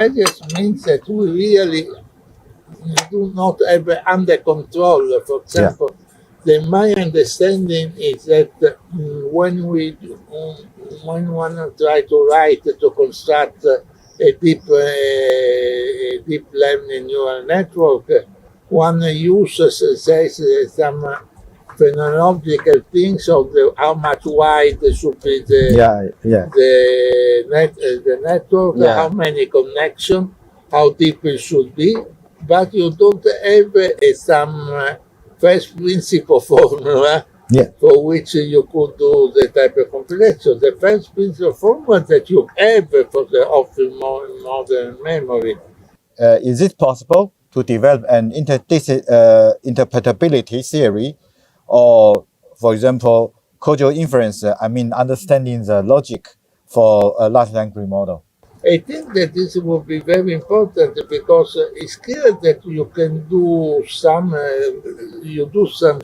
Areas means that we really do not have under control. For example, my understanding is that when one try to write to construct a deep learning neural network, one uses says some phenomenological things of how much wide should be the network, how many connections, how deep it should be, but you don't have some first principle formula for which you could do the type of computation. The first principle formula that you have for the often modern memory. Is it possible to develop an interpretability theory, or, for example, causal inference, understanding the logic for a large language model? I think that this will be very important because it's clear that you can do some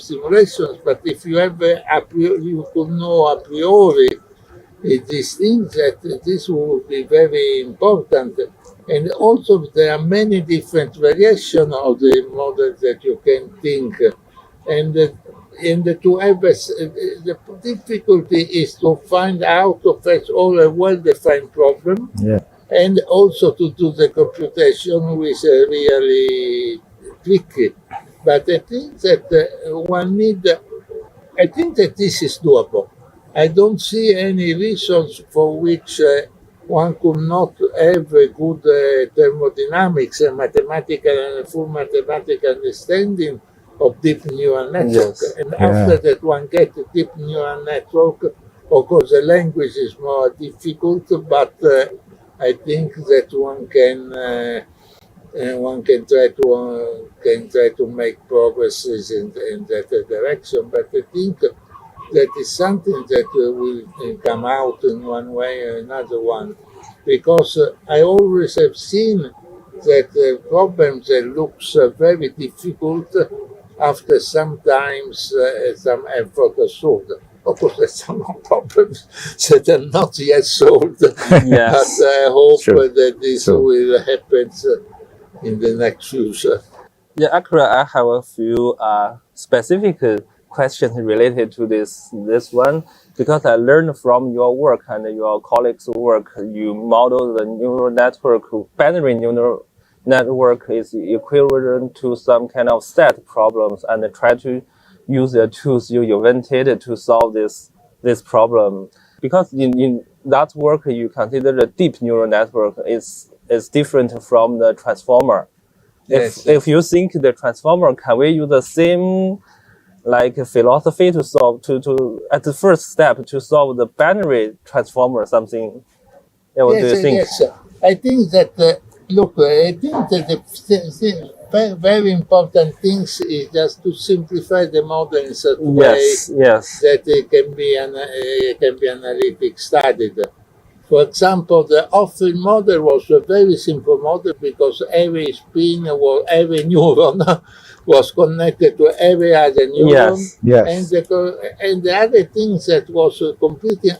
simulations, but if you have you could know a priori these things, that this will be very important. And also there are many different variations of the models that you can think, and to have the difficulty is to find out first all a well-defined problem, and also to do the computation, which is really tricky. But I think that I think that this is doable. I don't see any reasons for which one could not have a good thermodynamics and full mathematical understanding of deep neural network. And after that, one gets a deep neural network. Of course, the language is more difficult, but I think that one can try to make progresses in that direction. But I think that is something that will come out in one way or another one, because I always have seen that problems that looks very difficult after sometimes some effort are solved. Of course, there's some problems that are not yet solved, but I hope that this will happen in the next future. Yeah, actually, I have a few specific questions related to this one, because I learned from your work and your colleagues' work. You model the neural network, binary neural network is equivalent to some kind of stat problems, and try to use the tools you invented to solve this problem. Because in that work, you consider the deep neural network is different from the transformer. If you think the transformer, can we use the same philosophy to solve to at the first step to solve the binary transformer or something? Yeah, what do you think? Yes, I think that I think that the very important things is just to simplify the model in such a way that it can be analytic studied. For example, the Hoffman model was a very simple model because every spin or every neuron was connected to every other neuron. And the other things that was completely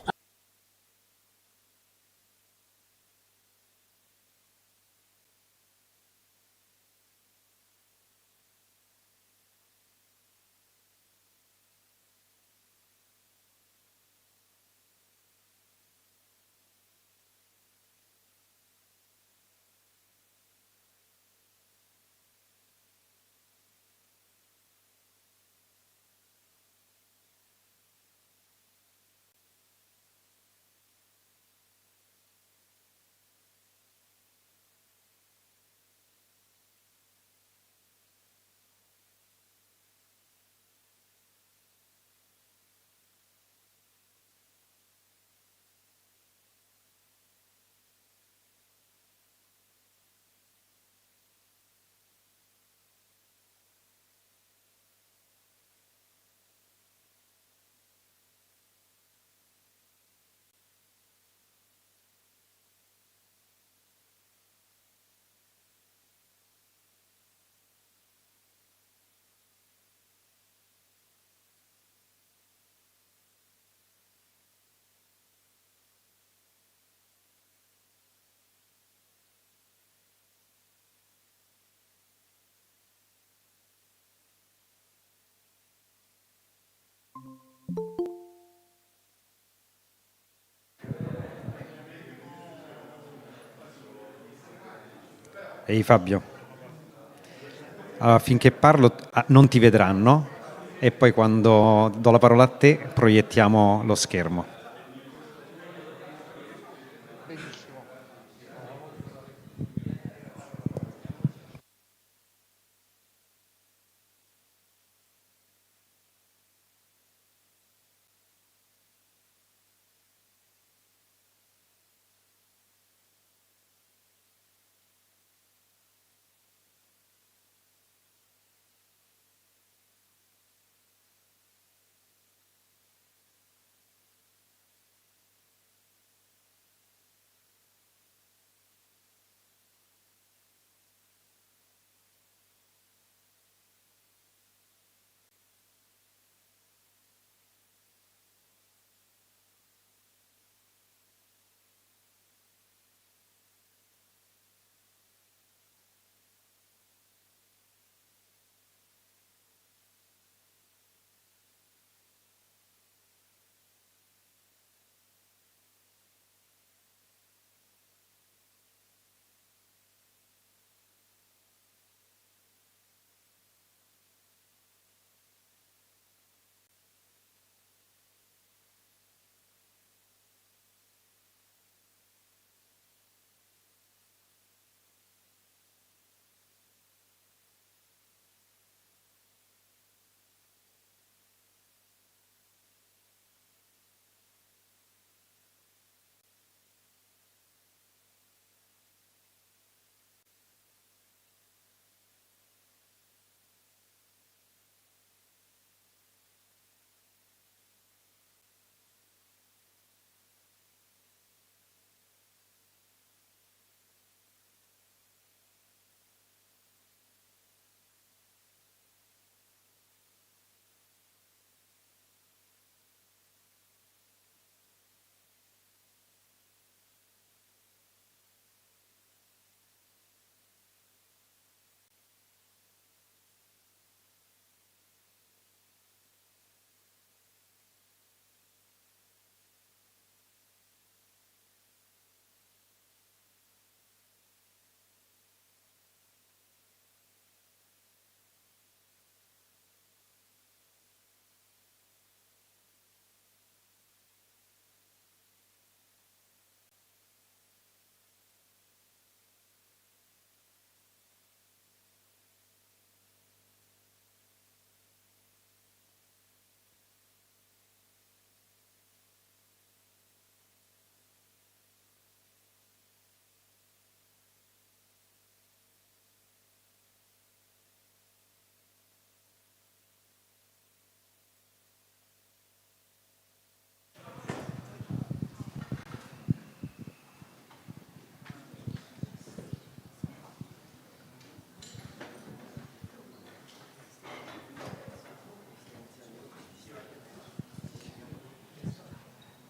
Ehi Fabio, allora, finché parlo non ti vedranno e poi quando do la parola a te proiettiamo lo schermo. Benissimo.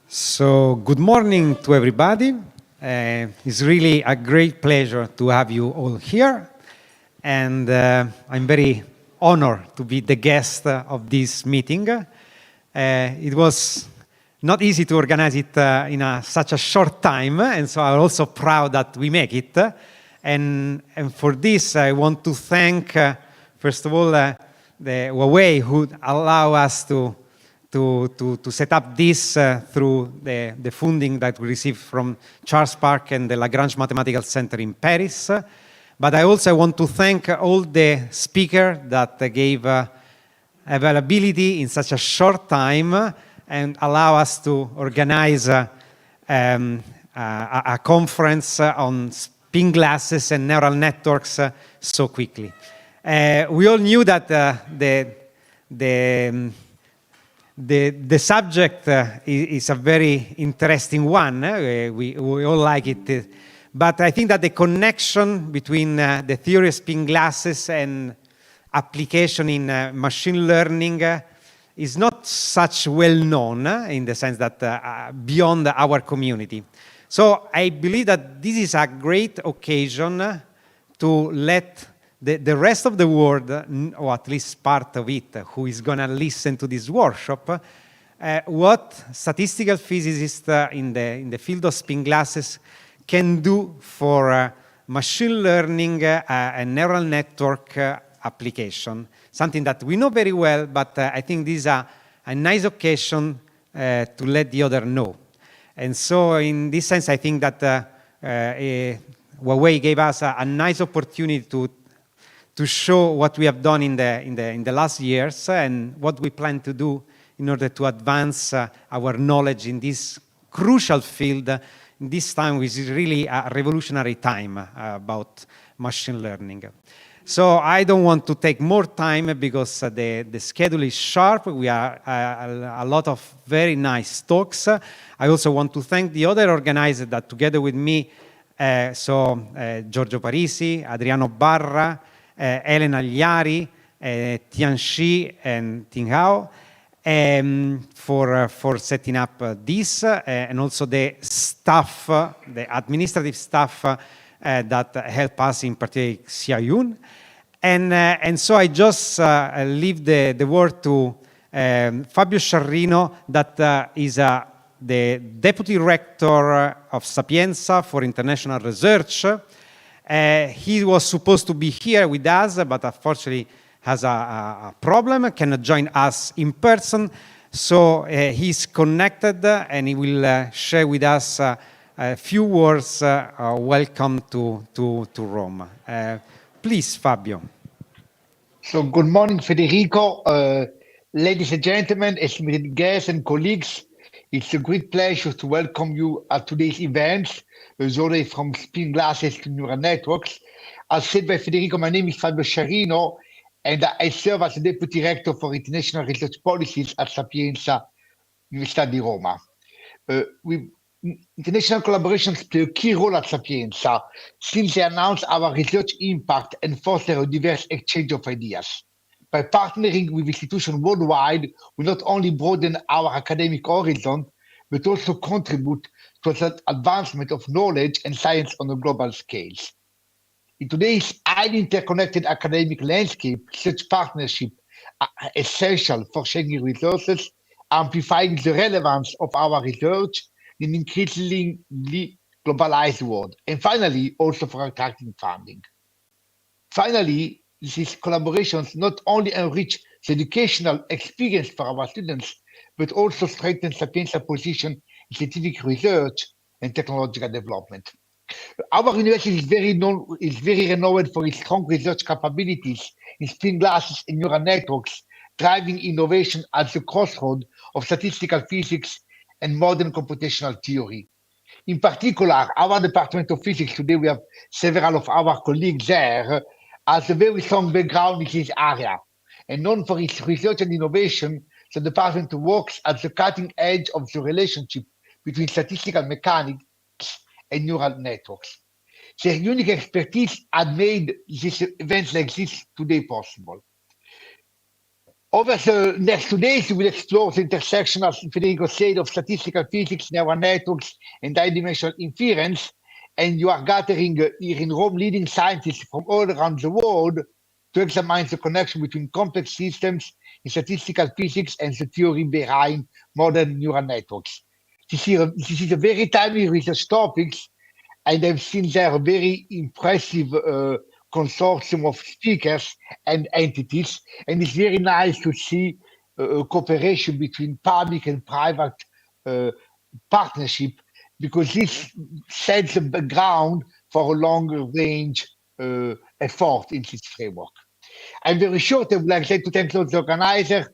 So, good morning to everybody. It's really a great pleasure to have you all here. And I'm very honored to be the guest of this meeting. It was not easy to organize it in such a short time, and so I'm also proud that we make it. And for this, I want to thank, first of all, the Huawei who allow us to set up this through the funding that we received from Charles Park and the Lagrange Mathematical Center in Paris. But I also want to thank all the speakers that gave availability in such a short time and allow us to organize a conference on spin glasses and neural networks so quickly. We all knew that the subject is a very interesting one. We all like it. But I think that the connection between the theory of spin glasses and application in machine learning is not such well known in the sense that beyond our community. So I believe that this is a great occasion to let the rest of the world, or at least part of it, who is going to listen to this workshop, what statistical physicists in the field of spin glasses can do for machine learning and neural network application, something that we know very well, but I think this is a nice occasion to let the other know. And so in this sense, I think that Huawei gave us a nice opportunity to show what we have done in the last years and what we plan to do in order to advance our knowledge in this crucial field. This time is really a revolutionary time about machine learning. So I don't want to take more time because the schedule is sharp. We are a lot of very nice talks. I also want to thank the other organizers that together with me, Giorgio Parisi, Adriano Barra, Elena Agliari, Tian Shi, and Ting Hao, for setting up this, and also the staff, the administrative staff that help us, in particular Xia-Yun. And so I just leave the word to Fabio Sciarrino, that is the Deputy Rector of Sapienza for International Research. He was supposed to be here with us, but unfortunately has a problem, cannot join us in person. So he's connected and he will share with us a few words. Welcome to Rome. Please, Fabio. So good morning, Federico. Ladies and gentlemen, esteemed guests and colleagues, it's a great pleasure to welcome you at today's event, as always from spin glasses to neural networks. As said by Federico, my name is Fabio Sciarrino, and I serve as the Deputy Rector for International Research Policies at Sapienza Università di Roma. International collaborations play a key role at Sapienza since they announce our research impact and foster a diverse exchange of ideas. By partnering with institutions worldwide, we not only broaden our academic horizon, but also contribute to the advancement of knowledge and science on a global scale. In today's highly interconnected academic landscape, such partnerships are essential for sharing resources, amplifying the relevance of our research in an increasingly globalized world, and finally, also for attracting funding. Finally, these collaborations not only enrich the educational experience for our students, but also strengthen Sapienza's position in scientific research and technological development. Our university is very renowned for its strong research capabilities in spin glasses and neural networks, driving innovation at the crossroads of statistical physics and modern computational theory. In particular, our Department of Physics, today we have several of our colleagues there, has a very strong background in this area. And known for its research and innovation, the department works at the cutting edge of the relationship between statistical mechanics and neural networks. Their unique expertise had made these events like this today possible. Over the next 2 days, we will explore the intersection, as Federico said, of statistical physics, neural networks, and high-dimensional inference. And you are gathering here in Rome leading scientists from all around the world to examine the connection between complex systems in statistical physics and the theory behind modern neural networks. This is a very timely research topic, and I've seen there a very impressive consortium of speakers and entities, and it's very nice to see cooperation between public and private partnership, because this sets the background for a longer range effort in this framework. I'm very short. I would like to thank the organizers,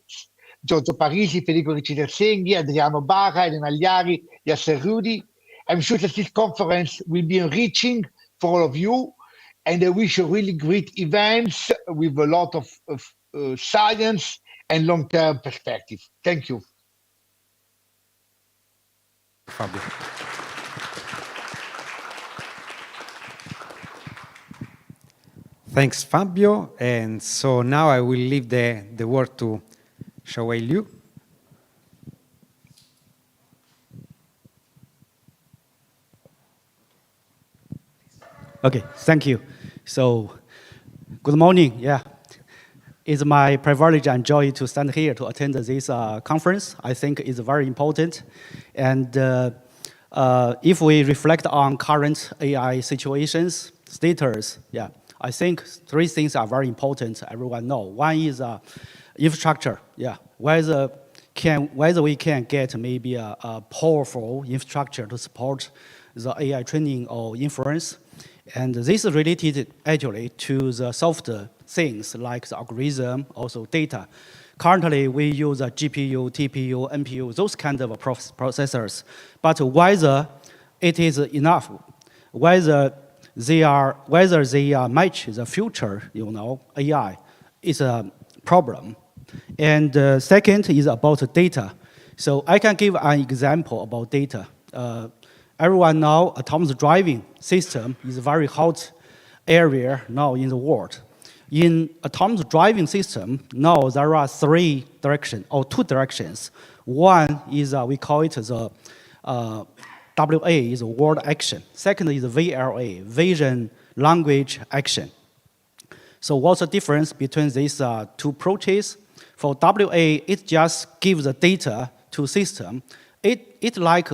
Giorgio Parisi, Federico Ricci-Terzenghi, Adriano Barra, Elena Agliari, Yasser Rudi. I'm sure that this conference will be enriching for all of you, and I wish a really great events with a lot of science and long-term perspective. Thank you. Fabio. Thanks, Fabio. And so now I will leave the word to Xiaowei Liu. Okay, thank you. So, good morning. Yeah, it's my privilege and joy to stand here to attend this conference. I think it's very important. And if we reflect on current AI situations, status, yeah, I think three things are very important. Everyone know. One is infrastructure, yeah, whether we can get maybe a powerful infrastructure to support the AI training or inference. And this is related actually to the soft things like the algorithm, also data. Currently, we use a GPU, TPU, NPU, those kind of processors. But whether it is enough, whether they match the future, AI is a problem. And second is about data. So I can give an example about data. Everyone know autonomous driving system is a very hot area now in the world. In autonomous driving system, now there are three directions or two directions. One is we call it the WA is word action. Second is VLA, vision language action. So what's the difference between these two approaches? For WA, it just gives the data to system. It like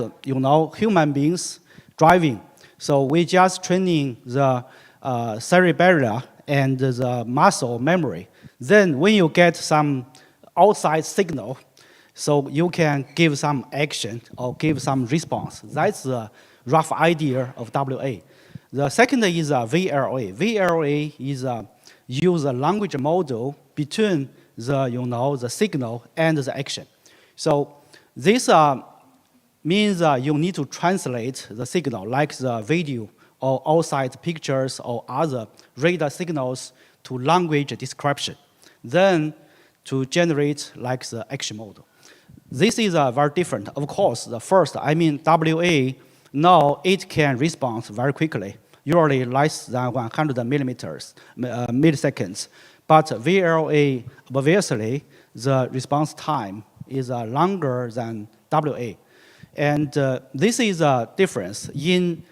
human beings driving. So we just training the cerebellum and the muscle memory. Then when you get some outside signal, so you can give some action or give some response. That's the rough idea of WA. The second is VLA. VLA is use a language model between the signal and the action. So this means you need to translate the signal, like the video or outside pictures or other radar signals to language description, then to generate like the action model. This is very different. Of course, the first, WA, now it can respond very quickly, usually less than 100 milliseconds. But VLA, obviously, the response time is longer than WA. And this is a difference. In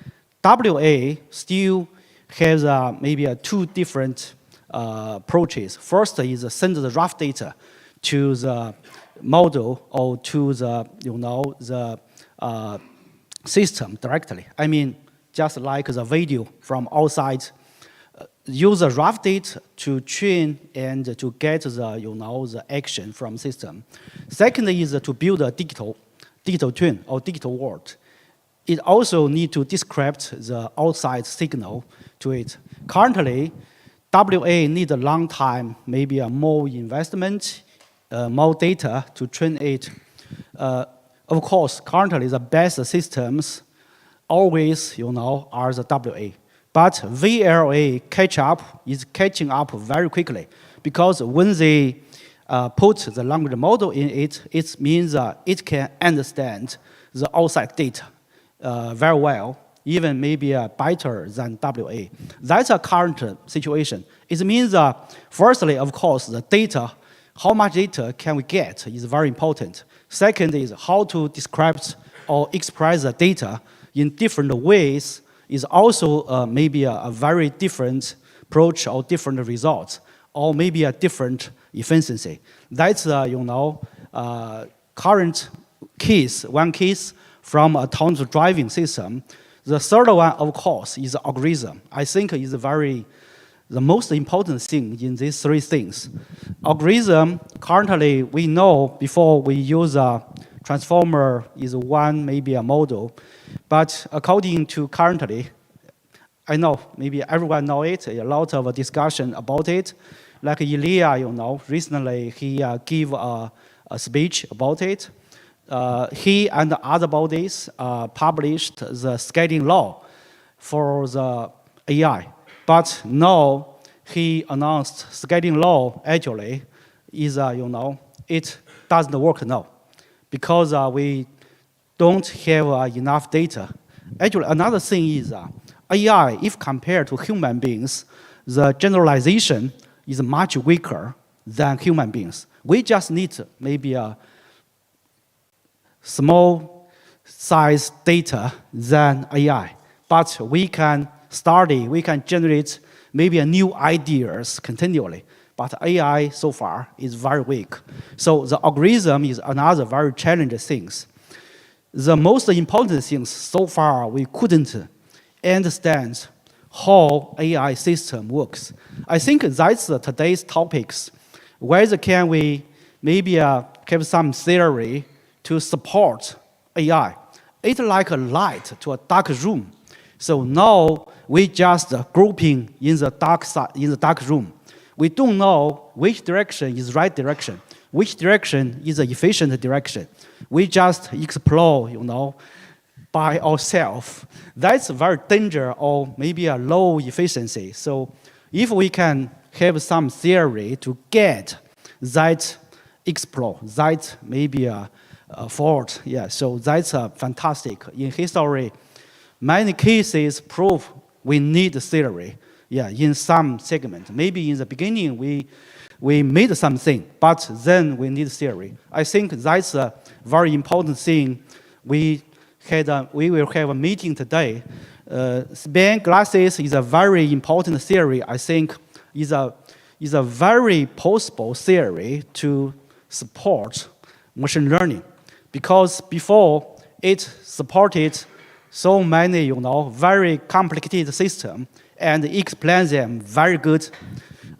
WA, still has maybe two different approaches. First is send the rough data to the model or to the system directly. Just like the video from outside, use the rough data to train and to get the action from system. Second is to build a digital twin or digital world. It also need to describe the outside signal to it. Currently, WA need a long time, maybe a more investment, more data to train it. Of course, currently the best systems always, are the WA. But VLA is catching up very quickly because when they put the language model in it, it means it can understand the outside data very well, even maybe better than WA. That's a current situation. It means, firstly, of course, the data, how much data can we get is very important. Second is how to describe or express the data in different ways is also maybe a very different approach or different results, or maybe a different efficiency. That's current case, one case from a autonomous driving system. The third one, of course, is algorithm. I think is the most important thing in these three things. Algorithm, currently we know before we use a transformer is one, maybe a model. But according to currently, I know maybe everyone know it, a lot of discussion about it. Like Ilya, recently he gave a speech about it. He and other bodies published the scaling law for the AI. But now he announced scaling law actually is, it doesn't work now because we don't have enough data. Actually, another thing is AI, if compared to human beings, the generalization is much weaker than human beings. We just need maybe a small size data than AI. But we can study, we can generate maybe a new ideas continually. But AI so far is very weak. So the algorithm is another very challenging thing. The most important things so far we couldn't understand how AI system works. I think that's today's topics. Whether can we maybe have some theory to support AI? It's like a light to a dark room. So now we just grouping in the dark side, in the dark room. We don't know which direction is right direction, which direction is the efficient direction. We just explore, by ourselves. That's very dangerous or maybe a low efficiency. So if we can have some theory to get that explore, that maybe a fault, yeah, so that's fantastic. In history, many cases prove we need theory, yeah, in some segment. Maybe in the beginning we made something, but then we need theory. I think that's a very important thing. We will have a meeting today. Span glasses is a very important theory. I think is a very possible theory to support machine learning, because before it supported so many, very complicated system and explain them very good.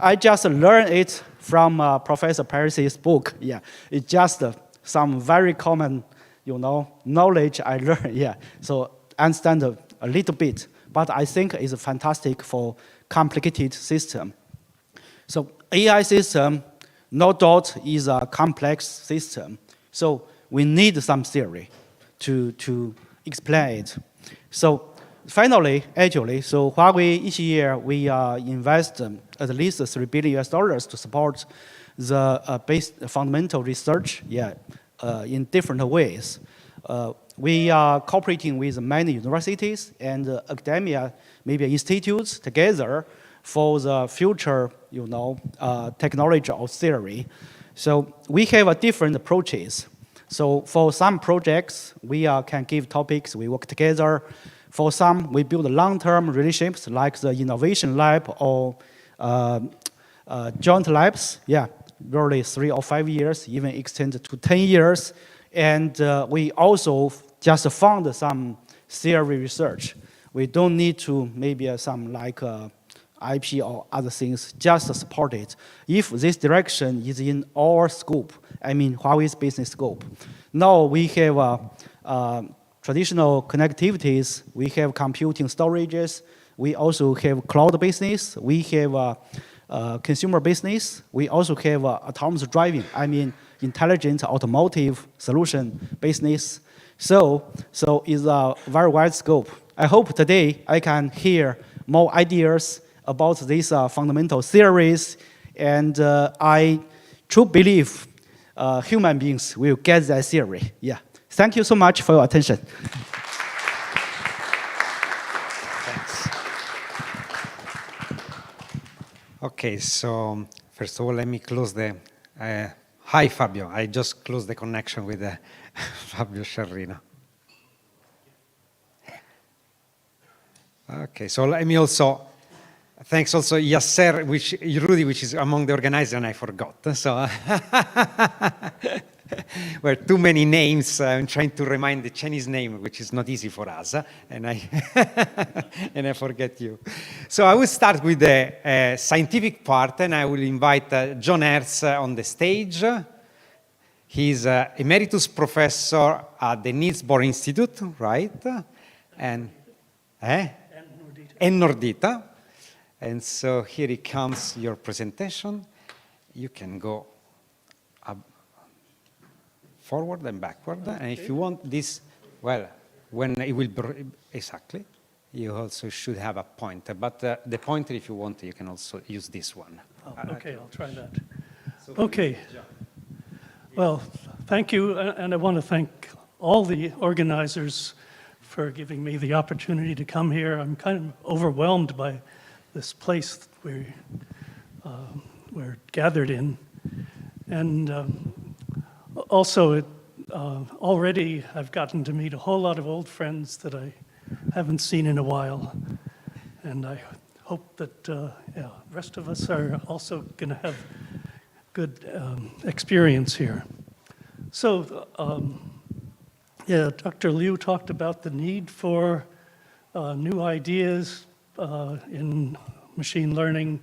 I just learned it from Professor Parisi's book. Yeah, it's just some very common, knowledge I learned. Yeah, so understand a little bit, but I think it's fantastic for complicated system. So AI system, no doubt, is a complex system. So we need some theory to explain it. So finally, actually, so Huawei each year we invest at least $3 billion to support the base fundamental research, yeah, in different ways. We are cooperating with many universities and academia, maybe institutes together for the future, technology or theory. So we have different approaches. So for some projects, we can give topics, we work together. For some, we build long-term relationships like the innovation lab or joint labs, yeah, really 3 or 5 years, even extend to 10 years. And we also just fund some theory research. We don't need to maybe some like IP or other things, just support it. If this direction is in our scope, I mean Huawei's business scope. Now we have traditional connectivities, we have computing storages, we also have cloud business, we have consumer business, we also have autonomous driving, I mean intelligent automotive solution business. So it's a very wide scope. I hope today I can hear more ideas about these fundamental theories, and I truly believe human beings will get that theory. Yeah. Thank you so much for your attention. Thanks. Okay, so first of all, let me close the... hi, Fabio. I just closed the connection with Fabio Sciarrino. Okay, so let me also... Thanks also Yasser, Rudy, which is among the organizers, and I forgot. So were too many names. I'm trying to remind the Chinese name, which is not easy for us, and I and I forget you. So I will start with the scientific part, and I will invite John Hertz on the stage. He's emeritus professor at the Niels Bohr Institute, right? And Nordita. And so here it comes, your presentation. You can go up, forward and backward. Okay. And if you want this, well, when it will, exactly, you also should have a pointer. But the pointer, if you want, you can also use this one. Oh, okay, I'll try that. So okay. Well, thank you. And I want to thank all the organizers for giving me the opportunity to come here. I'm kind of overwhelmed by this place we're gathered in. And also, already I've gotten to meet a whole lot of old friends that I haven't seen in a while. And I hope that the rest of us are also going to have good experience here. So, yeah, Dr. Liu talked about the need for new ideas, in machine learning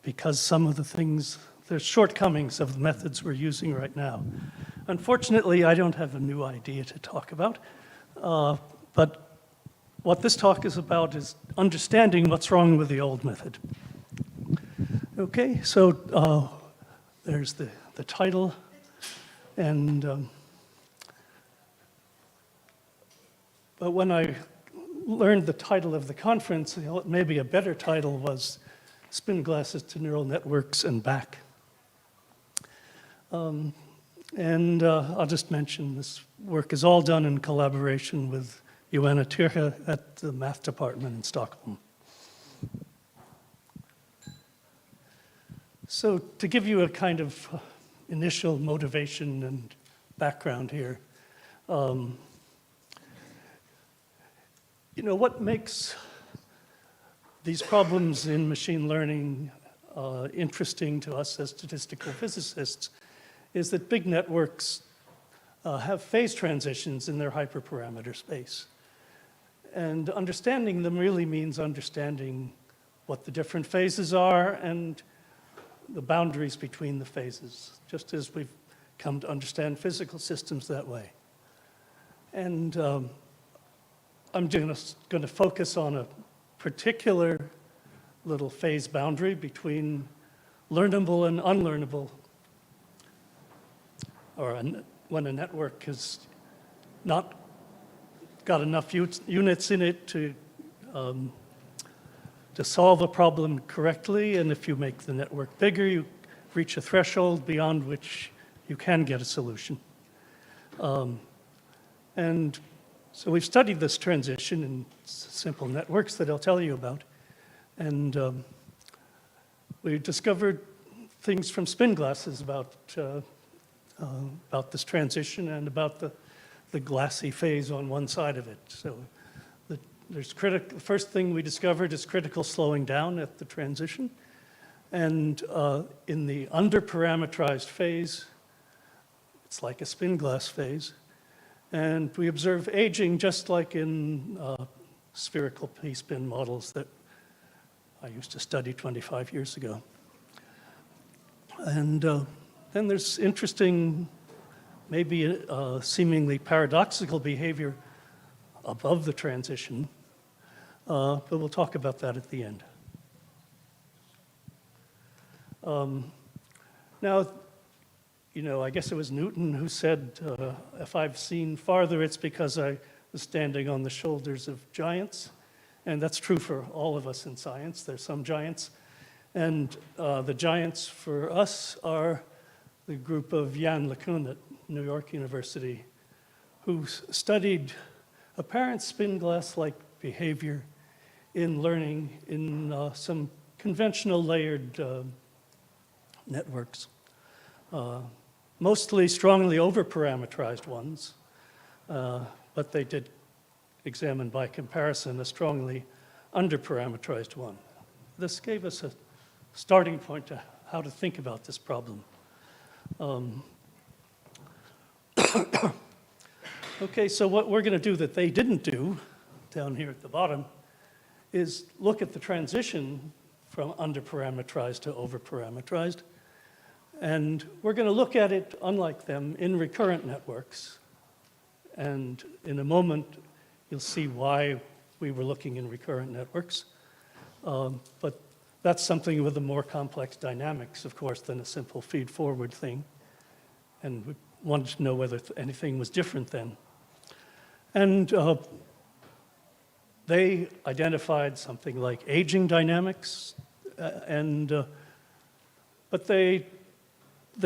because some of the things, there's shortcomings of the methods we're using right now. Unfortunately, I don't have a new idea to talk about, but what this talk is about is understanding what's wrong with the old method. Okay, so there's the title, and but when I learned the title of the conference, maybe a better title was Spin Glasses to Neural Networks and Back. And I'll just mention this work is all done in collaboration with Joanna Tirche at the math department in Stockholm. So to give you a kind of initial motivation and background here, what makes these problems in machine learning interesting to us as statistical physicists is that big networks have phase transitions in their hyperparameter space. And understanding them really means understanding what the different phases are and the boundaries between the phases, just as we've come to understand physical systems that way. And I'm going to focus on a particular little phase boundary between learnable and unlearnable, or when a network has not got enough units in it to solve a problem correctly, and if you make the network bigger, you reach a threshold beyond which you can get a solution. And so we've studied this transition in simple networks that I'll tell you about, and we discovered things from spin glasses about this transition and about the glassy phase on one side of it. So the first thing we discovered is critical slowing down at the transition. And in the underparameterized phase, it's like a spin glass phase. And we observe aging just like in spherical p-spin models that I used to study 25 years ago. And then there's interesting, maybe seemingly paradoxical behavior above the transition, but we'll talk about that at the end. Now, I guess it was Newton who said, if I've seen farther, it's because I was standing on the shoulders of giants. And that's true for all of us in science. There's some giants. And the giants for us are the group of Jan LeCun at New York University, who studied apparent spin glass-like behavior in learning in some conventional layered networks. Mostly strongly over-parameterized ones, but they did examine by comparison a strongly under-parameterized one. This gave us a starting point to how to think about this problem. Okay, so what we're going to do that they didn't do down here at the bottom is look at the transition from under-parameterized to over-parameterized. And we're going to look at it, unlike them, in recurrent networks. And in a moment, you'll see why we were looking in recurrent networks. But that's something with a more complex dynamics, of course, than a simple feed-forward thing. And we wanted to know whether anything was different then. And they identified something like aging dynamics, but they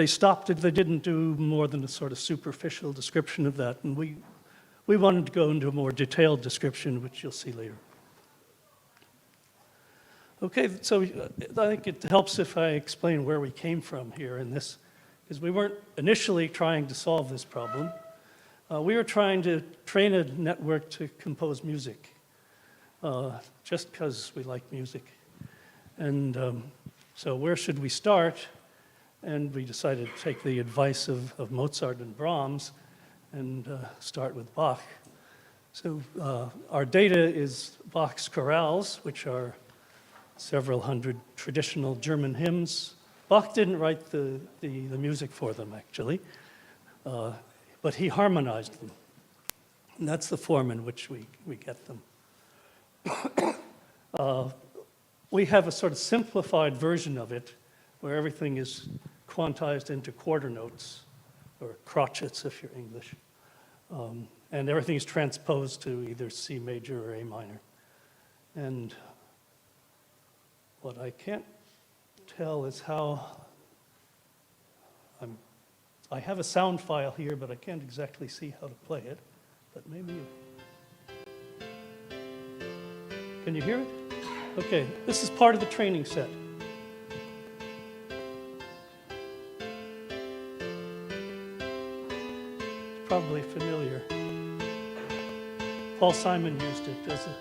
stopped it. They didn't do more than a sort of superficial description of that. And we wanted to go into a more detailed description, which you'll see later. Okay, so I think it helps if I explain where we came from here in this, because we weren't initially trying to solve this problem. We were trying to train a network to compose music, just because we like music. And so where should we start? And we decided to take the advice of Mozart and Brahms and start with Bach. So our data is Bach's chorales, which are several hundred traditional German hymns. Bach didn't write the music for them, actually, but he harmonized them. And that's the form in which we get them. We have a sort of simplified version of it where everything is quantized into quarter notes, or crotchets if you're English. And everything is transposed to either C major or A minor. And what I can't tell is how, I have a sound file here, but I can't exactly see how to play it. But maybe can you hear it? Okay, this is part of the training set. It's probably familiar. Paul Simon used it as a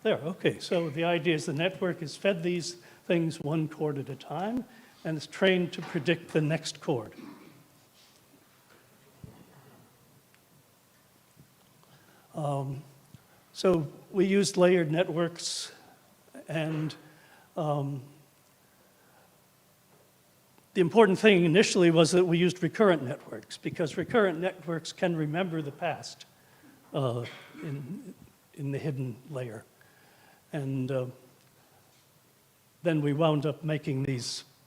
There, okay, so the idea is the network is fed these things one chord at a time, and it's trained to predict the next chord. So we used layered networks, and the important thing initially was that we used recurrent networks, because recurrent networks can remember the past in the hidden layer. And then we wound up making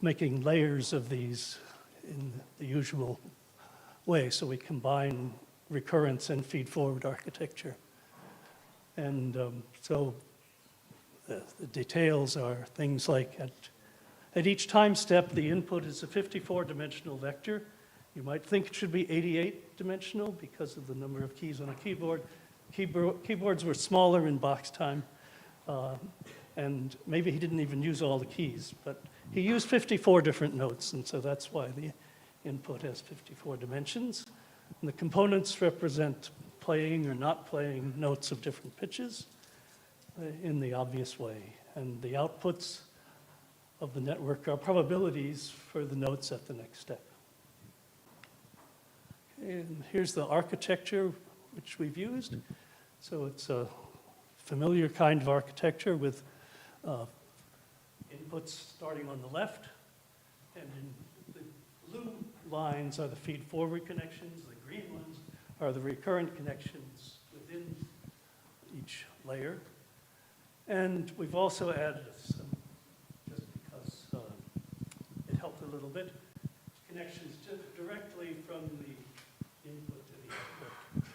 layers of these in the usual way. So we combine recurrence and feed-forward architecture. And so the details are things like at each time step, the input is a 54-dimensional vector. You might think it should be 88-dimensional because of the number of keys on a keyboard. Keyboards were smaller in Bach's time. And maybe he didn't even use all the keys, but he used 54 different notes, and so that's why the input has 54 dimensions. And the components represent playing or not playing notes of different pitches in the obvious way. And the outputs of the network are probabilities for the notes at the next step. And here's the architecture which we've used. So it's a familiar kind of architecture with inputs starting on the left, and in the blue lines are the feed-forward connections, the green ones are the recurrent connections within each layer. And we've also added some, just because it helped a little bit, connections directly from the input to the output.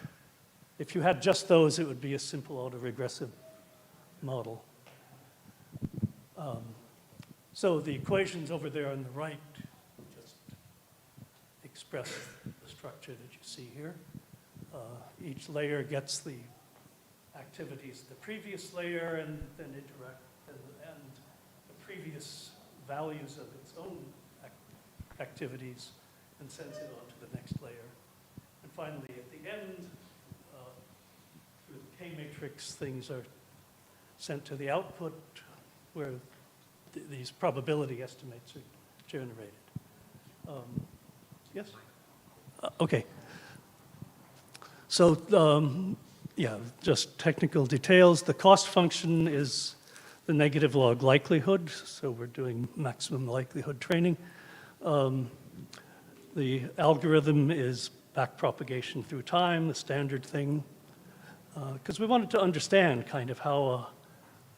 If you had just those, it would be a simple autoregressive model. So the equations over there on the right just express the structure that you see here. Each layer gets the activities of the previous layer and then interact and the previous values of its own activities and sends it on to the next layer. And finally, at the end, through the K-matrix, things are sent to the output where these probability estimates are generated. Yes? Okay. So, yeah, just technical details. The cost function is the negative log likelihood, so we're doing maximum likelihood training. The algorithm is backpropagation through time, the standard thing, because we wanted to understand kind of how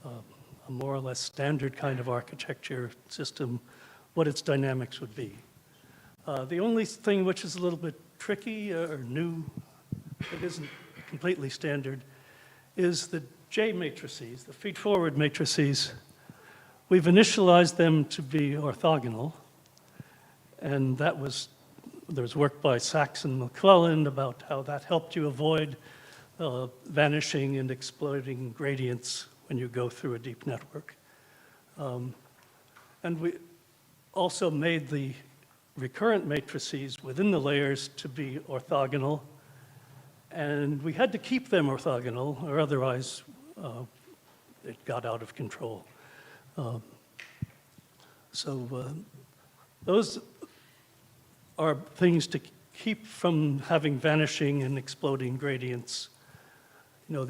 a more or less standard kind of architecture system, what its dynamics would be. The only thing which is a little bit tricky or new, it isn't completely standard, is the J matrices, the feed-forward matrices. We've initialized them to be orthogonal, and there was work by Sachs and McClelland about how that helped you avoid vanishing and exploiting gradients when you go through a deep network. And we also made the recurrent matrices within the layers to be orthogonal, And we had to keep them orthogonal, or otherwise it got out of control. Those are things to keep from having vanishing and exploding gradients. A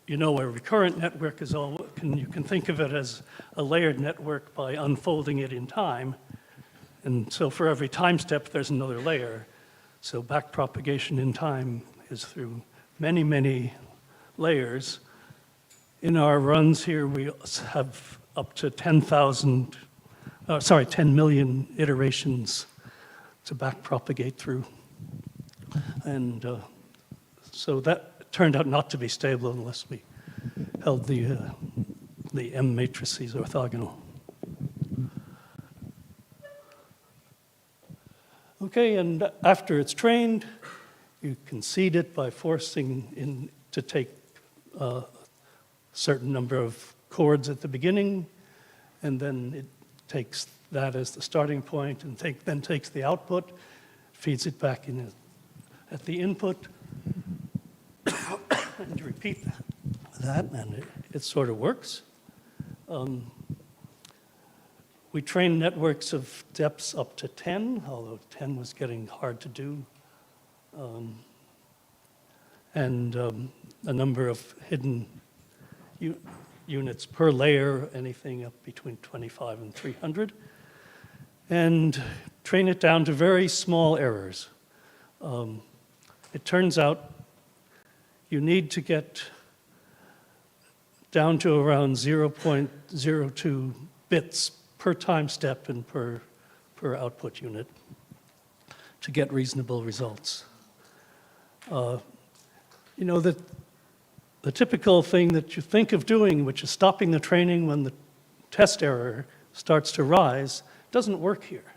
recurrent network is you can think of it as a layered network by unfolding it in time. And so for every time step, there's another layer. So backpropagation in time is through many, many layers. In our runs here, we have up to 10 million iterations to backpropagate through. And so that turned out not to be stable unless we held the M matrices orthogonal. Okay, and after it's trained, you can seed it by forcing in to take a certain number of chords at the beginning, and then it takes that as the starting point and then takes the output, feeds it back in at the input, and you repeat that, and it sort of works. We trained networks of depths up to 10, although 10 was getting hard to do. And a number of hidden units per layer, anything up between 25 and 300. And train it down to very small errors. It turns out you need to get down to around 0.02 bits per time step and per output unit to get reasonable results. The typical thing that you think of doing, which is stopping the training when the test error starts to rise, doesn't work here.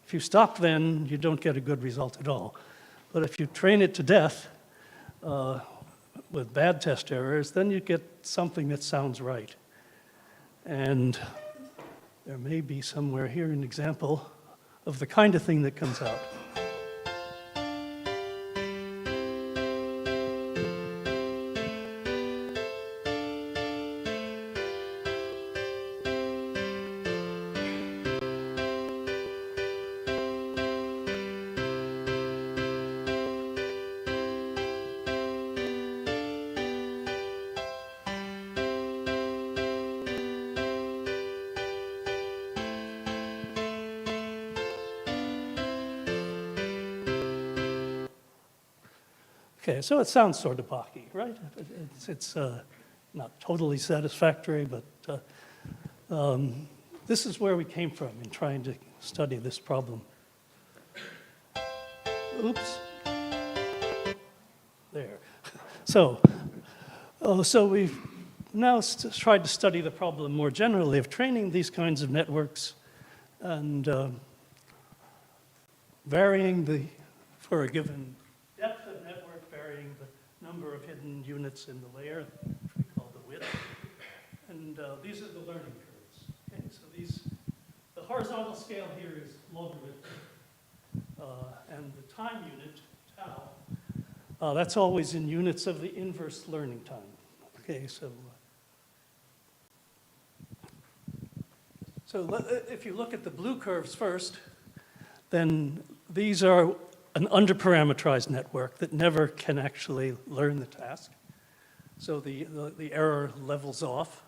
If you stop then, you don't get a good result at all. But if you train it to death with bad test errors, then you get something that sounds right. And there may be somewhere here an example of the kind of thing that comes out. Okay, so it sounds sort of Bach-y, right? It's not totally satisfactory, but this is where we came from in trying to study this problem. Oops. There. So we've now tried to study the problem more generally of training these kinds of networks and varying for a given depth of network, varying the number of hidden units in the layer, which we call the width. And these are the learning curves. Okay, so the horizontal scale here is logarithmic. And the time unit, tau, that's always in units of the inverse learning time. Okay, so if you look at the blue curves first, then these are an underparameterized network that never can actually learn the task. So the error levels off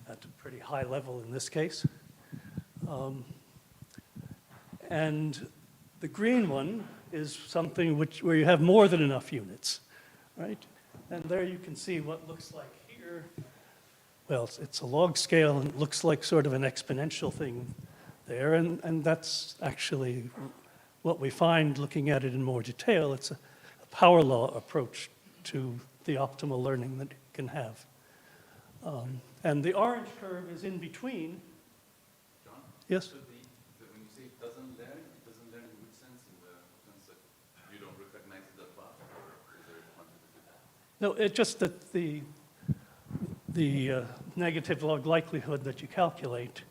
at a pretty high level in this case. And the green one is something where you have more than enough units, right? And there you can see what looks like here. Well, it's a log scale and it looks like sort of an exponential thing there. And that's actually what we find looking at it in more detail. It's a power law approach to the optimal learning that it can have. And the orange curve is in between. John? Yes? So when you say it doesn't learn in which sense? In the sense that you don't recognize the path, or is there a quantitative to that? No, it's just that the negative log likelihood that you calculate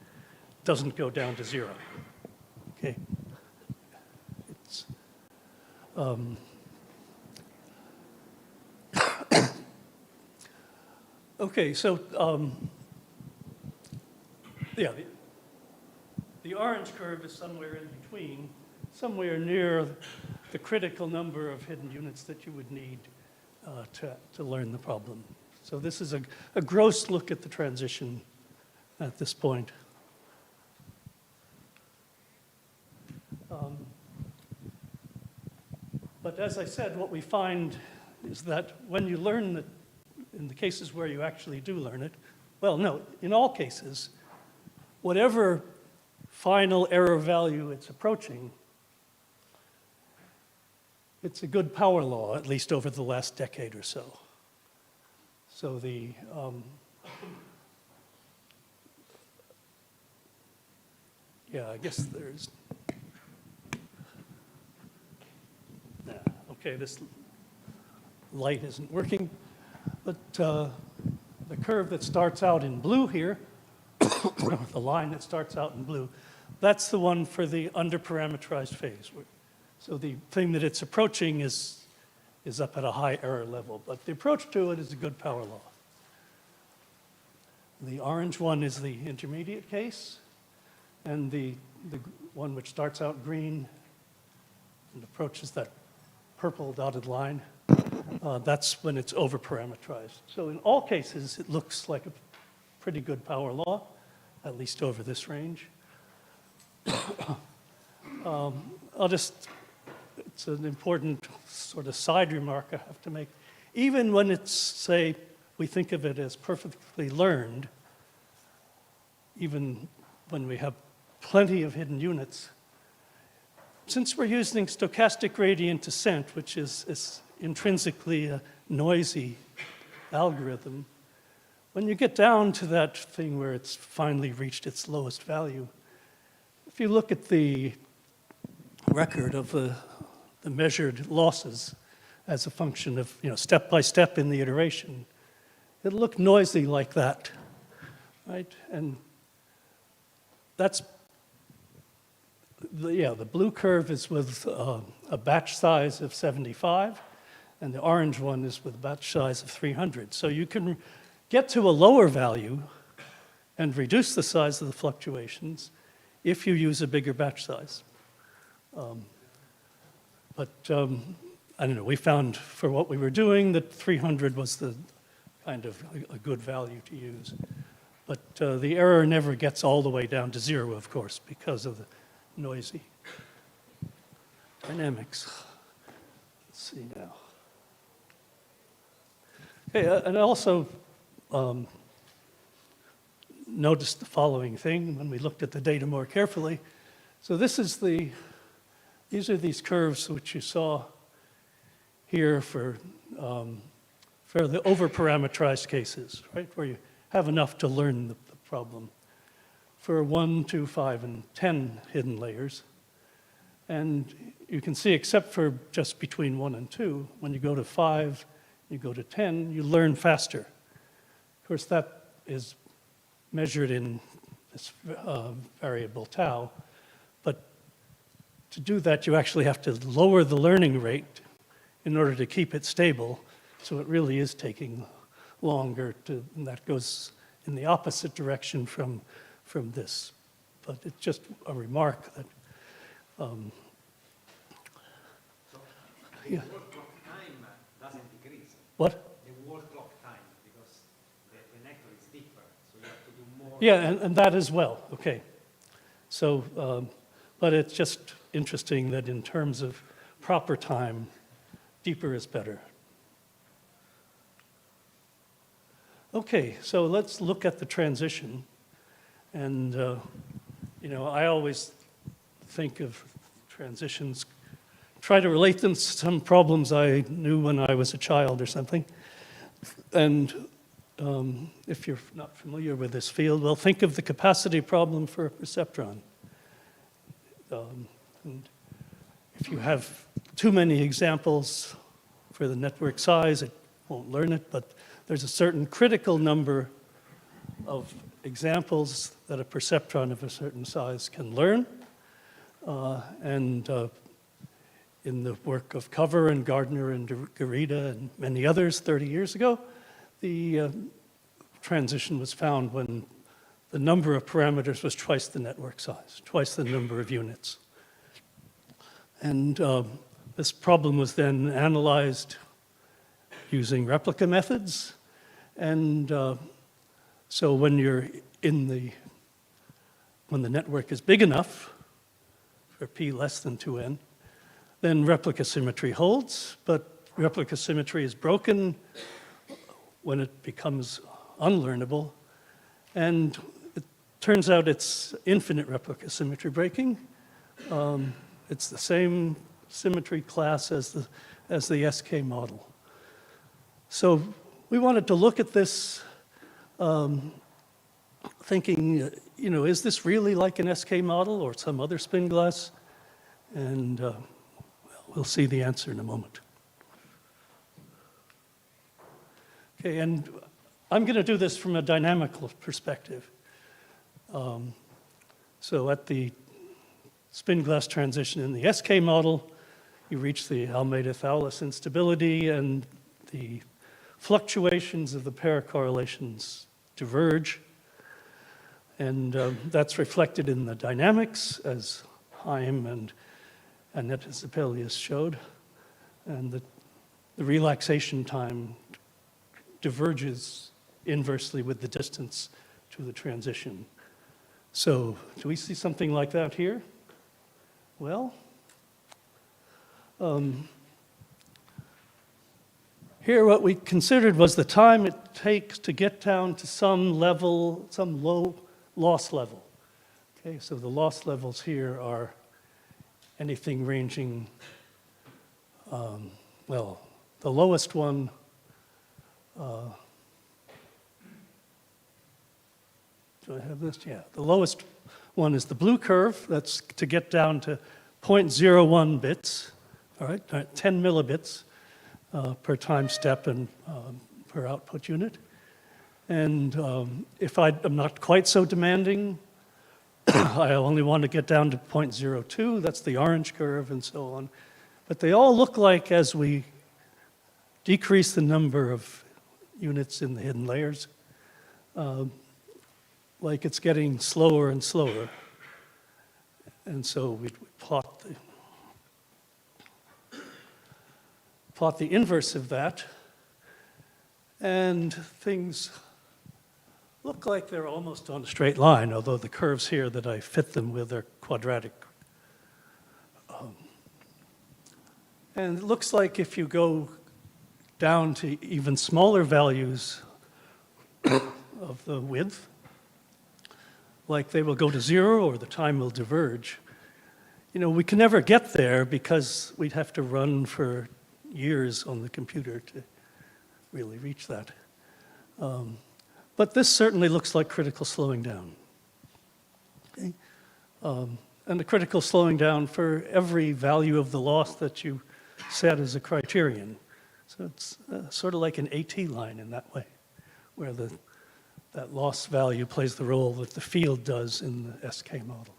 doesn't go down to zero. Okay. Okay, so yeah, the orange curve is somewhere in between, somewhere near the critical number of hidden units that you would need to learn the problem. So this is a gross look at the transition at this point. But as I said, what we find is that when you learn that, in the cases where you actually do learn it, well, no, in all cases, whatever final error value it's approaching, it's a good power law, at least over the last decade or so. So yeah, I guess there's, okay, this light isn't working, but the curve that starts out in blue here, the line that starts out in blue, that's the one for the underparameterized phase. So the thing that it's approaching is up at a high error level, but the approach to it is a good power law. The orange one is the intermediate case, and the one which starts out green and approaches that purple dotted line, that's when it's over-parameterized. So in all cases, it looks like a pretty good power law, at least over this range. It's an important sort of side remark I have to make. Even when it's, say, we think of it as perfectly learned, even when we have plenty of hidden units, since we're using stochastic gradient descent, which is intrinsically a noisy algorithm, when you get down to that thing where it's finally reached its lowest value, if you look at the record of the measured losses as a function of, step by step in the iteration, it'll look noisy like that, right? And that's, the blue curve is with a batch size of 75, and the orange one is with a batch size of 300. So you can get to a lower value and reduce the size of the fluctuations if you use a bigger batch size. But I don't know, we found for what we were doing that 300 was the kind of a good value to use. But the error never gets all the way down to zero, of course, because of the noisy dynamics. Let's see now. Okay, and I also noticed the following thing when we looked at the data more carefully. So these are these curves which you saw here for the over-parameterized cases, right, where you have enough to learn the problem for 1, 2, 5, and 10 hidden layers. And you can see, except for just between 1 and 2, when you go to 5, you go to 10, you learn faster. Of course, that is measured in this variable tau. But to do that, you actually have to lower the learning rate in order to keep it stable. So it really is taking longer and that goes in the opposite direction from this. But it's just a remark that, yeah. The word clock time doesn't decrease. What? The word clock time, because the nectar is deeper, so you have to do more. Yeah, and that as well, okay. So, but it's just interesting that in terms of proper time, deeper is better. Okay, so let's look at the transition. And, I always think of transitions, try to relate them to some problems I knew when I was a child or something. And if you're not familiar with this field, well, think of the capacity problem for a perceptron. And if you have too many examples for the network size, it won't learn it, but there's a certain critical number of examples that a perceptron of a certain size can learn. In the work of Cover and Gardner and Garita and many others 30 years ago, the transition was found when the number of parameters was twice the network size, twice the number of units. And this problem was then analyzed using replica methods. And so when when the network is big enough, for p less than 2n, then replica symmetry holds, but replica symmetry is broken when it becomes unlearnable. And it turns out it's infinite replica symmetry breaking. It's the same symmetry class as the SK model. So we wanted to look at this thinking, is this really like an SK model or some other spin glass? And we'll see the answer in a moment. Okay, and I'm going to do this from a dynamical perspective. So at the spin glass transition in the SK model, you reach the Almeida-Thouless instability, and the fluctuations of the pair correlations diverge. And that's reflected in the dynamics, as Haim and Annette Zepelius showed. And the relaxation time diverges inversely with the distance to the transition. So do we see something like that here? Well, here what we considered was the time it takes to get down to some level, some low loss level. Okay, so the loss levels here are anything ranging, well, the lowest one, do I have this? Yeah, the lowest one is the blue curve. That's to get down to 0.01 bits, all right, 10 millibits per time step and per output unit. And if I'm not quite so demanding, I only want to get down to 0.02. That's the orange curve and so on. But they all look like, as we decrease the number of units in the hidden layers, like it's getting slower and slower. And so we plot the inverse of that, and things look like they're almost on a straight line, although the curves here that I fit them with are quadratic. And it looks like if you go down to even smaller values of the width, like they will go to 0 or the time will diverge. We can never get there because we'd have to run for years on the computer to really reach that. But this certainly looks like critical slowing down. Okay? And the critical slowing down for every value of the loss that you set as a criterion. So it's sort of like an AT line in that way, where that loss value plays the role that the field does in the SK model.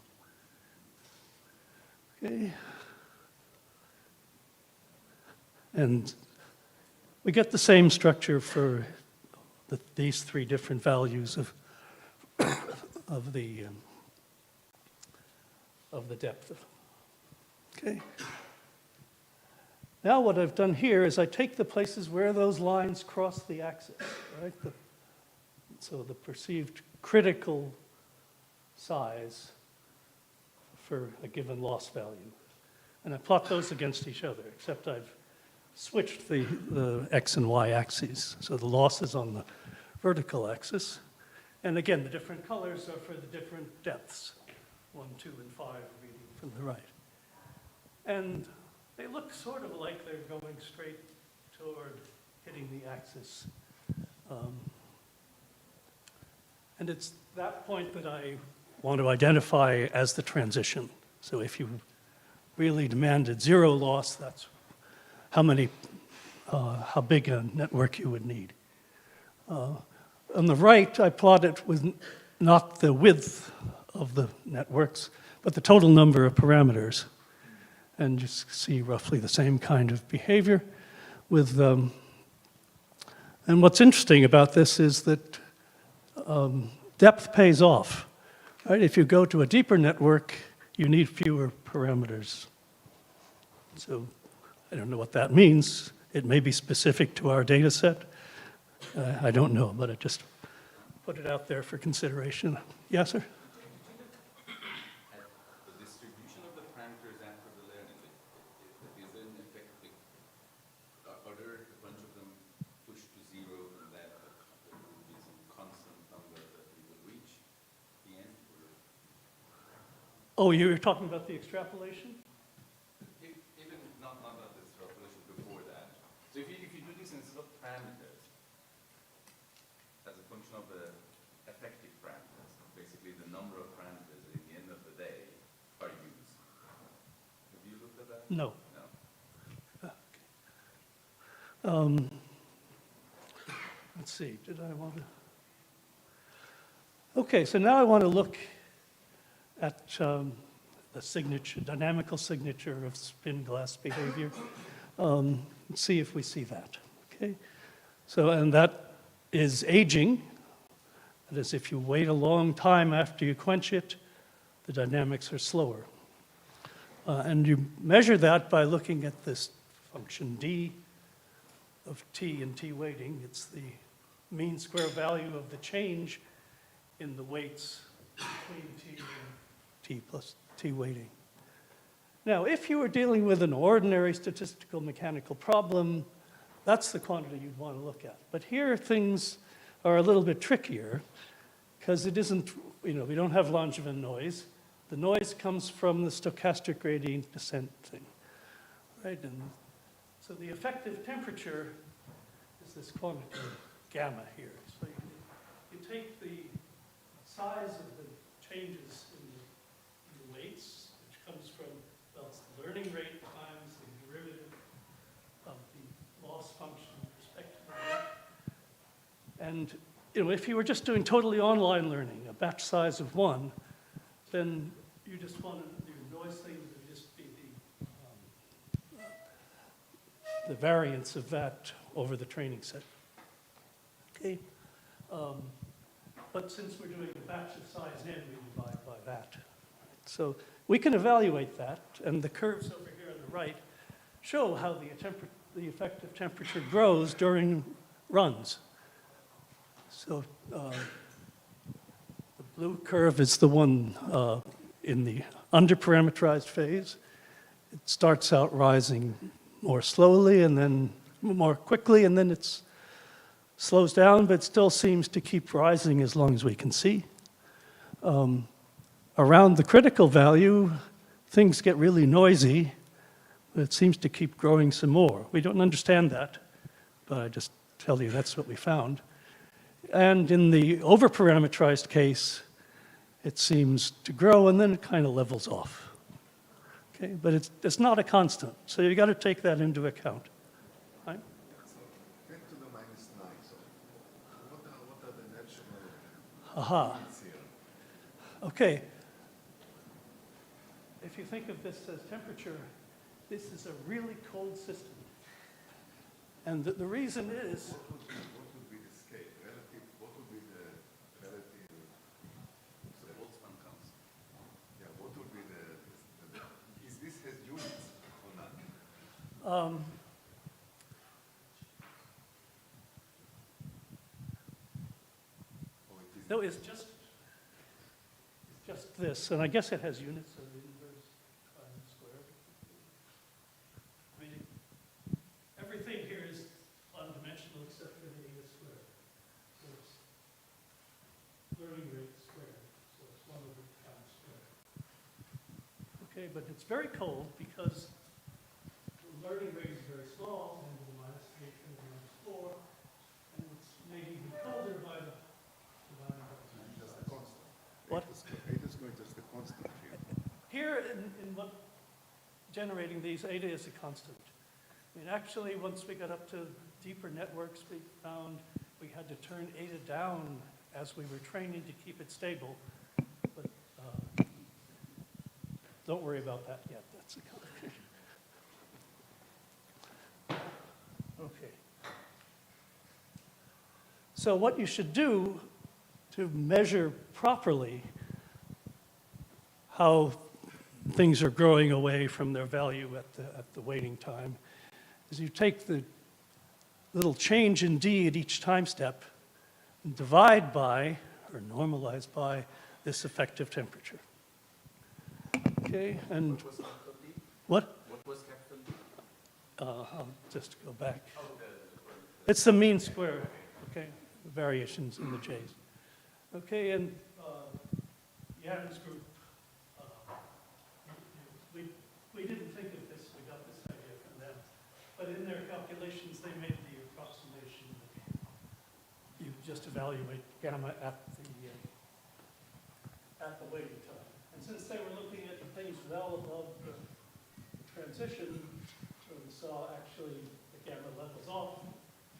Okay. And we get the same structure for these three different values of the depth. Okay. Now what I've done here is I take the places where those lines cross the axis, right? So the perceived critical size for a given loss value. And I plot those against each other, except I've switched the x and y axes. So the loss is on the vertical axis. And again, the different colors are for the different depths, 1, 2, and 5 reading from the right. And they look sort of like they're going straight toward hitting the axis. And it's that point that I want to identify as the transition. So if you really demanded 0 loss, that's how big a network you would need. On the right, I plot it with not the width of the networks, but the total number of parameters. And you see roughly the same kind of behavior with, and what's interesting about this is that depth pays off. Right? If you go to a deeper network, you need fewer parameters. So I don't know what that means. It may be specific to our data set. I don't know, but I just put it out there for consideration. Yes, sir? The distribution of the parameters after the learning is an effective. Are there a bunch of them pushed to zero and that there will be some constant number that we will reach the end? Oh, you were talking about the extrapolation? Even not the extrapolation before that. So if you do this instead of parameters as a function of the effective parameters, basically the number of parameters at the end of the day are used. Have you looked at that? No. No. Let's see, did I want to? Okay, so now I want to look at the signature, dynamical signature of spin glass behavior. Let's see if we see that, okay? So, and that is aging. That is, if you wait a long time after you quench it, the dynamics are slower. And you measure that by looking at this function d of t and t weighting. It's the mean square value of the change in the weights between t and t plus t weighting. Now, if you were dealing with an ordinary statistical mechanical problem, that's the quantity you'd want to look at. But here things are a little bit trickier because it isn't, we don't have Langevin noise. The noise comes from the stochastic gradient descent thing, right? And so the effective temperature is this quantity gamma here. So you take the size of the changes in the weights, which comes from, well, it's the learning rate times the derivative of the loss function with respect to the rate. And if you were just doing totally online learning, a batch size of 1, then you just want to, your noise thing would just be the variance of that over the training set. Okay. But since we're doing a batch of size n, we divide by that. So we can evaluate that, and the curves over here on the right show how the effective temperature grows during runs. So the blue curve is the one in the underparameterized phase. It starts out rising more slowly and then more quickly, and then it slows down, but still seems to keep rising as long as we can see. Around the critical value, things get really noisy, but it seems to keep growing some more. We don't understand that, but I just tell you that's what we found. And in the overparameterized case, it seems to grow and then it kind of levels off. Okay, but it's not a constant, so you got to take that into account. Right? So 10 to the minus 9, so what are the natural Aha. limits here? Okay. If you think of this as temperature, this is a really cold system. And the reason is, What would be the scale? Relative, what would be the relative? So the Boltzmann counts. Yeah, what would be is this has units or not? Or it is no, it's just this, and I guess it has units of inverse squared. I mean, everything here is one-dimensional except for the eta squared. So it's learning rate squared, so it's 1 over time squared. Okay, but it's very cold because the learning rate is very small, 10 to the minus 3, 10 to the minus 4, and it's made even colder by the dividing by the just a constant. What? Eta is going just a constant here. Here, in what generating these, eta is a constant. I mean, actually, once we got up to deeper networks, we found we had to turn eta down as we were training to keep it stable. But don't worry about that yet. That's a complication. Okay. So what you should do to measure properly how things are growing away from their value at the waiting time is you take the little change in d at each time step and divide by, or normalize by, this effective temperature. Okay, and what? What was capital D? I'll just go back. It's the mean square, okay, variations in the j's. Okay, and Yaren's group, we didn't think of this, we got this idea from them, but in their calculations they made the approximation that you just evaluate gamma at the waiting time. And since they were looking at things well above the transition, so we saw actually the gamma levels off,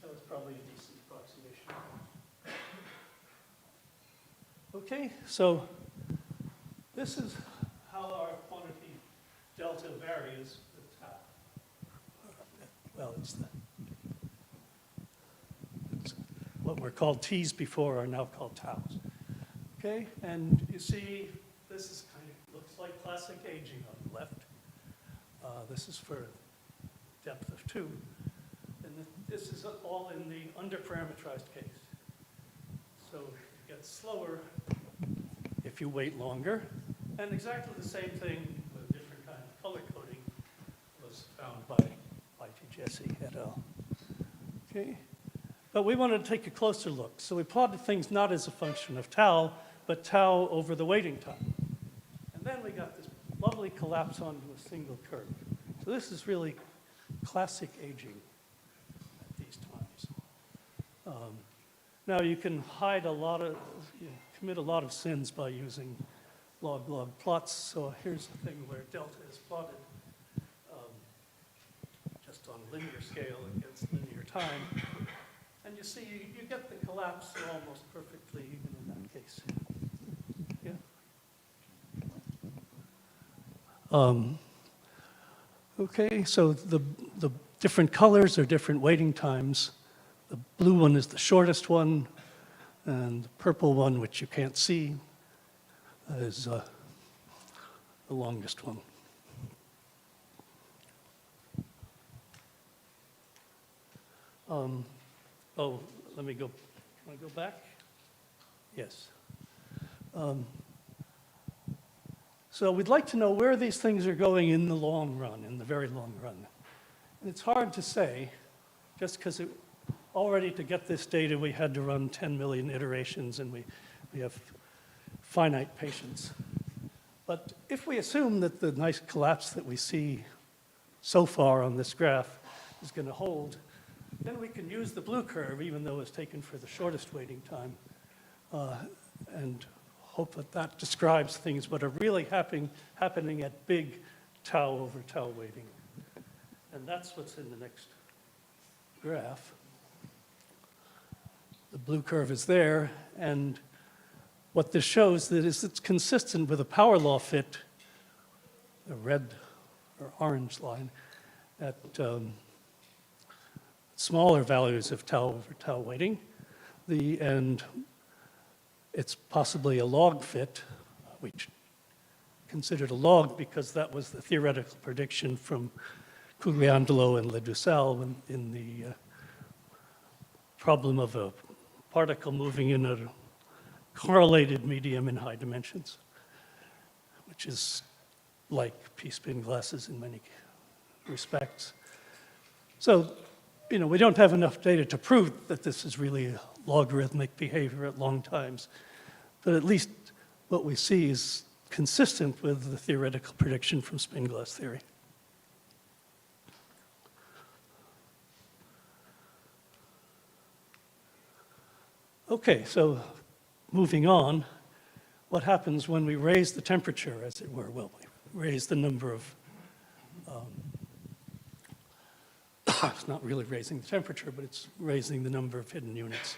that was probably a decent approximation. Okay, so this is how our quantity delta varies with tau. Well, it's what were called t's before are now called taus. Okay, and you see this is kind of looks like classic aging on the left. This is for depth of 2. And this is all in the underparameterized case. So it gets slower if you wait longer. And exactly the same thing with a different kind of color coding was found by T. Jesse et al. Okay. But we wanted to take a closer look. So we plotted things not as a function of tau, but tau over the waiting time. And then we got this lovely collapse onto a single curve. So this is really classic aging at these times. Now you can hide a lot of, commit a lot of sins by using log-log plots. So here's the thing where delta is plotted just on linear scale against linear time. And you see, you get the collapse almost perfectly even in that case. Yeah. Okay, so the different colors are different waiting times. The blue one is the shortest one, and the purple one, which you can't see, is the longest one. Oh, let me go. Can I go back? Yes. So we'd like to know where these things are going in the long run, in the very long run. And it's hard to say, just because already to get this data, we had to run 10 million iterations, and we have finite patience. But if we assume that the nice collapse that we see so far on this graph is going to hold, then we can use the blue curve, even though it's taken for the shortest waiting time, and hope that that describes things what are really happening at big tau over tau waiting. And that's what's in the next graph. The blue curve is there, and what this shows is it's consistent with a power law fit, the red or orange line, at smaller values of tau over tau waiting. And it's possibly a log fit. We considered a log because that was the theoretical prediction from Cugliandolo and Ledoucelle in the problem of a particle moving in a correlated medium in high dimensions, which is like p-spin glasses in many respects. So, we don't have enough data to prove that this is really a logarithmic behavior at long times, but at least what we see is consistent with the theoretical prediction from spin glass theory. Okay, so moving on, what happens when we raise the temperature, as it were? Well, we raise the number of, it's not really raising the temperature, but it's raising the number of hidden units.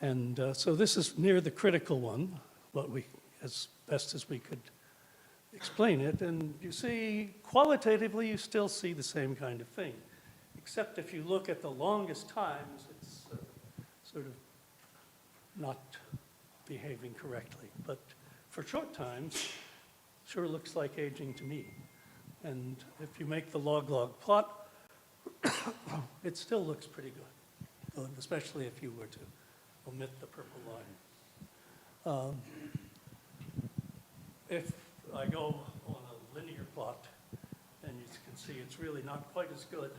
And so this is near the critical one, what we, as best as we could explain it. And you see, qualitatively, you still see the same kind of thing, except if you look at the longest times, it's sort of not behaving correctly. But for short times, sure looks like aging to me. And if you make the log-log plot, it still looks pretty good, especially if you were to omit the purple line. If I go on a linear plot, and you can see it's really not quite as good.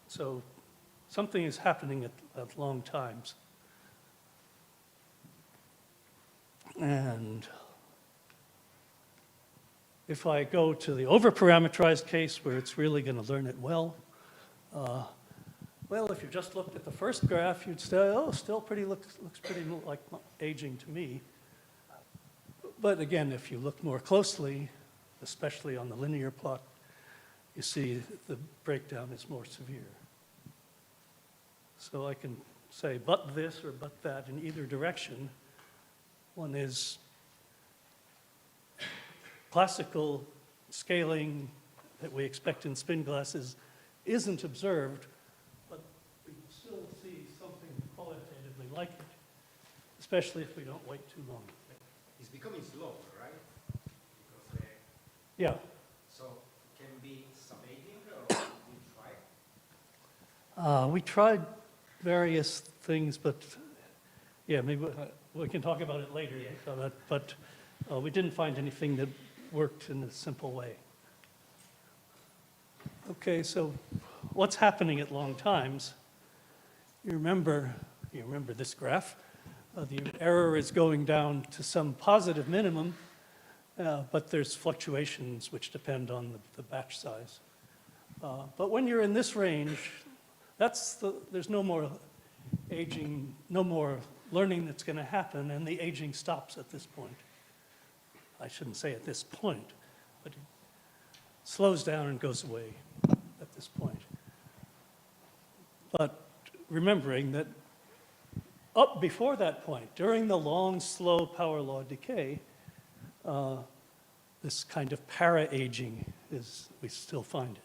So something is happening at long times. And if I go to the over-parameterized case where it's really going to learn it well, well, if you just looked at the first graph, you'd say, oh, still looks pretty like aging to me. But again, if you look more closely, especially on the linear plot, you see the breakdown is more severe. So I can say but this or but that in either direction. One is classical scaling that we expect in spin glasses isn't observed, but we can still see something qualitatively like it, especially if we don't wait too long. It's becoming slower, right? Because, yeah. So it can be sub-aging, or we try? We tried various things, but yeah, maybe we can talk about it later. Yeah. But we didn't find anything that worked in a simple way. Okay, so what's happening at long times? You remember this graph. The error is going down to some positive minimum, but there's fluctuations which depend on the batch size. But when you're in this range, there's no more aging, no more learning that's going to happen, and the aging stops at this point. I shouldn't say at this point, but it slows down and goes away at this point. But remembering that up before that point, during the long, slow power law decay, this kind of para-aging we still find it.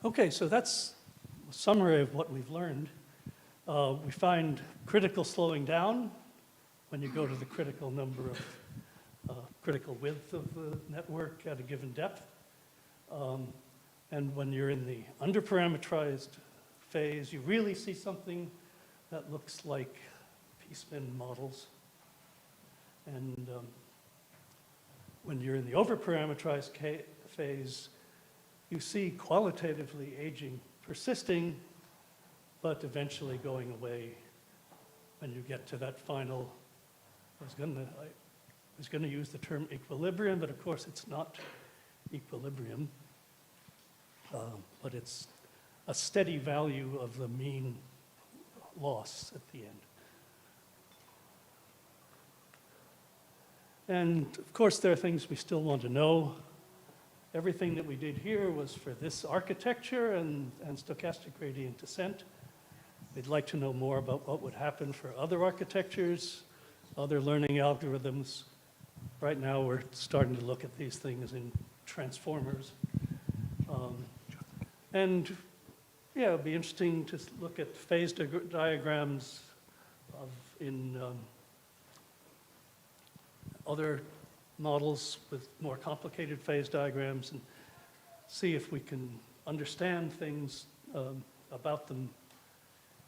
Okay, so that's a summary of what we've learned. We find critical slowing down when you go to the critical number of, critical width of the network at a given depth. And when you're in the underparameterized phase, you really see something that looks like p-spin models. And when you're in the overparameterized phase, you see qualitatively aging persisting, but eventually going away when you get to that final, I was going to use the term equilibrium, but of course it's not equilibrium. But it's a steady value of the mean loss at the end. And of course, there are things we still want to know. Everything that we did here was for this architecture and stochastic gradient descent. We'd like to know more about what would happen for other architectures, other learning algorithms. Right now, we're starting to look at these things in transformers. And yeah, it'd be interesting to look at phase diagrams in other models with more complicated phase diagrams and see if we can understand things about them.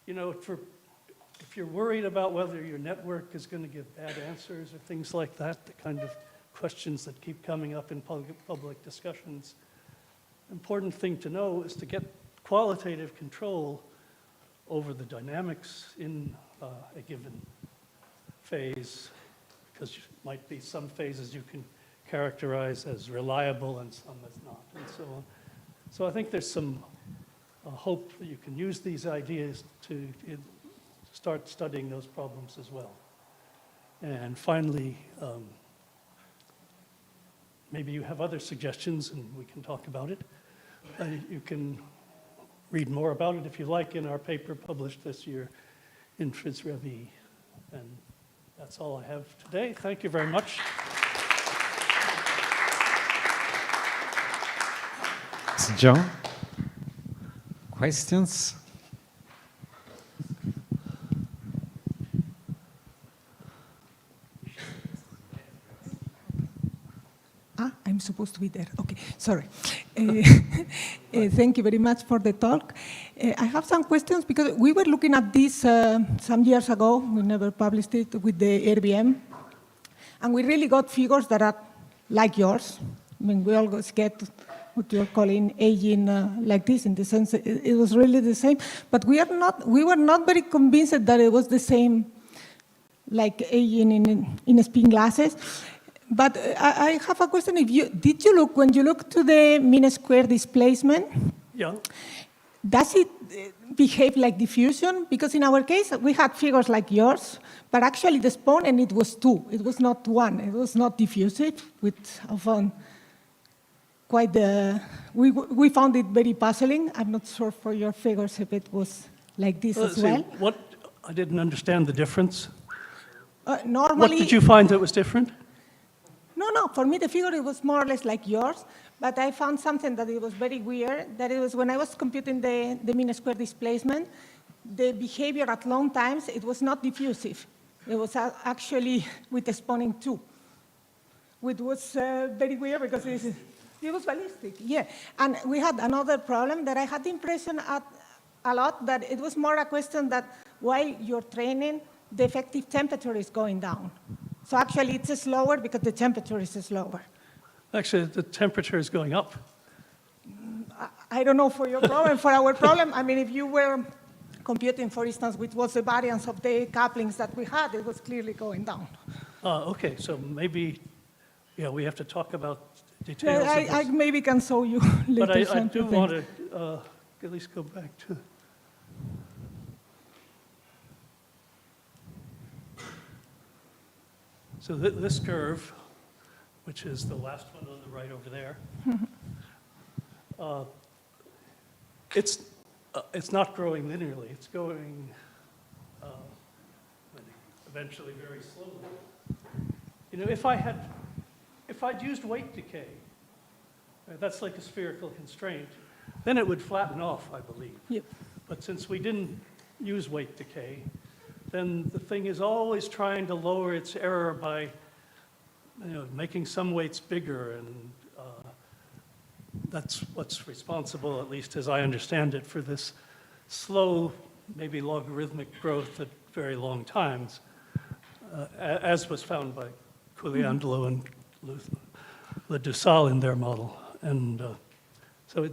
You know, if you're worried about whether your network is going to give bad answers or things like that, the kind of questions that keep coming up in public discussions, important thing to know is to get qualitative control over the dynamics in a given phase, because there might be some phases you can characterize as reliable and some as not, and so on. So I think there's some hope that you can use these ideas to start studying those problems as well. And finally, maybe you have other suggestions and we can talk about it. You can read more about it if you like in our paper published this year in Phys.Rev.E. And that's all I have today. Thank you very much. John? questions? I'm supposed to be there. Okay, sorry. Thank you very much for the talk. I have some questions because we were looking at this some years ago. We never published it with the RBM. And we really got figures that are like yours. I mean, we always get what you're calling aging like this, in the sense that it was really the same. But we were not very convinced that it was the same like aging in spin glasses. But I have a question. Did you look, when you look to the mean square displacement, Yeah. does it behave like diffusion? Because in our case, we had figures like yours, but actually the exponent, it was 2. It was not 1. It was not diffusive, which I found quite we found it very puzzling. I'm not sure for your figures if it was like this as well. I didn't understand the difference. Normally, What did you find that was different? No, for me the figure, it was more or less like yours, but I found something that it was very weird, that it was when I was computing the mean square displacement, the behavior at long times, it was not diffusive. It was actually with exponent 2, which was very weird because it was ballistic, yeah. And we had another problem that I had the impression a lot that it was more a question that while you're training, the effective temperature is going down. So actually, it's slower because the temperature is slower. Actually, the temperature is going up. I don't know for your problem. For our problem, I mean, if you were computing, for instance, which was the variance of the couplings that we had, it was clearly going down. Okay, so maybe, yeah, we have to talk about details. I maybe can show you later. But I do want to at least go back to. So this curve, which is the last one on the right over there, it's not growing linearly. It's going eventually very slowly. You know, if I'd used weight decay, that's like a spherical constraint, then it would flatten off, I believe. Yep. But since we didn't use weight decay, then the thing is always trying to lower its error by making some weights bigger, and that's what's responsible, at least as I understand it, for this slow, maybe logarithmic growth at very long times, as was found by Culiandolo and Le Dussal in their model. And so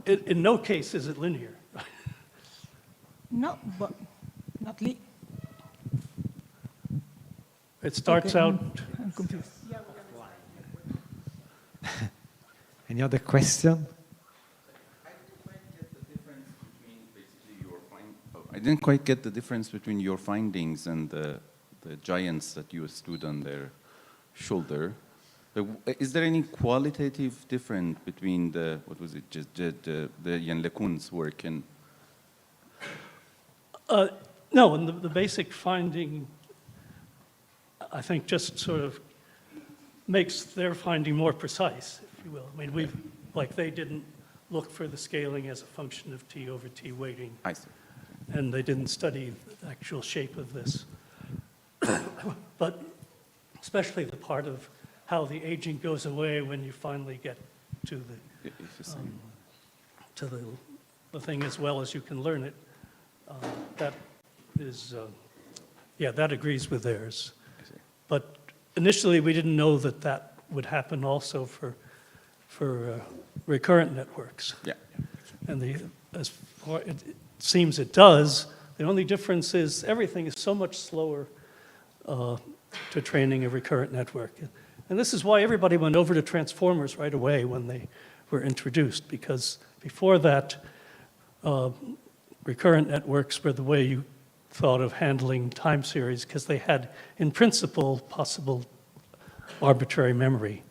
in no case is it linear. No, but not linear. It starts out. I'm confused. Any other question? I didn't quite get the difference between your findings and the giants that you stood on their shoulder. Is there any qualitative difference between the Jan LeCun's work and? No, and the basic finding, I think, just sort of makes their finding more precise, if you will. I mean, they didn't look for the scaling as a function of T over T weighting. I see. And they didn't study the actual shape of this. But especially the part of how the aging goes away when you finally get to the thing as well as you can learn it. That is, that agrees with theirs. But initially, we didn't know that would happen also for recurrent networks. Yeah. And as far it seems it does, the only difference is everything is so much slower to training a recurrent network. And this is why everybody went over to transformers right away when they were introduced, because before that, recurrent networks were the way you thought of handling time series, because they had, in principle, possible arbitrary memory.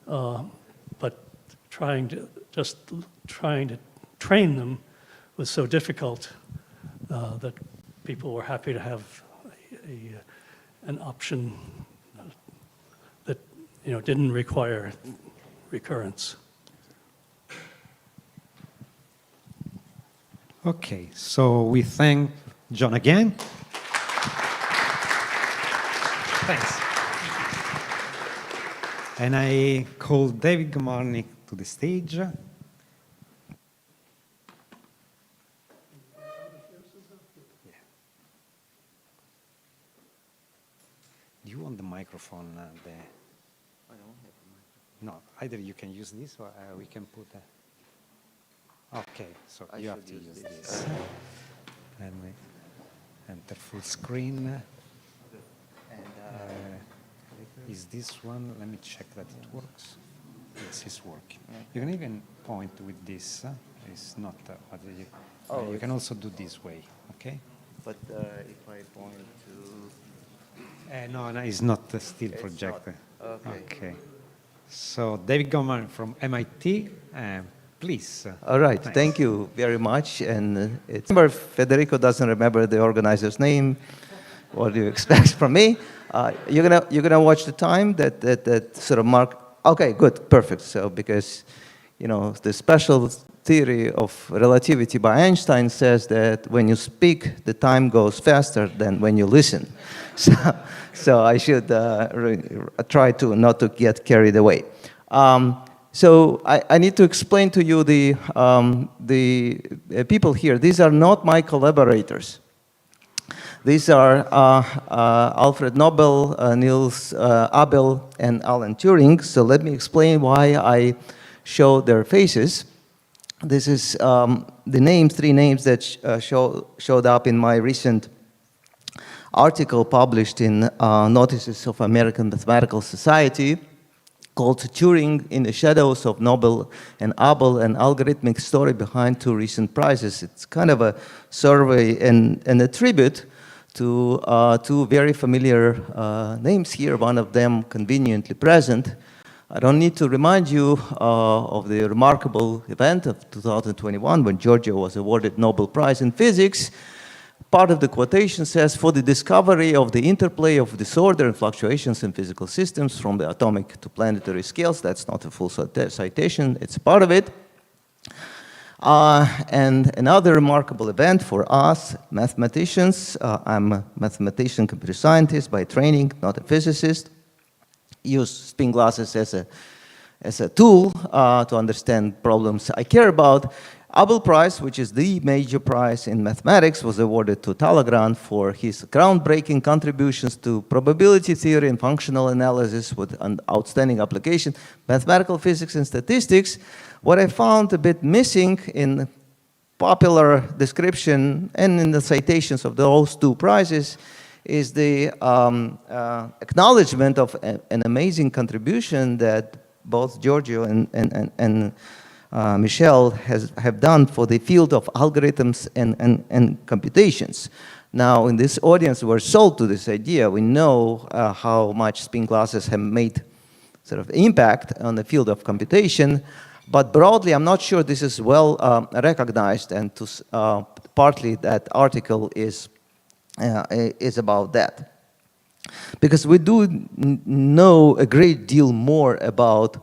But trying to train them was so difficult that people were happy to have an option that didn't require recurrence. Okay, so we thank John again. Thanks. And I call David Gomarnik to the stage. Yeah. Do you want the microphone there? I don't have a microphone. No, either you can use this or we can put okay, so you have to use this. And we enter full screen. And is this one? Let me check that it works. This is working. You can even point with this. It's not what you can also do this way, okay? But if I point to... No, it's not still projected. Okay. Okay. So David Gomarnik from MIT, please. All right, thanks. Thank you very much. And remember, Federico doesn't remember the organizer's name. What do you expect from me? You're gonna watch the time that sort of mark. Okay, good, perfect. So because the special theory of relativity by Einstein says that when you speak, the time goes faster than when you listen. So I should try to not to get carried away. So I need to explain to you the people here. These are not my collaborators. These are Alfred Nobel, Niels Abel, and Alan Turing. So let me explain why I show their faces. This is the three names that showed up in my recent article published in Notices of American Mathematical Society called Turing in the Shadows of Nobel and Abel, an algorithmic story behind two recent prizes. It's kind of a survey and a tribute to two very familiar names here, one of them conveniently present. I don't need to remind you of the remarkable event of 2021 when Giorgio was awarded Nobel Prize in Physics. Part of the quotation says, for the discovery of the interplay of disorder and fluctuations in physical systems from the atomic to planetary scales. That's not a full citation, it's part of it. And another remarkable event for us, mathematicians. I'm a mathematician, computer scientist by training, not a physicist. Use spin glasses as a tool to understand problems I care about. Abel Prize, which is the major prize in mathematics, was awarded to Talleyrand for his groundbreaking contributions to probability theory and functional analysis with an outstanding application, mathematical physics and statistics. What I found a bit missing in popular description and in the citations of those two prizes is the acknowledgement of an amazing contribution that both Giorgio and Michel have done for the field of algorithms and computations. Now, in this audience, we're sold to this idea. We know how much spin glasses have made sort of impact on the field of computation, but broadly, I'm not sure this is well recognized, and partly that article is about that. Because we do know a great deal more about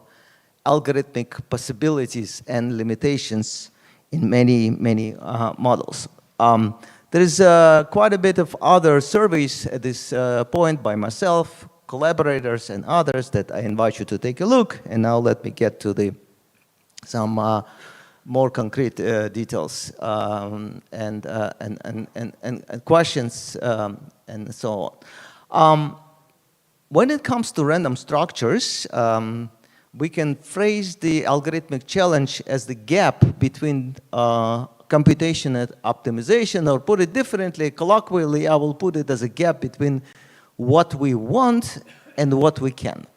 algorithmic possibilities and limitations in many models. There is quite a bit of other surveys at this point by myself, collaborators, and others that I invite you to take a look. And now let me get to some more concrete details and questions and so on. When it comes to random structures, we can phrase the algorithmic challenge as the gap between computation and optimization, or put it differently, colloquially, I will put it as a gap between what we want and what we can.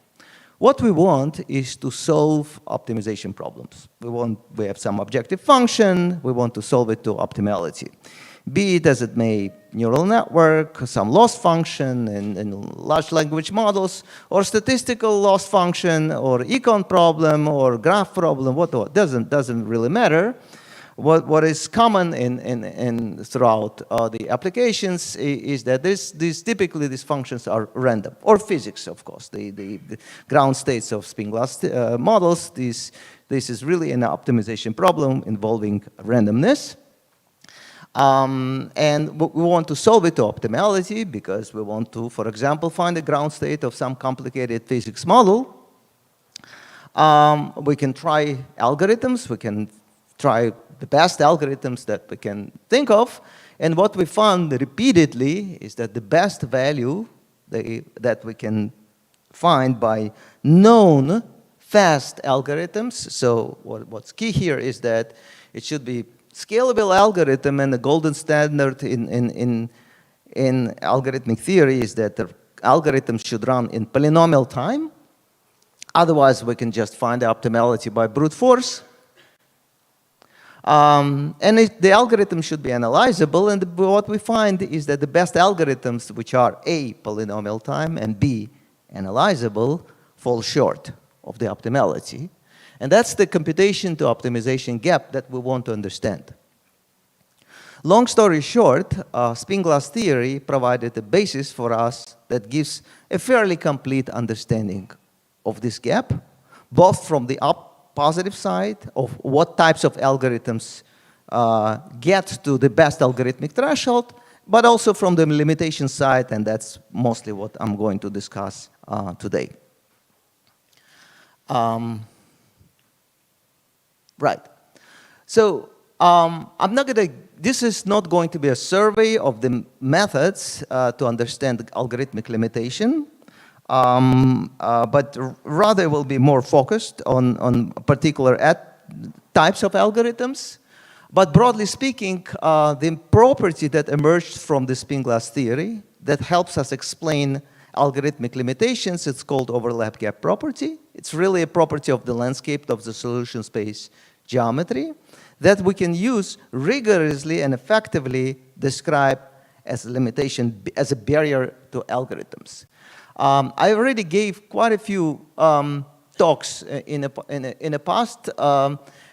What we want is to solve optimization problems. We have some objective function, we want to solve it to optimality. Be it as it may, neural network, some loss function in large language models, or statistical loss function, or econ problem, or graph problem, what doesn't really matter. What is common in throughout the applications is that typically these functions are random, or physics, of course. The ground states of spin glass models, this is really an optimization problem involving randomness. And we want to solve it to optimality because we want to, for example, find the ground state of some complicated physics model. We can try algorithms. We can try the best algorithms that we can think of. And what we found repeatedly is that the best value that we can find by known fast algorithms. So what's key here is that it should be scalable algorithm, and the golden standard in algorithmic theory is that the algorithms should run in polynomial time. Otherwise, we can just find the optimality by brute force. And the algorithm should be analyzable, and what we find is that the best algorithms, which are A, polynomial time, and B, analyzable, fall short of the optimality. And that's the computation to optimization gap that we want to understand. Long story short, spin glass theory provided a basis for us that gives a fairly complete understanding of this gap, both from the positive side of what types of algorithms get to the best algorithmic threshold, but also from the limitation side, and that's mostly what I'm going to discuss today. Right. So this is not going to be a survey of the methods to understand the algorithmic limitation, but rather will be more focused on particular types of algorithms. But broadly speaking, the property that emerged from the spin glass theory that helps us explain algorithmic limitations, it's called overlap gap property. It's really a property of the landscape of the solution space geometry that we can use rigorously and effectively describe as a limitation, as a barrier to algorithms. I already gave quite a few talks in the past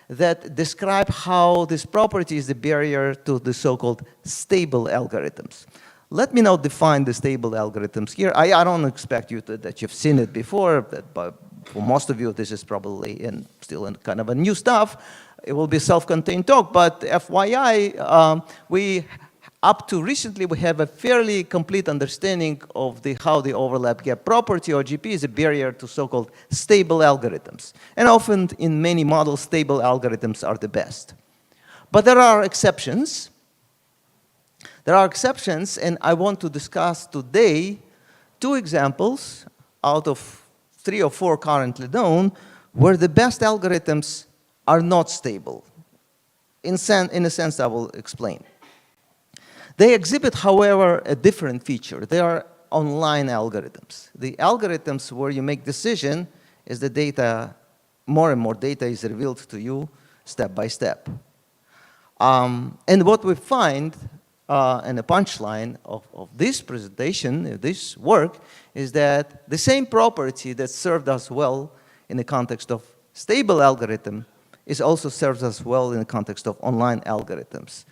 that describe how this property is the barrier to the so-called stable algorithms. Let me now define the stable algorithms here. I don't expect you that you've seen it before, but for most of you, this is probably still kind of a new stuff. It will be a self-contained talk, but FYI, up to recently, we have a fairly complete understanding of how the overlap gap property, OGP, is a barrier to so-called stable algorithms. And often, in many models, stable algorithms are the best. But there are exceptions. There are exceptions, and I want to discuss today 2 examples out of 3 or 4 currently known where the best algorithms are not stable. In a sense, I will explain. They exhibit, however, a different feature. They are online algorithms. The algorithms where you make decision is the data, more and more data is revealed to you step by step. And what we find and the punchline of this presentation, this work, is that the same property that served us well in the context of stable algorithm is also serves us well in the context of online algorithms.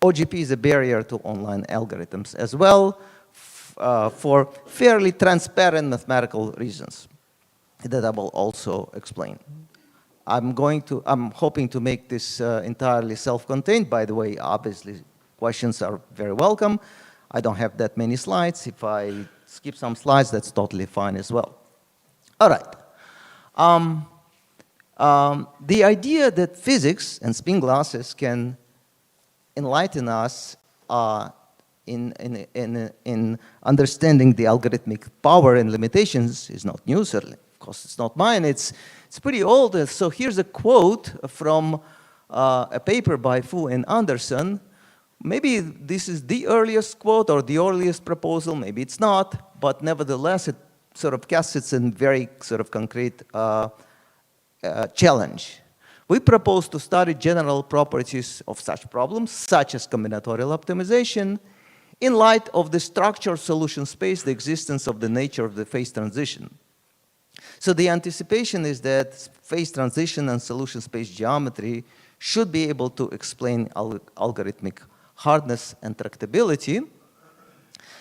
OGP is a barrier to online algorithms as well for fairly transparent mathematical reasons that I will also explain. I'm hoping to make this entirely self-contained. By the way, obviously, questions are very welcome. I don't have that many slides. If I skip some slides, that's totally fine as well. All right. The idea that physics and spin glasses can enlighten us in understanding the algorithmic power and limitations is not new, certainly. Of course, it's not mine. It's pretty old. So here's a quote from a paper by Fu and Anderson. Maybe this is the earliest quote or the earliest proposal. Maybe it's not. But nevertheless, it sort of casts it in very sort of concrete challenge. We propose to study general properties of such problems, such as combinatorial optimization, in light of the structured solution space, the existence of the nature of the phase transition. So the anticipation is that phase transition and solution space geometry should be able to explain algorithmic hardness and tractability.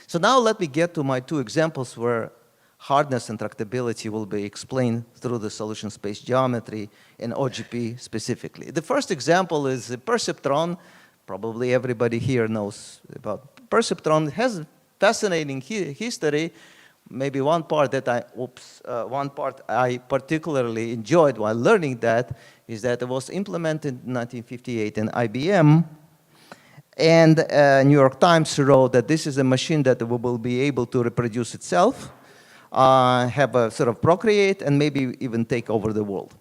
So now let me get to my 2 examples where hardness and tractability will be explained through the solution space geometry and OGP specifically. The first example is a perceptron, probably everybody here knows about perceptron. It has a fascinating history. Maybe one part that I particularly enjoyed while learning that is that it was implemented in 1958 in IBM. And New York Times wrote that this is a machine that will be able to reproduce itself, have a sort of procreate, and maybe even take over the world.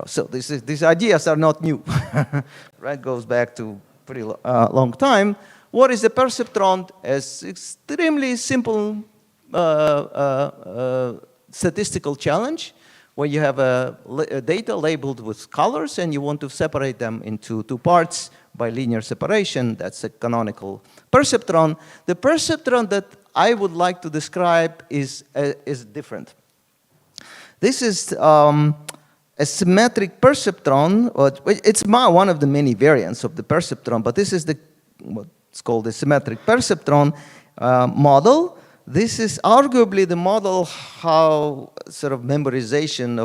So these ideas are not new, right? Goes back to pretty long time. What is a perceptron? As extremely simple statistical challenge where you have a data labeled with colors and you want to separate them into two parts by linear separation. That's a canonical perceptron. The perceptron that I would like to describe is different. This is a symmetric perceptron. It's one of the many variants of the perceptron, but this is what's called the symmetric perceptron model. This is arguably the model how sort of memorization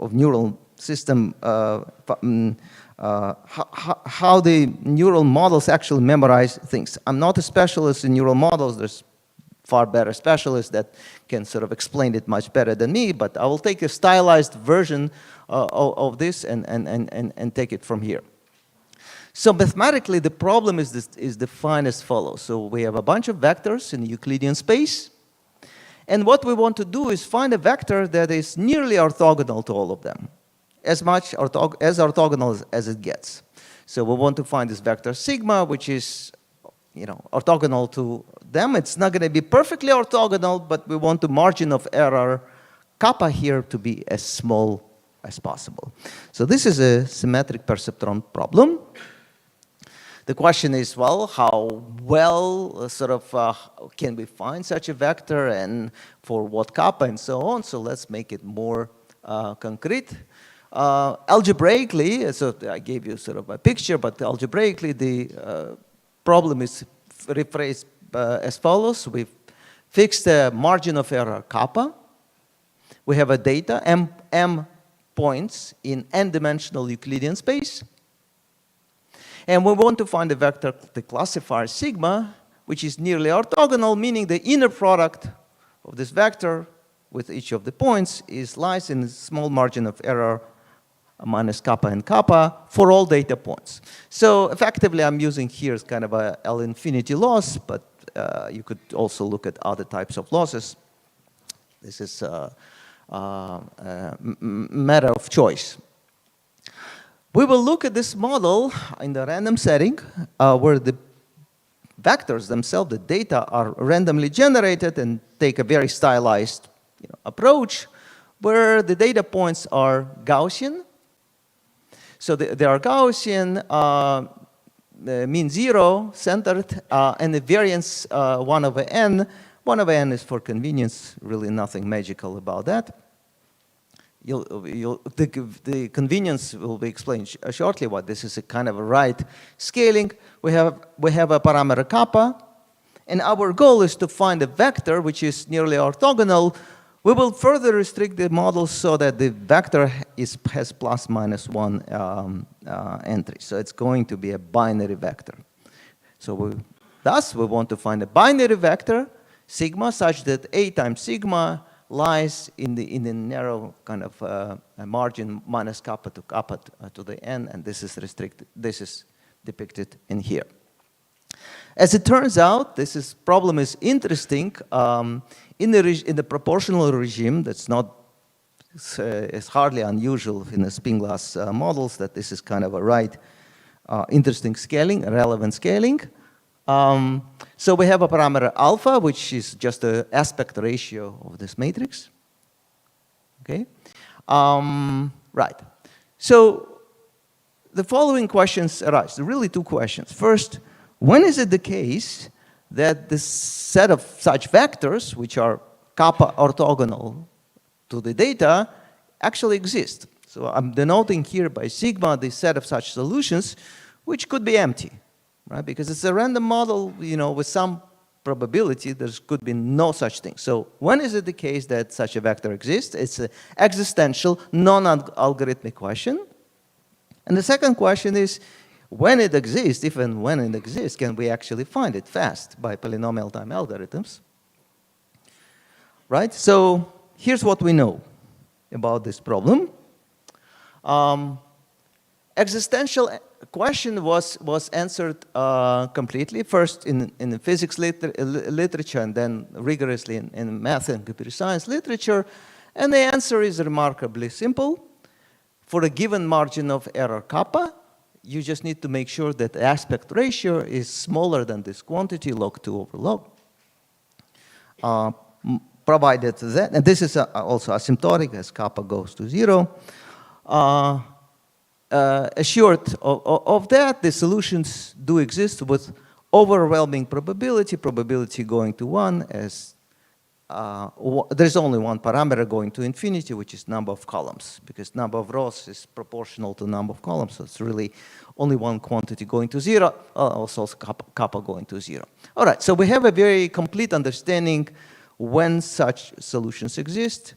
of neural system, how the neural models actually memorize things. I'm not a specialist in neural models. There's far better specialists that can sort of explain it much better than me, but I will take a stylized version of this and take it from here. So mathematically, the problem is defined as follows. So we have a bunch of vectors in the Euclidean space. And what we want to do is find a vector that is nearly orthogonal to all of them, as orthogonal as it gets. So we want to find this vector sigma, which is orthogonal to them. It's not going to be perfectly orthogonal, but we want the margin of error kappa here to be as small as possible. So this is a symmetric perceptron problem. The question is, well, how well can we find such a vector and for what kappa and so on? So let's make it more concrete. Algebraically, so I gave you sort of a picture, but algebraically the problem is rephrased as follows. We've fixed the margin of error kappa. We have a data, m points in n-dimensional Euclidean space. And we want to find a vector, the classifier sigma, which is nearly orthogonal, meaning the inner product of this vector with each of the points lies in a small margin of error minus kappa and kappa for all data points. So effectively, I'm using here kind of a L infinity loss, but you could also look at other types of losses. This is a matter of choice. We will look at this model in the random setting where the vectors themselves, the data, are randomly generated and take a very stylized approach where the data points are Gaussian. So they are Gaussian, mean zero, centered, and the variance 1 over n. 1 over n is for convenience, really nothing magical about that. The convenience will be explained shortly what this is a kind of a right scaling. We have a parameter kappa, and our goal is to find a vector which is nearly orthogonal. We will further restrict the model so that the vector has plus minus 1 entry. So it's going to be a binary vector. So thus, we want to find a binary vector, sigma, such that A times sigma lies in the narrow kind of margin minus kappa to the n, and this is restricted. This is depicted in here. As it turns out, this problem is interesting. In the proportional regime, that's not, it's hardly unusual in the spin glass models that this is kind of a right, interesting scaling, a relevant scaling. So we have a parameter alpha, which is just an aspect ratio of this matrix. Okay, right. So the following questions arise. There are really two questions. First, when is it the case that the set of such vectors, which are kappa orthogonal to the data, actually exist? So I'm denoting here by sigma the set of such solutions, which could be empty, right? Because it's a random model, with some probability there could be no such thing. So when is it the case that such a vector exists? It's an existential, non-algorithmic question. And the second question is, when it exists, even when it exists, can we actually find it fast by polynomial time algorithms? Right? So here's what we know about this problem. Existential question was answered completely, first in the physics literature and then rigorously in math and computer science literature. And the answer is remarkably simple. For a given margin of error kappa, you just need to make sure that the aspect ratio is smaller than this quantity, log 2 over log. Provided that, and this is also asymptotic as kappa goes to 0. Assured of that, the solutions do exist with overwhelming probability going to 1 as there's only one parameter going to infinity, which is number of columns, because number of rows is proportional to number of columns, so it's really only one quantity going to 0, also kappa going to 0. All right, so we have a very complete understanding when such solutions exist.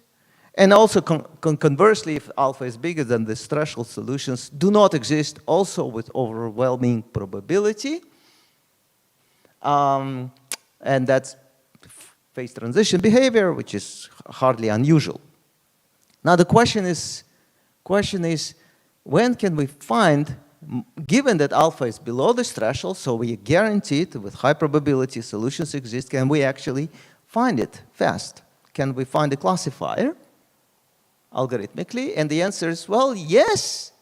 And also conversely, if alpha is bigger than this threshold, solutions do not exist also with overwhelming probability. And that's phase transition behavior, which is hardly unusual. Now the question is, when can we find, given that alpha is below this threshold, so we guaranteed with high probability solutions exist, can we actually find it fast? Can we find a classifier algorithmically? And the answer is, well, yes,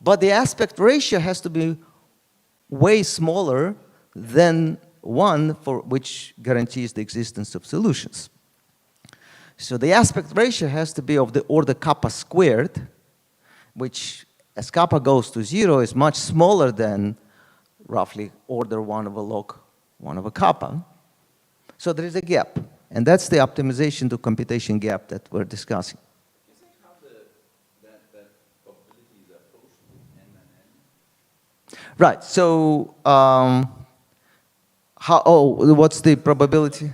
but the aspect ratio has to be way smaller than 1, for which guarantees the existence of solutions. So the aspect ratio has to be of the order kappa squared, which as kappa goes to 0 is much smaller than roughly order 1 over log 1 over kappa. So there is a gap, and that's the optimization to computation gap that we're discussing. Is it how that probabilities are approached with n and n? Right, so what's the probability?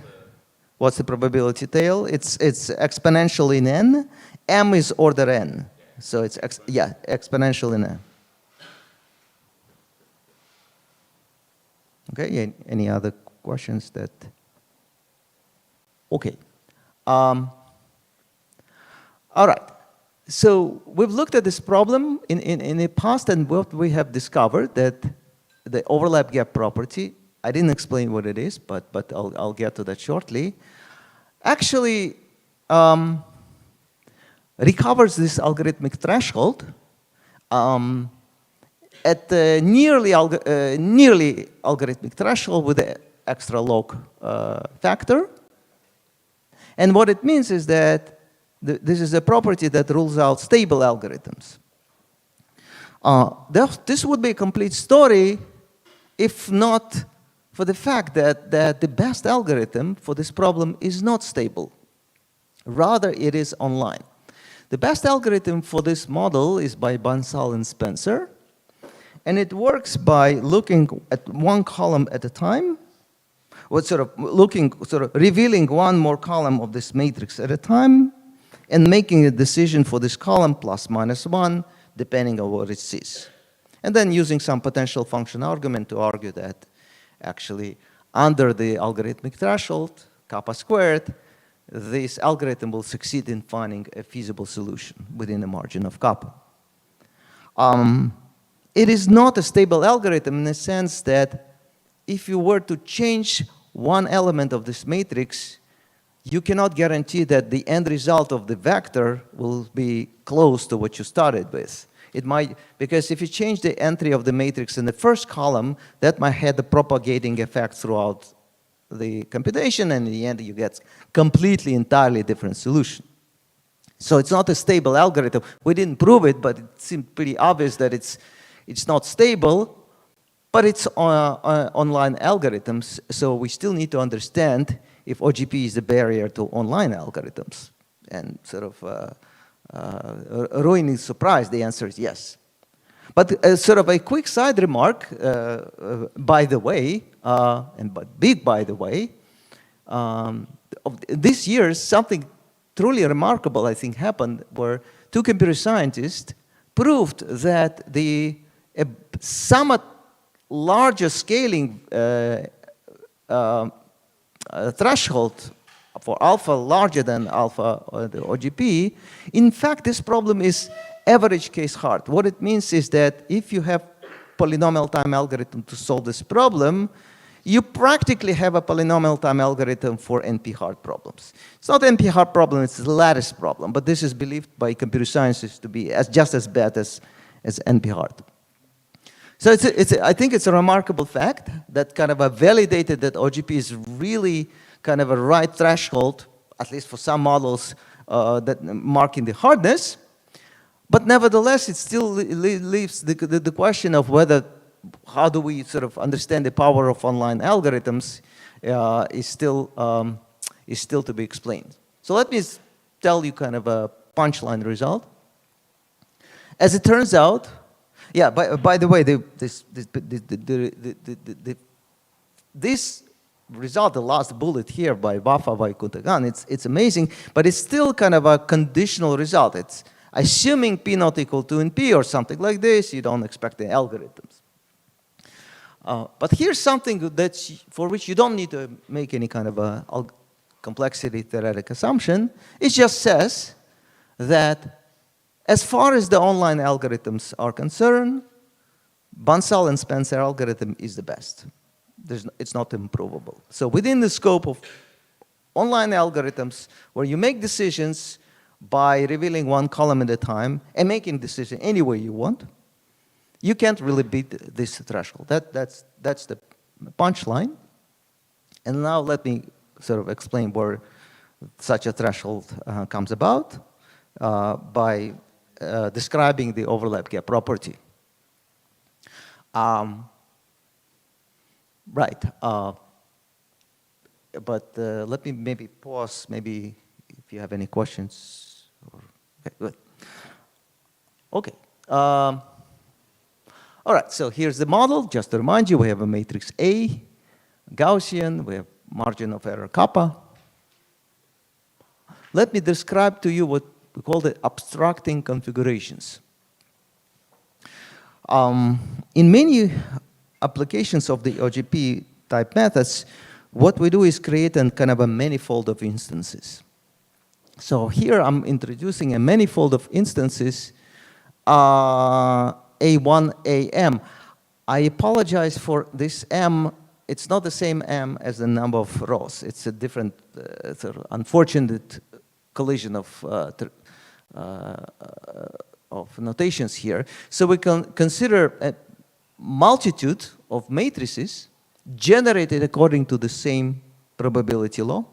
What's the probability tail? It's exponential in n. M is order n. So it's, exponential in n. Okay, any other questions that? Okay. All right. So we've looked at this problem in the past, and what we have discovered that the overlap gap property, I didn't explain what it is, but I'll get to that shortly, actually recovers this algorithmic threshold at the nearly algorithmic threshold with the extra log factor. And what it means is that this is a property that rules out stable algorithms. This would be a complete story if not for the fact that the best algorithm for this problem is not stable. Rather, it is online. The best algorithm for this model is by Bansal and Spencer. And it works by looking at one column at a time, revealing one more column of this matrix at a time, and making a decision for this column plus minus 1, depending on what it sees. And then using some potential function argument to argue that actually under the algorithmic threshold, kappa squared, this algorithm will succeed in finding a feasible solution within the margin of kappa. It is not a stable algorithm in the sense that if you were to change one element of this matrix, you cannot guarantee that the end result of the vector will be close to what you started with. It might, because if you change the entry of the matrix in the first column, that might have the propagating effect throughout the computation, and in the end you get completely, entirely different solution. So it's not a stable algorithm. We didn't prove it, but it seemed pretty obvious that it's not stable, but it's online algorithms, so we still need to understand if OGP is a barrier to online algorithms. And sort of ruining surprise, the answer is yes. But sort of a quick side remark, by the way, by the way, this year something truly remarkable, I think, happened where two computer scientists proved that the a somewhat larger scaling threshold for alpha larger than alpha or the OGP, in fact, this problem is average case hard. What it means is that if you have polynomial time algorithm to solve this problem, you practically have a polynomial time algorithm for NP hard problems. It's not NP hard problem, it's a lattice problem, but this is believed by computer scientists to be just as bad as NP hard. So I think it's a remarkable fact that kind of validated that OGP is really kind of a right threshold, at least for some models that marking the hardness. But nevertheless, it still leaves the question of whether, how do we sort of understand the power of online algorithms is still to be explained. So let me tell you kind of a punchline result. As it turns out, yeah, by the way, this result, the last bullet here by Wafa, by Kutagan, it's amazing, but it's still kind of a conditional result. It's assuming P not equal to in P or something like this, you don't expect the algorithms. But here's something for which you don't need to make any kind of a complexity theoretic assumption. It just says that as far as the online algorithms are concerned, Bansal and Spencer algorithm is the best. It's not improvable. So within the scope of online algorithms, where you make decisions by revealing one column at a time and making decisions any way you want, you can't really beat this threshold. That's the punchline. And now let me sort of explain where such a threshold comes about by describing the overlap gap property. Right. But let me maybe pause, maybe if you have any questions. Okay, good. Okay. All right, so here's the model. Just to remind you, we have a matrix A, Gaussian, we have margin of error kappa. Let me describe to you what we call the abstracting configurations. In many applications of the OGP type methods, what we do is create a kind of a manifold of instances. So here I'm introducing a manifold of instances, A1, AM. I apologize for this M. It's not the same M as the number of rows. It's a different, sort of unfortunate collision of notations here. So we can consider a multitude of matrices generated according to the same probability law,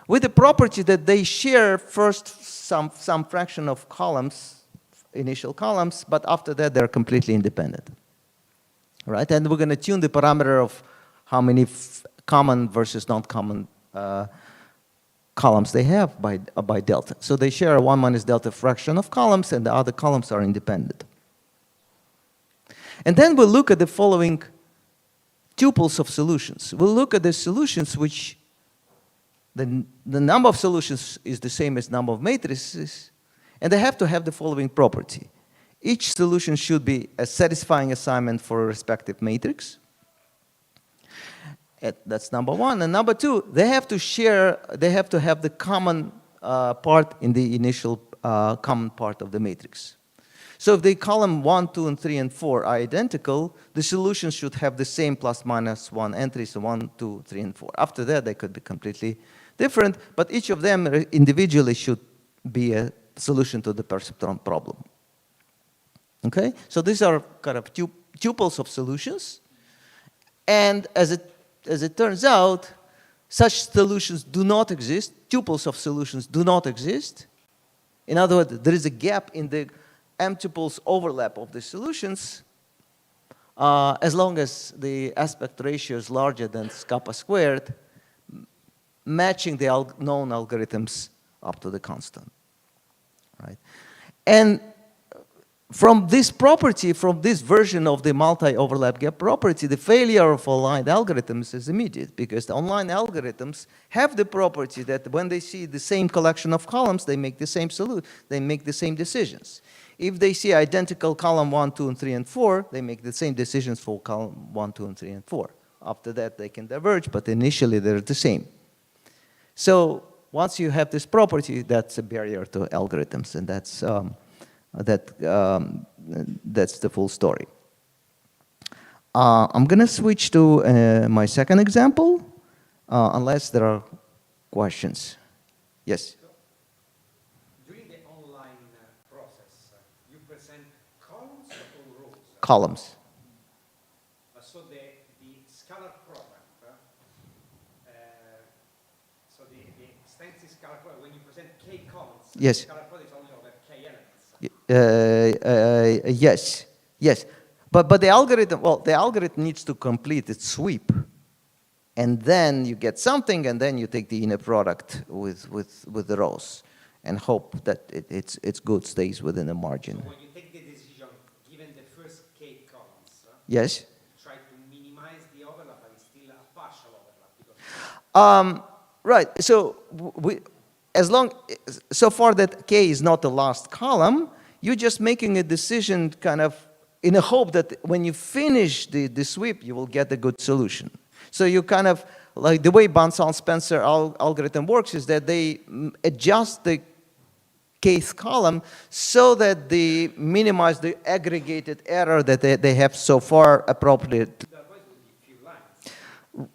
with the property that they share first some fraction of columns, initial columns, but after that they're completely independent. Right? And we're going to tune the parameter of how many common versus non-common columns they have by delta. So they share a 1 minus delta fraction of columns, and the other columns are independent. And then we'll look at the following tuples of solutions. We'll look at the solutions which the number of solutions is the same as number of matrices, and they have to have the following property. Each solution should be a satisfying assignment for a respective matrix. That's number one. And number two, they have to share, they have to have the common part in the initial common part of the matrix. So if the column 1, 2, and 3, and 4 are identical, the solutions should have the same plus minus 1 entries, so 1, 2, 3, and 4. After that, they could be completely different, but each of them individually should be a solution to the perceptron problem. Okay? So these are kind of tuples of solutions. And as it turns out, such solutions do not exist. Tuples of solutions do not exist. In other words, there is a gap in the M tuples overlap of the solutions as long as the aspect ratio is larger than kappa squared, matching the known algorithms up to the constant. Right? And from this property, from this version of the multi-overlap gap property, the failure of aligned algorithms is immediate, because the online algorithms have the property that when they see the same collection of columns, they make the same they make the same decisions. If they see identical column 1, 2, and 3, and 4, they make the same decisions for column 1, 2, and 3, and 4. After that, they can diverge, but initially they're the same. So once you have this property, that's a barrier to algorithms, and that's the full story. I'm going to switch to my second example, unless there are questions. Yes? During the online process, you present columns or rows? Columns. So the scalar product, so the extensive scalar product, when you present k columns, Yes. the scalar product is only over k elements. Yes, yes. But the algorithm, well, the algorithm needs to complete its sweep. And then you get something, and then you take the inner product with the rows and hope that it's good, stays within the margin. So when you take the decision, given the first k columns, Yes? try to minimize the overlap, but it's still a partial overlap. Right, so so far that k is not the last column, you're just making a decision kind of in a hope that when you finish the sweep, you will get a good solution. So you kind of, like the way Bonsall-Spencer algorithm works is that they adjust the kth column so that they minimize the aggregated error that they have so far appropriate.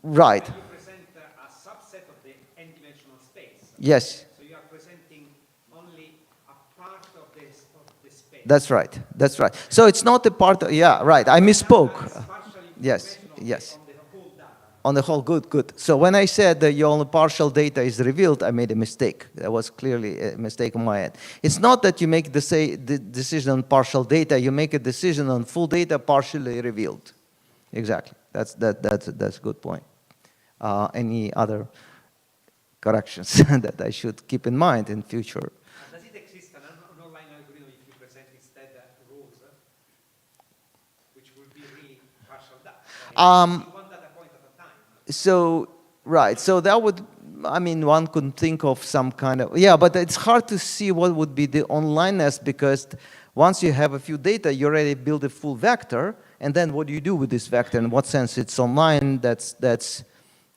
Right. You present a subset of the n-dimensional space. Yes. So you are presenting only a part of this space. That's right. That's right. So it's not a part of, yeah, right. I misspoke. Yes, yes. On the whole, good. So when I said that your only partial data is revealed, I made a mistake. That was clearly a mistake on my end. It's not that you make the decision on partial data. You make a decision on full data partially revealed. Exactly. That's a good point. Any other corrections that I should keep in mind in future? Does it exist an online algorithm if you present instead rules, which would be really partial data? So, right, so that would, I mean, one could think of some kind of, yeah, but it's hard to see what would be the onlineness because once you have a few data, you already build a full vector, and then what do you do with this vector? In what sense it's online?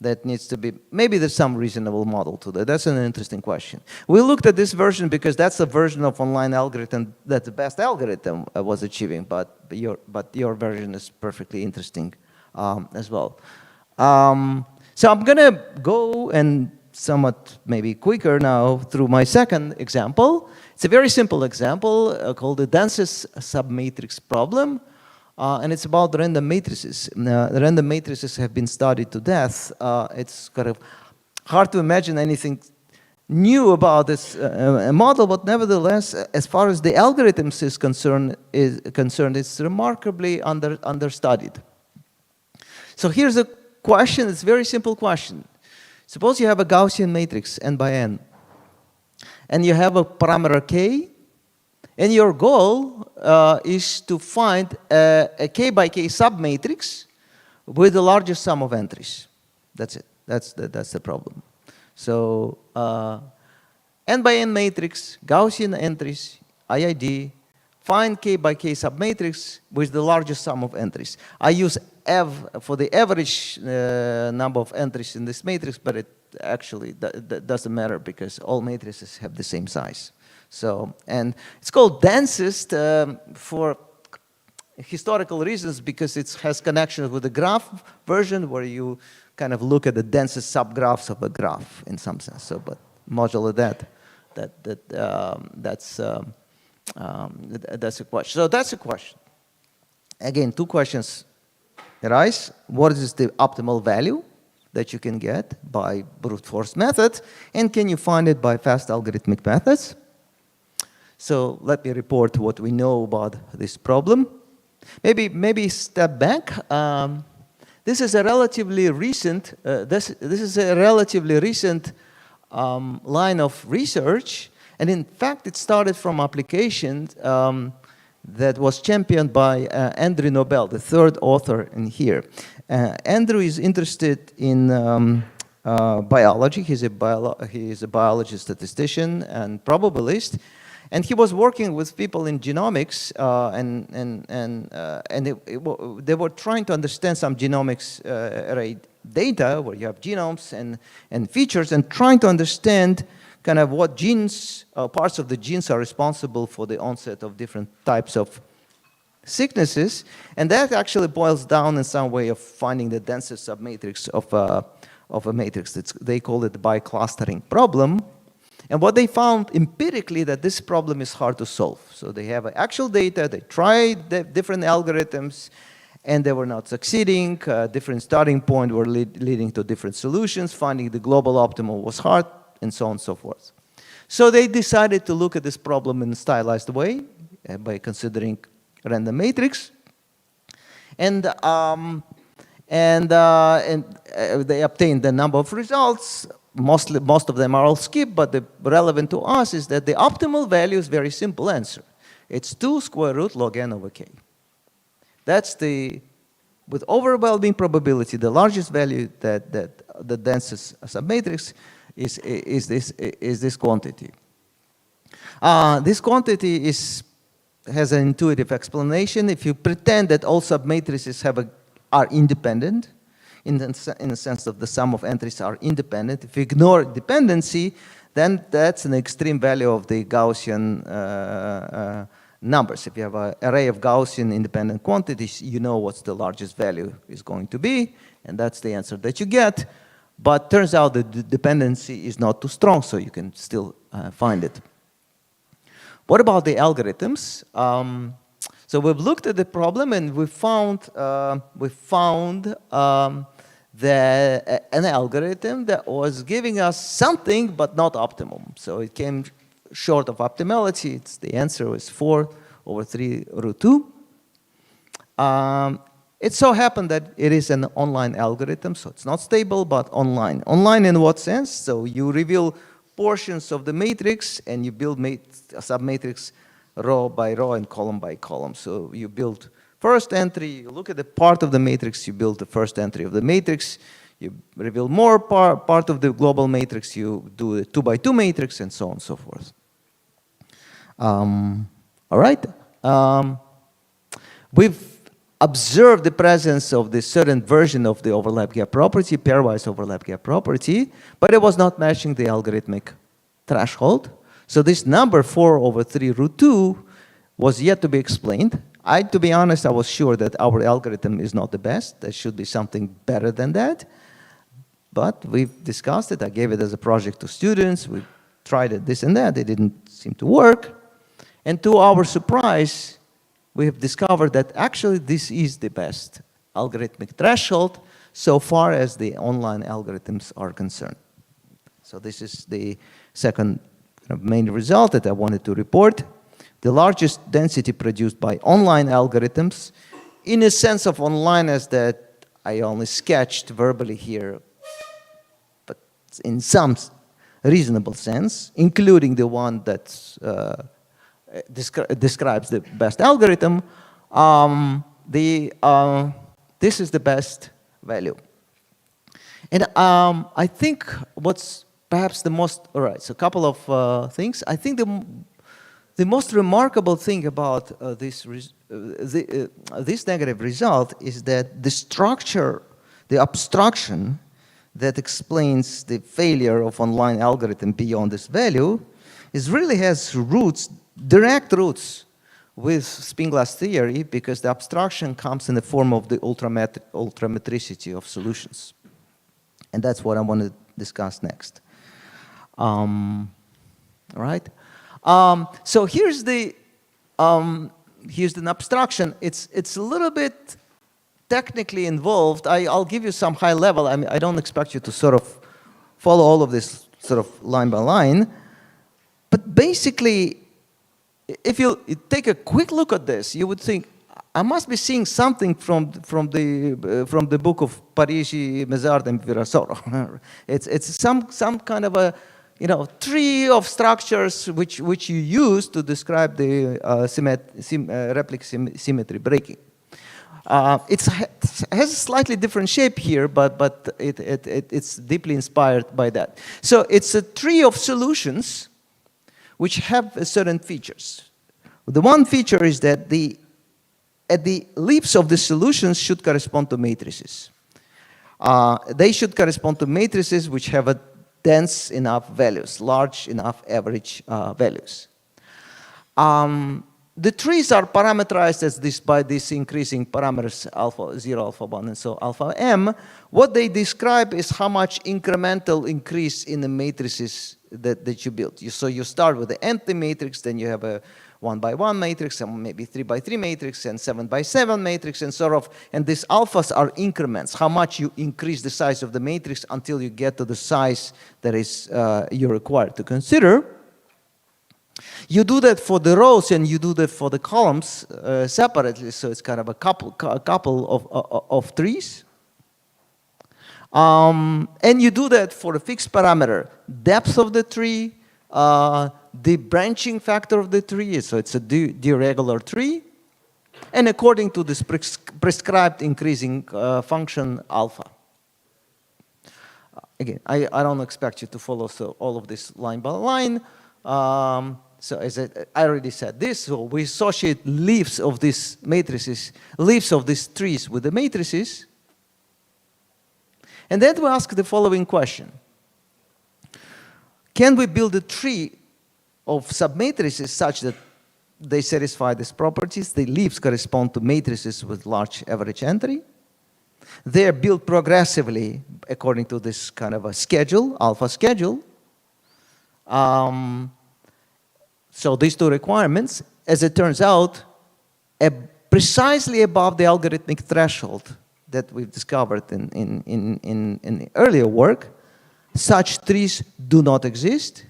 That needs to be, maybe there's some reasonable model to that. That's an interesting question. We looked at this version because that's a version of online algorithm that the best algorithm was achieving, but your version is perfectly interesting as well. So I'm going to go and somewhat maybe quicker now through my second example. It's a very simple example called the densest submatrix problem. And it's about random matrices. The random matrices have been studied to death. It's kind of hard to imagine anything new about this model, but nevertheless, as far as the algorithms is concerned, it's remarkably understudied. So here's a question, it's a very simple question. Suppose you have a Gaussian matrix, n by n, and you have a parameter k, and your goal is to find a k by k submatrix with the largest sum of entries. That's it. That's the problem. So n by n matrix, Gaussian entries, IID, find k by k submatrix with the largest sum of entries. I use ev for the average number of entries in this matrix, but it actually doesn't matter because all matrices have the same size. So, and it's called densest for historical reasons because it has connections with the graph version where you kind of look at the densest subgraphs of a graph in some sense. So, but modulo that's a question. So that's a question. Again, two questions arise. What is the optimal value that you can get by brute force method? And can you find it by fast algorithmic methods? So let me report what we know about this problem. Maybe step back. This is a relatively recent, line of research. And in fact, it started from application that was championed by Andrew Nobel, the third author in here. Andrew is interested in biology. He is a biology statistician and probabilist. And he was working with people in genomics, they were trying to understand some genomics array data, where you have genomes and features, and trying to understand kind of what genes, parts of the genes are responsible for the onset of different types of sicknesses. And that actually boils down in some way of finding the densest submatrix of a matrix. They call it the biclustering problem. And what they found empirically, that this problem is hard to solve. So they have actual data, they tried the different algorithms, and they were not succeeding. Different starting point were leading to different solutions. Finding the global optimal was hard, and so on and so forth. So they decided to look at this problem in a stylized way by considering random matrix. And they obtained a number of results. Most of them are all skipped, but the relevant to us is that the optimal value is very simple answer. It's 2 square root log n over k. That's with overwhelming probability, the largest value that the densest submatrix is this quantity. This quantity has an intuitive explanation. If you pretend that all submatrices are independent, in the sense of the sum of entries are independent. If you ignore dependency, then that's an extreme value of the Gaussian numbers. If you have an array of Gaussian independent quantities, you know what's the largest value is going to be, and that's the answer that you get. But turns out that the dependency is not too strong, so you can still find it. What about the algorithms? So we've looked at the problem, and we found an algorithm that was giving us something, but not optimum. So it came short of optimality. The answer was 4 over 3 root 2. It so happened that it is an online algorithm, so it's not stable, but online. Online in what sense? So you reveal portions of the matrix, and you build a submatrix row by row and column by column. So you build first entry, you look at the part of the matrix, you build the first entry of the matrix, you reveal more part of the global matrix, you do a 2 by 2 matrix, and so on and so forth. All right. We've observed the presence of this certain version of the overlap gap property, pairwise overlap gap property, but it was not matching the algorithmic threshold. So this number 4 over 3 root 2 was yet to be explained. To be honest, I was sure that our algorithm is not the best. There should be something better than that. But we've discussed it. I gave it as a project to students. We tried it, this and that. It didn't seem to work. And to our surprise, we have discovered that actually this is the best algorithmic threshold so far as the online algorithms are concerned. So this is the second main result that I wanted to report. The largest density produced by online algorithms, in a sense of online as that I only sketched verbally here, but in some reasonable sense, including the one that describes the best algorithm, this is the best value. And I think what's perhaps the most, all right, so a couple of things. I think the most remarkable thing about this negative result is that the structure, the abstraction that explains the failure of online algorithm beyond this value really has roots, direct roots with spin glass theory, because the abstraction comes in the form of the ultrametricity of solutions. And that's what I want to discuss next. All right. So here's the here's an abstraction. It's a little bit technically involved. I'll give you some high level. I mean, I don't expect you to sort of follow all of this sort of line by line. But basically, if you take a quick look at this, you would think, I must be seeing something from the book of Parisi, Mézard, and Virasoro. It's some kind of a tree of structures which you use to describe the replic symmetry breaking. It has a slightly different shape here, but it's deeply inspired by that. So it's a tree of solutions which have certain features. The one feature is that at the leaves of the solutions should correspond to matrices. They should correspond to matrices which have a dense enough values, large enough average values. The trees are parameterized as this by these increasing parameters alpha 0, alpha 1, and so alpha m. What they describe is how much incremental increase in the matrices that you build. So you start with the empty matrix, then you have a 1 by 1 matrix, and maybe 3 by 3 matrix, and 7 by 7 matrix, and sort of, and these alphas are increments, how much you increase the size of the matrix until you get to the size that is you're required to consider. You do that for the rows and you do that for the columns separately, so it's kind of a couple of trees. And you do that for a fixed parameter, depth of the tree, the branching factor of the tree, so it's a deregular tree, and according to this prescribed increasing function alpha. Again, I don't expect you to follow all of this line by line. So as I already said this, so we associate leaves of these matrices, leaves of these trees with the matrices. And then we ask the following question. Can we build a tree of submatrices such that they satisfy these properties? The leaves correspond to matrices with large average entry. They are built progressively according to this kind of a schedule, alpha schedule. So these two requirements, as it turns out, precisely above the algorithmic threshold that we've discovered in earlier work, such trees do not exist,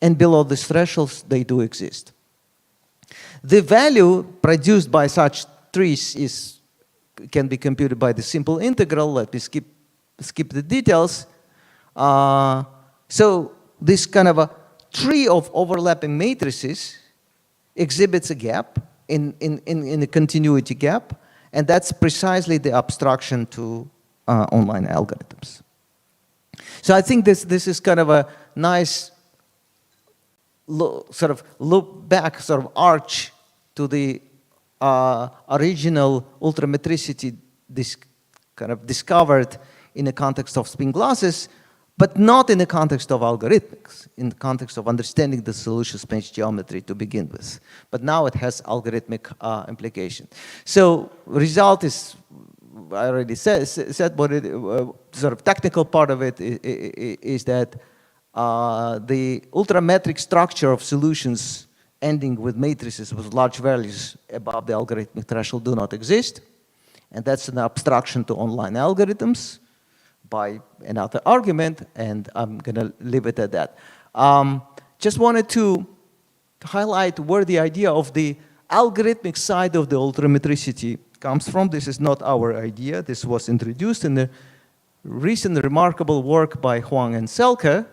and below these thresholds, they do exist. The value produced by such trees can be computed by the simple integral. Let me skip the details. So this kind of a tree of overlapping matrices exhibits a gap in a continuity gap, and that's precisely the abstraction to online algorithms. So I think this is kind of a nice sort of look back, sort of arch to the original ultrametricity kind of discovered in the context of spin glasses, but not in the context of algorithmics, in the context of understanding the solution space geometry to begin with. But now it has algorithmic implication. So result is, I already said what it, sort of technical part of it is that the ultrametric structure of solutions ending with matrices with large values above the algorithmic threshold do not exist. And that's an abstraction to online algorithms by another argument, and I'm going to leave it at that. Just wanted to highlight where the idea of the algorithmic side of the ultrametricity comes from. This is not our idea. This was introduced in the recent remarkable work by Huang and Selke,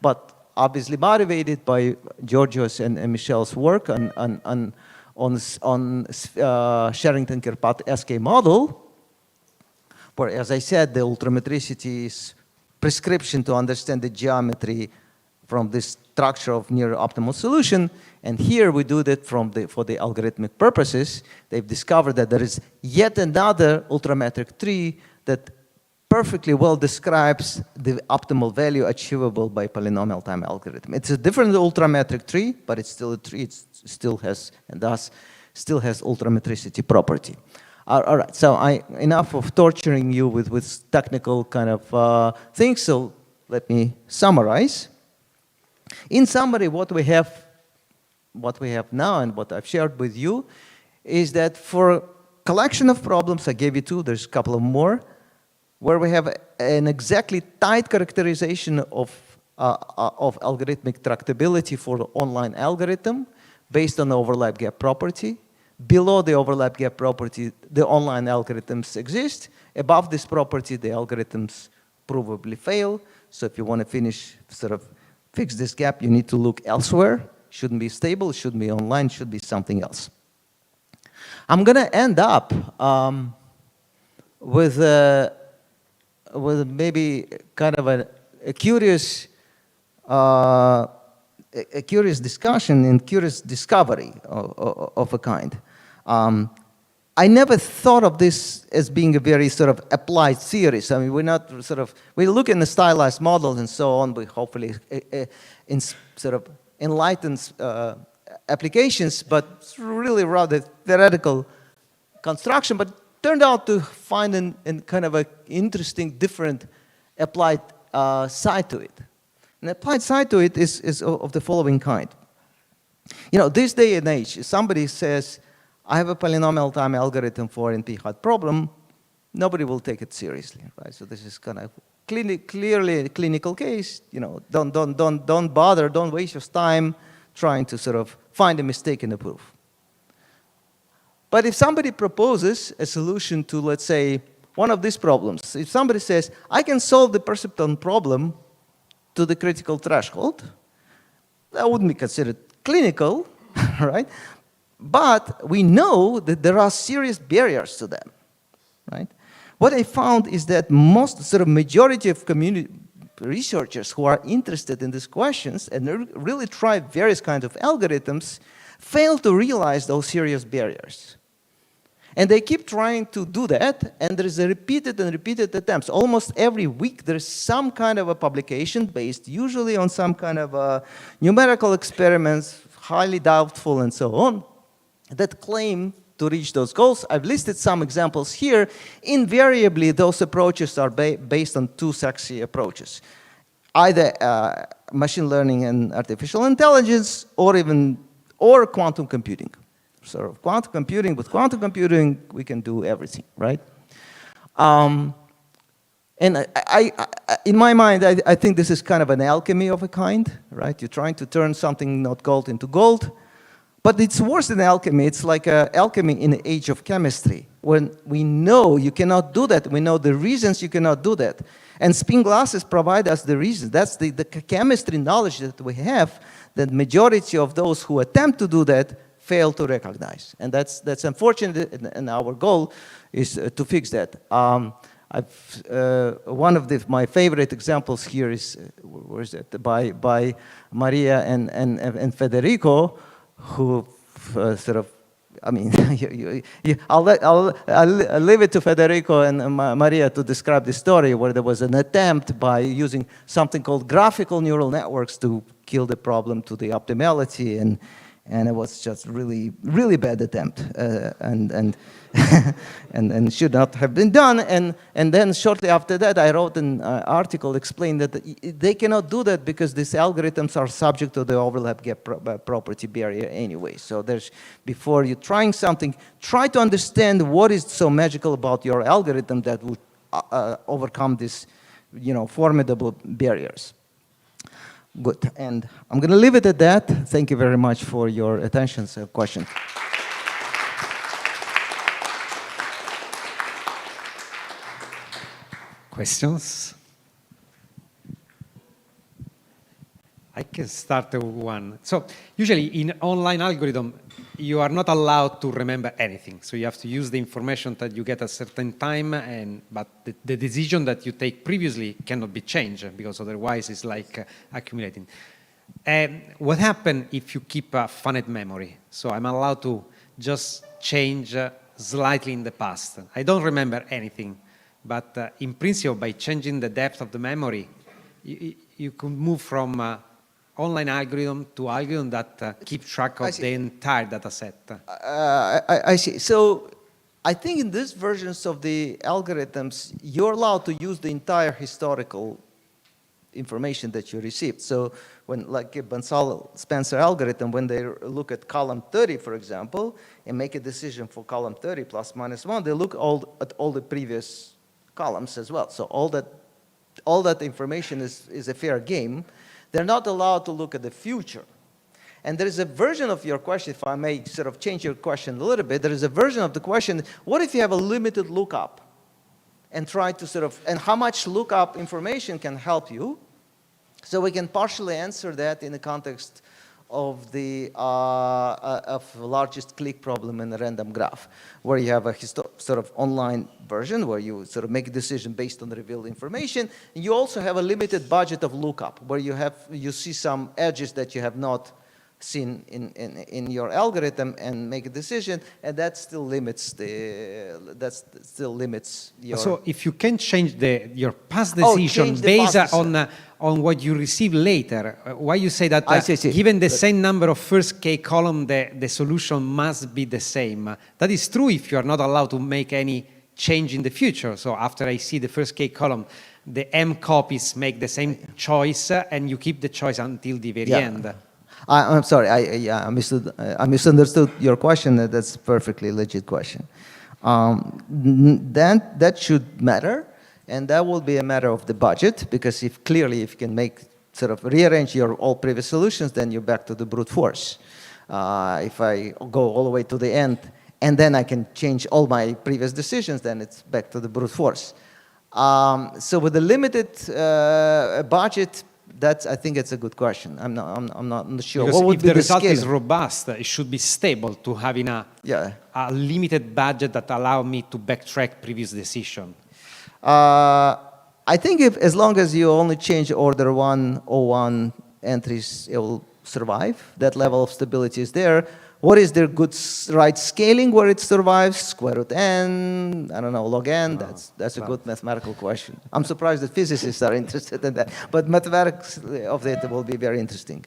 but obviously motivated by Giorgio's and Michel's work on Sherrington-Kirkpatrick SK model, where, as I said, the ultrametricity is prescription to understand the geometry from this structure of near optimal solution. And here we do that for the algorithmic purposes. They've discovered that there is yet another ultrametric tree that perfectly well describes the optimal value achievable by polynomial time algorithm. It's a different ultrametric tree, but it's still a tree. It still has, and thus still has ultrametricity property. All right, so enough of torturing you with technical kind of things, so let me summarize. In summary, what we have now and what I've shared with you is that for a collection of problems, I gave you two, there's a couple of more, where we have an exactly tight characterization of algorithmic tractability for the online algorithm based on the overlap gap property. Below the overlap gap property, the online algorithms exist. Above this property, the algorithms provably fail. So if you want to fix this gap, you need to look elsewhere. Shouldn't be stable, shouldn't be online, should be something else. I'm going to end up with maybe kind of a curious a curious discussion and curious discovery of a kind. I never thought of this as being a very sort of applied theory. So I mean, we're not sort of, we look in the stylized models and so on, we hopefully in sort of enlightened applications, but it's really rather theoretical construction, but turned out to find an kind of an interesting, different applied side to it. An applied side to it is of the following kind. You know, this day and age, if somebody says, I have a polynomial time algorithm for NP-hard problem, nobody will take it seriously, right? So this is kind of clearly a clinical case. You know, don't bother, don't waste your time trying to sort of find a mistake in the proof. But if somebody proposes a solution to, let's say, one of these problems, if somebody says, I can solve the perceptron problem to the critical threshold, that wouldn't be considered clinical, right? But we know that there are serious barriers to them, right? What I found is that most, sort of majority of community researchers who are interested in these questions and really try various kinds of algorithms fail to realize those serious barriers. And they keep trying to do that, and there is a repeated and repeated attempts. Almost every week there's some kind of a publication based usually on some kind of numerical experiments, highly doubtful and so on, that claim to reach those goals. I've listed some examples here. Invariably, those approaches are based on two sexy approaches. Either machine learning and artificial intelligence, or quantum computing. Sort of quantum computing, with quantum computing, we can do everything, right? And in my mind, I think this is kind of an alchemy of a kind, right? You're trying to turn something not gold into gold. But it's worse than alchemy. It's like alchemy in the age of chemistry, when we know you cannot do that. We know the reasons you cannot do that. And spin glasses provide us the reasons. That's the chemistry knowledge that we have, that majority of those who attempt to do that fail to recognize. And that's unfortunate, and our goal is to fix that. One of my favorite examples here is, where is it? By Maria and Federico, who sort of, I mean, I'll leave it to Federico and Maria to describe the story where there was an attempt by using something called graphical neural networks to kill the problem to the optimality, and it was just really, really bad attempt, and should not have been done. And then shortly after that, I wrote an article explaining that they cannot do that because these algorithms are subject to the overlap gap property barrier anyway. So before you're trying something, try to understand what is so magical about your algorithm that would overcome these, formidable barriers. Good, and I'm going to leave it at that. Thank you very much for your attention. So, questions? Questions? I can start with one. So usually in online algorithm, you are not allowed to remember anything. So you have to use the information that you get at a certain time, but the decision that you take previously cannot be changed, because otherwise it's like accumulating. What happens if you keep a finite memory? So I'm allowed to just change slightly in the past. I don't remember anything, but in principle, by changing the depth of the memory, you can move from online algorithm to algorithm that keep track of the entire data set. I see. So I think in these versions of the algorithms, you're allowed to use the entire historical information that you received. So when, like a Bonsall-Spencer algorithm, when they look at column 30, for example, and make a decision for column 30 plus minus 1, they look at all the previous columns as well. So all that information is a fair game. They're not allowed to look at the future. And there is a version of your question, if I may sort of change your question a little bit, there is a version of the question, what if you have a limited lookup? And try to and how much lookup information can help you? So we can partially answer that in the context of the largest click problem in a random graph, where you have a sort of online version where you sort of make a decision based on the revealed information. And you also have a limited budget of lookup, where you see some edges that you have not seen in your algorithm and make a decision, and that still limits your. So if you can change your past decision based on what you receive later, why you say that given the same number of first k column, the solution must be the same? That is true if you are not allowed to make any change in the future. So after I see the first k column, the m copies make the same choice, and you keep the choice until the very end. I'm sorry, I misunderstood your question. That's a perfectly legit question. Then that should matter, and that will be a matter of the budget, because if you can make sort of rearrange your all previous solutions, then you're back to the brute force. If I go all the way to the end, and then I can change all my previous decisions, then it's back to the brute force. So with the limited budget, I think it's a good question. I'm not sure. Because if the result is robust, it should be stable to having a limited budget that allow me to backtrack previous decision. I think as long as you only change order 101 entries, it will survive. That level of stability is there. What is the good right scaling where it survives? Square root n, I don't know, log n. That's a good mathematical question. I'm surprised that physicists are interested in that. But mathematics of data will be very interesting.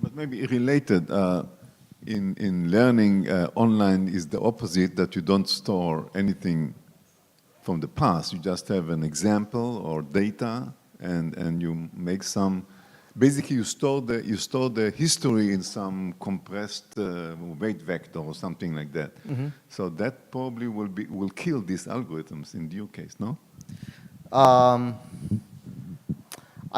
But maybe related, in learning online is the opposite, that you don't store anything from the past. You just have an example or data, and you make some. Basically, you store the history in some compressed weight vector or something like that. Mm-hmm. So that probably will kill these algorithms in your case, no? I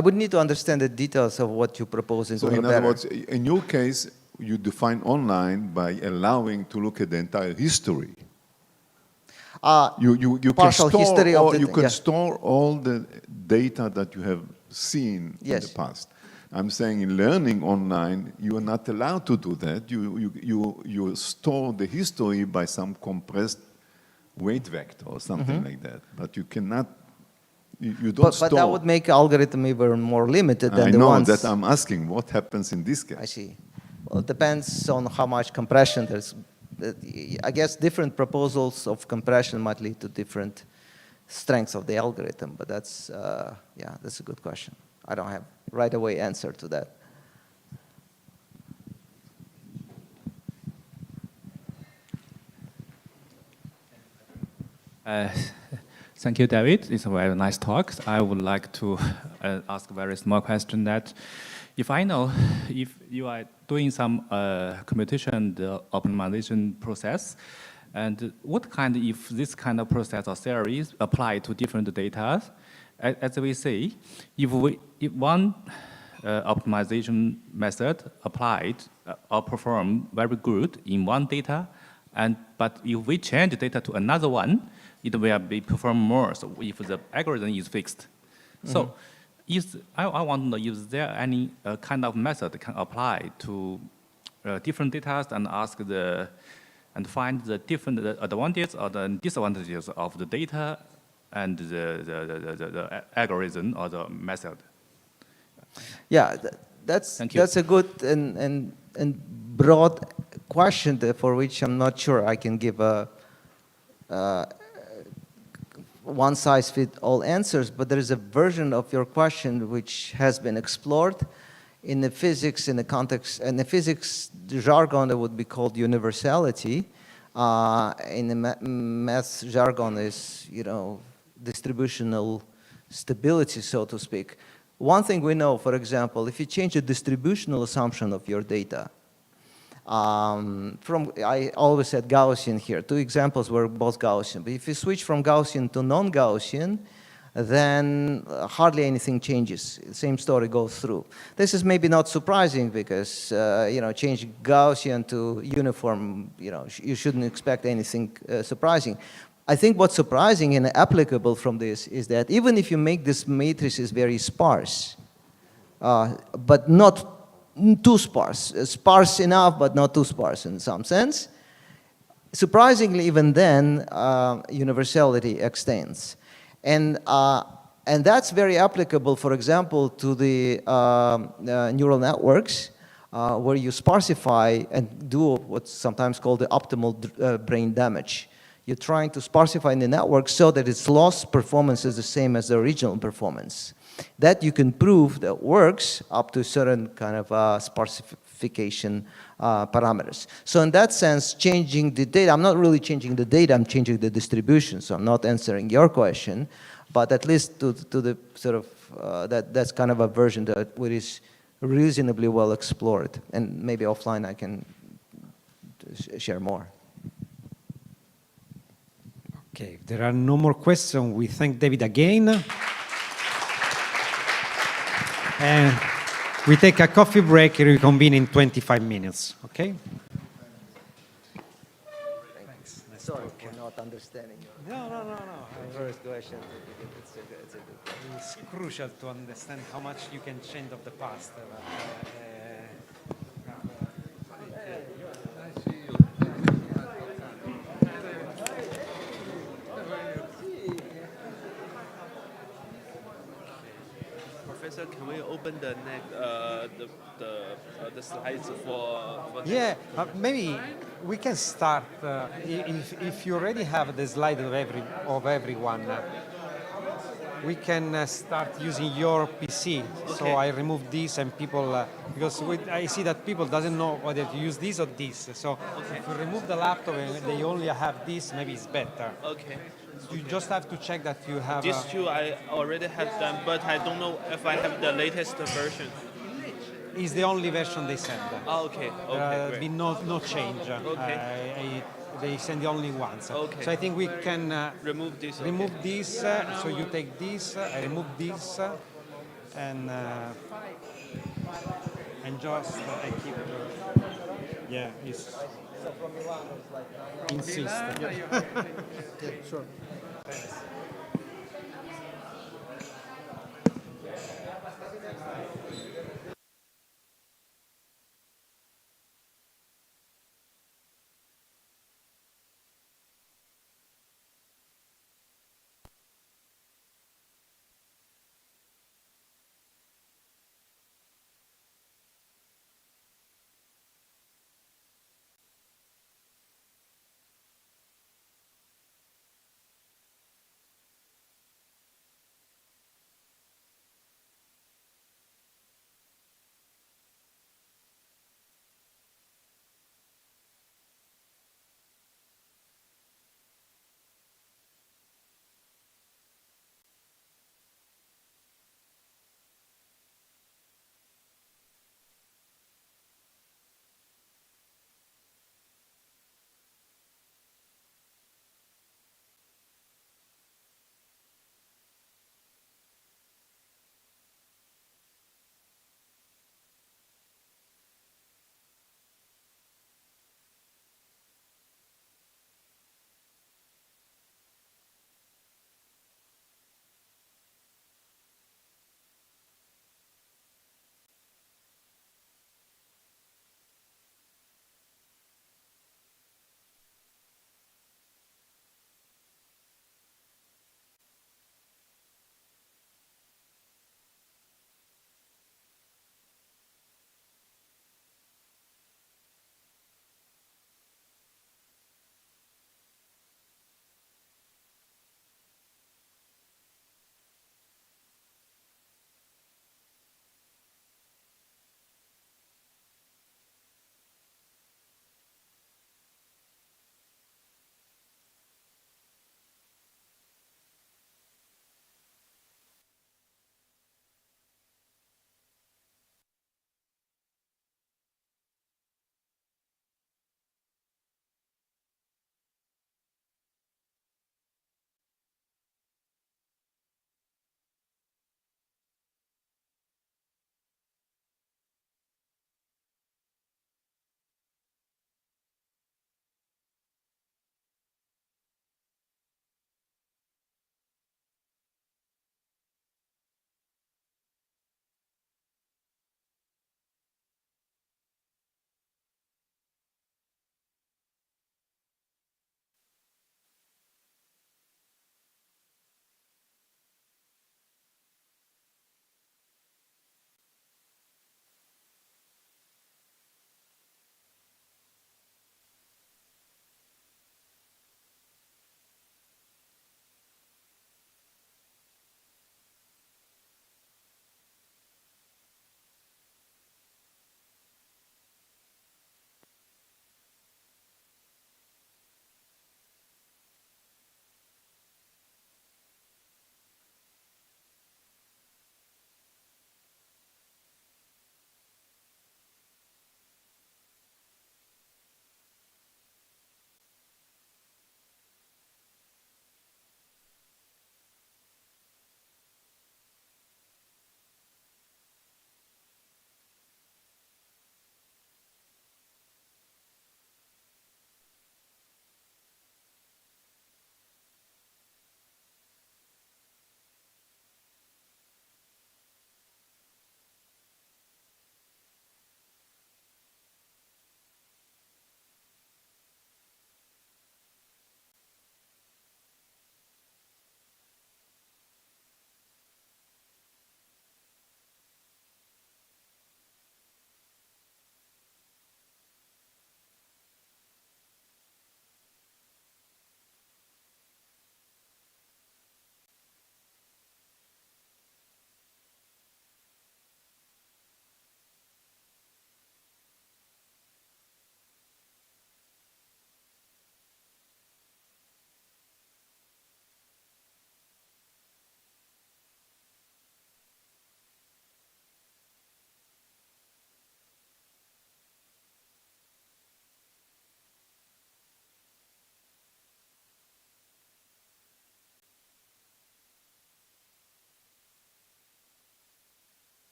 would need to understand the details of what you propose. So in other words, in your case, you define online by allowing to look at the entire history. You can store all the data that you have seen in the past. I'm saying in learning online, you are not allowed to do that. You store the history by some compressed weight vector or something like that. But you cannot, you don't store. But that would make algorithm even more limited than the ones. I know that I'm asking, what happens in this case? I see. Well, it depends on how much compression there's. I guess different proposals of compression might lead to different strengths of the algorithm, but that's a good question. I don't have right away answer to that. Thank you, David. It's a very nice talk. I would like to ask a very small question that if you are doing some computation optimization process, and what kind, if this kind of process or theories apply to different data, as we say, if one optimization method applied or perform very good in one data, but if we change data to another one, it will be perform more. So if the algorithm is fixed, so I want to know, is there any kind of method can apply to different data and and find the different advantages or the disadvantages of the data and the algorithm or the method? Yeah, that's a good and broad question for which I'm not sure I can give a one-size-fits-all answers, but there is a version of your question which has been explored in the physics, in the context, and the physics jargon that would be called universality. In the math jargon is, distributional stability, so to speak. One thing we know, for example, if you change the distributional assumption of your data, I always said Gaussian here. Two examples were both Gaussian. But if you switch from Gaussian to non-Gaussian, then hardly anything changes. The same story goes through. This is maybe not surprising because, changing Gaussian to uniform, you shouldn't expect anything surprising. I think what's surprising and applicable from this is that even if you make this matrices very sparse, but not too sparse. Sparse enough, but not too sparse in some sense. Surprisingly, even then, universality extends. And that's very applicable, for example, to the neural networks, where you sparsify and do what's sometimes called the optimal brain damage. You're trying to sparsify the network so that its loss performance is the same as the original performance. That you can prove that works up to a certain kind of sparsification parameters. So in that sense, changing the data, I'm not really changing the data, I'm changing the distribution, so I'm not answering your question, but at least to the sort of, that's kind of a version that is reasonably well explored. And maybe offline I can share more. Okay, if there are no more questions, we thank David again. And we take a coffee break and reconvene in 25 minutes, okay? Thanks. Sorry for not understanding your first question. It's a good question. It's crucial to understand how much you can change of the past. Professor, can we open the slides for yeah, maybe we can start. If you already have the slide of everyone, we can start using your PC. Okay. So I remove this and people, because I see that people doesn't know whether to use this or this. So if you remove the laptop and they only have this, maybe it's better. Okay. You just have to check that you have. These two I already have them, but I don't know if I have the latest version. Is the only version they send. Oh, okay. Okay, great. Been no change. Okay. They send the only ones. Okay. So I think we can remove this. Remove this. So you take this. I remove this, and just I keep. Yeah, it's. So from Milan, it's like Insist. Yeah, sure.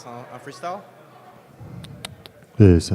Un freestyle? Yes.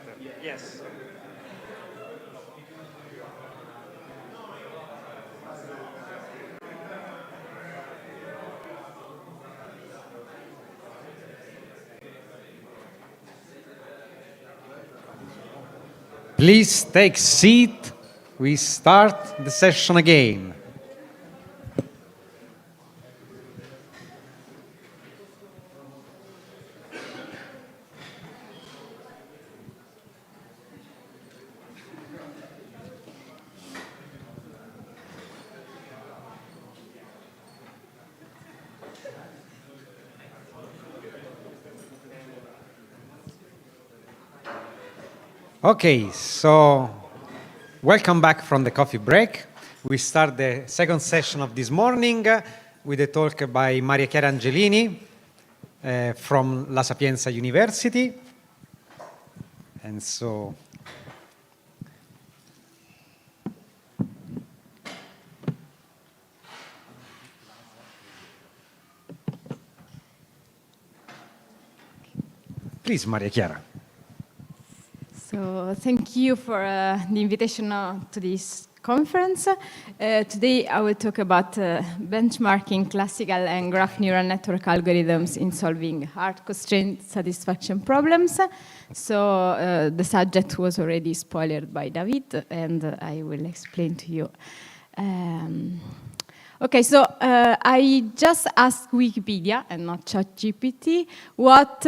better. Yes. Please take seat. We start the session again. Okay, so welcome back from the coffee break. We start the second session of this morning with a talk by Maria Chiara Angelini from La Sapienza University. And so please, Maria Chiara. So thank you for the invitation to this conference. Today I will talk about benchmarking classical and graph neural network algorithms in solving hard constraint satisfaction problems. So the subject was already spoiled by David, and I will explain to you. Okay, so I just asked Wikipedia and not ChatGPT what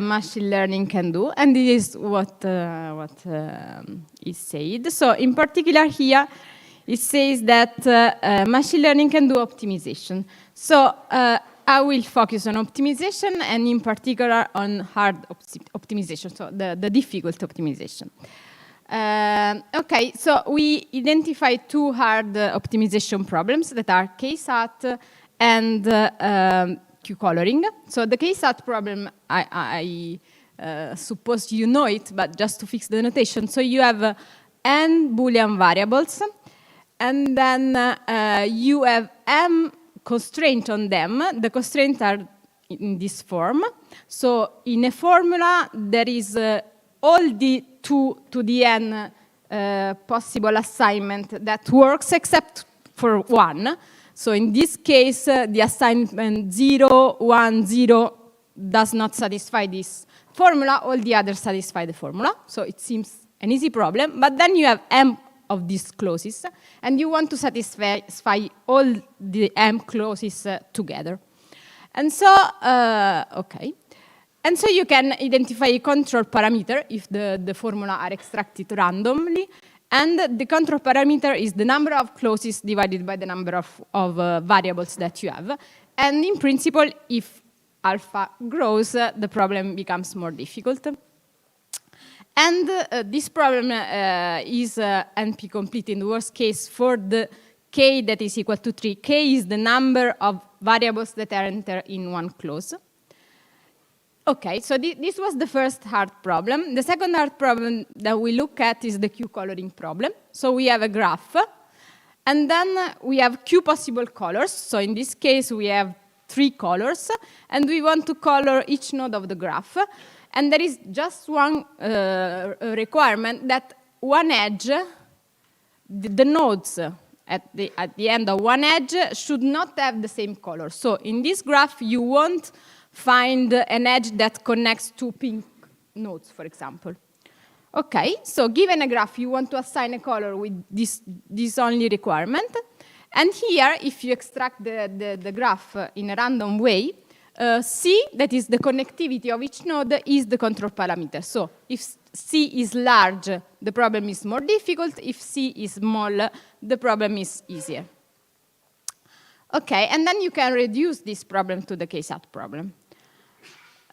machine learning can do, and this is what it said. So in particular here, it says that machine learning can do optimization. So I will focus on optimization, and in particular on hard optimization, so the difficult optimization. Okay, so we identify two hard optimization problems that are k-sat and q-coloring. So the k-sat problem, I suppose you know it, but just to fix the notation. So you have n Boolean variables, and then you have m constraints on them. The constraints are in this form. So in a formula, there is all the 2 to the n possible assignment that works except for one. So in this case, the assignment 0, 1, 0 does not satisfy this formula. All the others satisfy the formula. So it seems an easy problem. But then you have m of these clauses, and you want to satisfy all the m clauses together. And so, okay. And so you can identify a control parameter if the formula are extracted randomly. And the control parameter is the number of clauses divided by the number of variables that you have. And in principle, if alpha grows, the problem becomes more difficult. And this problem is NP-complete in the worst case for the k that is equal to 3. K is the number of variables that enter in one clause. Okay, so this was the first hard problem. The second hard problem that we look at is the q-coloring problem. So we have a graph, and then we have q possible colors. So in this case, we have 3 colors, and we want to color each node of the graph. And there is just one requirement that one edge, the nodes at the end of one edge should not have the same color. So in this graph, you won't find an edge that connects 2 pink nodes, for example. Okay, so given a graph, you want to assign a color with this only requirement. And here, if you extract the graph in a random way, C, that is the connectivity of each node, is the control parameter. So if C is large, the problem is more difficult. If C is small, the problem is easier. Okay, and then you can reduce this problem to the k-sat problem.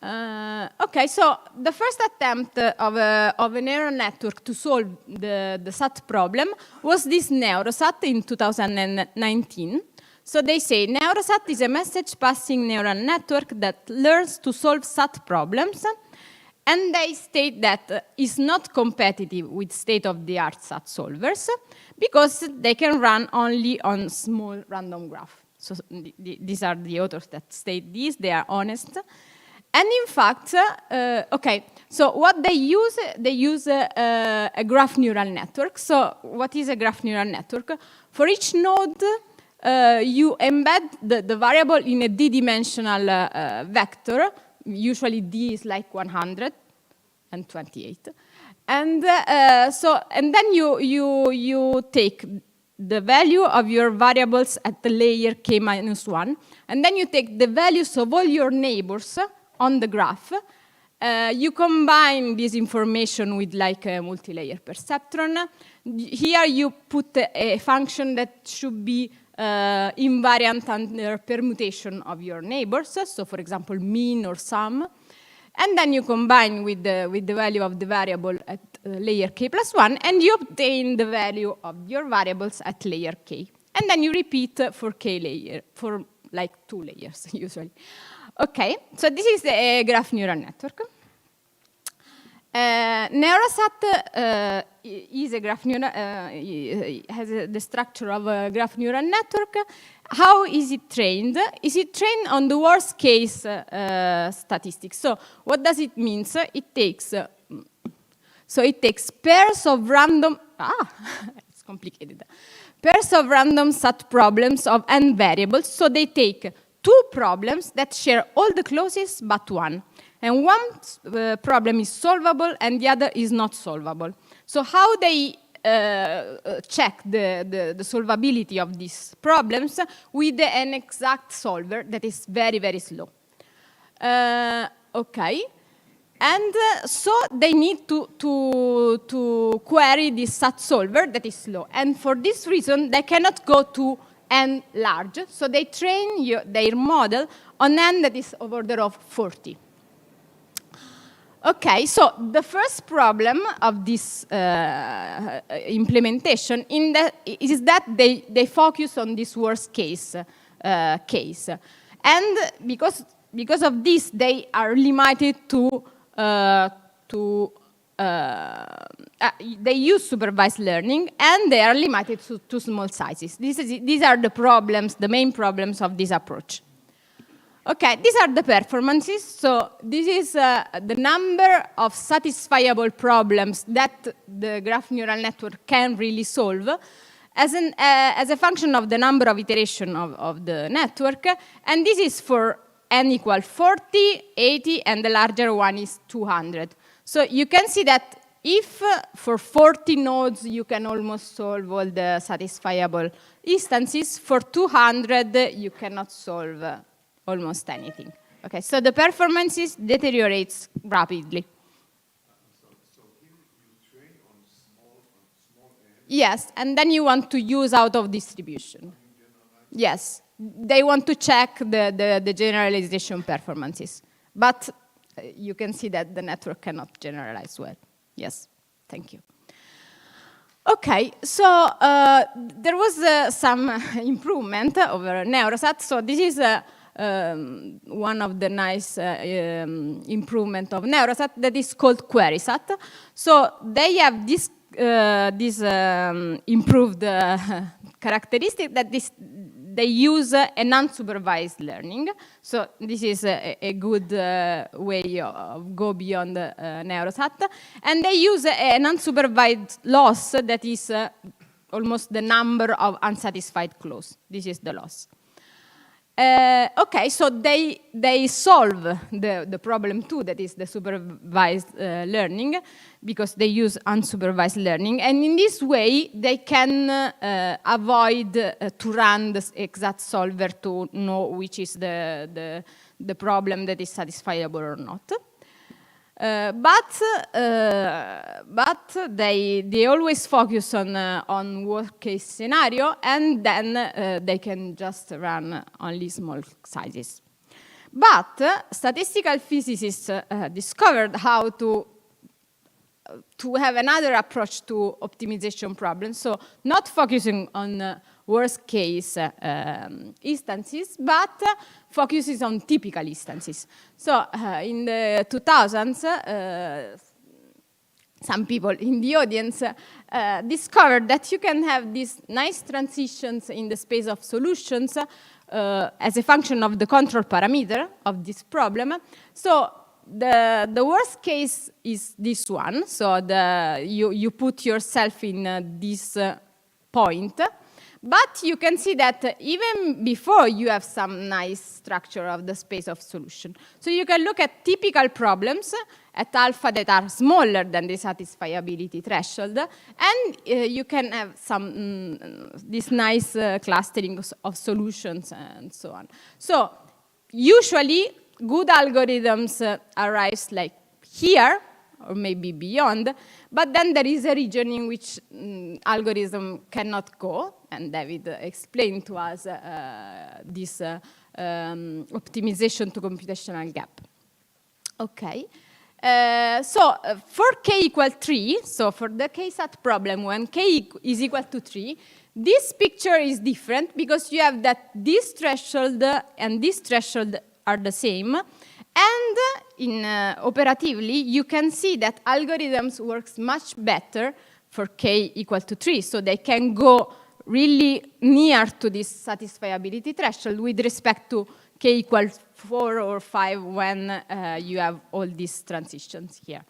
Okay, so the first attempt of a neural network to solve the SAT problem was this neurosat in 2019. So they say neurosat is a message passing neural network that learns to solve SAT problems, and they state that it's not competitive with state-of-the-art SAT solvers because they can run only on small random graph. So these are the authors that state this, they are honest. And in fact, okay, so what they use a graph neural network. So what is a graph neural network? For each node, you embed the variable in a d-dimensional vector. Usually d is like 128. And and then you take the value of your variables at the layer k minus 1, and then you take the values of all your neighbors on the graph. You combine this information with like a multi-layer perceptron. Here you put a function that should be invariant under permutation of your neighbors, so for example mean or sum. And then you combine with the value of the variable at layer k plus 1, and you obtain the value of your variables at layer k. And then you repeat for k layer, for like 2 layers usually. Okay, so this is a graph neural network. Neurosat is a graph neural, has the structure of a graph neural network. How is it trained? Is it trained on the worst case statistics? So what does it mean? It takes pairs of random, it's complicated. Pairs of random sat problems of n variables. So they take 2 problems that share all the clauses but 1. And one problem is solvable and the other is not solvable. So how they check the solvability of these problems with an exact solver that is very, very slow. Okay. And so they need to query this SAT solver that is slow. And for this reason, they cannot go to n large. So they train their model on n that is of order of 40. Okay, so the first problem of this implementation is that they focus on this worst case case. And because of this, they are limited to they use supervised learning, and they are limited to small sizes. These are the problems, the main problems of this approach. Okay, these are the performances. So this is the number of satisfiable problems that the graph neural network can really solve as a function of the number of iterations of the network. And this is for n equal 40, 80, and the larger one is 200. So you can see that if for 40 nodes you can almost solve all the satisfiable instances, for 200 you cannot solve almost anything. Okay, so the performances deteriorates rapidly. So here you train on small n. Yes, and then you want to use out of distribution. Yes, they want to check the generalization performances. But you can see that the network cannot generalize well. Yes, thank you. Okay, so there was some improvement over Neurosat. So this is one of the nice improvement of Neurosat that is called QuerySat. So they have this improved characteristic that they use an unsupervised learning. So this is a good way of go beyond Neurosat. And they use an unsupervised loss that is almost the number of unsatisfied clause. This is the loss. Okay, so they solve the problem too, that is the supervised learning, because they use unsupervised learning. And in this way, they can avoid to run the exact solver to know which is the problem that is satisfiable or not. But they always focus on worst case scenario, and then they can just run only small sizes. But statistical physicists discovered how to have another approach to optimization problems. So not focusing on worst case instances, but focuses on typical instances. So in the 2000s, some people in the audience discovered that you can have these nice transitions in the space of solutions as a function of the control parameter of this problem. So the worst case is this one. So you put yourself in this point. But you can see that even before you have some nice structure of the space of solution. So you can look at typical problems at alpha that are smaller than the satisfiability threshold, and you can have some this nice clustering of solutions and so on. So usually good algorithms arrives like here, or maybe beyond, but then there is a region in which algorithm cannot go, and David explained to us this optimization to computational gap. Okay, so for k equal 3, so for the k-sat problem, when k is equal to 3, this picture is different because you have that this threshold and this threshold are the same. And operatively, you can see that algorithms works much better for k equal to 3. So they can go really near to this satisfiability threshold with respect to k equals 4 or 5 when you have all these transitions here.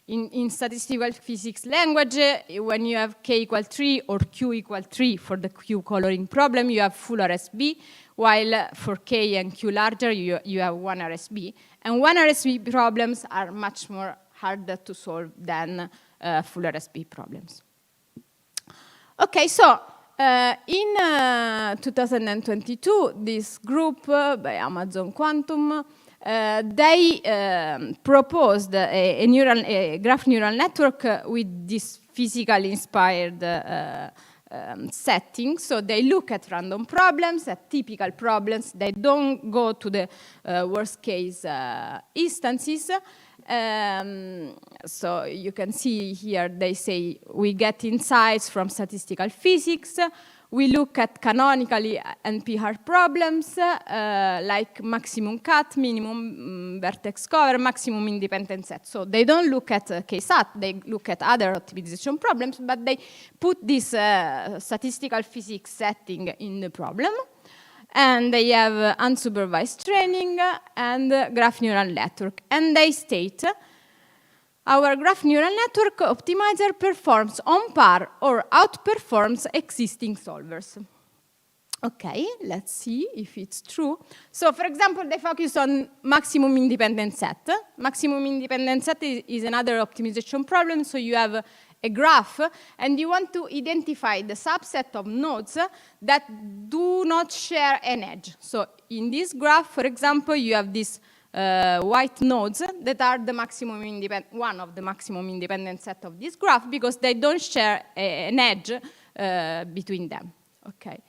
In statistical physics language, when you have k equal 3 or q equal 3 for the q coloring problem, you have full RSB, while for k and q larger, you have 1 RSB. And 1 RSB problems are much more harder to solve than full RSB problems. Okay, so in 2022, this group by Amazon Quantum, they proposed a graph neural network with this physically inspired setting. So they look at random problems, at typical problems. They don't go to the worst case instances. So you can see here they say we get insights from statistical physics. We look at canonically NP-hard problems like maximum cut, minimum vertex cover, maximum independent set. So they don't look at k-sat, they look at other optimization problems, but they put this statistical physics setting in the problem. And they have unsupervised training and graph neural network. And they state, our graph neural network optimizer performs on par or outperforms existing solvers. Okay, let's see if it's true. So for example, they focus on maximum independent set. Maximum independent set is another optimization problem. So you have a graph, and you want to identify the subset of nodes that do not share an edge. So in this graph, for example, you have these white nodes that are the maximum independent, one of the maximum independent set of this graph because they don't share an edge between them. Okay,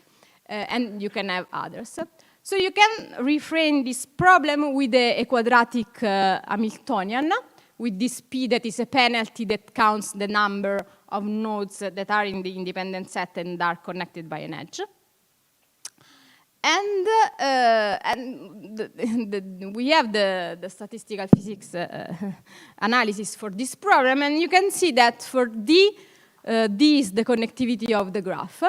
and you can have others. So you can reframe this problem with a quadratic Hamiltonian, with this P that is a penalty that counts the number of nodes that are in the independent set and are connected by an edge. And we have the statistical physics analysis for this problem, and you can see that for D is the connectivity of the graph.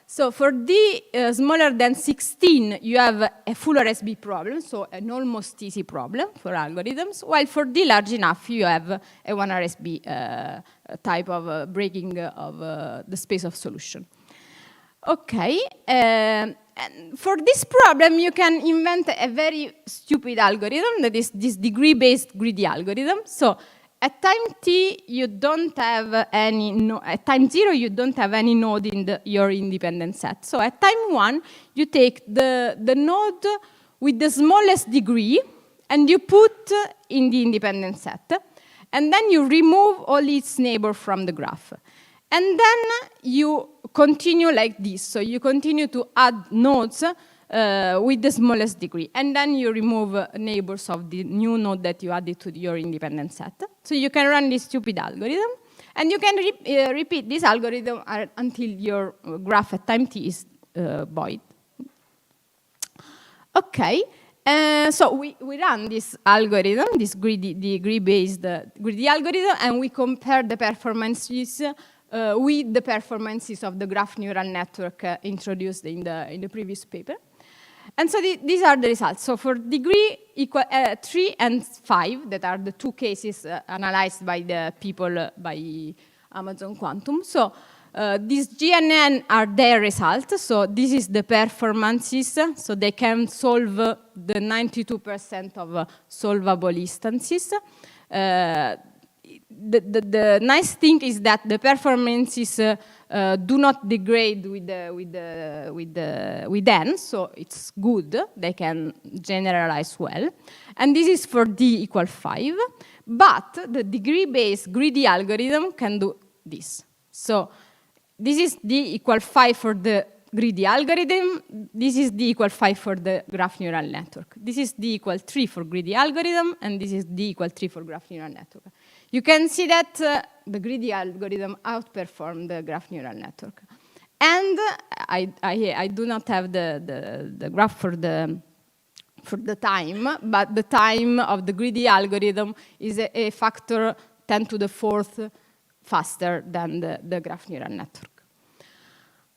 So for D smaller than 16, you have a full RSB problem, so an almost easy problem for algorithms, while for D large enough, you have a 1 RSB type of breaking of the space of solution. Okay, and for this problem, you can invent a very stupid algorithm that is this degree-based greedy algorithm. So at time t, you don't have any, at time 0, you don't have any node in your independent set. So at time 1, you take the node with the smallest degree, and you put in the independent set. And then you remove all its neighbors from the graph. And then you continue like this. So you continue to add nodes with the smallest degree. And then you remove neighbors of the new node that you added to your independent set. So you can run this stupid algorithm. And you can repeat this algorithm until your graph at time t is void. Okay. So we run this algorithm, this degree-based greedy algorithm, and we compare the performances with the performances of the graph neural network introduced in the previous paper. And so these are the results. So for degree 3 and 5, that are the two cases analyzed by the people by Amazon Quantum. So these GNN are their results. So this is the performances. So they can solve the 92% of solvable instances. The nice thing is that the performances do not degrade with n, so it's good. They can generalize well. And this is for d equal 5. But the degree-based greedy algorithm can do this. So this is d equal 5 for the greedy algorithm. This is d equal 5 for the graph neural network. This is d equal 3 for greedy algorithm, and this is d equal 3 for graph neural network. You can see that the greedy algorithm outperformed the graph neural network. And I do not have the graph for the time, but the time of the greedy algorithm is a factor 10 to the 4th faster than the graph neural network.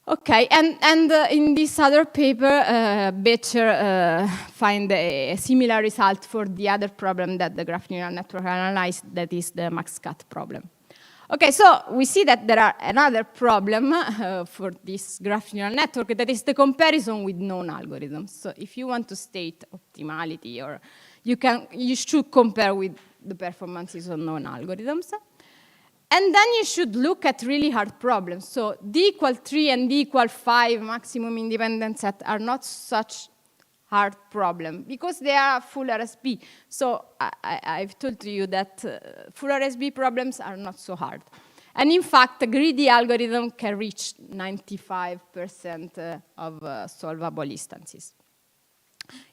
Okay, and in this other paper, Becher find a similar result for the other problem that the graph neural network analyzed, that is the max-cut problem. Okay, so we see that there are another problem for this graph neural network, that is the comparison with known algorithms. So if you want to state optimality, or you should compare with the performances of known algorithms. And then you should look at really hard problems. So d equal 3 and d equal 5 maximum independent set are not such hard problem because they are full RSB. So I've told you that full RSB problems are not so hard. And in fact, the greedy algorithm can reach 95% of solvable instances.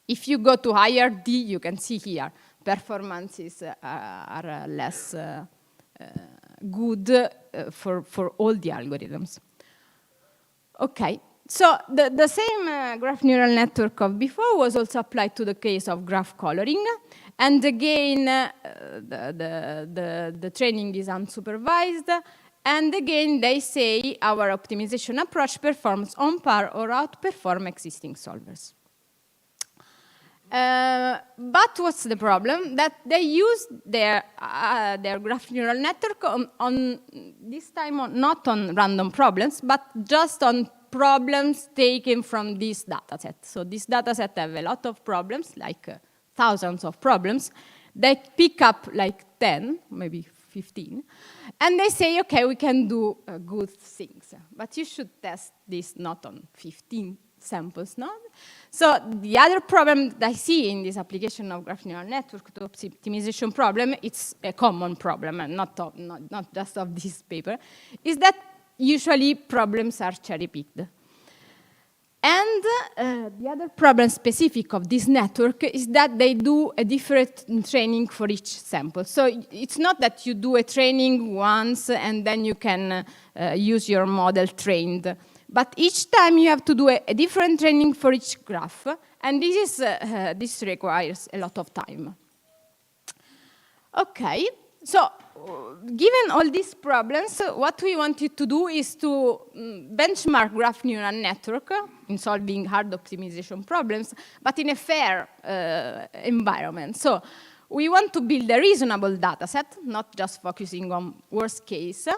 If you go to higher D, you can see here, performances are less good for all the algorithms. Okay, so the same graph neural network of before was also applied to the case of graph coloring. And again, the training is unsupervised. And again, they say our optimization approach performs on par or outperform existing solvers. But what's the problem? That they use their graph neural network on this time not on random problems, but just on problems taken from this data set. So this data set have a lot of problems, like thousands of problems. They pick up like 10, maybe 15, and they say, okay, we can do good things, but you should test this not on 15 samples, no? So the other problem that I see in this application of graph neural network to optimization problem, it's a common problem, and not just of this paper, is that usually problems are cherry-picked. And the other problem specific of this network is that they do a different training for each sample. So it's not that you do a training once and then you can use your model trained. But each time you have to do a different training for each graph, and this requires a lot of time. Okay, so given all these problems, what we wanted to do is to benchmark graph neural network in solving hard optimization problems, but in a fair environment. So we want to build a reasonable data set, not just focusing on worst case,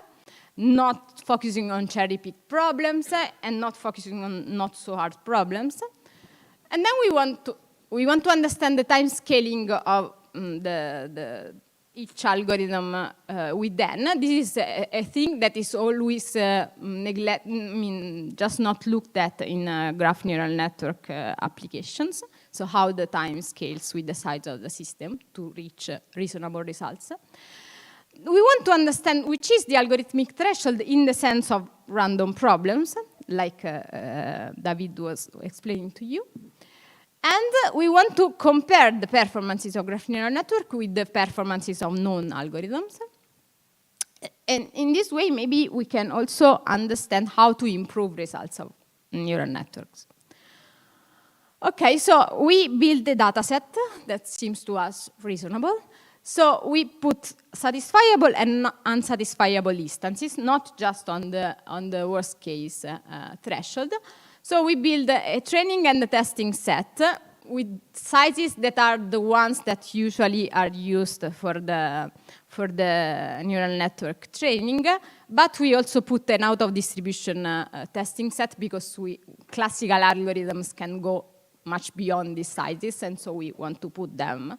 not focusing on cherry-picked problems, and not focusing on not so hard problems. And then we want to understand the time scaling of each algorithm with n. This is a thing that is always just not looked at in graph neural network applications. So how the time scales with the size of the system to reach reasonable results. We want to understand which is the algorithmic threshold in the sense of random problems, like David was explaining to you. And we want to compare the performances of graph neural network with the performances of known algorithms. And in this way, maybe we can also understand how to improve results of neural networks. Okay, so we build a data set that seems to us reasonable. So we put satisfiable and unsatisfiable instances, not just on the worst case threshold. So we build a training and a testing set with sizes that are the ones that usually are used for the neural network training, but we also put an out-of-distribution testing set because classical algorithms can go much beyond these sizes, and so we want to put them.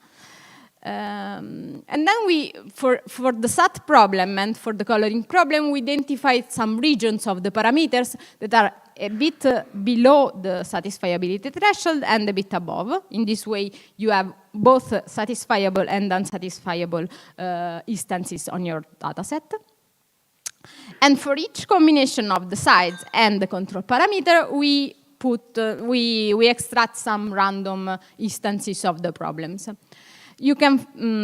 And then for the SAT problem and for the coloring problem, we identified some regions of the parameters that are a bit below the satisfiability threshold and a bit above. In this way, you have both satisfiable and unsatisfiable instances on your data set. And for each combination of the size and the control parameter, we extract some random instances of the problems. You can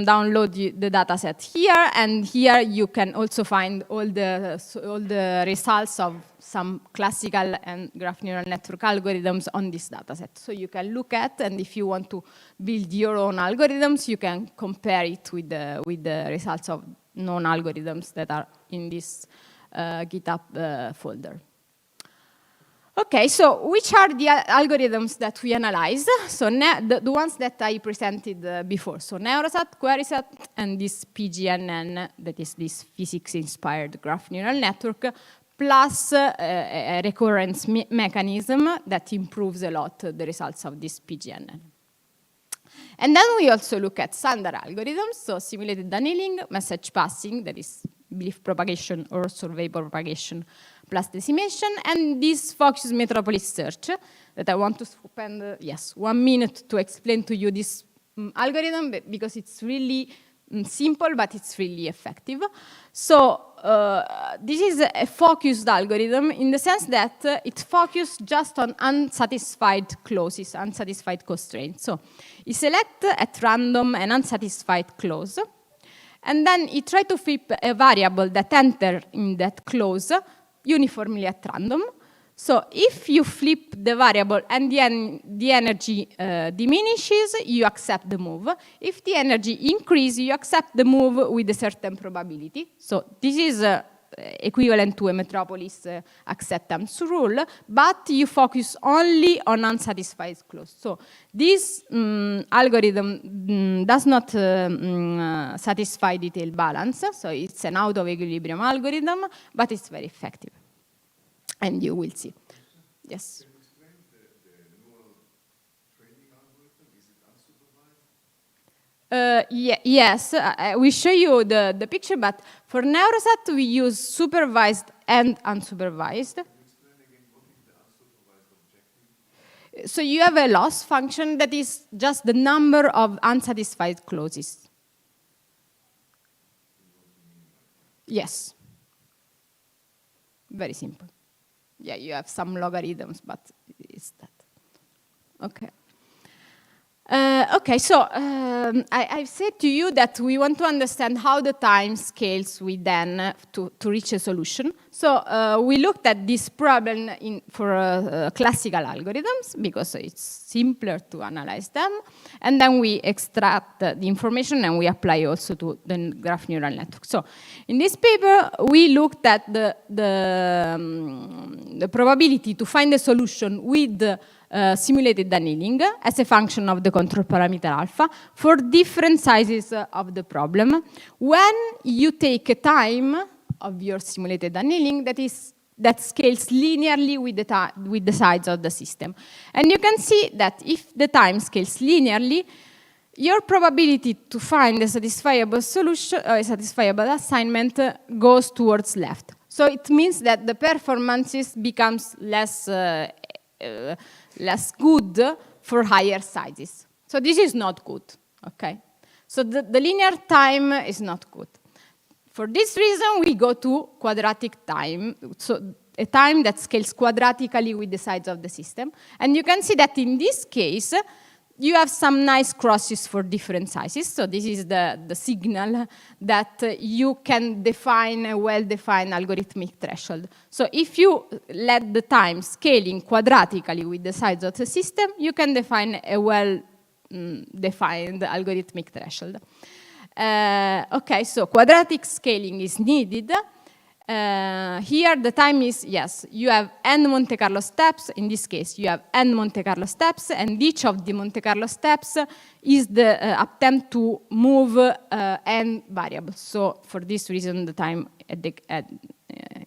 download the data set here, and here you can also find all the results of some classical and graph neural network algorithms on this data set. So you can look at, and if you want to build your own algorithms, you can compare it with the results of known algorithms that are in this GitHub folder. Okay, so which are the algorithms that we analyzed? So the ones that I presented before. So Neurosat, QuerySat, and this PGNN, that is this physics-inspired graph neural network, plus a recurrence mechanism that improves a lot the results of this PGNN. And then we also look at standard algorithms, so simulated annealing, message passing, that is belief propagation or survey propagation plus decimation, and this focus metropolis search that I want to spend, 1 minute to explain to you this algorithm because it's really simple, but it's really effective. So this is a focused algorithm in the sense that it focuses just on unsatisfied clauses, unsatisfied constraints. So you select at random an unsatisfied clause, and then you try to flip a variable that enters in that clause uniformly at random. So if you flip the variable and the energy diminishes, you accept the move. If the energy increases, you accept the move with a certain probability. So this is equivalent to a metropolis acceptance rule, but you focus only on unsatisfied clause. So this algorithm does not satisfy detail balance, so it's an out-of-equilibrium algorithm, but it's very effective. And you will see. Yes? Can you explain the neural training algorithm? Is it unsupervised? Yes, I will show you the picture, but for Neurosat, we use supervised and unsupervised. Can you explain again what is the unsupervised objective? So you have a loss function that is just the number of unsatisfied clauses. Yes. Very simple. Yeah, you have some logarithms, but it's that. Okay. Okay, so I've said to you that we want to understand how the time scales with then to reach a solution. So we looked at this problem for classical algorithms because it's simpler to analyze them. And then we extract the information and we apply also to the graph neural network. So in this paper, we looked at the probability to find a solution with simulated annealing as a function of the control parameter alpha for different sizes of the problem when you take a time of your simulated annealing that scales linearly with the size of the system. And you can see that if the time scales linearly, your probability to find a satisfiable solution, a satisfiable assignment goes towards left. So it means that the performances becomes less good for higher sizes. So this is not good, okay? So the linear time is not good. For this reason, we go to quadratic time, so a time that scales quadratically with the size of the system. And you can see that in this case, you have some nice crosses for different sizes. So this is the signal that you can define a well-defined algorithmic threshold. So if you let the time scaling quadratically with the size of the system, you can define a well-defined algorithmic threshold. Okay, so quadratic scaling is needed. Here the time is, yes, you have n Monte Carlo steps. In this case, you have n Monte Carlo steps, and each of the Monte Carlo steps is the attempt to move n variables. So for this reason, the time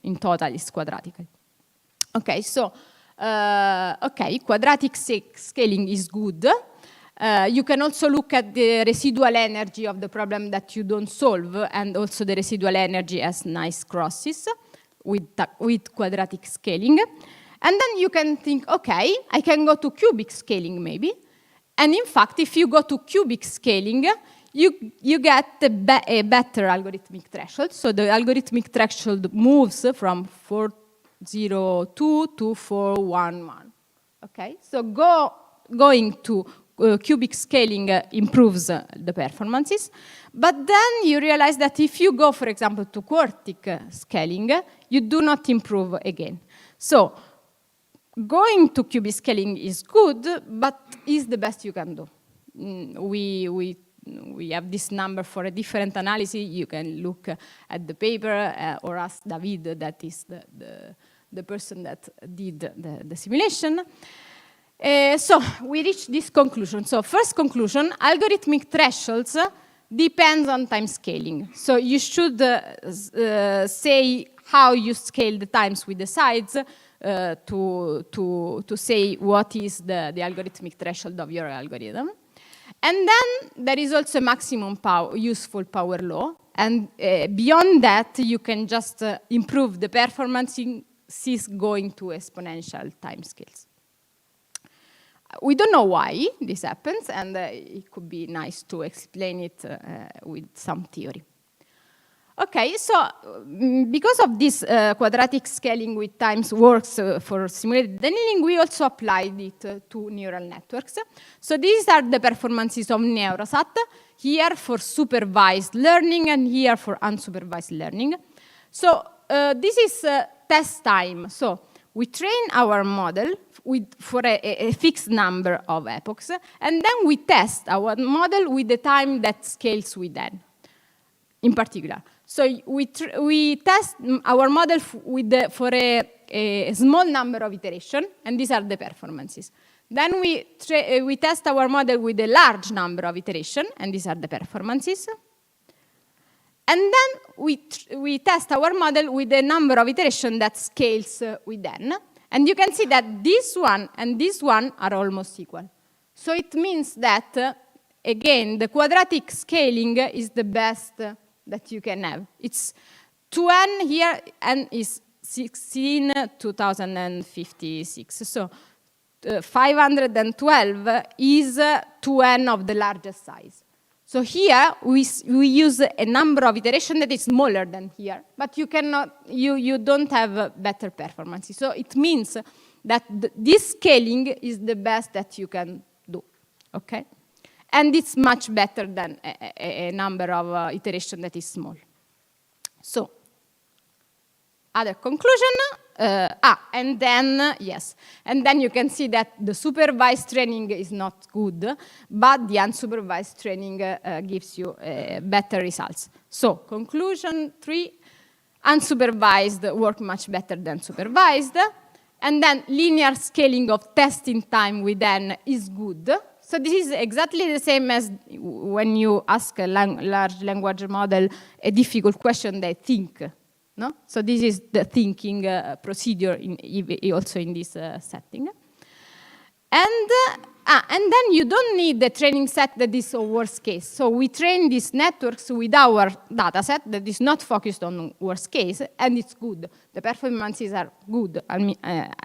in total is quadratic. Okay, so quadratic scaling is good. You can also look at the residual energy of the problem that you don't solve, and also the residual energy has nice crosses with quadratic scaling. And then you can think, okay, I can go to cubic scaling maybe. And in fact, if you go to cubic scaling, you get a better algorithmic threshold. So the algorithmic threshold moves from 402 to 411. Okay, so going to cubic scaling improves the performances, but then you realize that if you go, for example, to quartic scaling, you do not improve again. So going to cubic scaling is good, but is the best you can do. We have this number for a different analysis. You can look at the paper or ask David, that is the person that did the simulation. So we reached this conclusion. So first conclusion, algorithmic thresholds depends on time scaling. So you should say how you scale the times with the sides to say what is the algorithmic threshold of your algorithm. And then there is also a maximum useful power law. And beyond that, you can just improve the performance going to exponential timescales. We don't know why this happens, and it could be nice to explain it with some theory. Okay, so because of this quadratic scaling with times works for simulated annealing, we also applied it to neural networks. So these are the performances of Neurosat, here for supervised learning and here for unsupervised learning. So this is test time. So we train our model for a fixed number of epochs, and then we test our model with the time that scales with n, in particular. So we test our model for a small number of iterations, and these are the performances. Then we test our model with a large number of iterations, and these are the performances. And then we test our model with a number of iterations that scales with n. And you can see that this one and this one are almost equal. So it means that, again, the quadratic scaling is the best that you can have. It's 2n here, n is 16, 2056. So 512 is 2n of the largest size. So here we use a number of iterations that is smaller than here, but you don't have better performance. So it means that this scaling is the best that you can do, okay? And it's much better than a number of iterations that is small. So, other conclusion, and then, yes. And then you can see that the supervised training is not good, but the unsupervised training gives you better results. So, conclusion 3, unsupervised work much better than supervised. And then linear scaling of testing time with n is good. So this is exactly the same as when you ask a large language model a difficult question, they think. No? So this is the thinking procedure also in this setting. And then you don't need the training set that is a worst case. So we train these networks with our data set that is not focused on worst case, and it's good. The performances are good. I mean,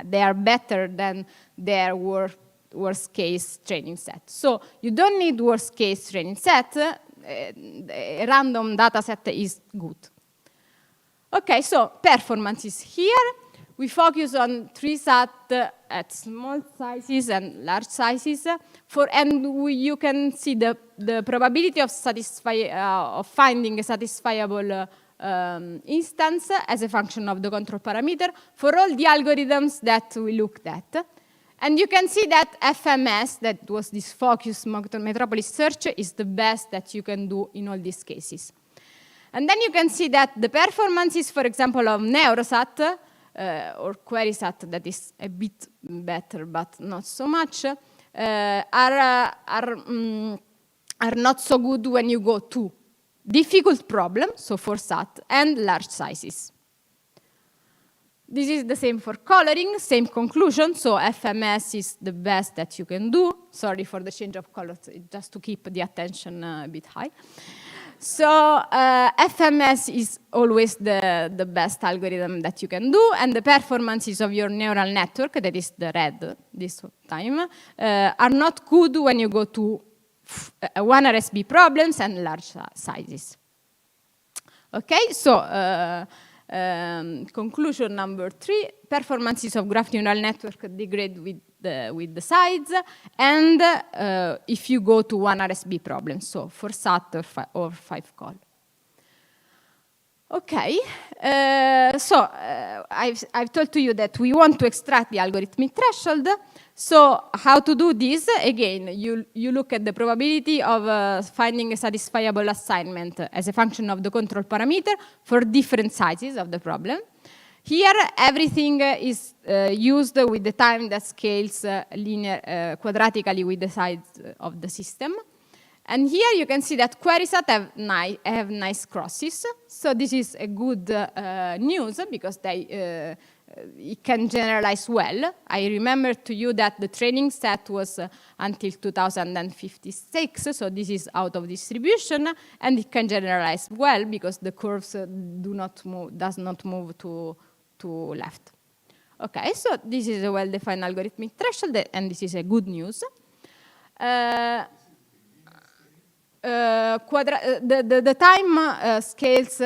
they are better than their worst case training set. So you don't need worst case training set. A random data set is good. Okay, so performances here. We focus on 3SAT at small sizes and large sizes. You can see the probability of finding a satisfiable instance as a function of the control parameter for all the algorithms that we looked at. And you can see that FMS, that was this focused metropolis search, is the best that you can do in all these cases. And then you can see that the performances, for example, of Neurosat, or QuerySat, that is a bit better, but not so much, are not so good when you go to difficult problems, so for SAT, and large sizes. This is the same for coloring, same conclusion, so FMS is the best that you can do. Sorry for the change of colors, just to keep the attention a bit high. So FMS is always the best algorithm that you can do, and the performances of your neural network, that is the red this time, are not good when you go to 1 RSB problems and large sizes. Okay, so conclusion number 3, performances of graph neural network degrade with the size, and if you go to 1 RSB problem, so for SAT or 5 call. Okay, so I've told to you that we want to extract the algorithmic threshold. So how to do this? Again, you look at the probability of finding a satisfiable assignment as a function of the control parameter for different sizes of the problem. Here, everything is used with the time that scales quadratically with the size of the system. And here you can see that QuerySat have nice crosses. So this is a good news because it can generalize well. I remember to you that the training set was until 2056, so this is out of distribution, and it can generalize well because the curves does not move to left. Okay, so this is a well-defined algorithmic threshold, and this is a good news. The time scales.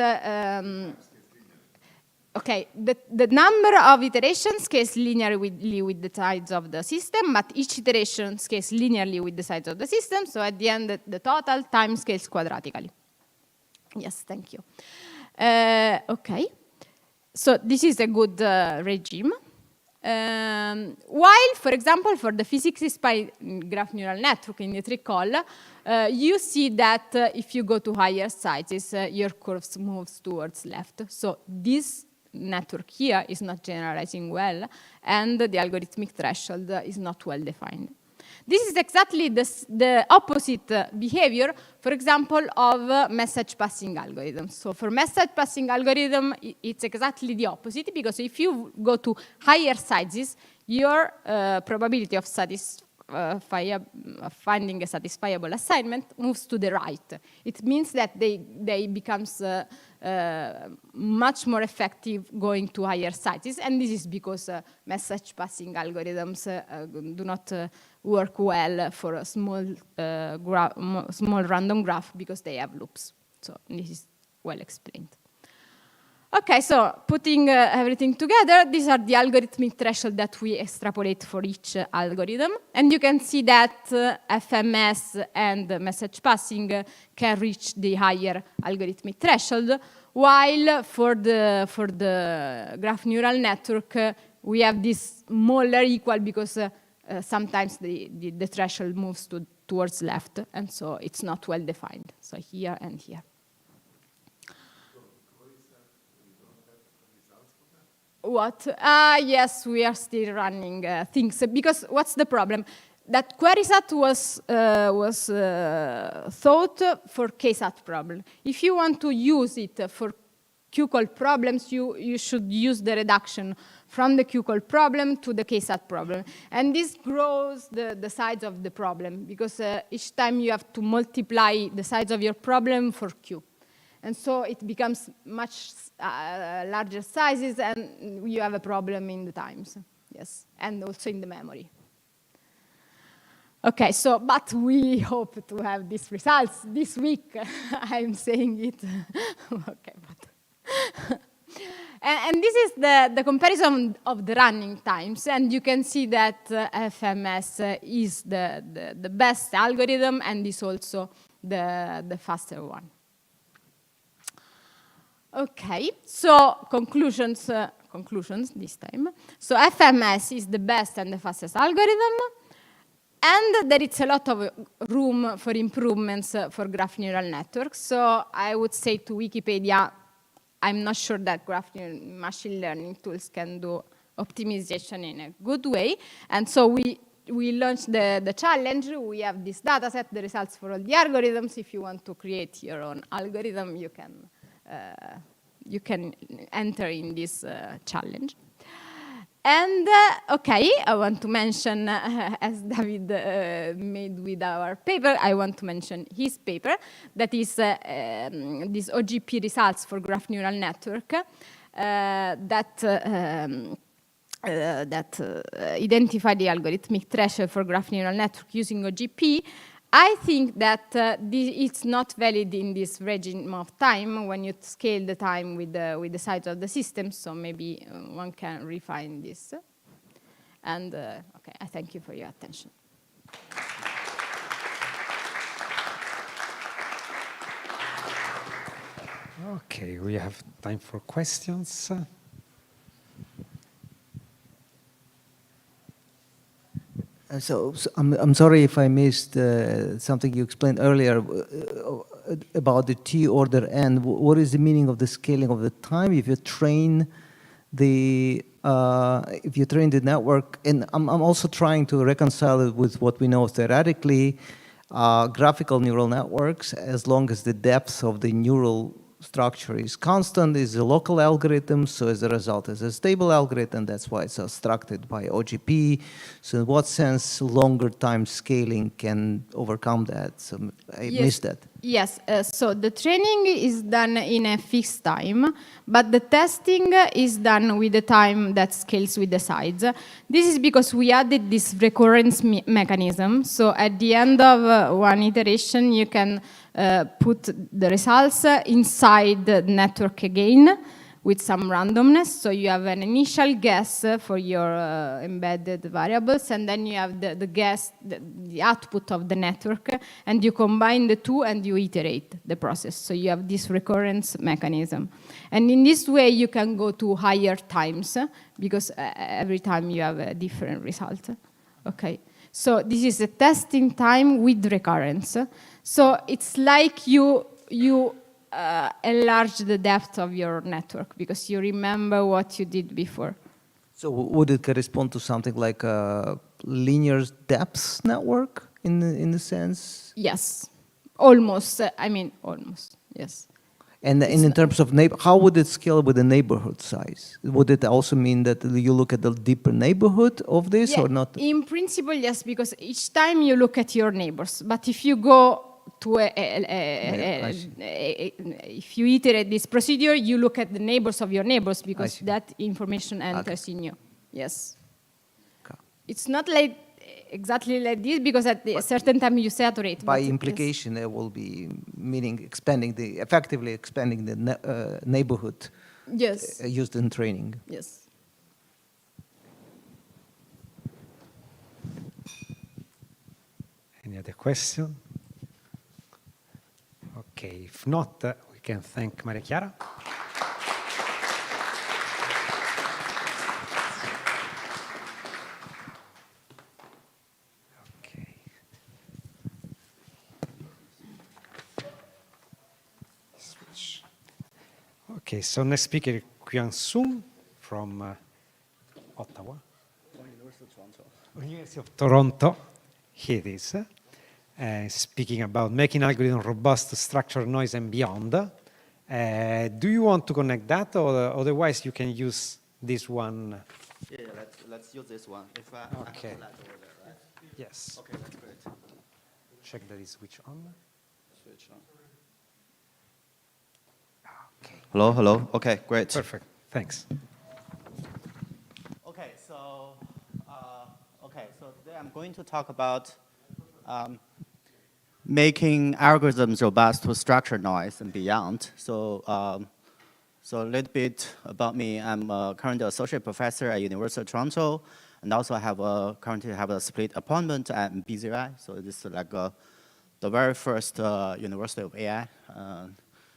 Okay, the number of iterations scales linearly with the size of the system, but each iteration scales linearly with the size of the system. So at the end, the total time scales quadratically. Yes, thank you. Okay, so this is a good regime. While, for example, for the physics-inspired graph neural network in the tree-call, you see that if you go to higher sizes, your curves moves towards left. So this network here is not generalizing well, and the algorithmic threshold is not well defined. This is exactly the opposite behavior, for example, of message passing algorithms. So for message passing algorithm, it's exactly the opposite, because if you go to higher sizes, your probability of finding a satisfiable assignment moves to the right. It means that they becomes much more effective going to higher sizes, and this is because message passing algorithms do not work well for a small random graph because they have loops. So this is well explained. Okay, so putting everything together, these are the algorithmic thresholds that we extrapolate for each algorithm. And you can see that FMS and message passing can reach the higher algorithmic threshold, while for the graph neural network, we have this smaller equal because sometimes the threshold moves towards left, and so it's not well defined. So here and here. What? Yes, we are still running things, because what's the problem? That QuerySat was thought for KSAT problem. If you want to use it for QCall problems, you should use the reduction from the QCall problem to the KSAT problem. And this grows the size of the problem, because each time you have to multiply the size of your problem for Q. And so it becomes much larger sizes, and you have a problem in the times, yes, and also in the memory. Okay, so, but we hope to have these results this week. I'm saying it, okay, but. And this is the comparison of the running times, and you can see that FMS is the best algorithm and is also the faster one. Okay, so conclusions this time. So FMS is the best and the fastest algorithm. And there is a lot of room for improvements for graph neural networks. So I would say to Wikipedia, I'm not sure that graph machine learning tools can do optimization in a good way. And so we launched the challenge. We have this data set, the results for all the algorithms. If you want to create your own algorithm, you can enter in this challenge. And okay, I want to mention, as David made with our paper, I want to mention his paper, that is this OGP results for graph neural network that identify the algorithmic threshold for graph neural network using OGP. I think that it's not valid in this regime of time when you scale the time with the size of the system, so maybe one can refine this. And okay, I thank you for your attention. Okay, we have time for questions. So I'm sorry if I missed something you explained earlier about the T order n. What is the meaning of the scaling of the time if you train the network? And I'm also trying to reconcile it with what we know theoretically, graphical neural networks. As long as the depth of the neural structure is constant, is a local algorithm, so as a result it's a stable algorithm. That's why it's obstructed by OGP. So in what sense longer time scaling can overcome that? So I missed that. Yes, so the training is done in a fixed time, but the testing is done with the time that scales with the size. This is because we added this recurrence mechanism. So at the end of one iteration, you can put the results inside the network again with some randomness. So you have an initial guess for your embedded variables, and then you have the guess, the output of the network, and you combine the two and you iterate the process. So you have this recurrence mechanism. And in this way, you can go to higher times because every time you have a different result. Okay. So this is a testing time with recurrence. So it's like you enlarge the depth of your network because you remember what you did before. So would it correspond to something like a linear depth network in the sense? Yes, almost. I mean, almost. Yes. And in terms of how would it scale with the neighborhood size? Would it also mean that you look at the deeper neighborhood of this or not? In principle, yes, because each time you look at your neighbors. But if you go to if you iterate this procedure, you look at the neighbors of your neighbors because that information enters in you. Yes. Okay. It's not like exactly like this because at a certain time you saturate. By implication, there will be meaning effectively expanding the neighborhood. Yes. Used in training. Yes. Any other question? Okay, if not, we can thank Maria Chiara. Okay. Switch. Okay, so next speaker, Qian Sun from Ottawa. University of Toronto. University of Toronto. Here it is. Speaking about making algorithm robust to structured noise and beyond. Do you want to connect that, or otherwise you can use this one? Yeah, let's use this one. If I okay. have over there, right? Yes. Okay, that's great. Check that is switch on. Switch on. Okay. Hello, hello. Okay, great. Perfect. Thanks. Okay, so today I'm going to talk about making algorithms robust to structured noise and beyond. So a little bit about me. I'm currently an associate professor at University of Toronto, and also I have currently have a split appointment at BZI. So this is like the very first University of AI,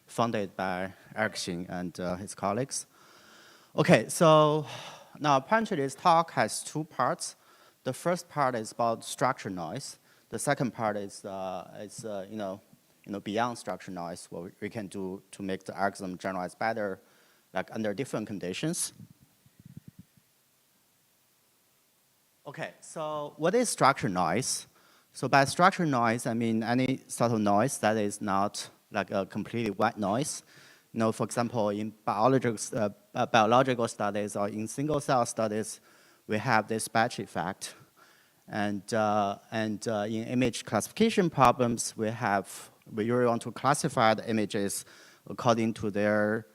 founded by Eric Xing and his colleagues. Okay, so now apparently this talk has two parts. The first part is about structure noise. The second part is beyond structure noise, what we can do to make the algorithm generalize better, like under different conditions. Okay, so what is structure noise? So by structure noise, I mean any sort of noise that is not like a completely white noise. For example, in biological studies or in single cell studies, we have this batch effect. And in image classification problems, we really want to classify the images according to their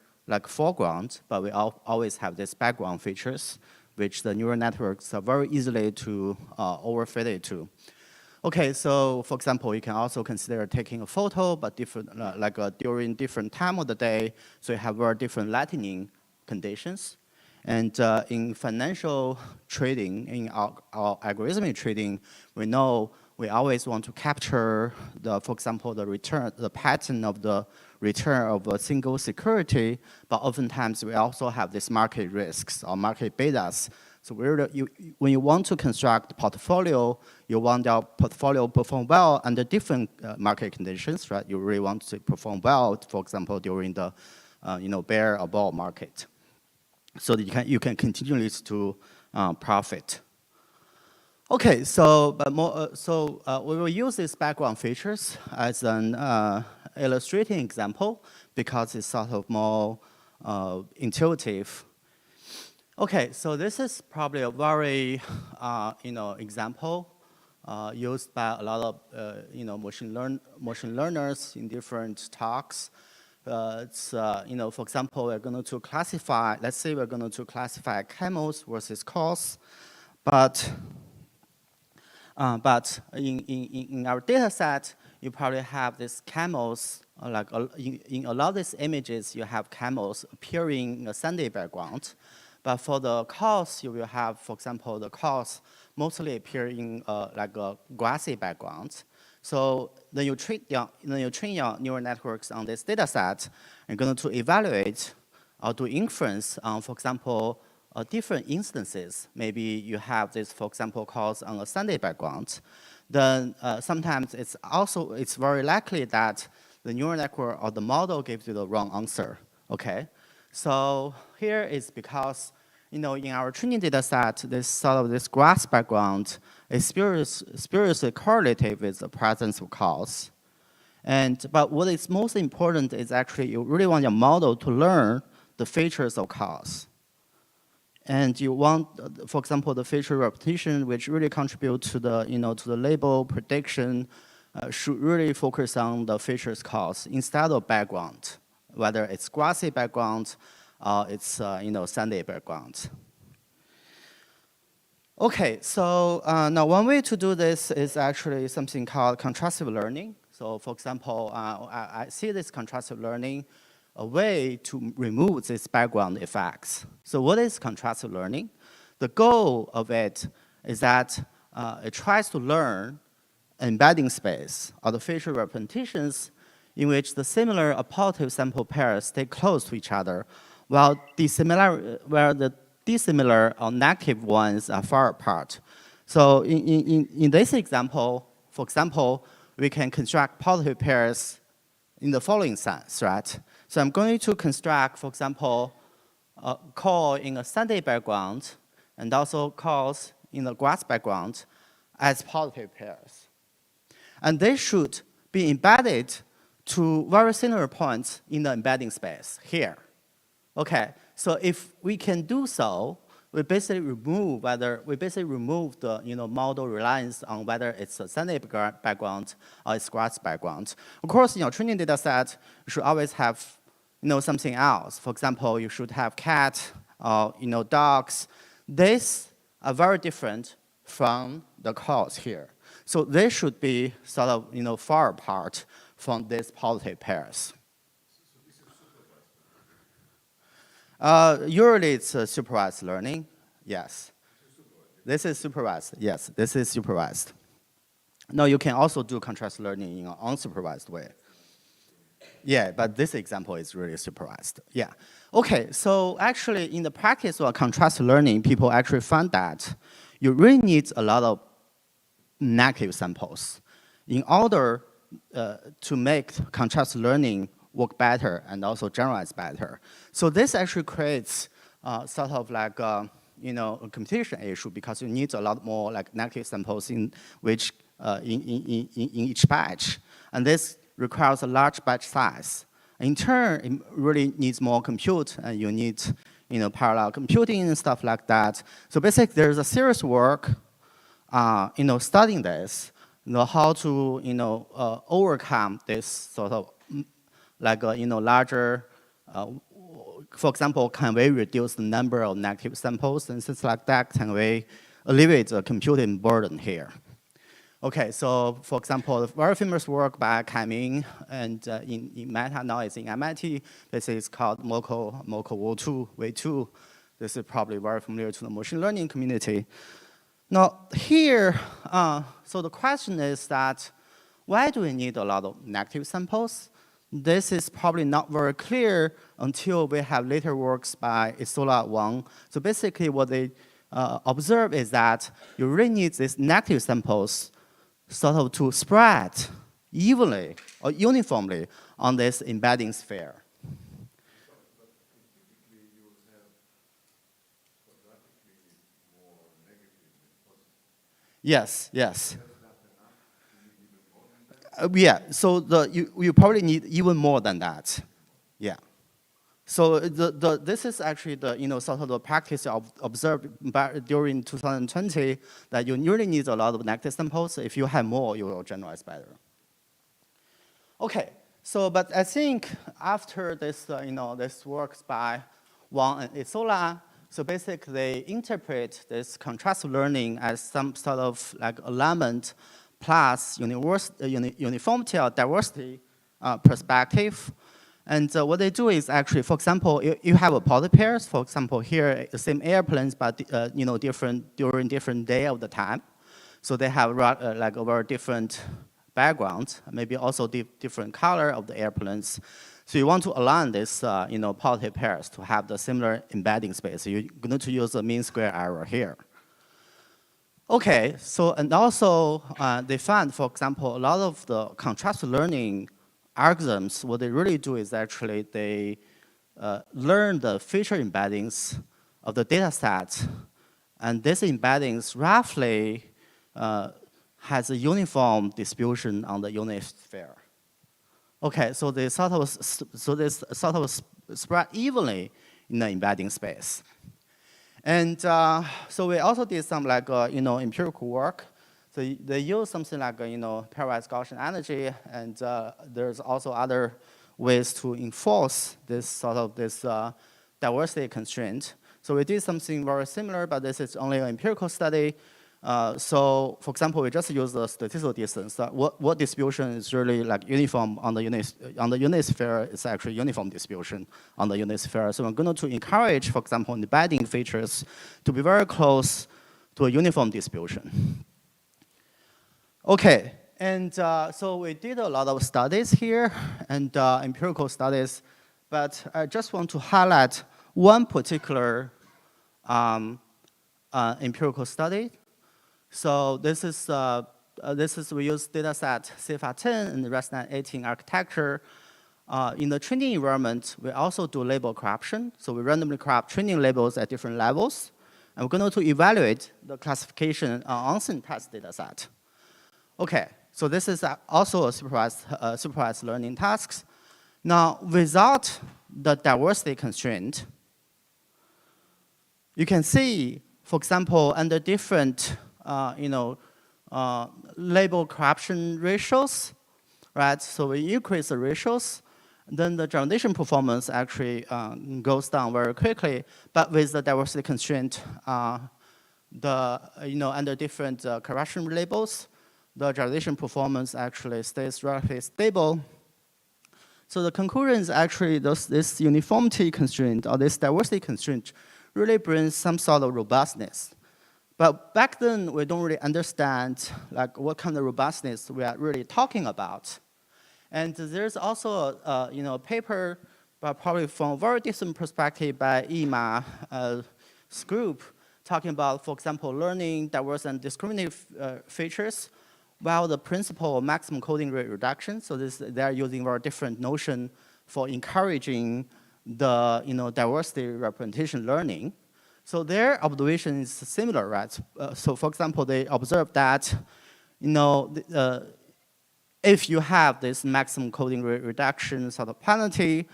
foreground, but we always have these background features, which the neural networks are very easily to overfit it to. Okay, so for example, you can also consider taking a photo, but different, during different time of the day, so you have very different lightning conditions. And in financial trading, in our algorithmic trading, we know we always want to capture for example, the pattern of the return of a single security, but oftentimes we also have these market risks or market betas. So when you want to construct portfolio, you want your portfolio perform well under different market conditions, right? You really want to perform well, for example, during the bear or bull market. So that you can continue to profit. Okay, so we will use these background features as an illustrating example because it's sort of more intuitive. Okay, so this is probably a very example used by a lot of machine learners in different talks. For example, we're going to classify. Let's say we're going to classify camels versus cows, but in our data set, you probably have these camels. In a lot of these images, you have camels appearing in a sandy background. But for the cows, you will have, for example, the cows mostly appear in a grassy background. So then you train your neural networks on this data set, and going to evaluate or do inference on, for example, different instances. Maybe you have this, for example, cows on a sandy background. Then sometimes it's very likely that the neural network or the model gives you the wrong answer. Okay, so here is because in our training data set, this grass background is spuriously correlated with the presence of cows. But what is most important is actually you really want your model to learn the features of cows. And you want, for example, the feature repetition, which really contribute to the to the label prediction, should really focus on the features cows instead of background, whether it's grassy background or it's sandy background. Okay, so now one way to do this is actually something called contrastive learning. So for example, I see this contrastive learning a way to remove these background effects. So what is contrastive learning? The goal of it is that it tries to learn embedding space or the feature representations in which the similar or positive sample pairs stay close to each other, while the dissimilar or negative ones are far apart. So in this example, for example, we can construct positive pairs in the following sense, right? So I'm going to construct, for example, a call in a sandy background and also calls in the grass background as positive pairs. And they should be embedded to very similar points in the embedding space here. Okay, so if we can do so, we basically remove the model reliance on whether it's a sandy background or it's grass background. Of course, in your training data set, you should always have something else. For example, you should have cat or dogs. These are very different from the calls here. So they should be sort of far apart from these positive pairs. Usually it's supervised learning, yes. This is supervised, yes, this is supervised. Now you can also do contrast learning in an unsupervised way. Yeah, but this example is really supervised, yeah. Okay, so actually in the practice of contrast learning, people actually found that you really need a lot of negative samples in order to make contrast learning work better and also generalize better. So this actually creates sort of like a computation issue because you need a lot more like negative samples in which in each batch, and this requires a large batch size. In turn, it really needs more compute, and you need parallel computing and stuff like that. So basically, there's a serious work studying this, how to overcome this sort of like larger. For example, can we reduce the number of negative samples and things like that? Can we alleviate the computing burden here? Okay, so for example, the very famous work by Kai-Ming and in Meta, now it's in MIT. This is called MoCo V2. This is probably very familiar to the machine learning community. Now here, so the question is that why do we need a lot of negative samples? This is probably not very clear until we have later works by Isola Wang. So basically what they observe is that you really need these negative samples sort of to spread evenly or uniformly on this embedding sphere. Yes, yes. Yeah, so you probably need even more than that. Yeah. So this is actually the sort of the practice observed during 2020 that you really need a lot of negative samples. If you have more, you will generalize better. Okay, so but I think after this this works by Wang and Isola, so basically they interpret this contrast learning as some sort of like alignment plus uniformity or diversity perspective. And what they do is actually, for example, you have a poly pairs. For example, here the same airplanes, but different during different day of the time. So they have like a very different background, maybe also different color of the airplanes. So you want to align this poly pairs to have the similar embedding space. So you're going to use the mean square error here. Okay, so and also they found, for example, a lot of the contrast learning algorithms, what they really do is actually they learn the feature embeddings of the data set, and this embeddings roughly has a uniform distribution on the unit sphere. Okay, so they sort of spread evenly in the embedding space. And so we also did some like empirical work. So they use something like pairwise Gaussian energy, and there's also other ways to enforce this sort of diversity constraint. So we did something very similar, but this is only an empirical study. So for example, we just use the statistical distance. What distribution is really like uniform on the unit sphere is actually uniform distribution on the unit sphere. So I'm going to encourage, for example, embedding features to be very close to a uniform distribution. Okay, and so we did a lot of studies here and empirical studies, but I just want to highlight one particular empirical study. So this is we use dataset CFR10 and ResNet 18 architecture. In the training environment, we also do label corruption. So we randomly corrupt training labels at different levels, and we're going to evaluate the classification on unsynthesized dataset. Okay, so this is also a supervised learning tasks. Now, without the diversity constraint, you can see, for example, under different label corruption ratios, right? So we increase the ratios, then the generalization performance actually goes down very quickly. But with the diversity constraint, under different correction labels, the generalization performance actually stays relatively stable. So the conclusion is actually this uniformity constraint or this diversity constraint really brings some sort of robustness. But back then, we don't really understand like what kind of robustness we are really talking about. And there's also a paper, but probably from a very different perspective by Ima's group, talking about, for example, learning diverse and discriminate features, while the principle of maximum coding rate reduction, so they're using very different notion for encouraging the diversity representation learning. So their observation is similar, right? So for example, they observed that if you have this maximum coding rate reduction sort of penalty,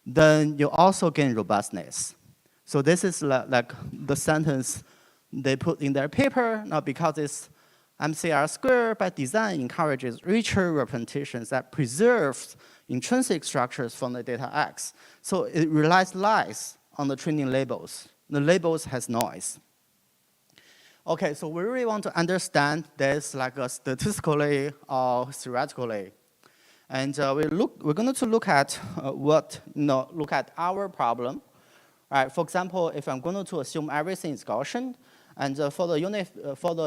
then you also gain robustness. So this is like the sentence they put in their paper, not because it's MCR squared by design encourages richer representations that preserves intrinsic structures from the data X. So it relies less on the training labels. The labels has noise. Okay, so we really want to understand this like statistically or theoretically. And we're going to look at look at our problem. Right, for example, if I'm going to assume everything is Gaussian, and for the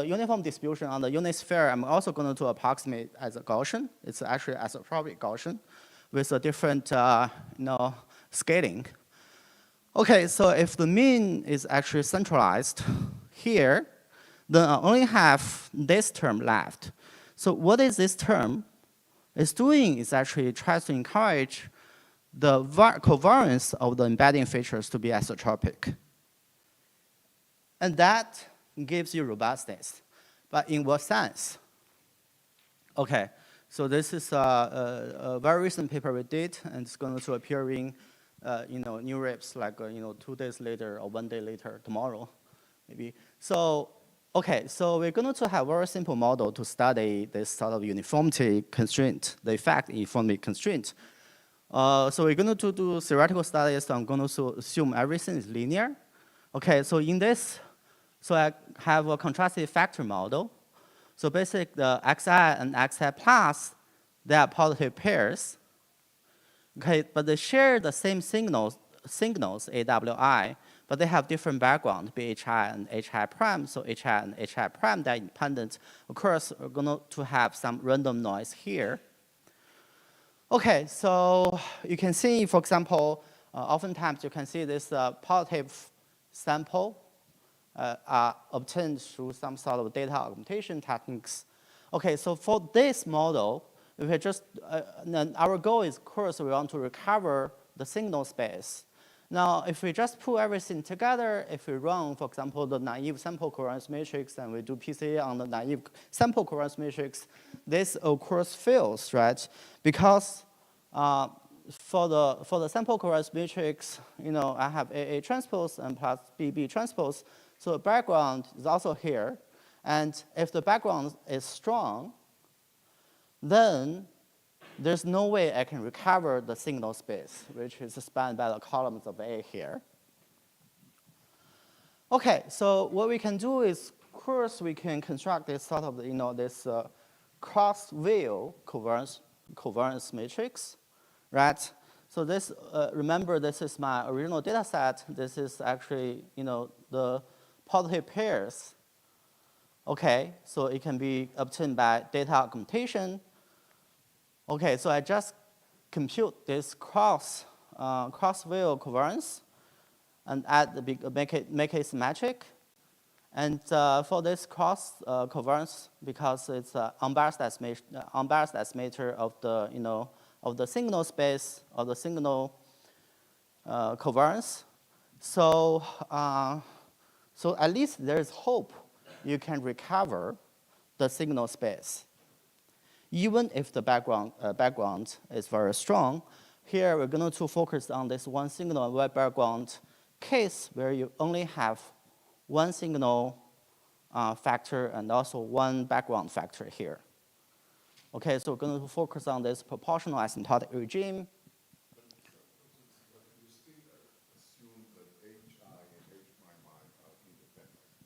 uniform distribution on the unit sphere, I'm also going to approximate as a Gaussian. It's actually isotropic Gaussian with a different scaling. Okay, so if the mean is actually centralized here, then I only have this term left. So what is this term is doing is actually tries to encourage the covariance of the embedding features to be isotropic. And that gives you robustness. But in what sense? Okay, so this is a very recent paper we did, and it's going to appear in new reps like 2 days later or 1 day later, tomorrow, maybe. So, okay, so we're going to have a very simple model to study this sort of uniformity constraint, the effect uniformity constraint. So we're going to do theoretical studies. So I'm going to assume everything is linear. Okay, so in this, so I have a contrastive factor model. So basically, the xi and xi plus, they are positive pairs. Okay, but they share the same signals AWI, but they have different background, BHI and HI prime. So HI and HI prime, they're independent. Of course, we're going to have some random noise here. Okay, so you can see, for example, oftentimes you can see this positive sample are obtained through some sort of data augmentation techniques. Okay, so for this model, if we just, then our goal is, of course, we want to recover the signal space. Now, if we just put everything together, if we run, for example, the naive sample covariance matrix, and we do PCA on the naive sample covariance matrix, this, of course, fails, right? Because for the sample covariance matrix, I have AA transpose and plus BB transpose. So the background is also here. And if the background is strong, then there's no way I can recover the signal space, which is spanned by the columns of A here. Okay, so what we can do is, of course, we can construct this sort of, this cross-view covariance matrix, right? So this, remember, this is my original data set. This is actually, the positive pairs. Okay, so it can be obtained by data augmentation. Okay, so I just compute this cross-view covariance and make it symmetric. And for this cross covariance, because it's unbiased estimator of the of the signal space or the signal covariance, so so at least there is hope you can recover the signal space, even if the background is very strong. Here we're going to focus on this one signal wide background case where you only have one signal factor and also one background factor here. Okay, so we're going to focus on this proportional asymptotic regime.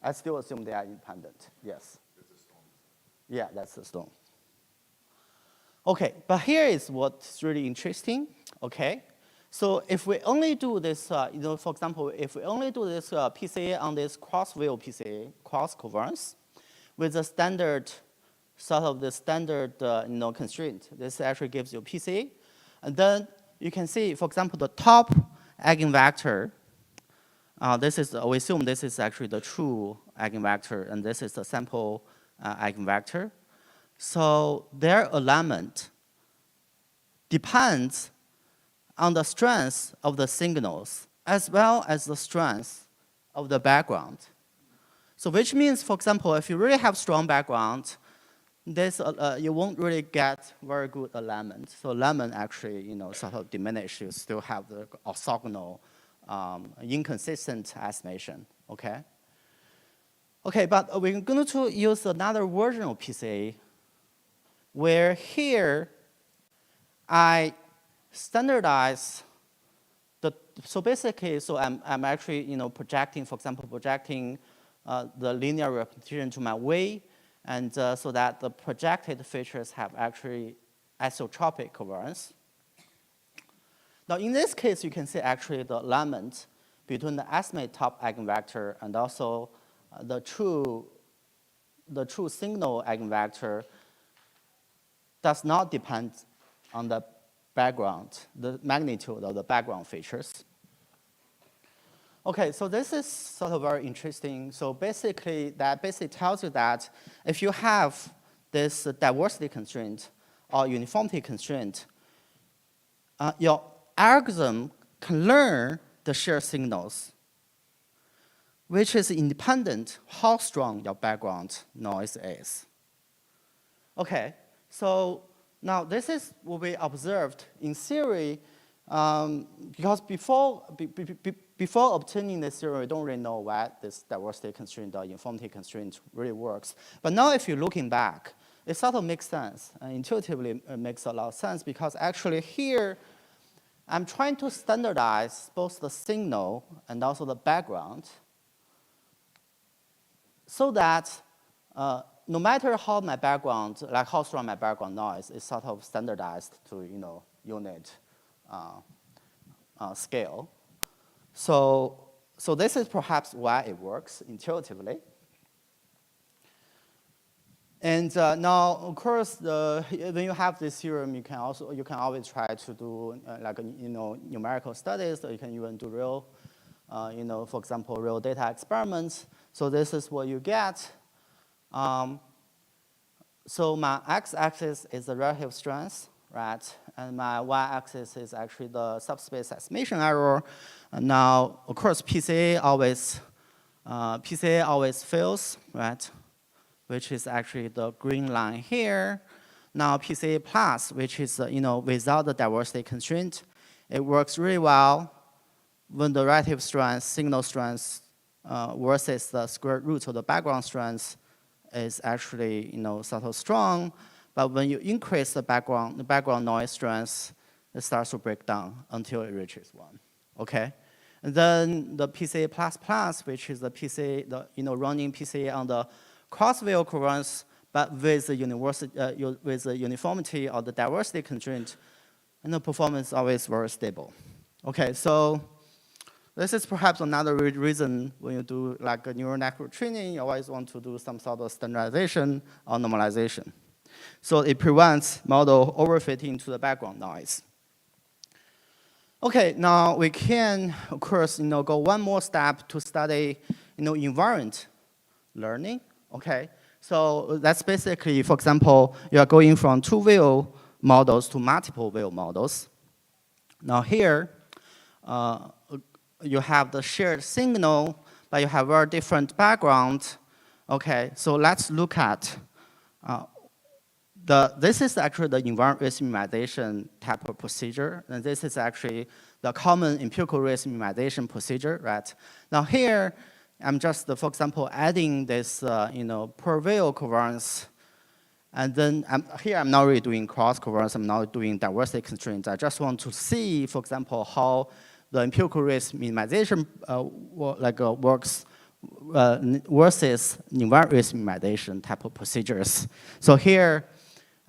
I still assume they are independent, yes. Yeah, that's the stone. Okay, but here is what's really interesting, okay? So if we only do this, for example, if we only do this PCA on this cross-view PCA, cross covariance, with the standard, sort of the standard constraint, this actually gives you PCA. And then you can see, for example, the top eigenvector we assume this is actually the true eigenvector, and this is the sample eigenvector. So their alignment depends on the strength of the signals as well as the strength of the background. So which means, for example, if you really have strong background, this, you won't really get very good alignment. So alignment actually, sort of diminish. You still have the orthogonal, inconsistent estimation, okay? Okay, but we're going to use another version of PCA where here I standardize so basically, I'm actually, projecting, for example, the linear representation to my way, and so that the projected features have actually isotropic covariance. Now, in this case, you can see actually the alignment between the estimated top eigenvector and also the true signal eigenvector does not depend on the background, the magnitude of the background features. Okay, so this is sort of very interesting. So basically, that basically tells you that if you have this diversity constraint or uniformity constraint, your algorithm can learn the shared signals, which is independent how strong your background noise is. Okay, so now this is what we observed in theory, because before obtaining this theory, we don't really know what this diversity constraint or uniformity constraint really works. But now if you're looking back, it sort of makes sense. Intuitively, it makes a lot of sense because actually here, I'm trying to standardize both the signal and also the background so that no matter how my background, like how strong my background noise is sort of standardized to unit scale. So this is perhaps why it works intuitively. And now, of course, when you have this theorem, you can always try to do numerical studies. Or you can even do real, for example, real data experiments. So this is what you get. So my x-axis is the relative strength, right? And my y-axis is actually the subspace estimation error. And now, of course, PCA always fails, right? Which is actually the green line here. Now PCA plus, which is without the diversity constraint, it works really well when the relative strength, signal strength versus the square root of the background strength is actually sort of strong. But when you increase the background noise strength, it starts to break down until it reaches 1. Okay. And then the PCA plus plus, which is the PCA, running PCA on the cross-veil covariance, but with the uniformity or the diversity constraint, and the performance is always very stable. Okay, so this is perhaps another reason when you do like a neural network training, you always want to do some sort of standardization or normalization. So it prevents model overfitting to the background noise. Okay, now we can, of course, go one more step to study, invariant learning. Okay, so that's basically, for example, you are going from 2-view models to multiple-view models. Now here, you have the shared signal, but you have very different background. Okay, so let's look at this is actually the invariant risk minimization type of procedure, and this is actually the common empirical risk minimization procedure, right? Now here, I'm just, for example, adding this, per veil covariance, and then here I'm not really doing cross covariance. I'm not doing diversity constraints. I just want to see, for example, how the empirical risk minimization works versus invariant risk minimization type of procedures. So here,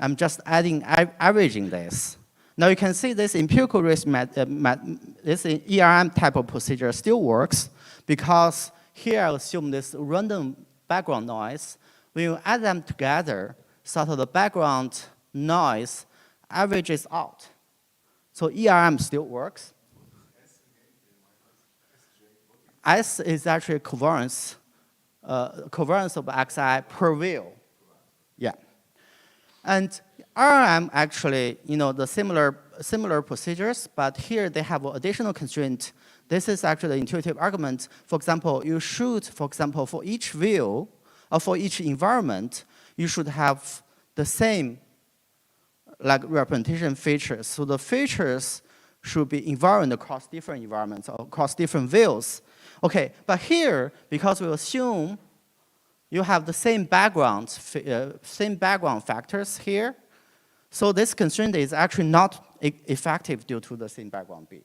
I'm just averaging this. Now you can see this empirical risk, this ERM type of procedure still works because here I assume this random background noise. When you add them together, sort of the background noise averages out. So ERM still works. S is actually covariance of xi per view. Yeah. And RRM actually, the similar procedures, but here they have an additional constraint. This is actually the intuitive argument. For example, you should, for each view, or for each environment, you should have the same representation features. So the features should be invariant across different environments or across different views. Okay, but here, because we assume you have the same background factors here, so this constraint is actually not effective due to the same background B.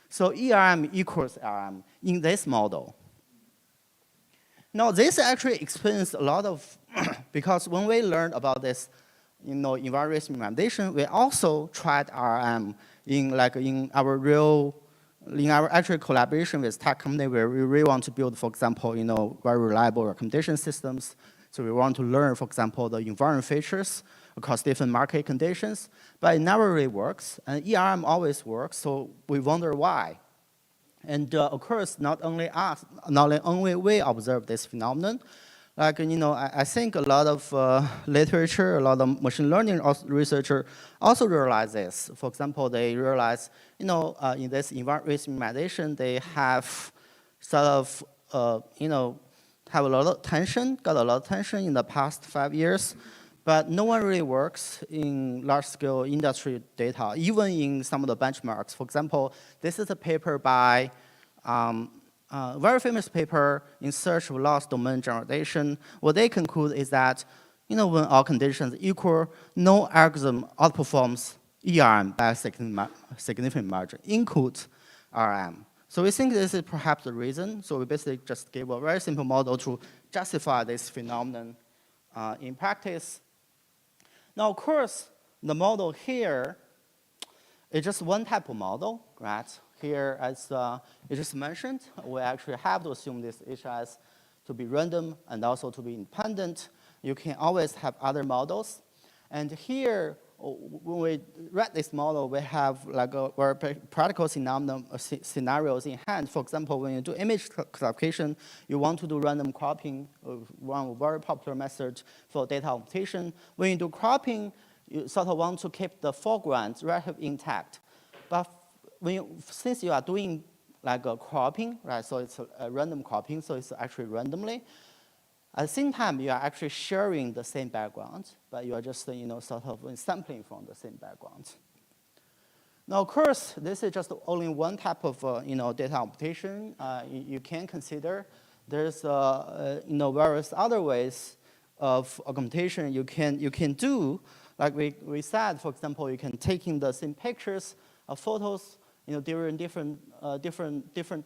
So ERM equals RM in this model. Now this actually explains a lot of, because when we learned about this, invariant risk minimization, we also tried RM in our actual collaboration with tech company where we really want to build, for example, very reliable recommendation systems. So we want to learn, for example, the invariant features across different market conditions, but it never really works. And ERM always works, so we wonder why. And of course, not only we observe this phenomenon. I think a lot of literature, a lot of machine learning researchers also realize this. For example, they realize, in this environment risk minimization, they have sort of, have a lot of tension, got a lot of tension in the past 5 years, but no one really works in large-scale industry data, even in some of the benchmarks. For example, this is a paper by very famous paper in search of loss domain generalization. What they conclude is that, when all conditions equal, no algorithm outperforms ERM by a significant margin, include RM. So we think this is perhaps the reason. So we basically just gave a very simple model to justify this phenomenon in practice. Now, of course, the model here is just one type of model, right? Here, as you just mentioned, we actually have to assume this HS to be random and also to be independent. You can always have other models. And here, when we read this model, we have very practical scenarios in hand. For example, when you do image classification, you want to do random cropping, one very popular method for data augmentation. When you do cropping, you sort of want to keep the foreground relatively intact. But since you are doing a cropping, right, so it's a random cropping, so it's actually randomly. At the same time, you are actually sharing the same background, but you are just, sort of sampling from the same background. Now, of course, this is just only one type of, data augmentation you can consider. There's, various other ways of augmentation you can do. Like we said, for example, you can take in the same pictures of photos, during different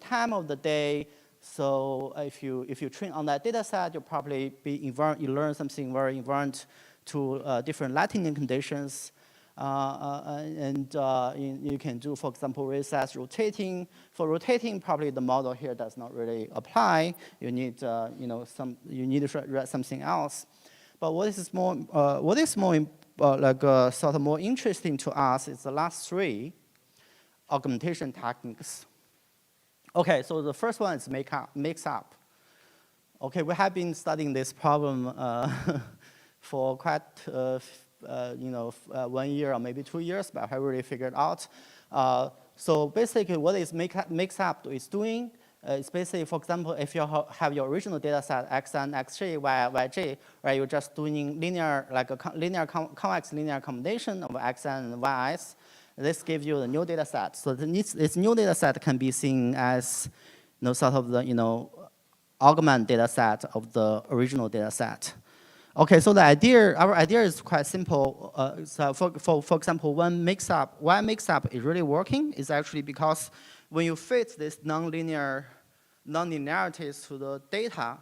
time of the day. So if you train on that data set, you'll probably you learn something very invariant to different lighting conditions. You can do, for example, recess rotating. For rotating, probably the model here does not really apply. You need, you need to read something else. But what is more sort of more interesting to us is the last three augmentation techniques. Okay, so the first one is mix-up. Okay, we have been studying this problem for quite 1 year or maybe 2 years, but I haven't really figured out. So basically, what is mix-up is doing is basically, for example, if you have your original data set xn, xj, yj, right? You're just doing linear, like a convex linear combination of xn and y's. This gives you the new data set. So this new data set can be seen as sort of the augment data set of the original data set. Okay, so our idea is quite simple. So for example, why mix-up is really working is actually because when you fit this nonlinearities to the data,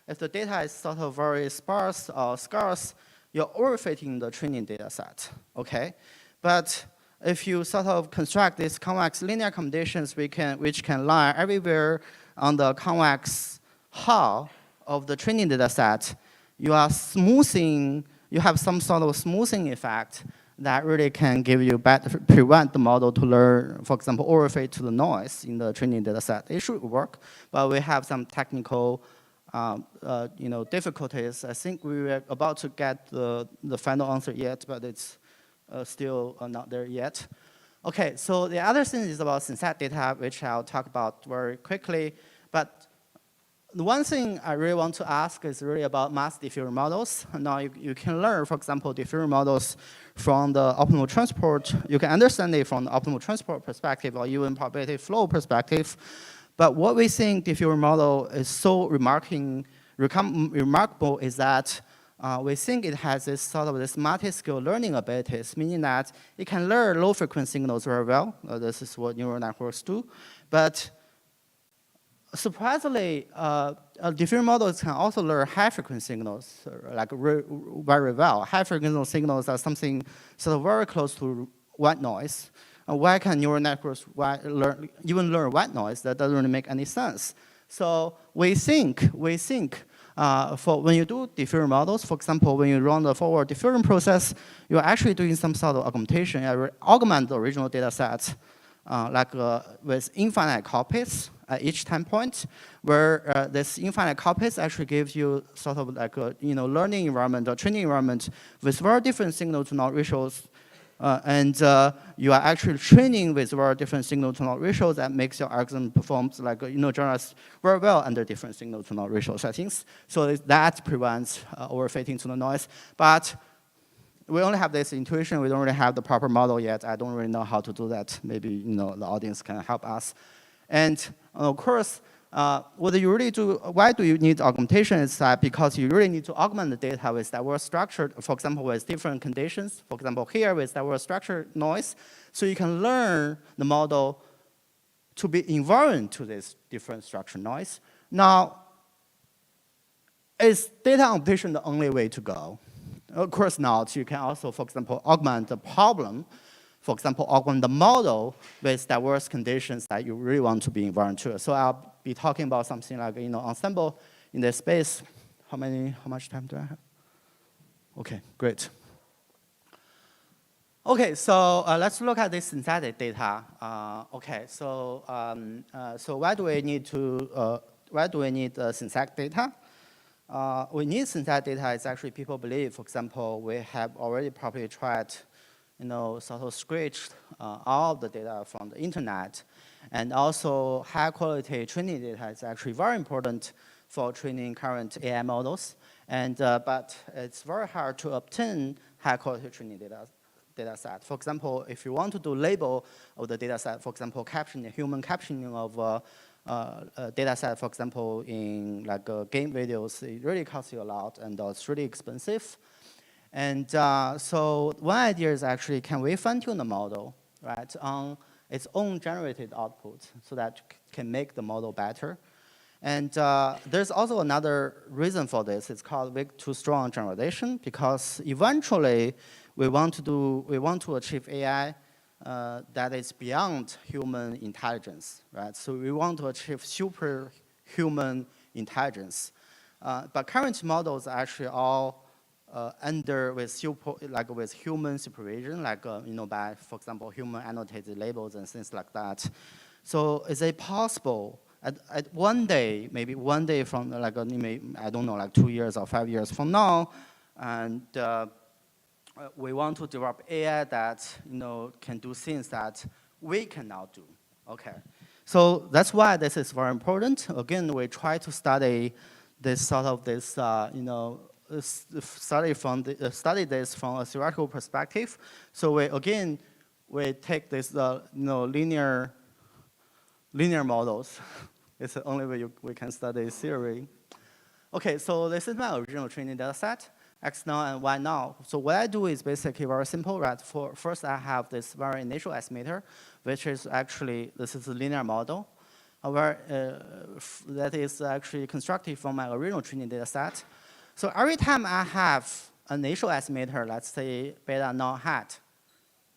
if the data is sort of very sparse or scarce, you're overfitting the training data set, okay? But if you sort of construct these convex linear conditions which can lie everywhere on the convex hull of the training data set, you are smoothing, you have some sort of smoothing effect that really can give you prevent the model to learn, for example, overfit to the noise in the training data set. It should work, but we have some technical difficulties. I think we were about to get the final answer yet, but it's still not there yet. Okay, so the other thing is about synthetic data, which I'll talk about very quickly. But the one thing I really want to ask is really about mass diffusion models. Now you can learn, for example, diffusion models from the optimal transport. You can understand it from the optimal transport perspective or even probability flow perspective. But what we think diffusion model is so remarkable is that we think it has this sort of this multi-skill learning abilities, meaning that it can learn low-frequency signals very well. This is what neural networks do. But surprisingly, diffusion models can also learn high-frequency signals, like very well. High-frequency signals are something sort of very close to white noise. Why can neural networks even learn white noise? That doesn't really make any sense. So we think for when you do diffusion models, for example, when you run the forward diffusion process, you're actually doing some sort of augmentation. You augment the original data set with infinite copies at each time point, where this infinite copies actually gives you sort of like a learning environment or training environment with very different signal-to-noise ratios. You are actually training with very different signal-to-noise ratios that makes your algorithm performs like generalize very well under different signal-to-noise ratio settings. So that prevents overfitting to the noise. But we only have this intuition. We don't really have the proper model yet. I don't really know how to do that. Maybe the audience can help us. And of course, what you really do, why do you need augmentation is that because you really need to augment the data with diverse structure, for example, with different conditions, for example, here with diverse structure noise, so you can learn the model to be invariant to this different structure noise. Now, is data augmentation the only way to go? Of course not. You can also, for example, augment the problem. For example, augment the model with diverse conditions that you really want to be invariant to. So I'll be talking about something like ensemble in this space. How much time do I have? Okay, great. Okay, so let's look at this synthetic data. Okay, so why do we need synthetic data? We need synthetic data. It's actually people believe, for example, we have already probably tried sort of scratched all of the data from the internet. And also high quality training data is actually very important for training current AI models. But it's very hard to obtain high quality training data set. For example, if you want to do label of the data set, for example, human captioning of data set, for example, in like game videos, it really costs you a lot and it's really expensive. And so one idea is actually, can we fine-tune the model, right, on its own generated output so that can make the model better? And there's also another reason for this. It's called weak to strong generalization, because eventually we want to achieve AI that is beyond human intelligence, right? So we want to achieve superhuman intelligence. But current models are actually all with human supervision, like by, for example, human annotated labels and things like that. So is it possible at one day, maybe one day from I don't know, like 2 years or 5 years from now, and we want to develop AI that can do things that we cannot do. Okay, so that's why this is very important. Again, we try to study this sort of study this from a theoretical perspective. So we take this linear models. It's the only way we can study theory. Okay, so this is my original training data set, X now and Y now. So what I do is basically very simple, right? First, I have this very initial estimator, which is actually, this is a linear model, where that is actually constructed from my original training data set. So every time I have an initial estimator, let's say beta null hat,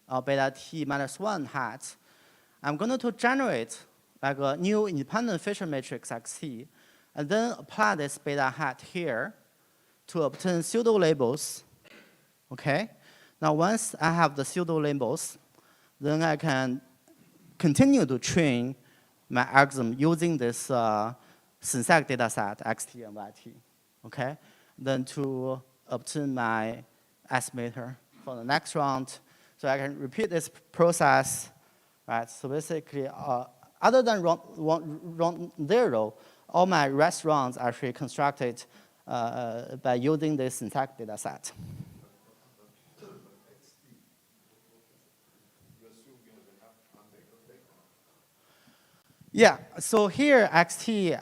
or beta t minus 1 hat, I'm going to generate like a new independent feature matrix XT, and then apply this beta hat here to obtain pseudo labels. Okay. Now, once I have the pseudo labels, then I can continue to train my algorithm using this synthetic data set, xt and yt, okay? Then to obtain my estimator for the next round. So I can repeat this process, right? So basically, other than round 0, all my rest rounds are actually constructed by using this synthetic data set. Yeah, so here xt,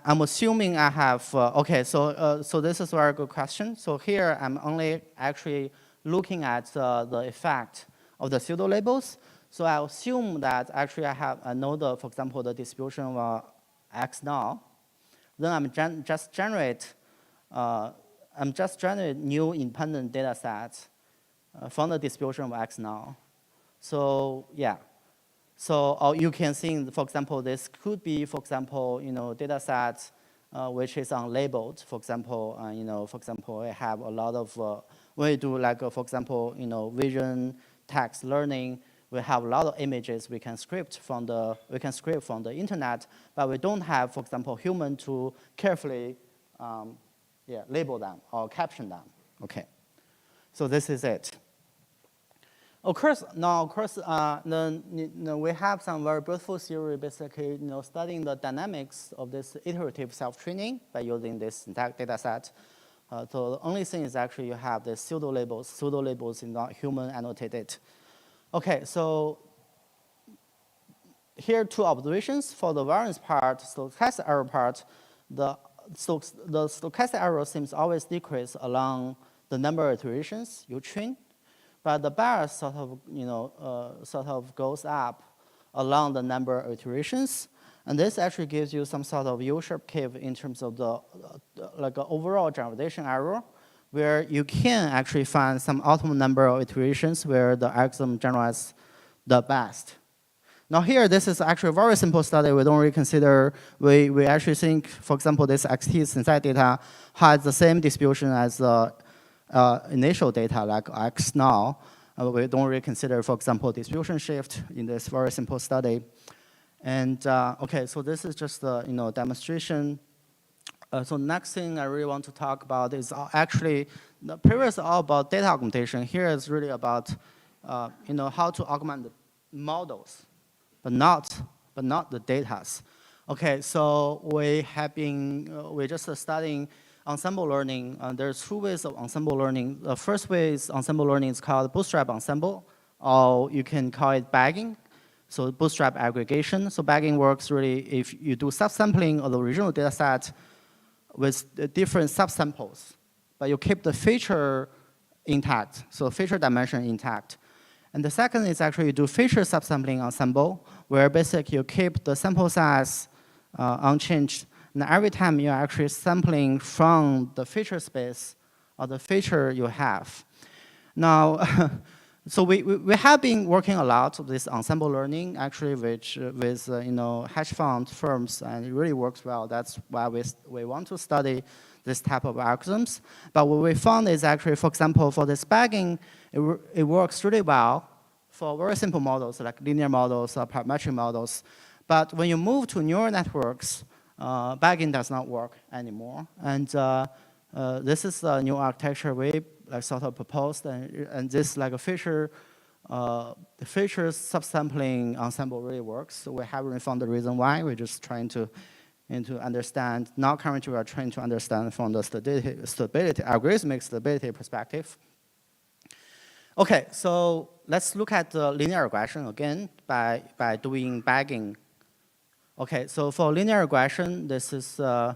I'm assuming I have, okay, so this is a very good question. So here I'm only actually looking at the effect of the pseudo labels. So I assume that actually I know the, for example, the distribution of x now. Then I'm just generate new independent data sets from the distribution of x now. So yeah. So you can see, for example, this could be, for example, data sets which is unlabeled. For example, we have a lot of when we do like, for example, vision text learning. We have a lot of images we can script from the internet, but we don't have, for example, human to carefully label them or caption them. Okay, so this is it. Of course, we have some very beautiful theory, basically, studying the dynamics of this iterative self-training by using this synthetic data set. So the only thing is actually you have the pseudo labels. Pseudo labels is not human annotated. Okay, so here are two observations for the variance part, stochastic error part. The stochastic error seems always decrease along the number of iterations you train. But the bias sort of goes up along the number of iterations, and this actually gives you some sort of U-shaped curve in terms of the overall generalization error, where you can actually find some optimal number of iterations where the algorithm generalizes the best. Now here, this is actually a very simple study. We don't really consider. We actually think, for example, this xt synthetic data has the same distribution as the initial data like x now. We don't really consider, for example, distribution shift in this very simple study. And okay, so this is just the demonstration. So next thing I really want to talk about is actually the previous all about data augmentation. Here is really about how to augment the models, but not the datas. Okay, so we're just studying ensemble learning. There's two ways of ensemble learning. The first way is ensemble learning is called bootstrap ensemble, or you can call it bagging. So bootstrap aggregation. So bagging works really if you do subsampling of the original data set with different subsamples, but you keep the feature intact, so feature dimension intact. And the second is actually you do feature subsampling ensemble, where basically you keep the sample size unchanged. And every time you're actually sampling from the feature space or the feature you have. Now, so we have been working a lot with this ensemble learning, actually, with hedge fund firms, and it really works well. That's why we want to study this type of algorithms. But what we found is actually, for example, for this bagging, it works really well for very simple models like linear models or parametric models. But when you move to neural networks, bagging does not work anymore. And this is a new architecture we sort of proposed, and this like a feature, the feature subsampling ensemble really works. So we haven't found the reason why. We're just trying to understand. Now currently we are trying to understand from the stability, algorithmic stability perspective. Okay, so let's look at the linear regression again by doing bagging. Okay, so for linear regression, this is the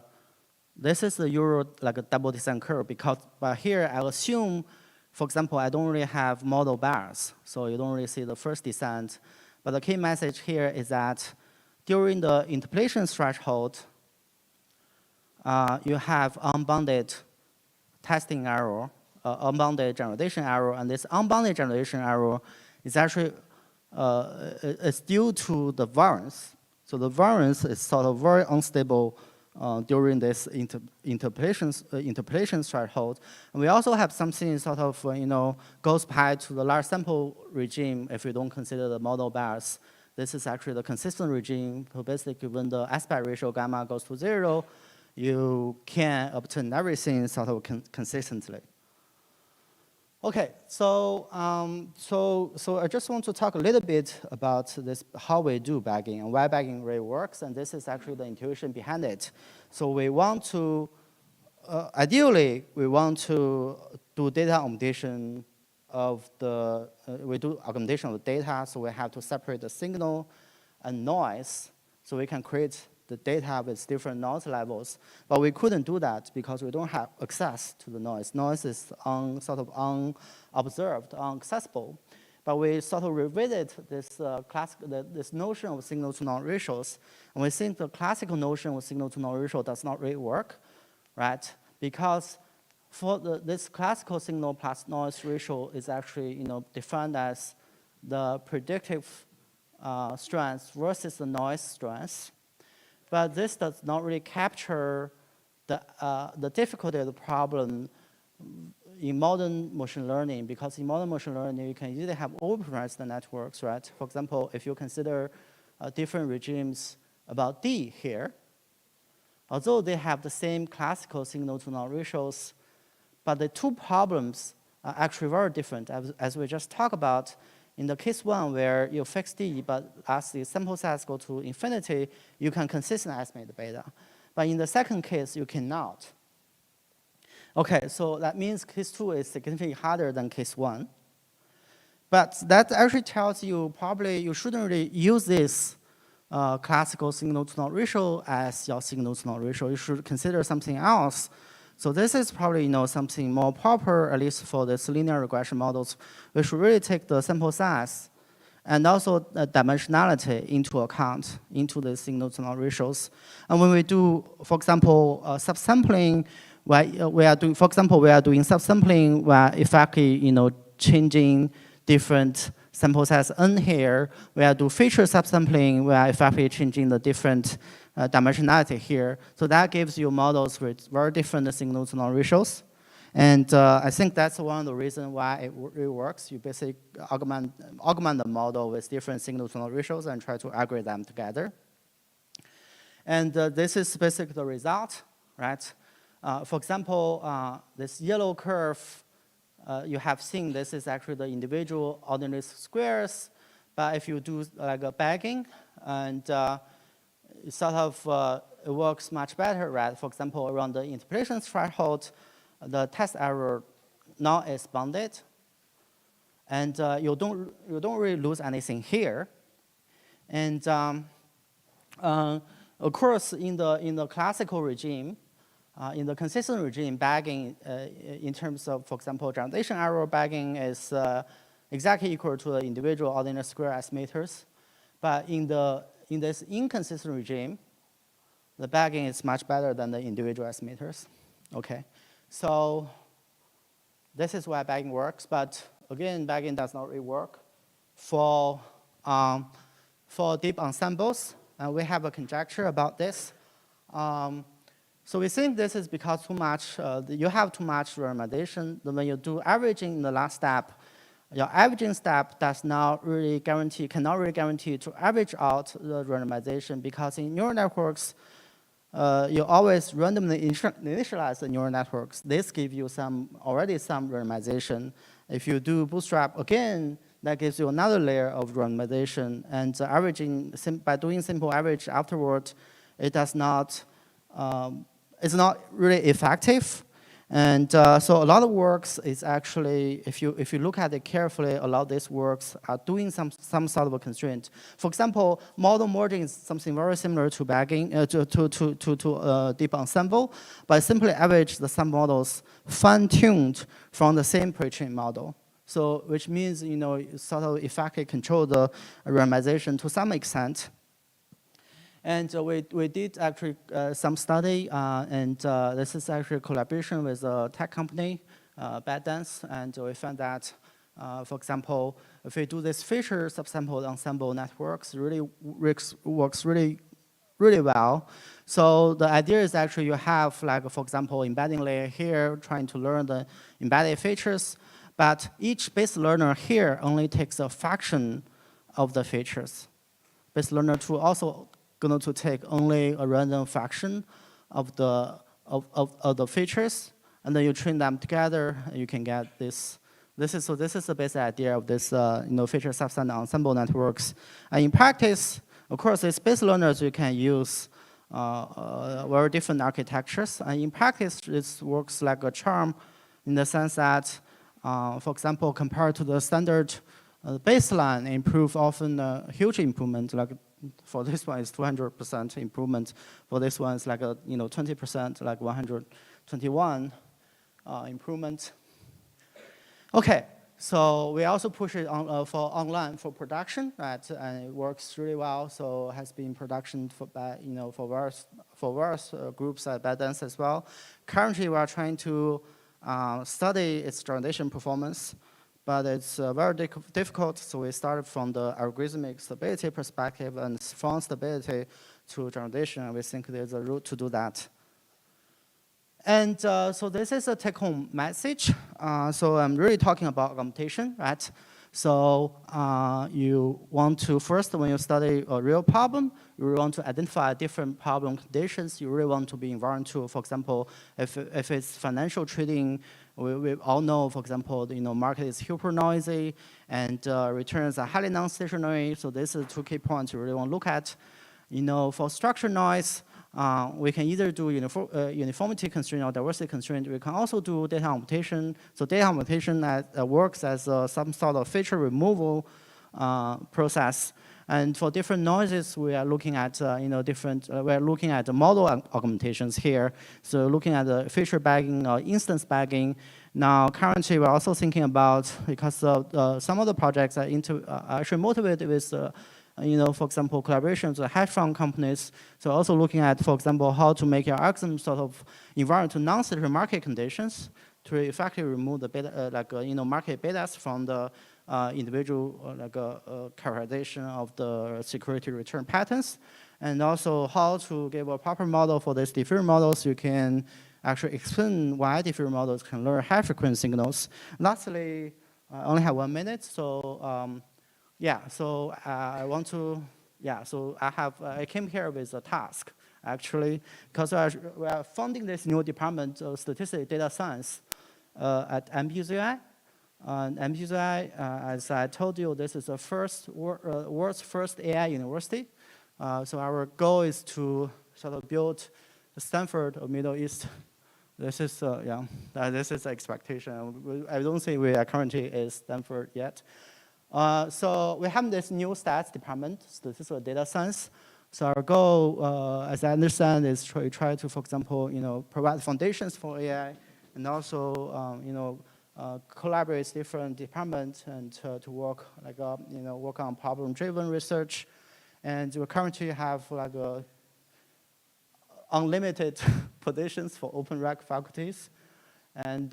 Euro like a double descent curve, because but here I assume, for example, I don't really have model bias, so you don't really see the first descent. But the key message here is that during the interpolation threshold, you have unbounded testing error, unbounded generalization error, and this unbounded generalization error is actually is due to the variance. So the variance is sort of very unstable during this interpolation threshold. And we also have something sort of, goes back to the large sample regime if we don't consider the model bias. This is actually the consistent regime. So basically, when the aspect ratio gamma goes to 0, you can obtain everything sort of consistently. Okay, so I just want to talk a little bit about this, how we do bagging and why bagging really works, and this is actually the intuition behind it. So we want to, ideally, we want to do data augmentation of the, we do augmentation of the data, so we have to separate the signal and noise, so we can create the data with different noise levels. But we couldn't do that because we don't have access to the noise. Noise is sort of unobserved, inaccessible. But we sort of revisit this this notion of signal-to-noise ratios, and we think the classical notion of signal-to-noise ratio does not really work, right? Because for this classical signal plus noise ratio is actually defined as the predictive strength versus the noise strength. But this does not really capture the difficulty of the problem in modern machine learning, because in modern machine learning, you can easily have overparameterized networks, right? For example, if you consider different regimes about D here, although they have the same classical signal-to-noise ratios, but the two problems are actually very different, as we just talked about. In the case one, where you fix D, but as the sample size go to infinity, you can consistently estimate the beta. But in the second case, you cannot. Okay, so that means case two is significantly harder than case one. But that actually tells you probably you shouldn't really use this classical signal-to-noise ratio as your signal-to-noise ratio. You should consider something else. So this is probably something more proper, at least for this linear regression models. We should really take the sample size and also the dimensionality into account into the signal-to-noise ratios. And when we do, for example, subsampling, we are doing subsampling where effectively changing different sample size n here. We are doing feature subsampling where effectively changing the different dimensionality here. So that gives you models with very different signal-to-noise ratios. And I think that's one of the reasons why it really works. You basically augment the model with different signal-to-noise ratios and try to aggregate them together. And this is basically the result, right? For example, this yellow curve, you have seen this is actually the individual ordinary squares. But if you do like a bagging, and it sort of it works much better, right? For example, around the interpolation threshold, the test error now is bounded, and you don't really lose anything here. And of course, in the classical regime, in the consistent regime, bagging in terms of, for example, generalization error bagging is exactly equal to the individual ordinary square estimators. But in this inconsistent regime, the bagging is much better than the individual estimators. Okay, so this is why bagging works. But again, bagging does not really work for deep ensembles. We have a conjecture about this. So we think this is because you have too much randomization. When you do averaging in the last step, your averaging step cannot really guarantee to average out the randomization, because in neural networks, you always randomly initialize the neural networks. This gives you already some randomization. If you do bootstrap again, that gives you another layer of randomization. And averaging, by doing simple average afterward, it's not really effective. And so a lot of works is actually, if you look at it carefully, a lot of these works are doing some sort of a constraint. For example, model merging is something very similar to bagging, to deep ensemble, but simply average the sum models fine-tuned from the same pre-trained model. So which means sort of effectively control the randomization to some extent. And we did actually some study, and this is actually a collaboration with a tech company, BadDance, and we found that, for example, if we do this feature subsample ensemble networks, really works really really well. So the idea is actually you have, like, for example, embedding layer here, trying to learn the embedded features, but each base learner here only takes a fraction of the features. Base learner 2 also going to take only a random fraction of the features, and then you train them together, and you can get this. This is the basic idea of this feature subset ensemble networks. And in practice, of course, these base learners you can use very different architectures. And in practice, this works like a charm in the sense that, for example, compared to the standard baseline, improve often a huge improvement. Like for this one, is 200% improvement. For this one, it's like a 20%, like 121 improvement. Okay, so we also push it on, for online for production, right? And it works really well. So it has been in production for various groups at ByteDance as well. Currently, we are trying to study its generalization performance, but it's very difficult. So we started from the algorithmic stability perspective and from stability to generalization. And we think there's a route to do that. And so this is a take-home message. So I'm really talking about augmentation, right? So you want to, first, when you study a real problem, you really want to identify different problem conditions. You really want to be environment to, for example, if it's financial trading, we all know, for example, the market is super noisy and returns are highly non-stationary. So this is 2 key points you really want to look at. For structure noise, we can either do uniformity constraint or diversity constraint. We can also do data augmentation. So data augmentation works as some sort of feature removal process. And for different noises, we are looking at we're looking at the model augmentations here. So looking at the feature bagging or instance bagging. Now, currently, we're also thinking about, because some of the projects are actually motivated with for example, collaborations with hedge fund companies. So also looking at, for example, how to make your algorithm sort of environment to non-stationary market conditions to effectively remove the beta, market betas from the individual characterization of the security return patterns, and also how to give a proper model for these different models. You can actually explain why different models can learn high frequency signals. Lastly, I only have 1 minute, so. So I came here with a task, actually, because we are funding this new department of statistical data science at MPUZI. And MPUZI, as I told you, this is the world's first AI university. So our goal is to sort of build the Stanford of Middle East. This is this is the expectation. I don't think we are currently at Stanford yet. So we have this new stats department, statistical data science. So our goal, as I understand, is try to, for example, provide foundations for AI, and also, collaborate with different departments and to work work on problem-driven research. And we currently have unlimited positions for open rec faculties. And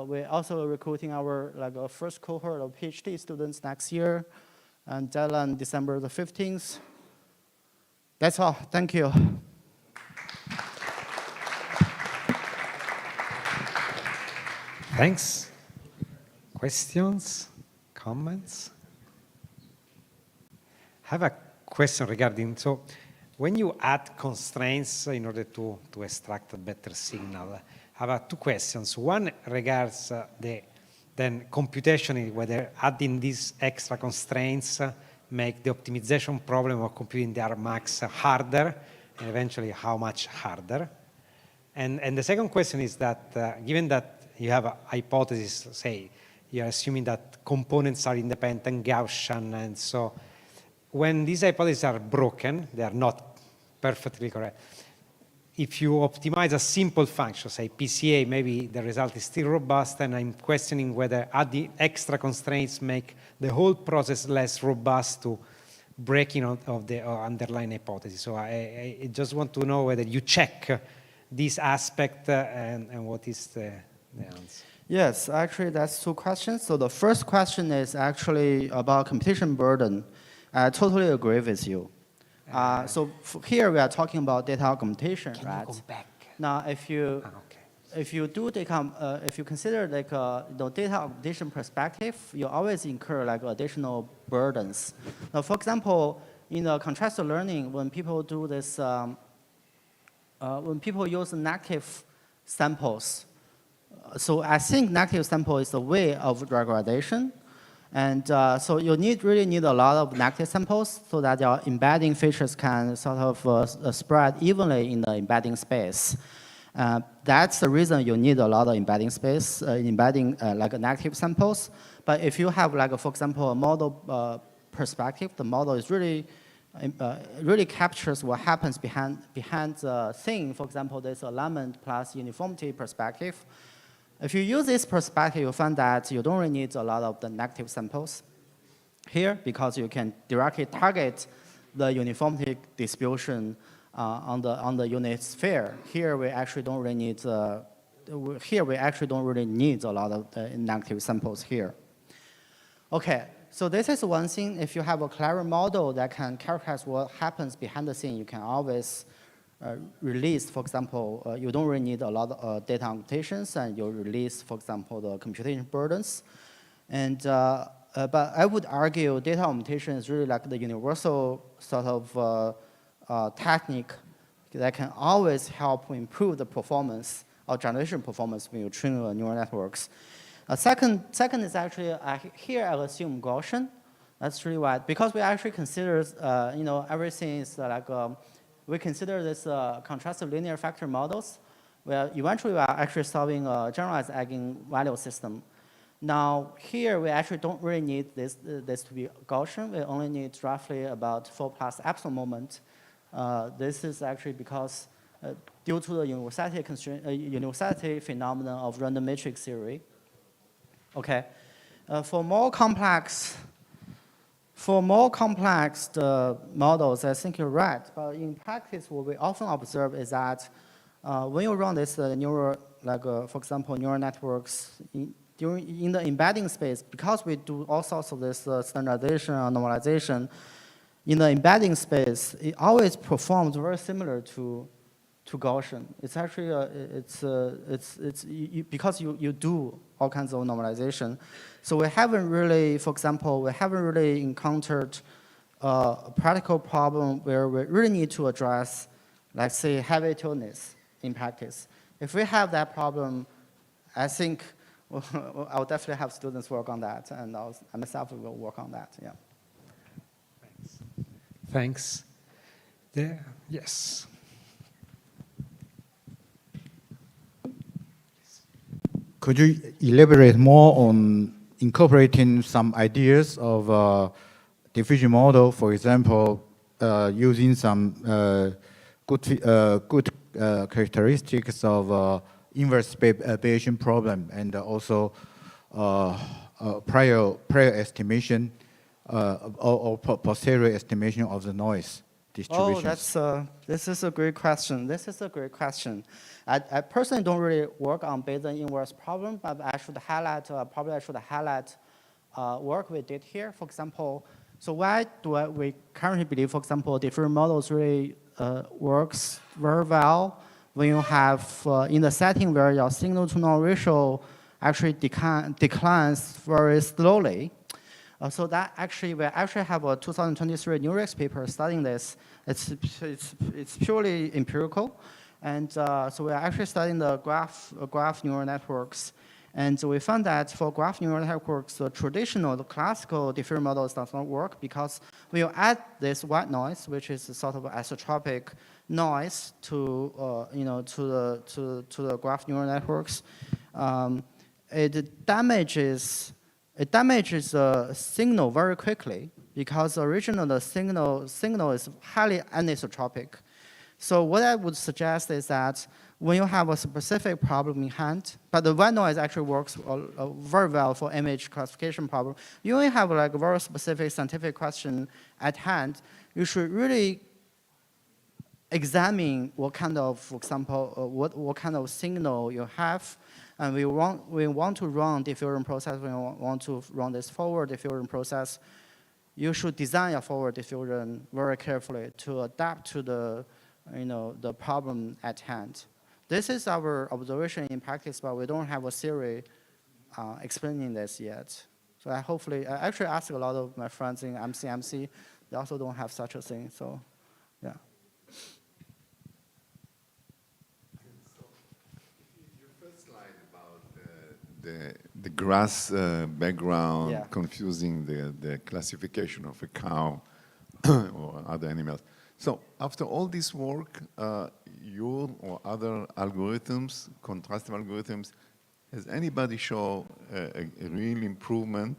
we're also recruiting our first cohort of PhD students next year, and deadline December the 15th. That's all. Thank you. Thanks. Questions? Comments? I have a question regarding, so when you add constraints in order to extract a better signal, I have 2 questions. One regards then computation, whether adding these extra constraints make the optimization problem of computing the Rmax harder, and eventually how much harder. And the second question is that given that you have a hypothesis, say, you're assuming that components are independent, Gaussian, and so when these hypotheses are broken, they are not perfectly correct. If you optimize a simple function, say PCA, maybe the result is still robust, and I'm questioning whether adding extra constraints make the whole process less robust to breaking of the underlying hypothesis. So I just want to know whether you check this aspect and what is the answer. Yes, actually that's 2 questions. So the first question is actually about computation burden. I totally agree with you. So here we are talking about data augmentation, Can right? you go back? Now, if you if you consider like the data augmentation perspective, you always incur like additional burdens. Now, for example, in the contrastive learning, when people do this, when people use negative samples, so I think negative sample is a way of regression. And so you really need a lot of negative samples so that your embedding features can sort of spread evenly in the embedding space. That's the reason you need a lot of embedding space, embedding like negative samples. But if you have like, for example, a model perspective, the model is really captures what happens behind the thing. For example, there's alignment plus uniformity perspective. If you use this perspective, you find that you don't really need a lot of the negative samples here because you can directly target the uniformity distribution on the unit sphere. Here we actually don't really need a lot of negative samples here. Okay, so this is one thing. If you have a clever model that can characterize what happens behind the scene, you can always release, for example, you don't really need a lot of data augmentations, and you release, for example, the computation burdens. And but I would argue data augmentation is really like the universal sort of technique that can always help improve the performance or generation performance when you train neural networks. Second is actually here I assume Gaussian. That's really why, because we actually consider everything is like we consider this contrastive linear factor models, where eventually we are actually solving a generalized eigenvalue system. Now here we actually don't really need this to be Gaussian. We only need roughly about 4 plus epsilon moment. This is actually because due to the universality phenomenon of random matrix theory. Okay, for more complex models, I think you're right. But in practice, what we often observe is that when you run this for example, neural networks in the embedding space, because we do all sorts of this standardization or normalization, in the embedding space, it always performs very similar to Gaussian. It's actually because you do all kinds of normalization. So we haven't really, for example, encountered a practical problem where we really need to address, let's say, heavy tiltness in practice. If we have that problem, I think I'll definitely have students work on that, and I myself will work on that. Yeah. Thanks. There, yes. Could you elaborate more on incorporating some ideas of diffusion model, for example, using some good characteristics of inverse Bayesian problem, and also prior estimation or posterior estimation of the noise distribution? Oh, this is a great question. I personally don't really work on Bayesian inverse problem, but I should highlight, work we did here. For example, so why do we currently believe, for example, different models really works very well when you have, in the setting where your signal-to-noise ratio actually declines very slowly. So that actually, we actually have a 2023 NeurosCience paper studying this. It's purely empirical. And so we're actually studying the graph neural networks. And we found that for graph neural networks, the classical diffusion models does not work because when you add this white noise, which is a sort of isotropic noise to the graph neural networks, it damages the signal very quickly because originally the signal is highly anisotropic. So what I would suggest is that when you have a specific problem in hand, but the white noise actually works very well for image classification problem. You only have like a very specific scientific question at hand. You should really examine what kind of, for example, what kind of signal you have. And we want to run diffusion process. We want to run this forward diffusion process. you should design your forward diffusion very carefully to adapt to the, the problem at hand. This is our observation in practice, but we don't have a theory explaining this yet. So I actually asked a lot of my friends in MCMC, they also don't have such a thing, so yeah. Your first slide about the grass background, Yeah. confusing the classification of a cow or other animals. So after all this work, your or other algorithms, contrastive algorithms, has anybody show a real improvement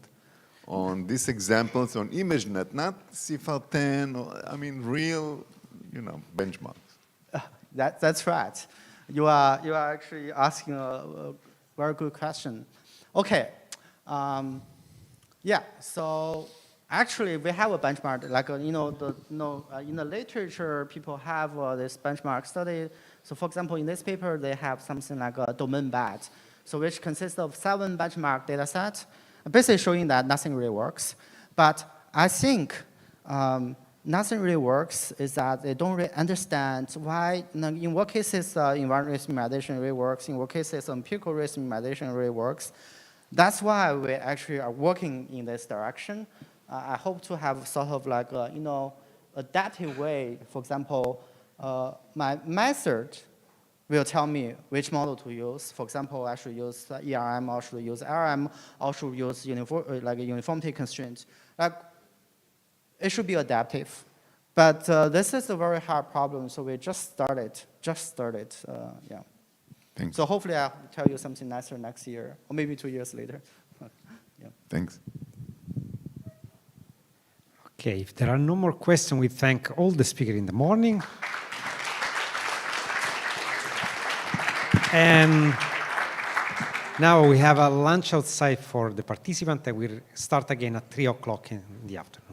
on these examples on ImageNet, not CIFAR 10, or, I mean, real, benchmarks? That's right. You are actually asking a very good question. Okay. Yeah. So actually, we have a benchmark. Like in the literature, people have this benchmark study. So for example, in this paper, they have something like a domain bat, so which consists of 7 benchmark data sets, basically showing that nothing really works. But I think nothing really works is that they don't really understand why, in what cases environment risk minimization really works, in what cases empirical risk minimization really works. That's why we actually are working in this direction. I hope to have sort of like adaptive way. For example, my method will tell me which model to use. For example, I should use ERM, or should use RM, or should use uniformity constraint. Like, it should be adaptive. But this is a very hard problem, so we just started. Yeah. Thanks. So hopefully I'll tell you something nicer next year, or maybe 2 years later. Yeah. Thanks. Okay, if there are no more questions, we thank all the speakers in the morning. And now we have a lunch outside for the participants, and we'll start again at 3 o'clock in the afternoon.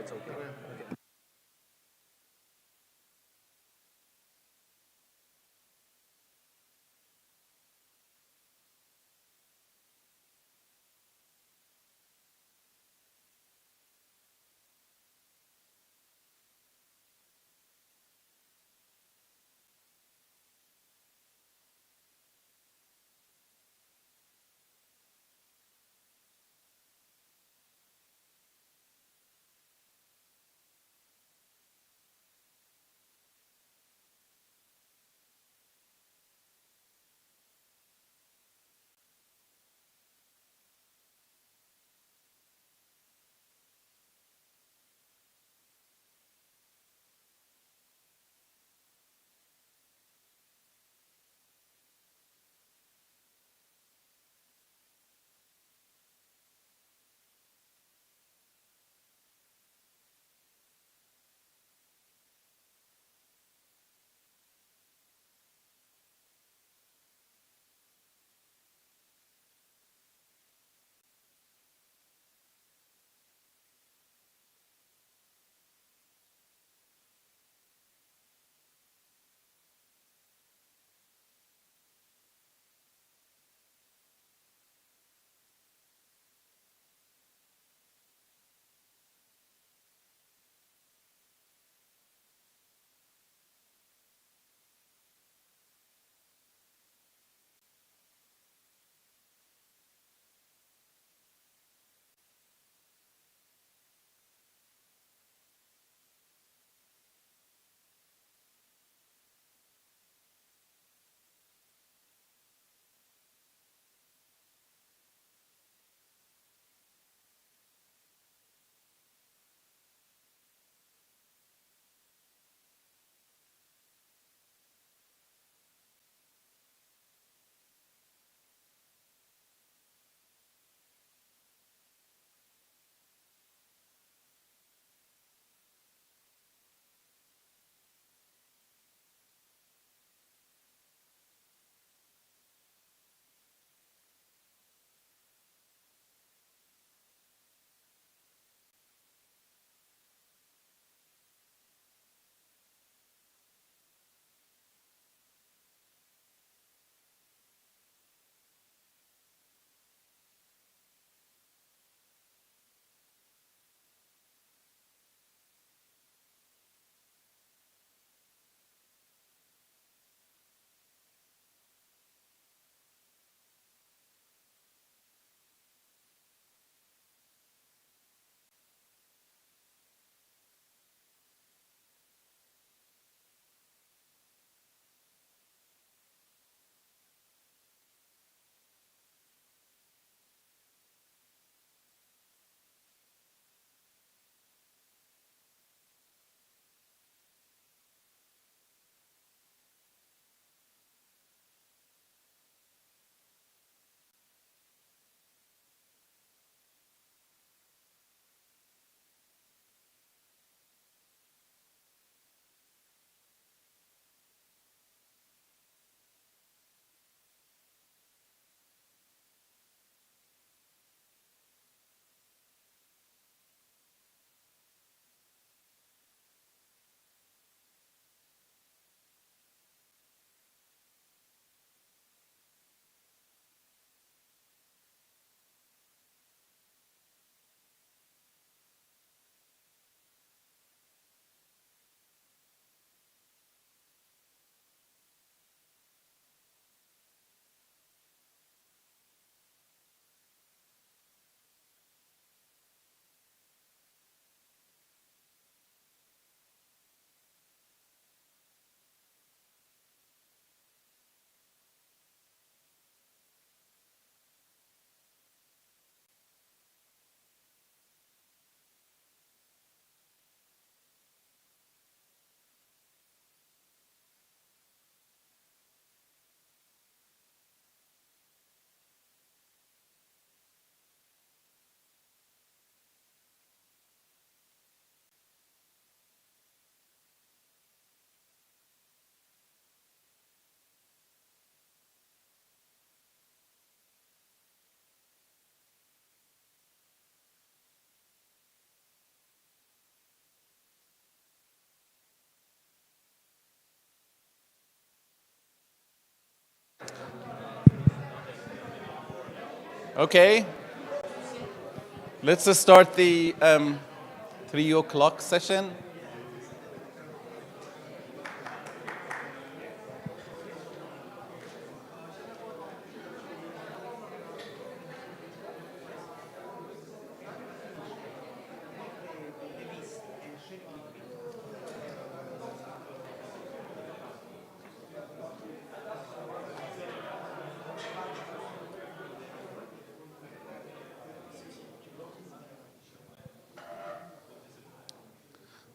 It's okay. Okay. Okay. Let's start the 3 o'clock session.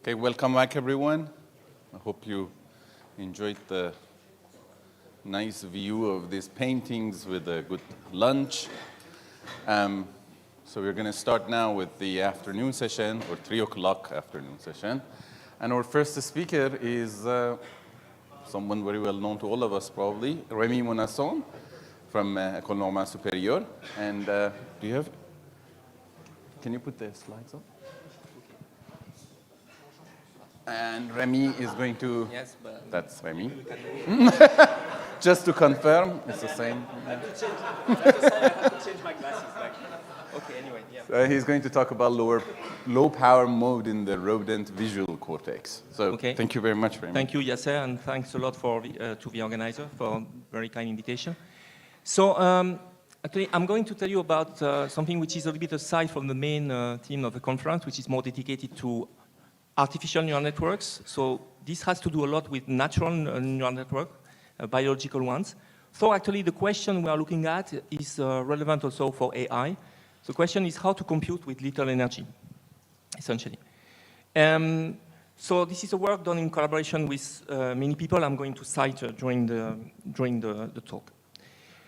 Okay, welcome back, everyone. I hope you enjoyed the nice view of these paintings with a good lunch. So we're going to start now with the afternoon session, or 3 o'clock afternoon session. And our first speaker is someone very well known to all of us, probably, Rémi Monasson from École Normale Supérieure. And do you have, can you put the slides up? And Rémi is going to, yes, but that's Rémi. Just to confirm, it's the same. I have to change my glasses. Okay, anyway, yeah. So he's going to talk about low power mode in the rodent visual cortex. So okay. Thank you very much, Rémi. Thank you, Yasser, and thanks a lot to the organizer for a very kind invitation. So actually, I'm going to tell you about something which is a little bit aside from the main theme of the conference, which is more dedicated to artificial neural networks. So this has to do a lot with natural neural networks, biological ones. So actually the question we are looking at is relevant also for AI. The question is how to compute with little energy, essentially. So this is a work done in collaboration with many people I'm going to cite during the talk.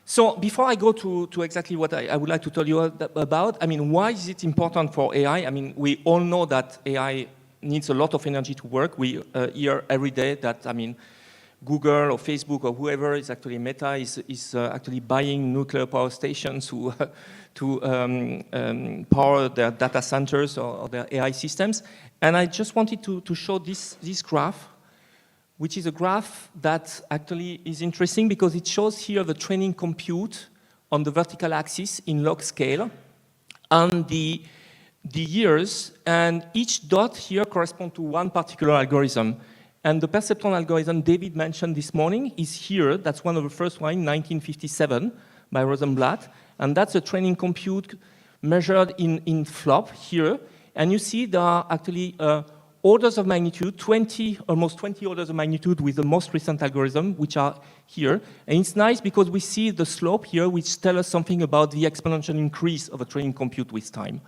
So before I go to exactly what I would like to tell you about, I mean, why is it important for AI? I mean, we all know that AI needs a lot of energy to work. We hear every day that, I mean, Google or Facebook or whoever is actually Meta is actually buying nuclear power stations to power their data centers or their AI systems. And I just wanted to show this graph, which is a graph that actually is interesting because it shows here the training compute on the vertical axis in log scale and the years, and each dot here corresponds to one particular algorithm. And the perceptron algorithm David mentioned this morning is here. That's one of the first one, 1957, by Rosenblatt. And that's a training compute measured in flop here. And you see there are actually orders of magnitude, almost 20 orders of magnitude with the most recent algorithm, which are here. And it's nice because we see the slope here, which tells us something about the exponential increase of a training compute with time.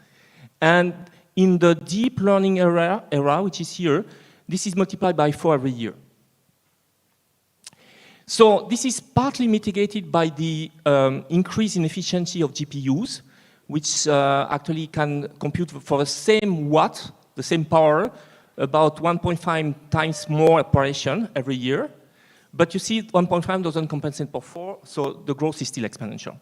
And in the deep learning era, which is here, this is multiplied by 4 every year. So this is partly mitigated by the increase in efficiency of GPUs, which actually can compute for the same watt, the same power, about 1.5 times more operation every year. But you see 1.5 doesn't compensate for 4, so the growth is still exponential.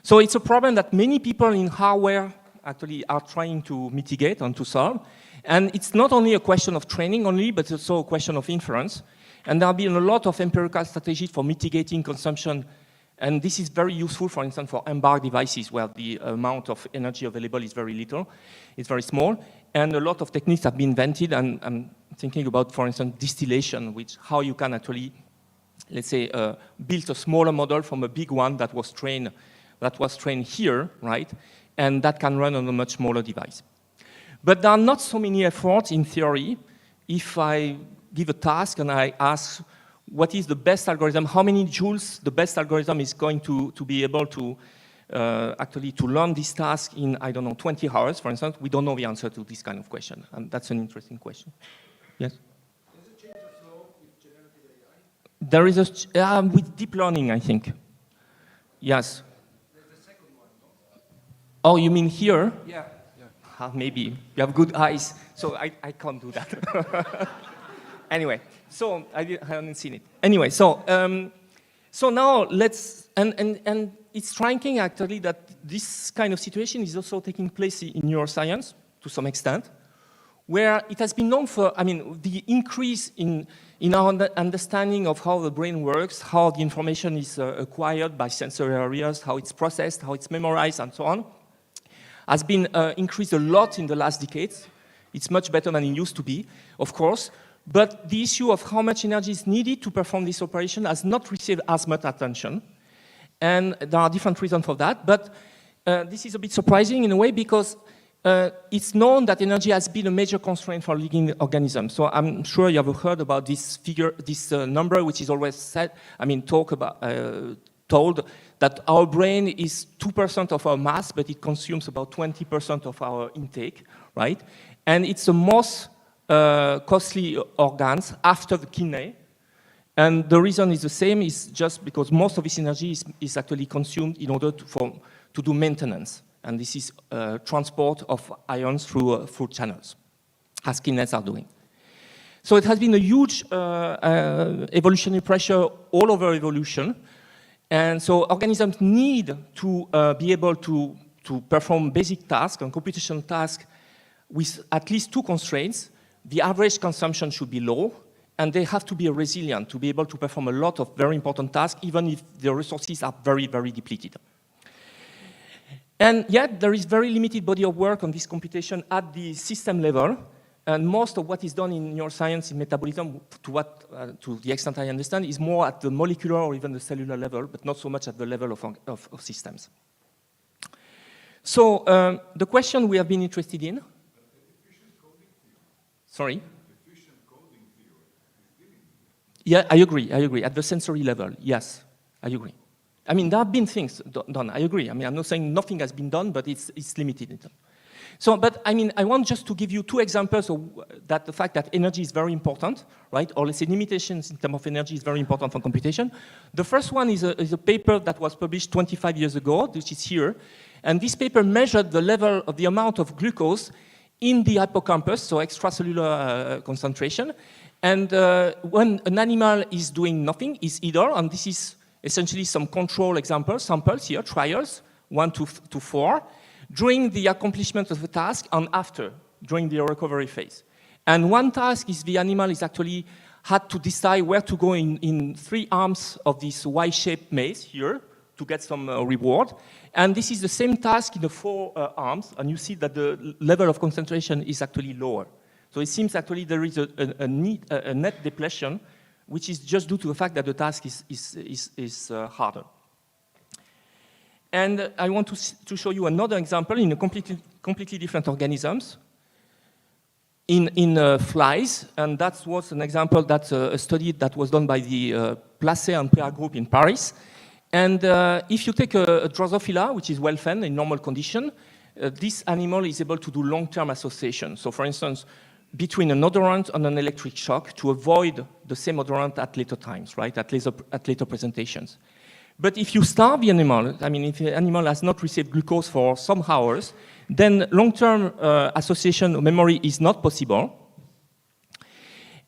So it's a problem that many people in hardware actually are trying to mitigate and to solve. And it's not only a question of training only, but it's also a question of inference. And there have been a lot of empirical strategies for mitigating consumption. And this is very useful, for instance, for embarked devices, where the amount of energy available is very little. It's very small. And a lot of techniques have been invented. And I'm thinking about, for instance, distillation, which how you can actually, let's say, build a smaller model from a big one that was trained here, right? And that can run on a much smaller device. But there are not so many efforts in theory. If I give a task and I ask what is the best algorithm, how many joules the best algorithm is going to be able to actually to learn this task in, I don't know, 20 hours, for instance, we don't know the answer to this kind of question. And that's an interesting question. Yes? Does it change the flow with generative AI? There is a, with deep learning, I think. Yes. There's a second one, no? Oh, you mean here? Yeah. Maybe. You have good eyes, so I can't do that. Anyway, so I haven't seen it. Anyway, so now let's, and it's striking actually that this kind of situation is also taking place in neuroscience to some extent, where it has been known for, I mean, the increase in our understanding of how the brain works, how the information is acquired by sensory areas, how it's processed, how it's memorized, and so on, has been increased a lot in the last decades. It's much better than it used to be, of course, but the issue of how much energy is needed to perform this operation has not received as much attention, and there are different reasons for that, but this is a bit surprising in a way because it's known that energy has been a major constraint for living organisms. So I'm sure you have heard about this figure, this number, which is always said, I mean, told that our brain is 2% of our mass, but it consumes about 20% of our intake, right? And it's the most costly organs after the kidney. And the reason is the same, is just because most of this energy is actually consumed in order to do maintenance. And this is transport of ions through food channels, as kidneys are doing. So it has been a huge evolutionary pressure all over evolution. And so organisms need to be able to perform basic tasks and computational tasks with at least two constraints. The average consumption should be low, and they have to be resilient to be able to perform a lot of very important tasks, even if the resources are very, very depleted. And yet, there is very limited body of work on this computation at the system level, and most of what is done in neuroscience, in metabolism, to the extent I understand, is more at the molecular or even the cellular level, but not so much at the level of systems. So, the question we have been interested in... Sorry? Yeah, I agree. At the sensory level, yes, I agree. I mean, there have been things done, I agree. I mean, I'm not saying nothing has been done, but it's limited. So, but I mean, I want just to give you two examples of that, the fact that energy is very important, right? Or let's say limitations in terms of energy is very important for computation. The first one is a paper that was published 25 years ago, which is here. And this paper measured the level of the amount of glucose in the hippocampus, so extracellular concentration. And when an animal is doing nothing, is idle, and this is essentially some control samples here, trials, 1 to 4, during the accomplishment of the task and after, during the recovery phase. And one task is the animal is actually had to decide where to go in 3 arms of this Y-shaped maze here to get some reward. And this is the same task in the 4 arms, and you see that the level of concentration is actually lower. So it seems actually there is a net depletion, which is just due to the fact that the task is harder. And I want to show you another example in a completely different organisms, in flies, and that was an example that's a study that was done by the Placé and Péa group in Paris. And if you take a Drosophila, which is well-fed in normal condition, this animal is able to do long-term association. So for instance, between an odorant and an electric shock to avoid the same odorant at later times, right, at later presentations. But if you starve the animal, I mean, if the animal has not received glucose for some hours, then long-term association of memory is not possible.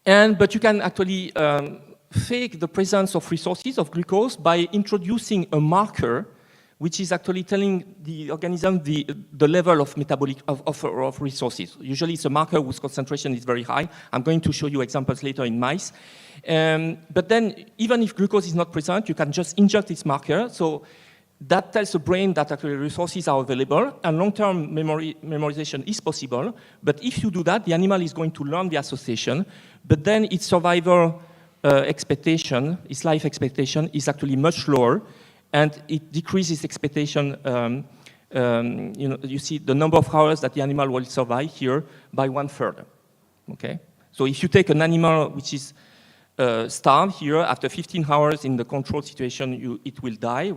But you can actually fake the presence of resources of glucose by introducing a marker which is actually telling the organism the level of metabolic of resources. Usually it's a marker whose concentration is very high. I'm going to show you examples later in mice. But then even if glucose is not present, you can just inject this marker. So that tells the brain that actually resources are available and long-term memorization is possible. But if you do that, the animal is going to learn the association, but then its survival expectation, its life expectation is actually much lower, and it decreases expectation. You see the number of hours that the animal will survive here by 1/3. Okay, so if you take an animal which is starved here after 15 hours in the control situation, it will die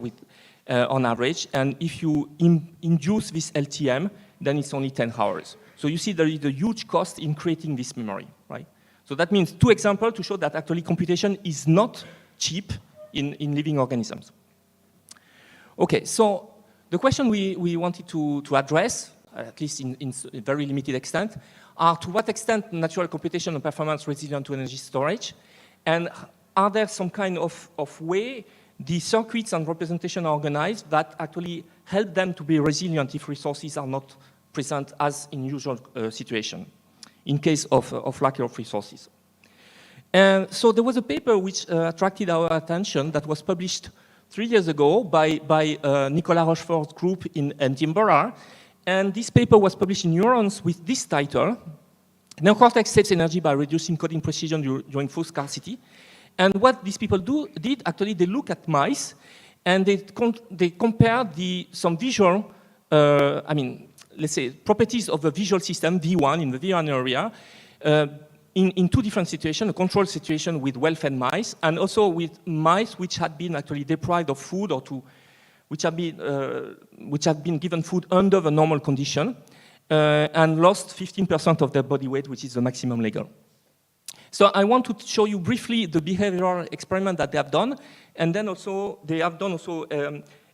on average. And if you induce this LTM, then it's only 10 hours. So you see there is a huge cost in creating this memory, right? So that means 2 examples to show that actually computation is not cheap in living organisms. Okay, so the question we wanted to address, at least in a very limited extent, are to what extent natural computation and performance resilient to energy storage, and are there some kind of way the circuits and representation are organized that actually help them to be resilient if resources are not present as in usual situation. in case of lack of resources. And so there was a paper which attracted our attention that was published 3 years ago by Nicolas Rochefort's group in Edinburgh. And this paper was published in Neurons with this title, Neocortex saves energy by reducing coding precision during food scarcity. And what these people did, actually, they look at mice, and they compare some visual, let's say, properties of the visual system, V1, in the V1 area, in 2 different situations, a control situation with well-fed mice, and also with mice which had been actually deprived of food or which have been given food under the normal condition, and lost 15% of their body weight, which is the maximum legal. So I want to show you briefly the behavioral experiment that they have done, and then also they have done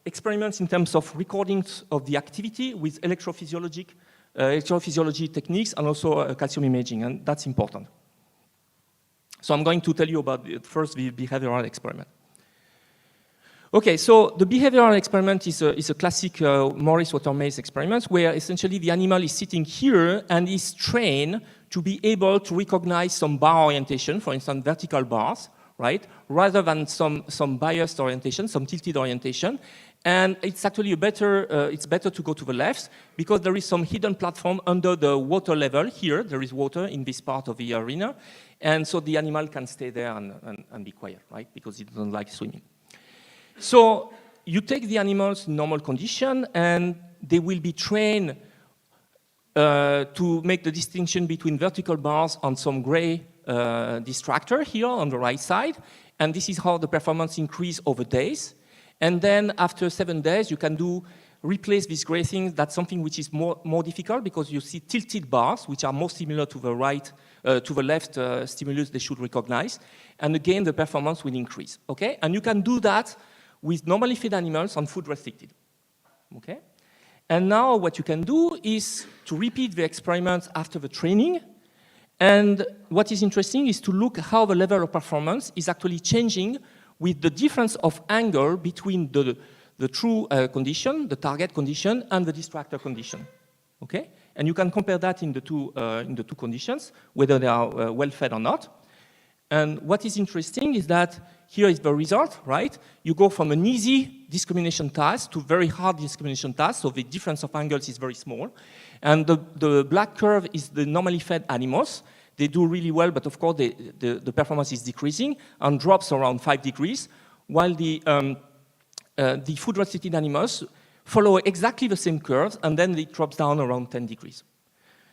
experiments in terms of recordings of the activity with electrophysiology techniques and also calcium imaging, and that's important. So I'm going to tell you about first the behavioral experiment. Okay, so the behavioral experiment is a classic Morris water-maze experiment where essentially the animal is sitting here and is trained to be able to recognize some bar orientation, for instance, vertical bars, right, rather than some biased orientation, some tilted orientation. And it's actually it's better to go to the left because there is some hidden platform under the water level here. There is water in this part of the arena. And so the animal can stay there and be quiet, right, because it doesn't like swimming. So you take the animals in normal condition and they will be trained to make the distinction between vertical bars and some gray distractor here on the right side. And this is how the performance increase over days. And then after 7 days, you can replace these gray things. That's something which is more difficult because you see tilted bars, which are more similar to the right, to the left stimulus they should recognize. And again, the performance will increase, okay? And you can do that with normally fed animals on food restricted, okay? And now what you can do is to repeat the experiments after the training. And what is interesting is to look how the level of performance is actually changing with the difference of angle between the true condition, the target condition, and the distractor condition, okay? And you can compare that in the two conditions, whether they are well-fed or not. And what is interesting is that here is the result, right? You go from an easy discrimination task to very hard discrimination task, so the difference of angles is very small. And the black curve is the normally fed animals. They do really well, but of course the performance is decreasing and drops around 5 degrees, while the food-restricted animals follow exactly the same curves, and then it drops down around 10 degrees.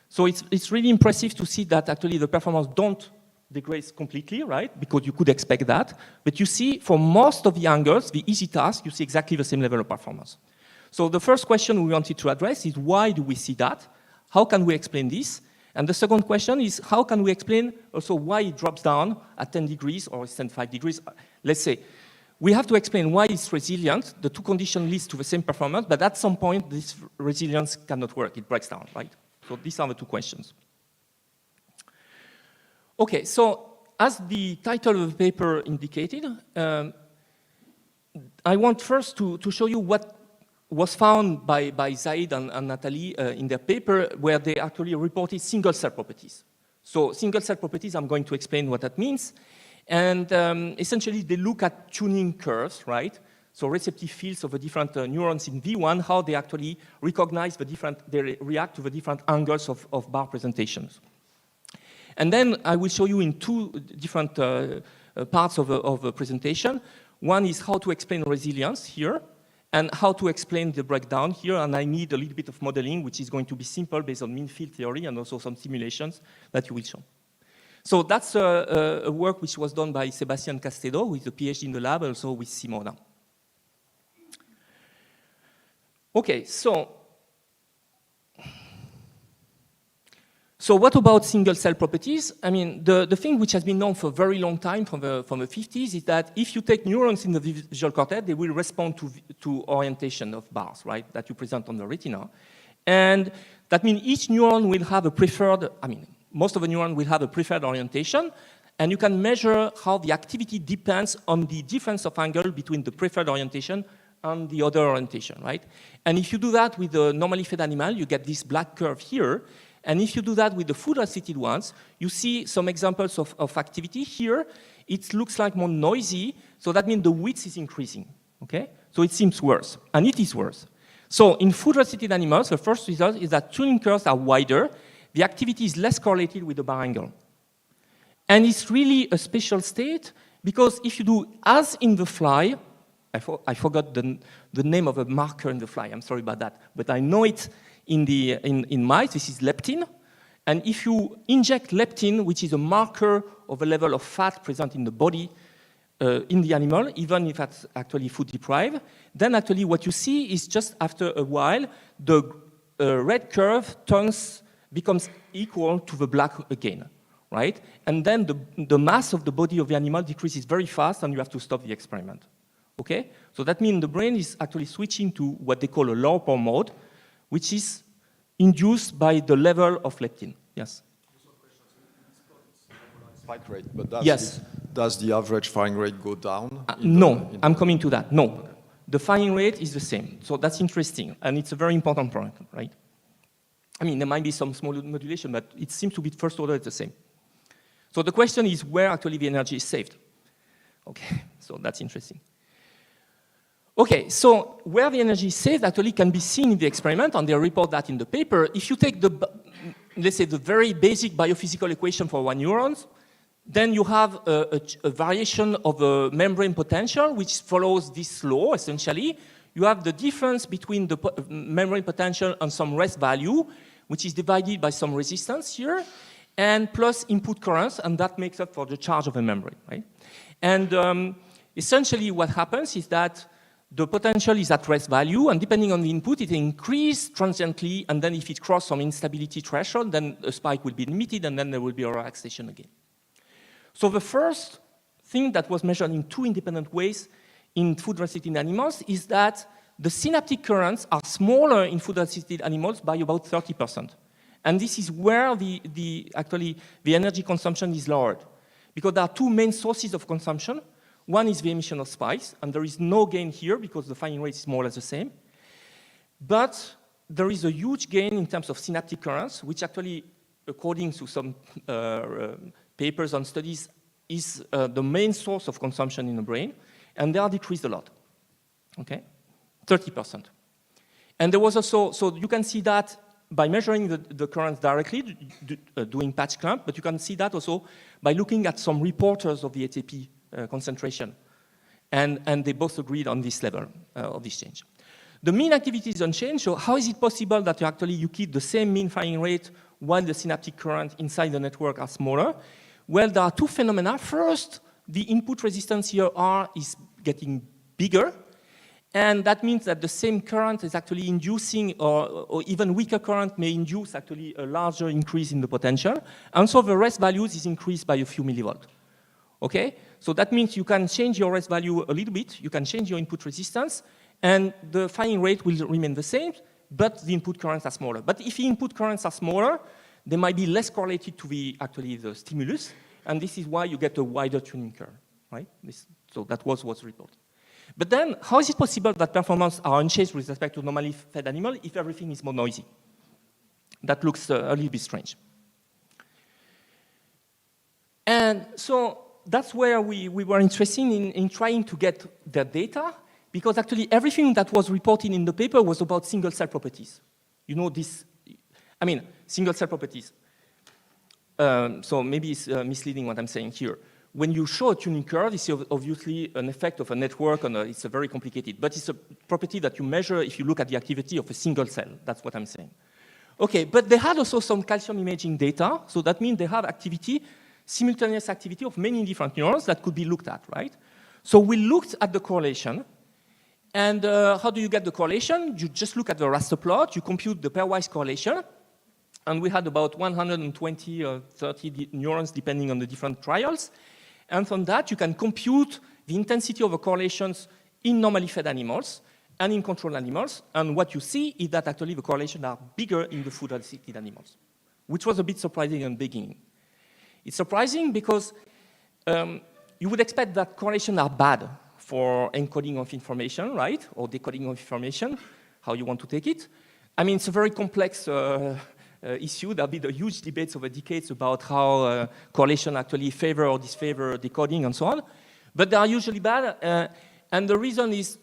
So it's really impressive to see that actually the performance don't degrade completely, right? Because you could expect that. But you see, for most of the angles, the easy task, you see exactly the same level of performance. So the first question we wanted to address is why do we see that? How can we explain this? And the second question is how can we explain also why it drops down at 10 degrees or 5 degrees? Let's say, we have to explain why it's resilient. The two conditions lead to the same performance, but at some point, this resilience cannot work. It breaks down, right? So these are the two questions. Okay, so as the title of the paper indicated, I want first to show you what was found by Zaid and Nathalie in their paper, where they actually reported single-cell properties. So single-cell properties, I'm going to explain what that means. And essentially, they look at tuning curves, right? So receptive fields of the different neurons in V1, how they actually recognize they react to the different angles of bar presentations. And then I will show you in two different parts of the presentation. One is how to explain resilience here, and how to explain the breakdown here. And I need a little bit of modeling, which is going to be simple based on mean field theory and also some simulations that you will show. So that's a work which was done by Sebastian Castedo, who is a PhD in the lab, also with Simona. Okay, so what about single-cell properties? I mean, the thing which has been known for a very long time, from the 50s, is that if you take neurons in the visual cortex, they will respond to orientation of bars, right, that you present on the retina. And that means each neuron will have a preferred, most of the neurons will have a preferred orientation, and you can measure how the activity depends on the difference of angle between the preferred orientation and the other orientation, right? And if you do that with a normally fed animal, you get this black curve here. And if you do that with the food-restricted ones, you see some examples of activity. Here, it looks like more noisy, so that means the width is increasing, okay? So it seems worse, and it is worse. So in food-restricted animals, the first result is that tuning curves are wider, the activity is less correlated with the bar angle. And it's really a special state, because if you do as in the fly, I forgot the name of a marker in the fly, I'm sorry about that, but I know it in mice, this is leptin. And if you inject leptin, which is a marker of a level of fat present in the body, in the animal, even if it's actually food deprived, then actually what you see is just after a while, the red curve becomes equal to the black again, right? And then the mass of the body of the animal decreases very fast and you have to stop the experiment, okay? So that means the brain is actually switching to what they call a lower power mode, which is induced by the level of leptin, yes? Spike rate, but yes. Does the average firing rate go down? No, I'm coming to that, no. Okay. The firing rate is the same, so that's interesting, and it's a very important point, right? I mean, there might be some small modulation, but it seems to be first order, it's the same. So the question is where actually the energy is saved. Okay, so that's interesting. Okay, so where the energy is saved actually can be seen in the experiment, and they report that in the paper. If you take let's say the very basic biophysical equation for one neuron, then you have a variation of a membrane potential, which follows this law, essentially. You have the difference between the membrane potential and some rest value, which is divided by some resistance here, and plus input currents, and that makes up for the charge of a membrane, right? And essentially what happens is that the potential is at rest value, and depending on the input, it increases transiently, and then if it crosses some instability threshold, then a spike will be emitted, and then there will be a relaxation again. So the first thing that was measured in two independent ways in food-restricted animals is that the synaptic currents are smaller in food-restricted animals by about 30%. And this is where actually the energy consumption is lowered. Because there are two main sources of consumption. One is the emission of spikes, and there is no gain here because the firing rate is more or less the same. But there is a huge gain in terms of synaptic currents, which actually, according to some papers and studies, is the main source of consumption in the brain, and they are decreased a lot, okay? 30%. And there was also, so you can see that by measuring the currents directly, doing patch clamp, but you can see that also by looking at some reporters of the ATP concentration. And they both agreed on this level of this change. The mean activity is unchanged, so how is it possible that you keep the same mean firing rate while the synaptic current inside the network are smaller? Well, there are two phenomena. First, the input resistance here, R, is getting bigger, and that means that the same current is actually inducing, or even weaker current may induce actually a larger increase in the potential, and so the rest values is increased by a few millivolts. Okay? So that means you can change your rest value a little bit, you can change your input resistance, and the firing rate will remain the same, but the input currents are smaller. But if the input currents are smaller, they might be less correlated to the stimulus, and this is why you get a wider tuning curve, right? So that was what's reported. But then, how is it possible that performance are unchanged with respect to normally fed animal if everything is more noisy? That looks a little bit strange. And so that's where we were interested in trying to get the data, because actually everything that was reported in the paper was about single cell properties. You know this, I mean, single cell properties. So maybe it's misleading what I'm saying here. When you show a tuning curve, it's obviously an effect of a network, and it's a very complicated, but it's a property that you measure if you look at the activity of a single cell. That's what I'm saying. Okay, but they had also some calcium imaging data, so that means they have activity, simultaneous activity of many different neurons that could be looked at, right? So we looked at the correlation, and how do you get the correlation? You just look at the raster plot, you compute the pairwise correlation, and we had about 120 or 30 neurons depending on the different trials. And from that, you can compute the intensity of the correlations in normally fed animals and in control animals. And what you see is that actually the correlations are bigger in the food-restricted animals, which was a bit surprising in the beginning. It's surprising because you would expect that correlations are bad for encoding of information, right? Or decoding of information, how you want to take it. I mean, it's a very complex issue. There'll be the huge debates over decades about how correlation actually favor or disfavor decoding and so on. But they are usually bad. And the reason is,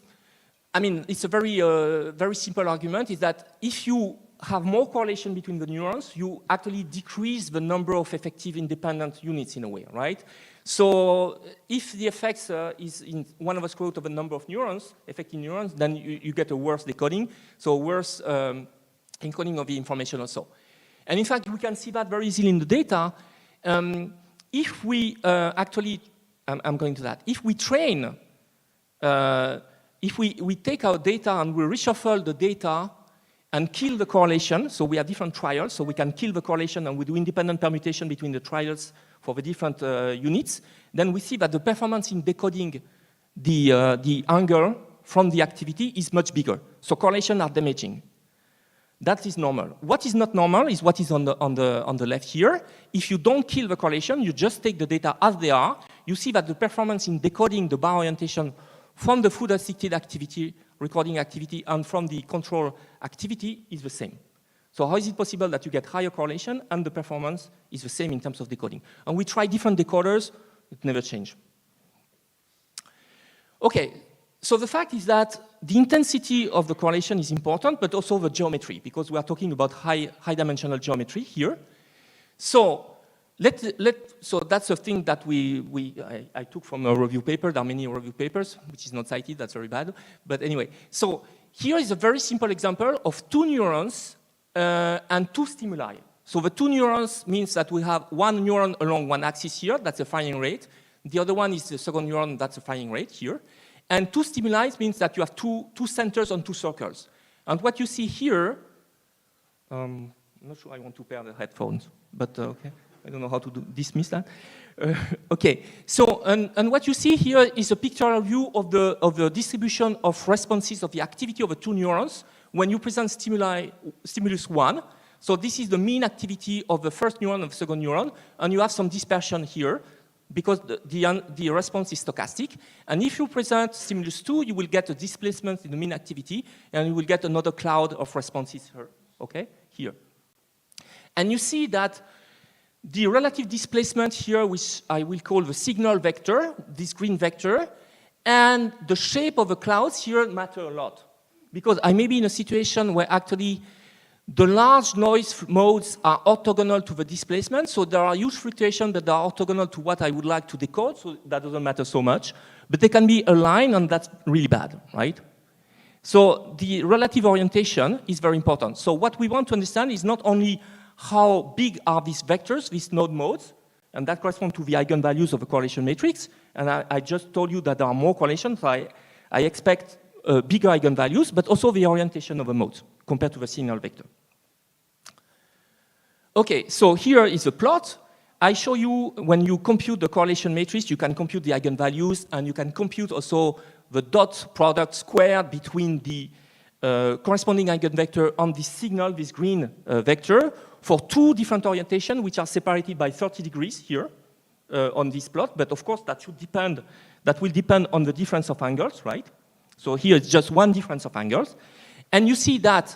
I mean, it's a very simple argument, is that if you have more correlation between the neurons, you actually decrease the number of effective independent units in a way, right? So if the effects is in one over square root of a number of neurons, effective neurons, then you get a worse decoding, so worse encoding of the information also. And in fact, we can see that very easily in the data. If we actually, I'm going to that, if we train, if we take our data and we reshuffle the data and kill the correlation, so we have different trials, so we can kill the correlation and we do independent permutation between the trials for the different units, then we see that the performance in decoding the angle from the activity is much bigger. So correlations are damaging. That is normal. What is not normal is what is on the left here. If you don't kill the correlation, you just take the data as they are, you see that the performance in decoding the bar orientation from the food-assisted activity, recording activity, and from the control activity is the same. So how is it possible that you get higher correlation and the performance is the same in terms of decoding? And we try different decoders, it never changed. Okay, so the fact is that the intensity of the correlation is important, but also the geometry, because we are talking about high-dimensional geometry here. So so that's a thing that I took from a review paper. There are many review papers, which is not cited, that's very bad. But anyway, so here is a very simple example of two neurons and two stimuli. So the two neurons means that we have one neuron along one axis here, that's the firing rate. The other one is the second neuron, that's the firing rate here. And two stimuli means that you have two centers on two circles. And what you see here, I'm not sure I want to pair the headphones, but okay. I don't know how to dismiss that. Okay, so and what you see here is a pictorial view of the distribution of responses of the activity of the two neurons when you present stimulus 1. So this is the mean activity of the first neuron and the second neuron, and you have some dispersion here because the response is stochastic. And if you present stimulus 2, you will get a displacement in the mean activity, and you will get another cloud of responses here, okay, here. And you see that the relative displacement here, which I will call the signal vector, this green vector, and the shape of the clouds here matter a lot. Because I may be in a situation where actually the large noise modes are orthogonal to the displacement, so there are huge fluctuations that are orthogonal to what I would like to decode, so that doesn't matter so much. But they can be aligned, and that's really bad, right? So the relative orientation is very important. So what we want to understand is not only how big are these vectors, these node modes, and that corresponds to the eigenvalues of the correlation matrix. And I just told you that there are more correlations. So I expect bigger eigenvalues, but also the orientation of the modes compared to the signal vector. Okay, so here is a plot. I show you when you compute the correlation matrix, you can compute the eigenvalues, and you can compute also the dot product squared between the corresponding eigenvector on this signal, this green vector, for two different orientations, which are separated by 30 degrees here on this plot. But of course, that will depend on the difference of angles, right? So here it's just one difference of angles. And you see that,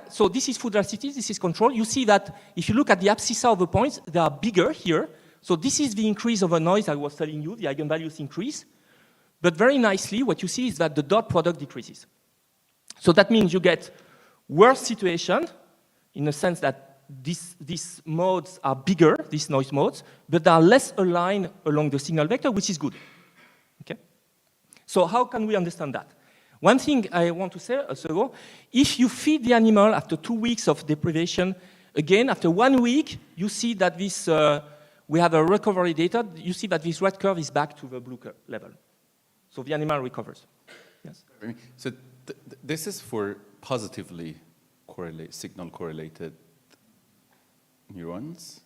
so this is food elasticity, this is control. You see that if you look at the abscissa of the points, they are bigger here. So this is the increase of the noise I was telling you, the eigenvalues increase. But very nicely, what you see is that the dot product decreases. So that means you get worse situation in the sense that these modes are bigger, these noise modes, but they are less aligned along the signal vector, which is good. Okay? So how can we understand that? One thing I want to say also, if you feed the animal after 2 weeks of deprivation, again, after 1 week, you see that this, we have a recovery data, you see that this red curve is back to the blue curve level. So the animal recovers. Yes? So this is for positively signal correlated neurons?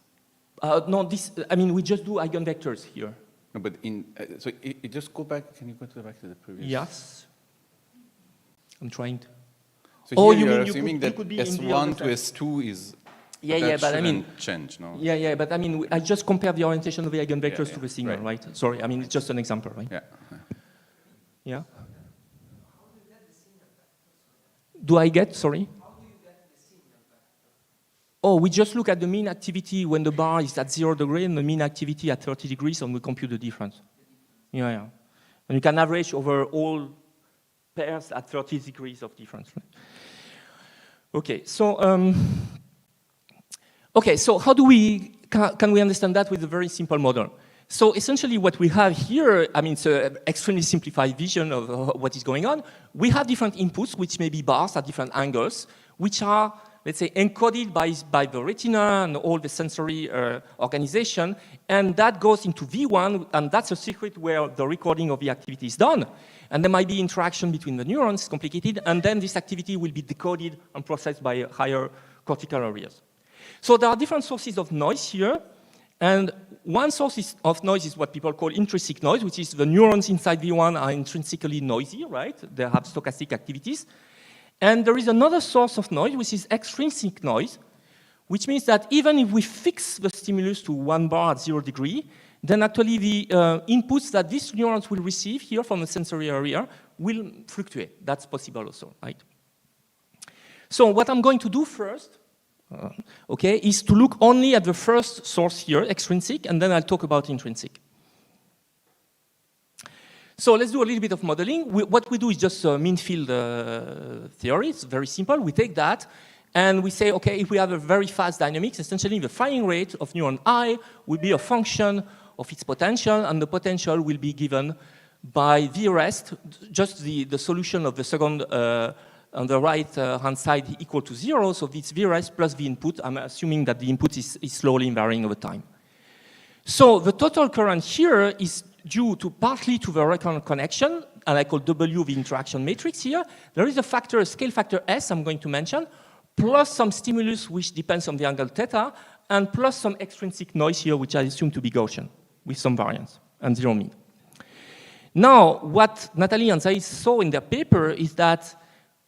No, I mean, we just do eigenvectors here. No, but so it just go back, can you go back to the previous? Yes. I'm trying to. So here you're assuming that S1 to S2 is but I mean, change, no? Yeah, but I mean, I just compare the orientation of the eigenvectors to the signal, right? Sorry, I mean, it's just an example, right? Yeah. Do I get, sorry? oh, we just look at the mean activity when the bar is at 0 degrees and the mean activity at 30 degrees, and we compute the difference. Yeah, yeah. And you can average over all pairs at 30 degrees of difference. Right? Okay, so how do can we understand that with a very simple model? So essentially what we have here, I mean, it's an extremely simplified vision of what is going on. We have different inputs, which may be bars at different angles, which are, let's say, encoded by the retina and all the sensory organization, and that goes into V1, and that's a circuit where the recording of the activity is done. And there might be interaction between the neurons, complicated, and then this activity will be decoded and processed by higher cortical areas. So there are different sources of noise here, and one source of noise is what people call intrinsic noise, which is the neurons inside V1 are intrinsically noisy, right? They have stochastic activities. And there is another source of noise, which is extrinsic noise, which means that even if we fix the stimulus to 1 bar at 0 degree, then actually the inputs that these neurons will receive here from the sensory area will fluctuate. That's possible also, right? So what I'm going to do first, is to look only at the first source here, extrinsic, and then I'll talk about intrinsic. So let's do a little bit of modeling. What we do is just mean field theory. It's very simple. We take that and we say, okay, if we have a very fast dynamics, essentially the firing rate of neuron I will be a function of its potential, and the potential will be given by V rest, just the solution of the second on the right hand side equal to 0, so it's V rest plus V input. I'm assuming that the input is slowly varying over time. So the total current here is due to partly to the recurrent connection, and I call W the interaction matrix here. There is a factor, a scale factor S I'm going to mention, plus some stimulus which depends on the angle theta, and plus some extrinsic noise here, which I assume to be Gaussian, with some variance, and 0 mean. Now, what Nathalie and Zaid saw in their paper is that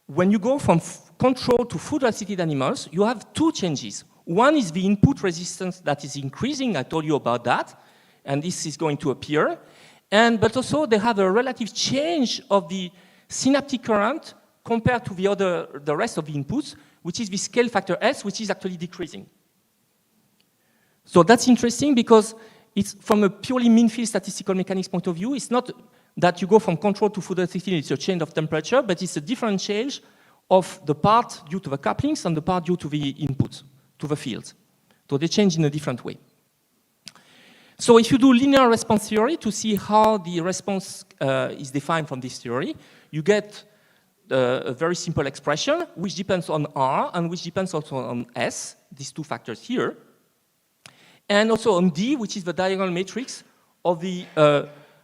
when you go from control to food-assisted animals, you have two changes. One is the input resistance that is increasing. I told you about that, and this is going to appear. But also, they have a relative change of the synaptic current compared to the rest of the inputs, which is the scale factor S, which is actually decreasing. So that's interesting because it's from a purely mean field statistical mechanics point of view. It's not that you go from control to food-assisted, it's a change of temperature, but it's a different change of the part due to the couplings and the part due to the inputs, to the fields. So they change in a different way. So if you do linear response theory to see how the response is defined from this theory, you get a very simple expression which depends on R and which depends also on S, these two factors here, and also on D, which is the diagonal matrix of the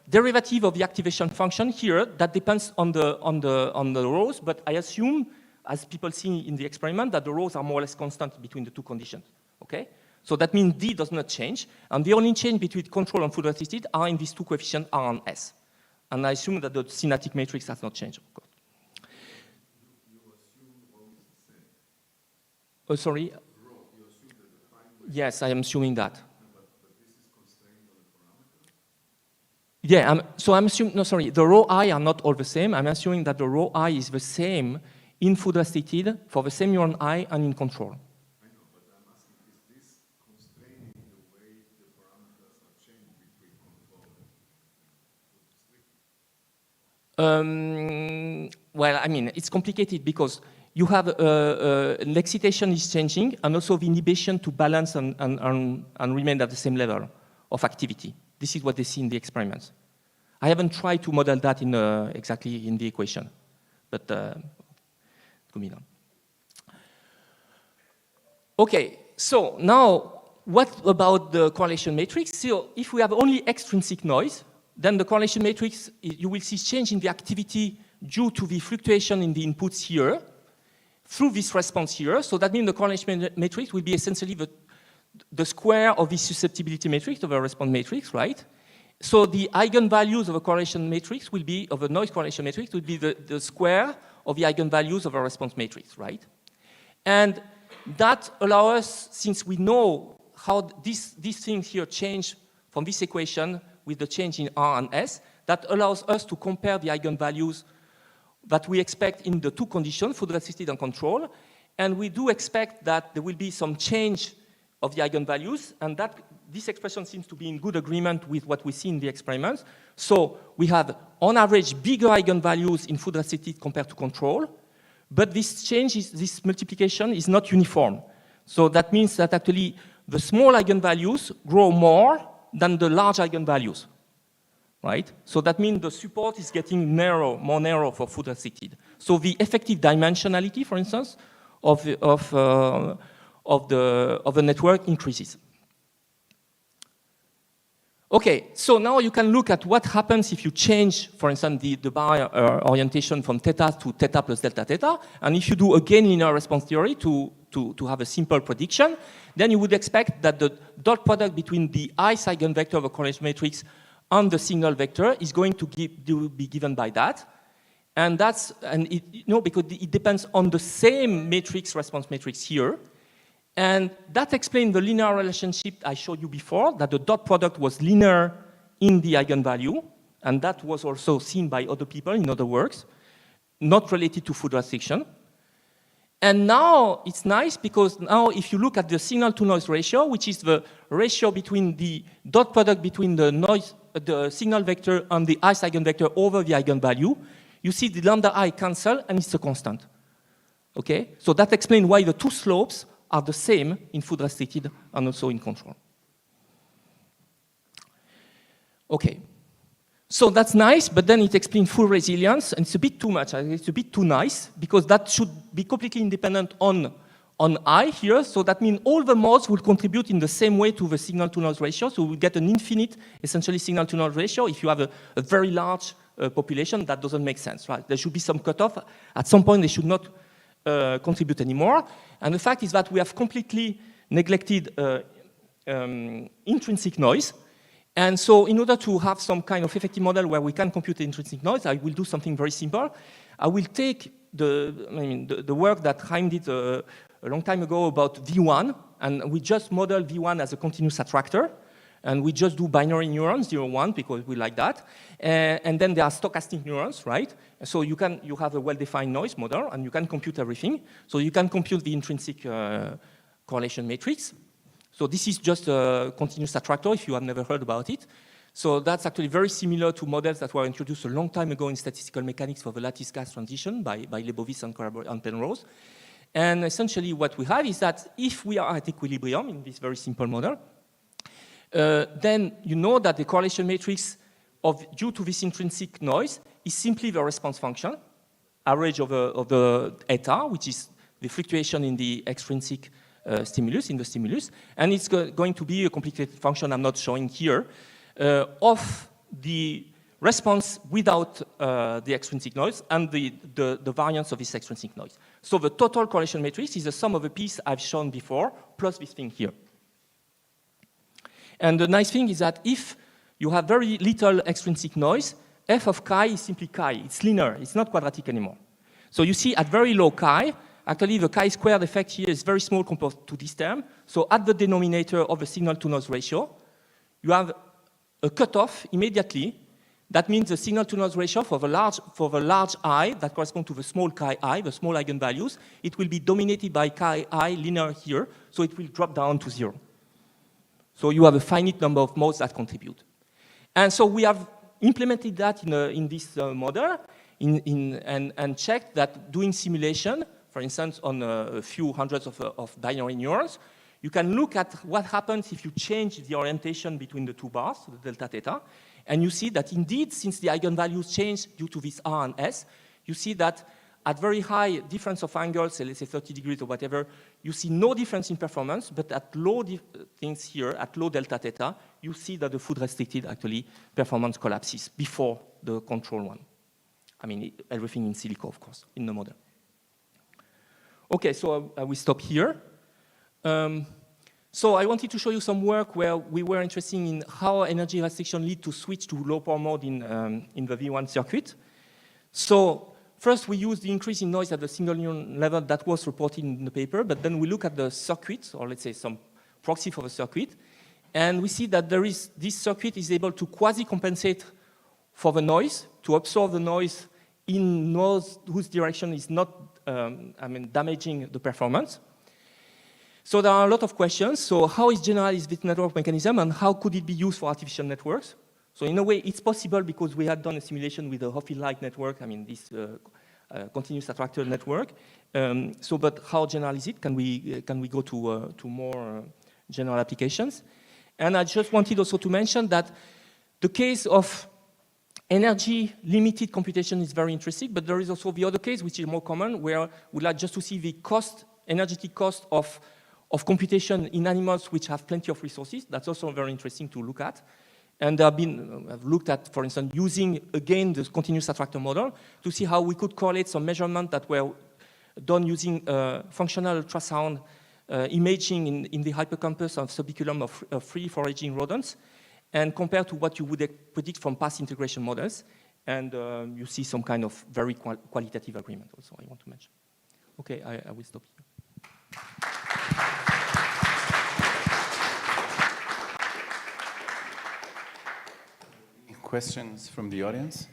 derivative of the activation function here that depends on the rows, but I assume, as people see in the experiment, that the rows are more or less constant between the two conditions. Okay? So that means D does not change, and the only change between control and food-assisted are in these two coefficients R and S. And I assume that the synaptic matrix has not changed, of course. Oh, sorry? Yes, I am assuming that. Yeah, so I'm assuming, no, sorry, the row I are not all the same. I'm assuming that the row I is the same in food-assisted for the same neuron I and in control. I know, but I'm asking, is this constraining the way the parameters are changed between control and food-assisted? Well, I mean, it's complicated because you have an excitation is changing and also the inhibition to balance and remain at the same level of activity. This is what they see in the experiments. I haven't tried to model that in exactly in the equation, but it could be done. Okay, so now what about the correlation matrix? So if we have only extrinsic noise, then the correlation matrix, you will see change in the activity due to the fluctuation in the inputs here through this response here. So that means the correlation matrix will be essentially the square of the susceptibility matrix of a response matrix, right? So the eigenvalues of a correlation matrix will be, of a noise correlation matrix, will be the square of the eigenvalues of a response matrix, right? And that allows us, since we know how these things here change from this equation with the change in R and S, that allows us to compare the eigenvalues that we expect in the two conditions, food-assisted and control, And we do expect that there will be some change of the eigenvalues, and that this expression seems to be in good agreement with what we see in the experiments. So we have, on average, bigger eigenvalues in food restricted compared to control, but this change, this multiplication is not uniform. So that means that actually the small eigenvalues grow more than the large eigenvalues, right? So that means the support is getting narrow, more narrow for food restricted. So the effective dimensionality, for instance, of the network increases. Okay, so now you can look at what happens if you change, for instance, the bar orientation from theta to theta plus delta theta, and if you do again linear response theory to have a simple prediction, then you would expect that the dot product between the ith eigenvector of a correlation matrix and the signal vector is going to be given by that. And that's, because it depends on the same matrix, response matrix here. And that explains the linear relationship I showed you before, that the dot product was linear in the eigenvalue, and that was also seen by other people in other works, not related to food restriction. And now it's nice because now if you look at the signal-to-noise ratio, which is the ratio between the dot product between the signal vector and the ith eigenvector over the eigenvalue, you see the lambda I cancel and it's a constant. Okay? So that explains why the two slopes are the same in food restricted and also in control. Okay, so that's nice, but then it explains full resilience, and it's a bit too much. It's a bit too nice because that should be completely independent on I here. So that means all the modes will contribute in the same way to the signal-to-noise ratio. So we get an infinite, essentially, signal-to-noise ratio. If you have a very large population, that doesn't make sense, right? There should be some cutoff. At some point, they should not contribute anymore. And the fact is that we have completely neglected intrinsic noise. And so in order to have some kind of effective model where we can compute the intrinsic noise, I will do something very simple. I will take the work that Chaim did a long time ago about V1, and we just model V1 as a continuous attractor. And we just do binary neurons, 0, 1, because we like that. And then there are stochastic neurons, right? So you have a well-defined noise model, and you can compute everything. So you can compute the intrinsic correlation matrix. So this is just a continuous attractor, if you have never heard about it. So that's actually very similar to models that were introduced a long time ago in statistical mechanics for the lattice gas transition by Lebowitz and Penrose. And essentially what we have is that if we are at equilibrium in this very simple model, then you know that the correlation matrix due to this intrinsic noise is simply the response function, average of the eta, which is the fluctuation in the extrinsic stimulus, and it's going to be a complicated function I'm not showing here, of the response without the extrinsic noise and the variance of this extrinsic noise. So the total correlation matrix is the sum of the piece I've shown before, plus this thing here. And the nice thing is that if you have very little extrinsic noise, f of chi is simply chi. It's linear. It's not quadratic anymore. So you see at very low chi, actually the chi-squared effect here is very small compared to this term. So at the denominator of the signal-to-noise ratio, you have a cutoff immediately. That means the signal-to-noise ratio for the large I, that corresponds to the small chi I, the small eigenvalues, it will be dominated by chi I linear here, so it will drop down to 0. So you have a finite number of modes that contribute. And so we have implemented that in this model and checked that doing simulation, for instance, on a few hundreds of binary neurons, you can look at what happens if you change the orientation between the two bars, the delta theta, and you see that indeed, since the eigenvalues change due to this R and S, you see that at very high difference of angles, say let's say 30 degrees or whatever, you see no difference in performance, but at low things here, at low delta theta, you see that the food restricted actually performance collapses before the control one. I mean, everything in silico, of course, in the model. Okay, so I will stop here. So I wanted to show you some work where we were interested in how energy restriction lead to switch to low power mode in the V1 circuit. So first, we use the increase in noise at the single neuron level that was reported in the paper, but then we look at the circuit, or let's say some proxy for the circuit, and we see that this circuit is able to quasi-compensate for the noise, to absorb the noise in nodes whose direction is not damaging the performance. So there are a lot of questions. So how is generalized this network mechanism, and how could it be used for artificial networks? So in a way, it's possible because we had done a simulation with a Hopi-like network, this continuous attractor network. But how general is it? Can we go to more general applications? And I just wanted also to mention that the case of energy limited computation is very interesting, but there is also the other case, which is more common, where we'd like just to see the energetic cost of computation in animals which have plenty of resources. That's also very interesting to look at. And I've looked at, for instance, using, again, the continuous attractor model to see how we could correlate some measurements that were done using functional ultrasound imaging in the hippocampus of subiculum of free foraging rodents, and compared to what you would predict from past integration models. And you see some kind of very qualitative agreement also, I want to mention. Okay, I will stop here. Questions from the audience?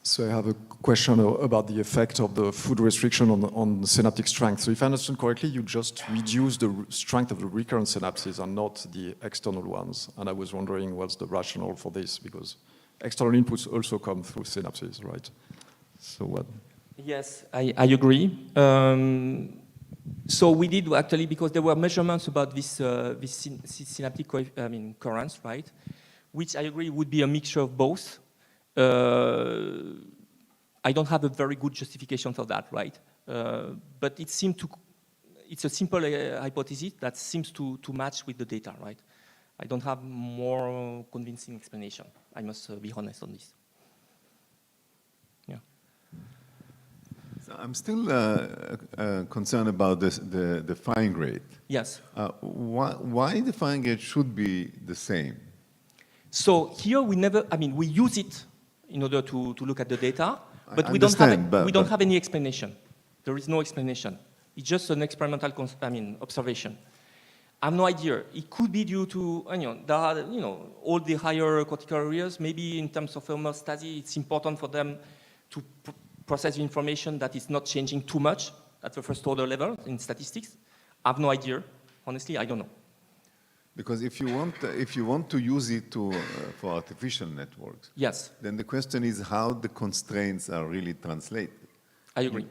So I have a question about the effect of the food restriction on synaptic strength. So if I understand correctly, you just reduce the strength of the recurrent synapses and not the external ones. And I was wondering what's the rationale for this, because external inputs also come through synapses, right? So what? Yes, I agree. So we did actually, because there were measurements about this synaptic currents, right? Which I agree would be a mixture of both. I don't have a very good justification for that, right? But it's a simple hypothesis that seems to match with the data, right? I don't have more convincing explanation. I must be honest on this. Yeah. So I'm still concerned about the firing rate. Yes. Why the firing rate should be the same? So here we use it in order to look at the data, but we don't have any explanation. There is no explanation. It's just an experimental observation. I have no idea. It could be due to all the higher cortical areas. Maybe in terms of homeostasis, it's important for them to process the information that is not changing too much at the first order level in statistics. I have no idea. Honestly, I don't know. Because if you want to use it for artificial networks, yes, then the question is how the constraints are really translated. I agree.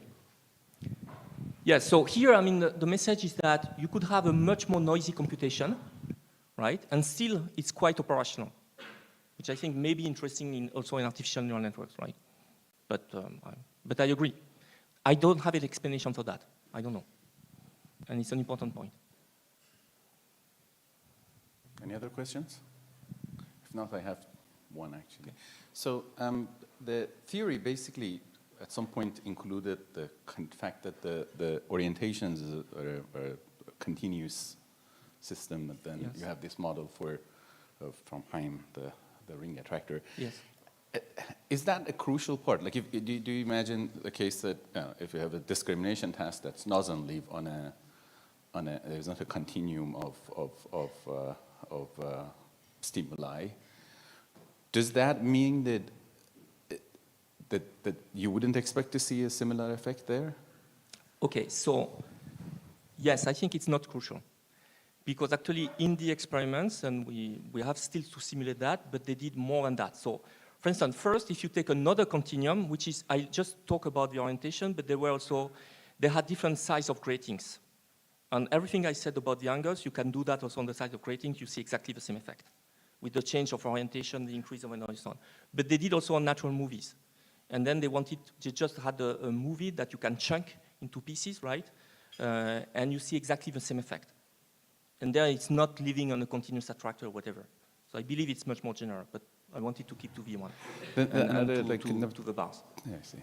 Yes, so here, the message is that you could have a much more noisy computation, right? And still, it's quite operational, which I think may be interesting also in artificial neural networks, right? But I agree. I don't have an explanation for that. I don't know. And it's an important point. Any other questions? If not, I have one actually. Okay. So the theory basically at some point included the fact that the orientations are a continuous system, and then yes, you have this model from Heim, the ring attractor. Yes. Is that a crucial part? Like, do you imagine the case that if you have a discrimination task that doesn't live on a there's not a continuum of stimuli, does that mean that you wouldn't expect to see a similar effect there? Okay, so yes, I think it's not crucial. Because actually in the experiments, and we have still to simulate that, but they did more than that. So for instance, first, if you take another continuum, which is, I just talk about the orientation, but they had different size of gratings. And everything I said about the angles, you can do that also on the side of gratings, you see exactly the same effect. With the change of orientation, the increase of an horizon. But they did also on natural movies. And then they just had a movie that you can chunk into pieces, right? And you see exactly the same effect. And there it's not living on a continuous attractor or whatever. So I believe it's much more general, but I wanted to keep to V1. To the bars. Yeah, I see.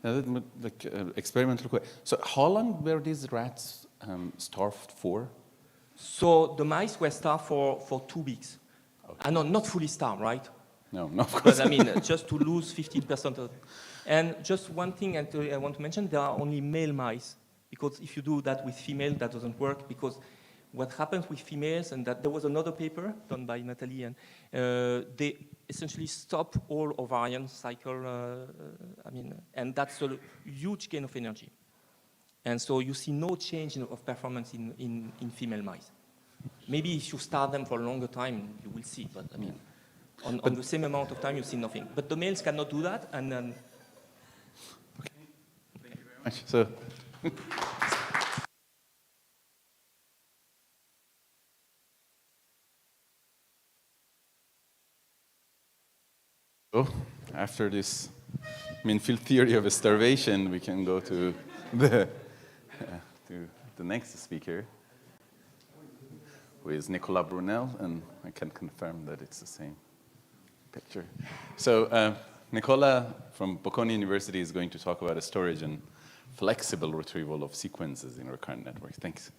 Now, experimental question. So how long were these rats starved for? So the mice were starved for 2 weeks. Okay. No, not fully starved, right? No, of course. But just to lose 15% of. And just one thing I want to mention, there are only male mice. Because if you do that with female, that doesn't work. Because what happens with females, and that there was another paper done by Natalie, and essentially stop all ovarian cycle, and that's a huge gain of energy. And so you see no change of performance in female mice. Maybe if you start them for a longer time, you will see, but I mean, on the same amount of time, you see nothing. But the males cannot do that, and then... Okay, thank you very much. So... So, after this field theory of starvation, we can go to the next speaker, who is Nicolas Brunel, and I can confirm that it's the same picture. So, Nicolas from Bocconi University is going to talk about storage and flexible retrieval of sequences in recurrent networks. Thanks.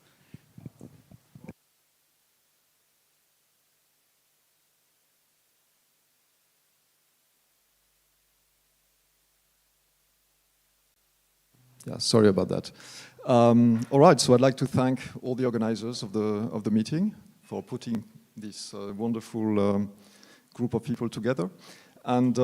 Yeah, sorry about that. All right, so I'd like to thank all the organizers of the meeting for putting this wonderful group of people together. And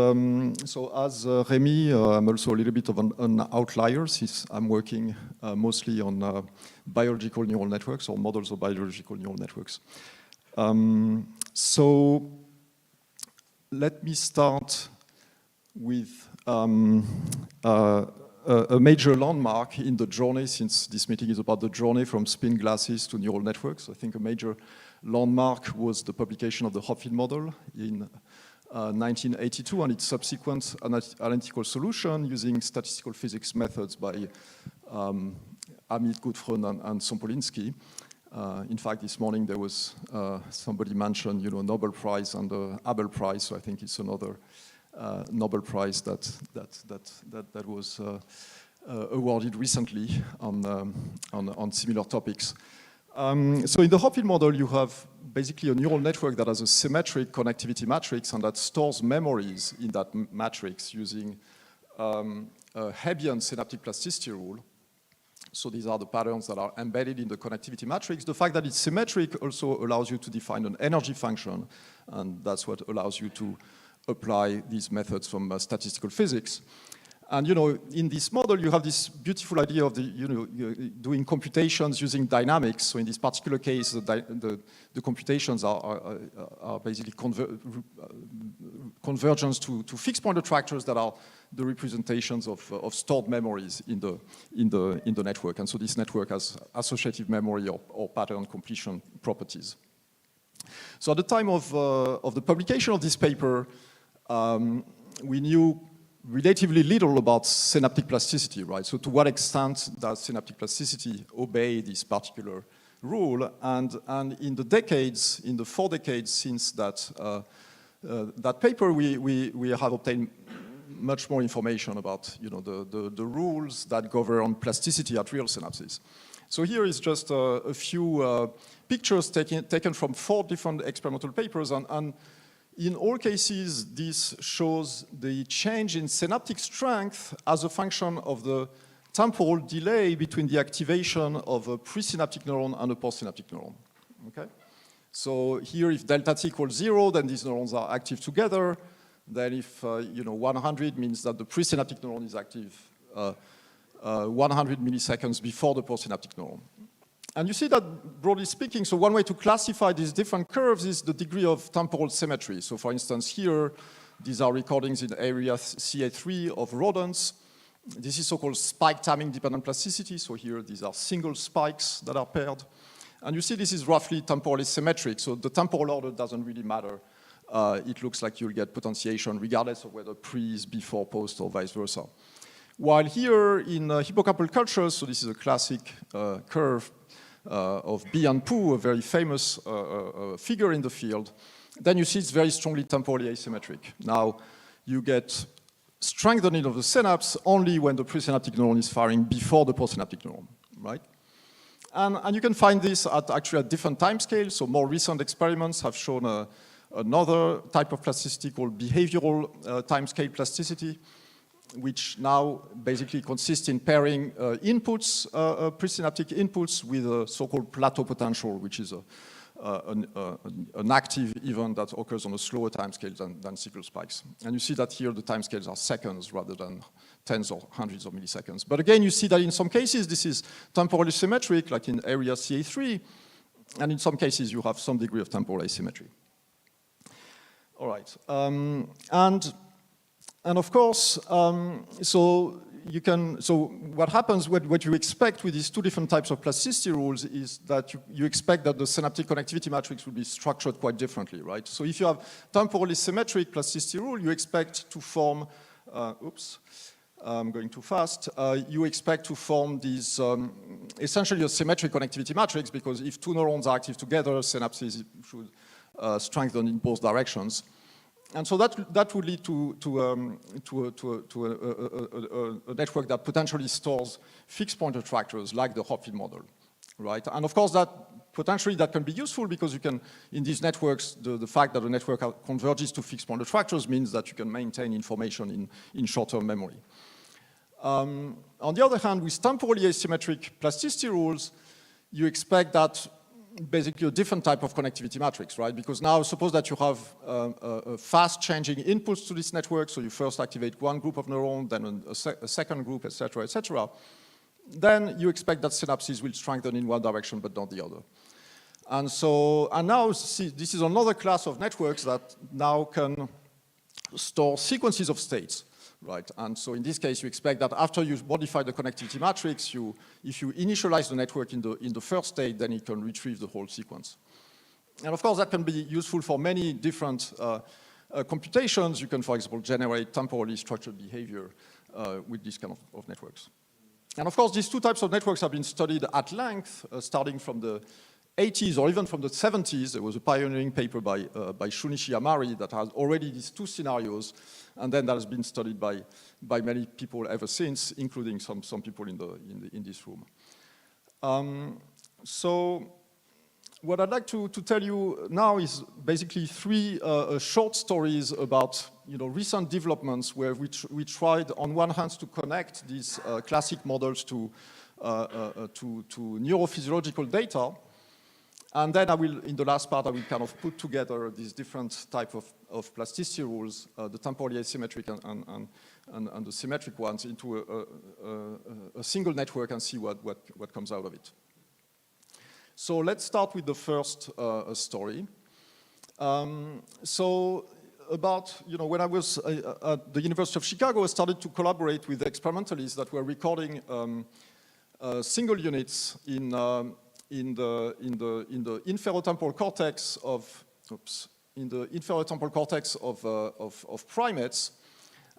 so as Rémi, I'm also a little bit of an outlier since I'm working mostly on biological neural networks or models of biological neural networks. So let me start with a major landmark in the journey, since this meeting is about the journey from spin glasses to neural networks. I think a major landmark was the publication of the Hopfield model in 1982 and its subsequent analytical solution using statistical physics methods by Amit Gutfreund and Sompolinsky. In fact, this morning there was somebody mentioned, Nobel Prize and the Abel Prize, so I think it's another Nobel Prize that was awarded recently on similar topics. So in the Hopfield model, you have basically a neural network that has a symmetric connectivity matrix and that stores memories in that matrix using a Hebbian synaptic plasticity rule. So these are the patterns that are embedded in the connectivity matrix. The fact that it's symmetric also allows you to define an energy function, and that's what allows you to apply these methods from statistical physics. And in this model, you have this beautiful idea of doing computations using dynamics. So in this particular case, the computations are basically convergence to fixed point attractors that are the representations of stored memories in the network. And so this network has associative memory or pattern completion properties. So at the time of the publication of this paper, we knew relatively little about synaptic plasticity, right? So to what extent does synaptic plasticity obey this particular rule? And in the 4 decades since that paper, we have obtained much more information about the rules that govern plasticity at real synapses. So here is just a few pictures taken from 4 different experimental papers, and in all cases, this shows the change in synaptic strength as a function of the temporal delay between the activation of a presynaptic neuron and a postsynaptic neuron. Okay? So here, if delta t equals 0, then these neurons are active together. Then if 100 means that the presynaptic neuron is active 100 milliseconds before the postsynaptic neuron. And you see that, broadly speaking, so one way to classify these different curves is the degree of temporal symmetry. So for instance, here, these are recordings in area CA3 of rodents. This is so-called spike timing dependent plasticity. So here, these are single spikes that are paired. And you see this is roughly temporally symmetric. So the temporal order doesn't really matter. It looks like you'll get potentiation regardless of whether pre is before, post, or vice versa. While here in hippocampal cultures, so this is a classic curve of B and Poo, a very famous figure in the field, then you see it's very strongly temporally asymmetric. Now, you get strengthening of the synapse only when the presynaptic neuron is firing before the postsynaptic neuron, right? And you can find this at different time scales. So more recent experiments have shown another type of plasticity called behavioral timescale plasticity, which now basically consists in pairing inputs, presynaptic inputs, with a so-called plateau potential, which is an active event that occurs on a slower time scale than signal spikes. And you see that here the time scales are seconds rather than tens or hundreds of milliseconds. But again, you see that in some cases this is temporally symmetric, like in area CA3, and in some cases you have some degree of temporal asymmetry. All right, and of course, so what happens, what you expect with these two different types of plasticity rules is that you expect that the synaptic connectivity matrix will be structured quite differently, right? So if you have temporally symmetric plasticity rule, you expect to form, oops, I'm going too fast, you expect to form these, essentially a symmetric connectivity matrix, because if two neurons are active together, synapses should strengthen in both directions. And so that would lead to a network that potentially stores fixed point attractors like the Hopfield model, right? And of course potentially that can be useful because you can, in these networks, the fact that the network converges to fixed point attractors means that you can maintain information in short-term memory. On the other hand, with temporally asymmetric plasticity rules, you expect that basically a different type of connectivity matrix, right? Because now suppose that you have fast changing inputs to this network, so you first activate one group of neurons, then a second group, etc., etc. Then you expect that synapses will strengthen in one direction but not the other. And now see, this is another class of networks that now can store sequences of states. Right, and so in this case, you expect that after you modify the connectivity matrix, if you initialize the network in the first state, then it can retrieve the whole sequence. And of course, that can be useful for many different computations. You can, for example, generate temporally structured behavior with this kind of networks. And of course, these two types of networks have been studied at length, starting from the 80s or even from the 70s. There was a pioneering paper by Shunichi Amari that has already these two scenarios, and then that has been studied by many people ever since, including some people in this room. So what I'd like to tell you now is basically three short stories about recent developments where we tried on one hand to connect these classic models to neurophysiological data. And then in the last part, I will kind of put together these different type of plasticity rules, the temporally asymmetric and the symmetric ones, into a single network and see what comes out of it. So let's start with the first story. So about, when I was at the University of Chicago, I started to collaborate with experimentalists that were recording single units in the inferotemporal cortex of primates.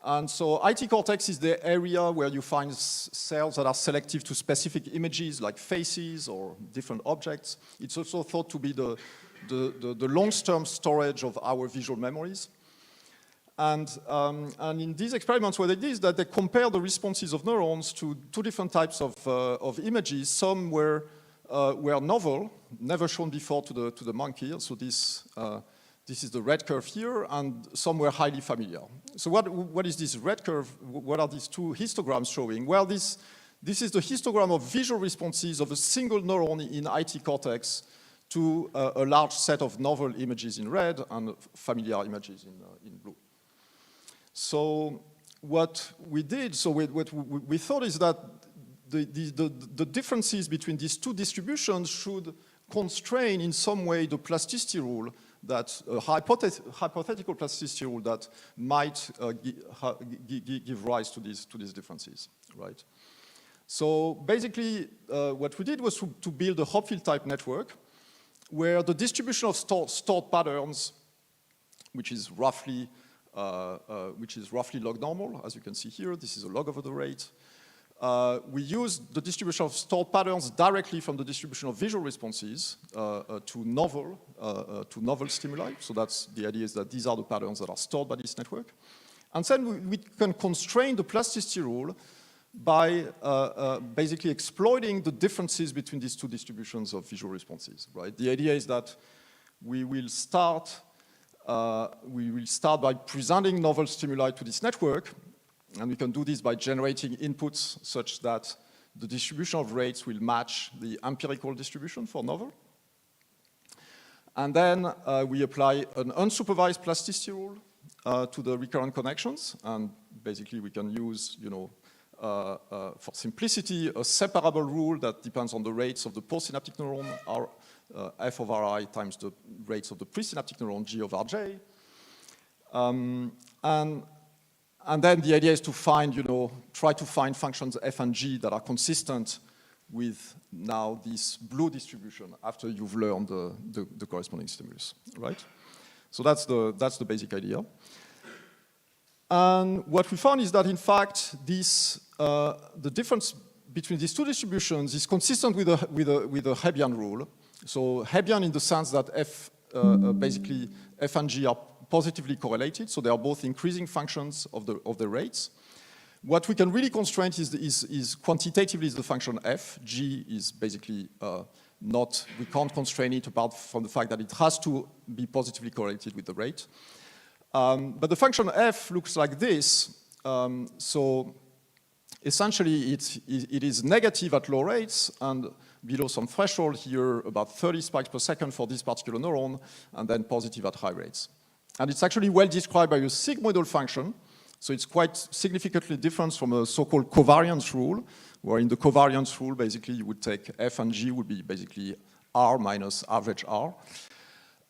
And so IT cortex is the area where you find cells that are selective to specific images like faces or different objects. It's also thought to be the long-term storage of our visual memories. And in these experiments, what they did is that they compared the responses of neurons to two different types of images. Some were novel, never shown before to the monkey. So this is the red curve here, and some were highly familiar. So what is this red curve? What are these two histograms showing? Well, this is the histogram of visual responses of a single neuron in IT cortex to a large set of novel images in red and familiar images in blue. So what we did, what we thought is that the differences between these two distributions should constrain in some way the plasticity rule, that hypothetical plasticity rule that might give rise to these differences, right? So basically, what we did was to build a Hopfield type network where the distribution of stored patterns, which is roughly log normal, as you can see here. This is a log over the rate. We use the distribution of stored patterns directly from the distribution of visual responses to novel stimuli. So that's the idea, is that these are the patterns that are stored by this network. And then we can constrain the plasticity rule by basically exploiting the differences between these two distributions of visual responses, right? The idea is that we will start by presenting novel stimuli to this network, and we can do this by generating inputs such that the distribution of rates will match the empirical distribution for novel. And then we apply an unsupervised plasticity rule to the recurrent connections. And basically, we can use, for simplicity, a separable rule that depends on the rates of the postsynaptic neuron, f over I times the rates of the presynaptic neuron, g over j. And then the idea is to find, try to find functions f and g that are consistent with now this blue distribution after you've learned the corresponding stimulus, right? So that's the basic idea. And what we found is that, in fact, the difference between these two distributions is consistent with a Hebbian rule. So Hebbian in the sense that basically f and g are positively correlated, so they are both increasing functions of the rates. What we can really constrain is quantitatively is the function f. G is basically we can't constrain it apart from the fact that it has to be positively correlated with the rate. But the function f looks like this. So essentially, it is negative at low rates and below some threshold here, about 30 spikes per second for this particular neuron, and then positive at high rates. And it's actually well described by a sigmoidal function. So it's quite significantly different from a so-called covariance rule, where in the covariance rule, basically, you would take f and g would be basically r minus average r.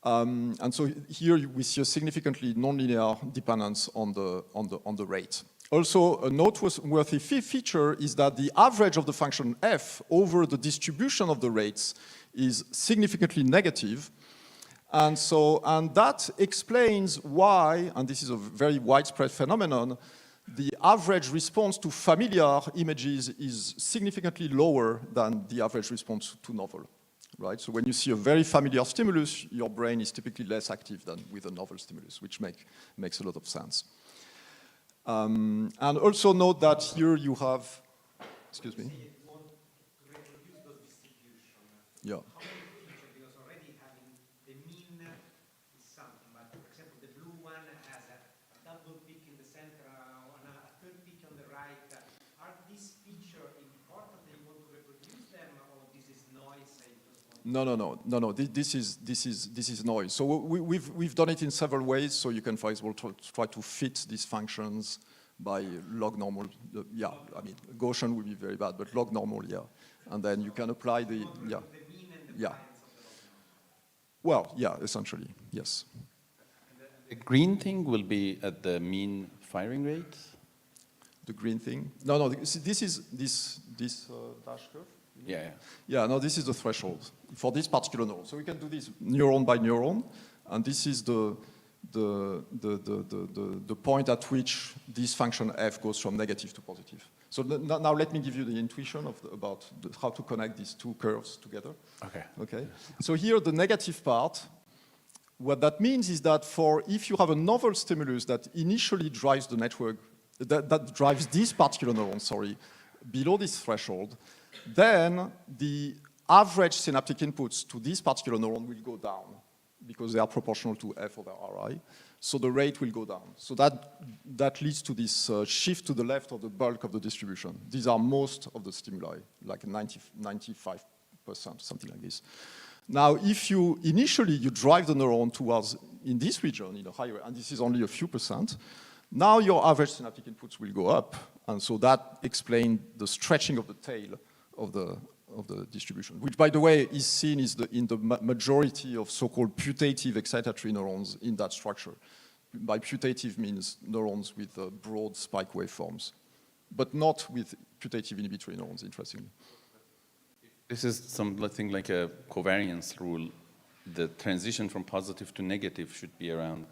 And so here we see a significantly nonlinear dependence on the rate. Also, a noteworthy feature is that the average of the function f over the distribution of the rates is significantly negative. And that explains why, and this is a very widespread phenomenon, the average response to familiar images is significantly lower than the average response to novel, right? So when you see a very familiar stimulus, your brain is typically less active than with a novel stimulus, which makes a lot of sense. And also note that here you have, excuse me. Yeah. No. This is noise. So we've done it in several ways. So you can, for example, try to fit these functions by log normal. Yeah, I mean Gaussian would be very bad, but log normal, yeah. And then you can apply yeah. Well, yeah, essentially, yes. The green thing will be at the mean firing rate. The green thing? No. This is this dash curve. Yeah, no, this is the threshold for this particular neuron. So we can do this neuron by neuron, and this is the point at which this function f goes from negative to positive. So now let me give you the intuition about how to connect these two curves together. Okay. So here the negative part, what that means is that if you have a novel stimulus that initially drives the network, that drives this particular neuron, below this threshold, then the average synaptic inputs to this particular neuron will go down because they are proportional to f over ri. So the rate will go down. So that leads to this shift to the left of the bulk of the distribution. These are most of the stimuli, like 95%, something like this. Now, if you initially drive the neuron towards in this region, in a higher, and this is only a few percent, now your average synaptic inputs will go up, and so that explains the stretching of the tail of the distribution, which, by the way, is seen in the majority of so-called putative excitatory neurons in that structure. By putative means neurons with broad spike waveforms, but not with putative inhibitory neurons, interestingly. This is something like a covariance rule. The transition from positive to negative should be around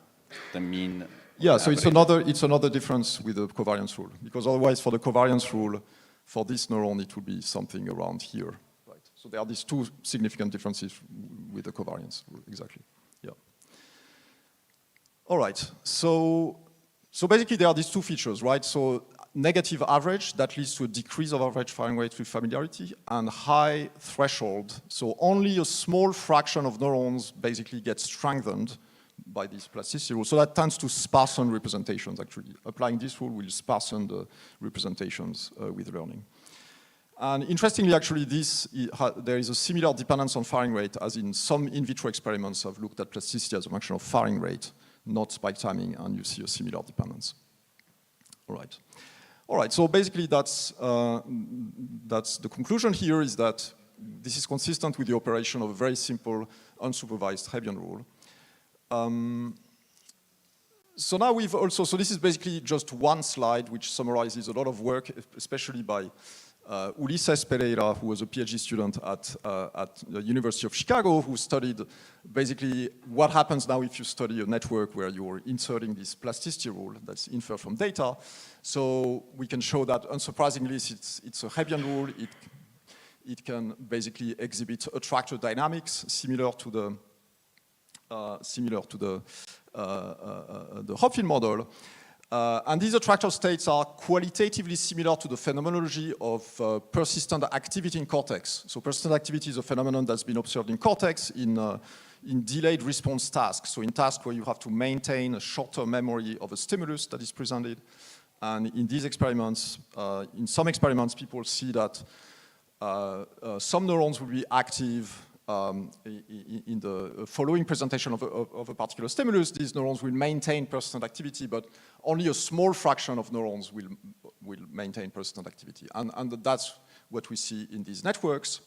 the mean. Yeah, so it's another difference with the covariance rule, because otherwise for the covariance rule, for this neuron, it would be something around here, right? So there are these two significant differences with the covariance rule, exactly, yeah. All right, so basically there are these two features, right? So negative average, that leads to a decrease of average firing rate with familiarity, and high threshold, so only a small fraction of neurons basically get strengthened by this plasticity rule. So that tends to sparsen representations, actually. Applying this rule will sparsen the representations with learning. And interestingly, actually, there is a similar dependence on firing rate as in some in vitro experiments have looked at plasticity as a function of firing rate, not spike timing, and you see a similar dependence. All right, so basically that's the conclusion here is that this is consistent with the operation of a very simple unsupervised Hebbian rule. So now we've also, so this is basically just one slide which summarizes a lot of work, especially by Ulises Pereira, who was a PhD student at the University of Chicago, who studied basically what happens now if you study a network where you're inserting this plasticity rule that's inferred from data. So we can show that, unsurprisingly, it's a Hebbian rule. It can basically exhibit attractor dynamics similar to the Hopfield model. And these attractor states are qualitatively similar to the phenomenology of persistent activity in cortex. So persistent activity is a phenomenon that's been observed in cortex in delayed response tasks. So in tasks where you have to maintain a short-term memory of a stimulus that is presented. And in these experiments, in some experiments, people see that some neurons will be active in the following presentation of a particular stimulus. These neurons will maintain persistent activity, but only a small fraction of neurons will maintain persistent activity. And that's what we see in these networks.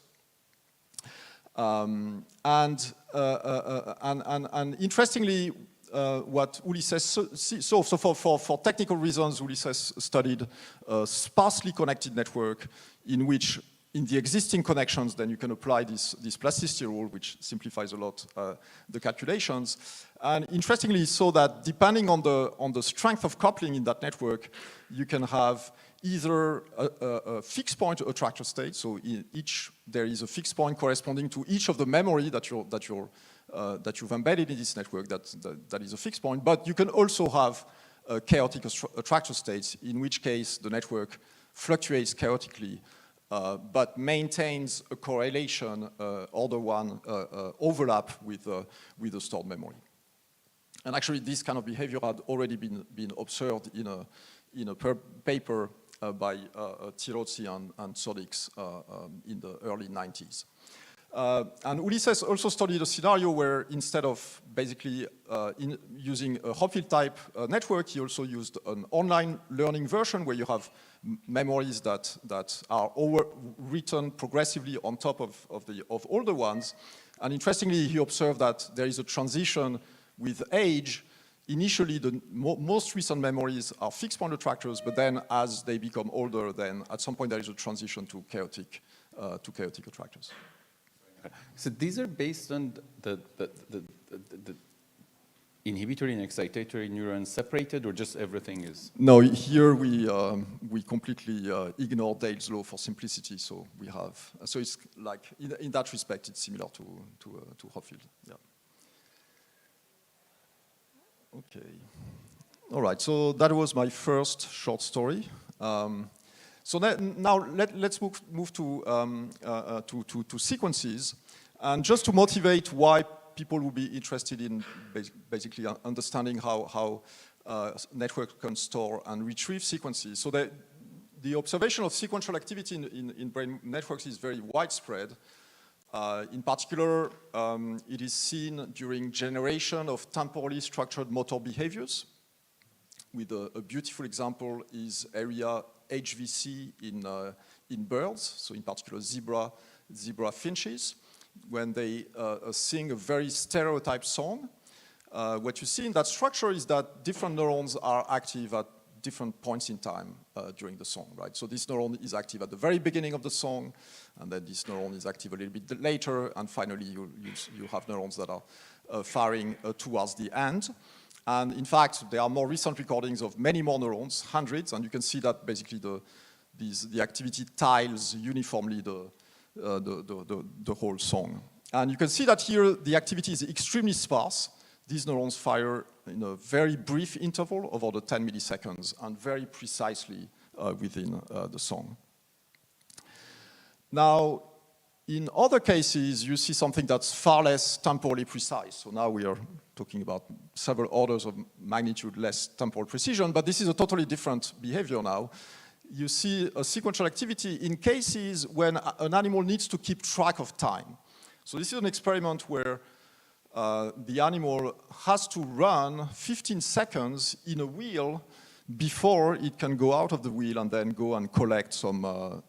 And interestingly, what Ulises so for technical reasons, Ulises studied a sparsely connected network in which in the existing connections, then you can apply this plasticity rule, which simplifies a lot the calculations. And interestingly, so that depending on the strength of coupling in that network, you can have either a fixed point attractor state. So in there is a fixed point corresponding to each of the memory that you've embedded in this network. That is a fixed point. But you can also have chaotic attractor states, in which case the network fluctuates chaotically. But maintains a correlation, order one overlap with the stored memory. And actually, this kind of behavior had already been observed in a paper by Tirozzi and Sodix in the early 90s. And Ulises also studied a scenario where instead of basically using a Hopfield type network, he also used an online learning version where you have memories that are written progressively on top of older ones. And interestingly, he observed that there is a transition with age. Initially, the most recent memories are fixed point attractors, but then as they become older, then at some point there is a transition to chaotic attractors. So these are based on the inhibitory and excitatory neurons separated, or just everything is? No, here we completely ignore Dale's law for simplicity. So we have it's like in that respect it's similar to Hopfield. Yeah. Okay. All right. So that was my first short story. So now let's move to sequences, and just to motivate why people will be interested in basically understanding how networks can store and retrieve sequences. So the observation of sequential activity in brain networks is very widespread. In particular, it is seen during generation of temporally structured motor behaviors. With a beautiful example is area HVC in birds, so in particular zebra finches, when they sing a very stereotyped song. What you see in that structure is that different neurons are active at different points in time during the song, right? So this neuron is active at the very beginning of the song, and then this neuron is active a little bit later, and finally you have neurons that are firing towards the end. And in fact, there are more recent recordings of many more neurons, hundreds, and you can see that basically the activity tiles uniformly the whole song. And you can see that here the activity is extremely sparse. These neurons fire in a very brief interval of over 10 milliseconds and very precisely within the song. Now, in other cases, you see something that's far less temporally precise. So now we are talking about several orders of magnitude less temporal precision, but this is a totally different behavior now. you see a sequential activity in cases when an animal needs to keep track of time. So this is an experiment where the animal has to run 15 seconds in a wheel before it can go out of the wheel and then go and collect some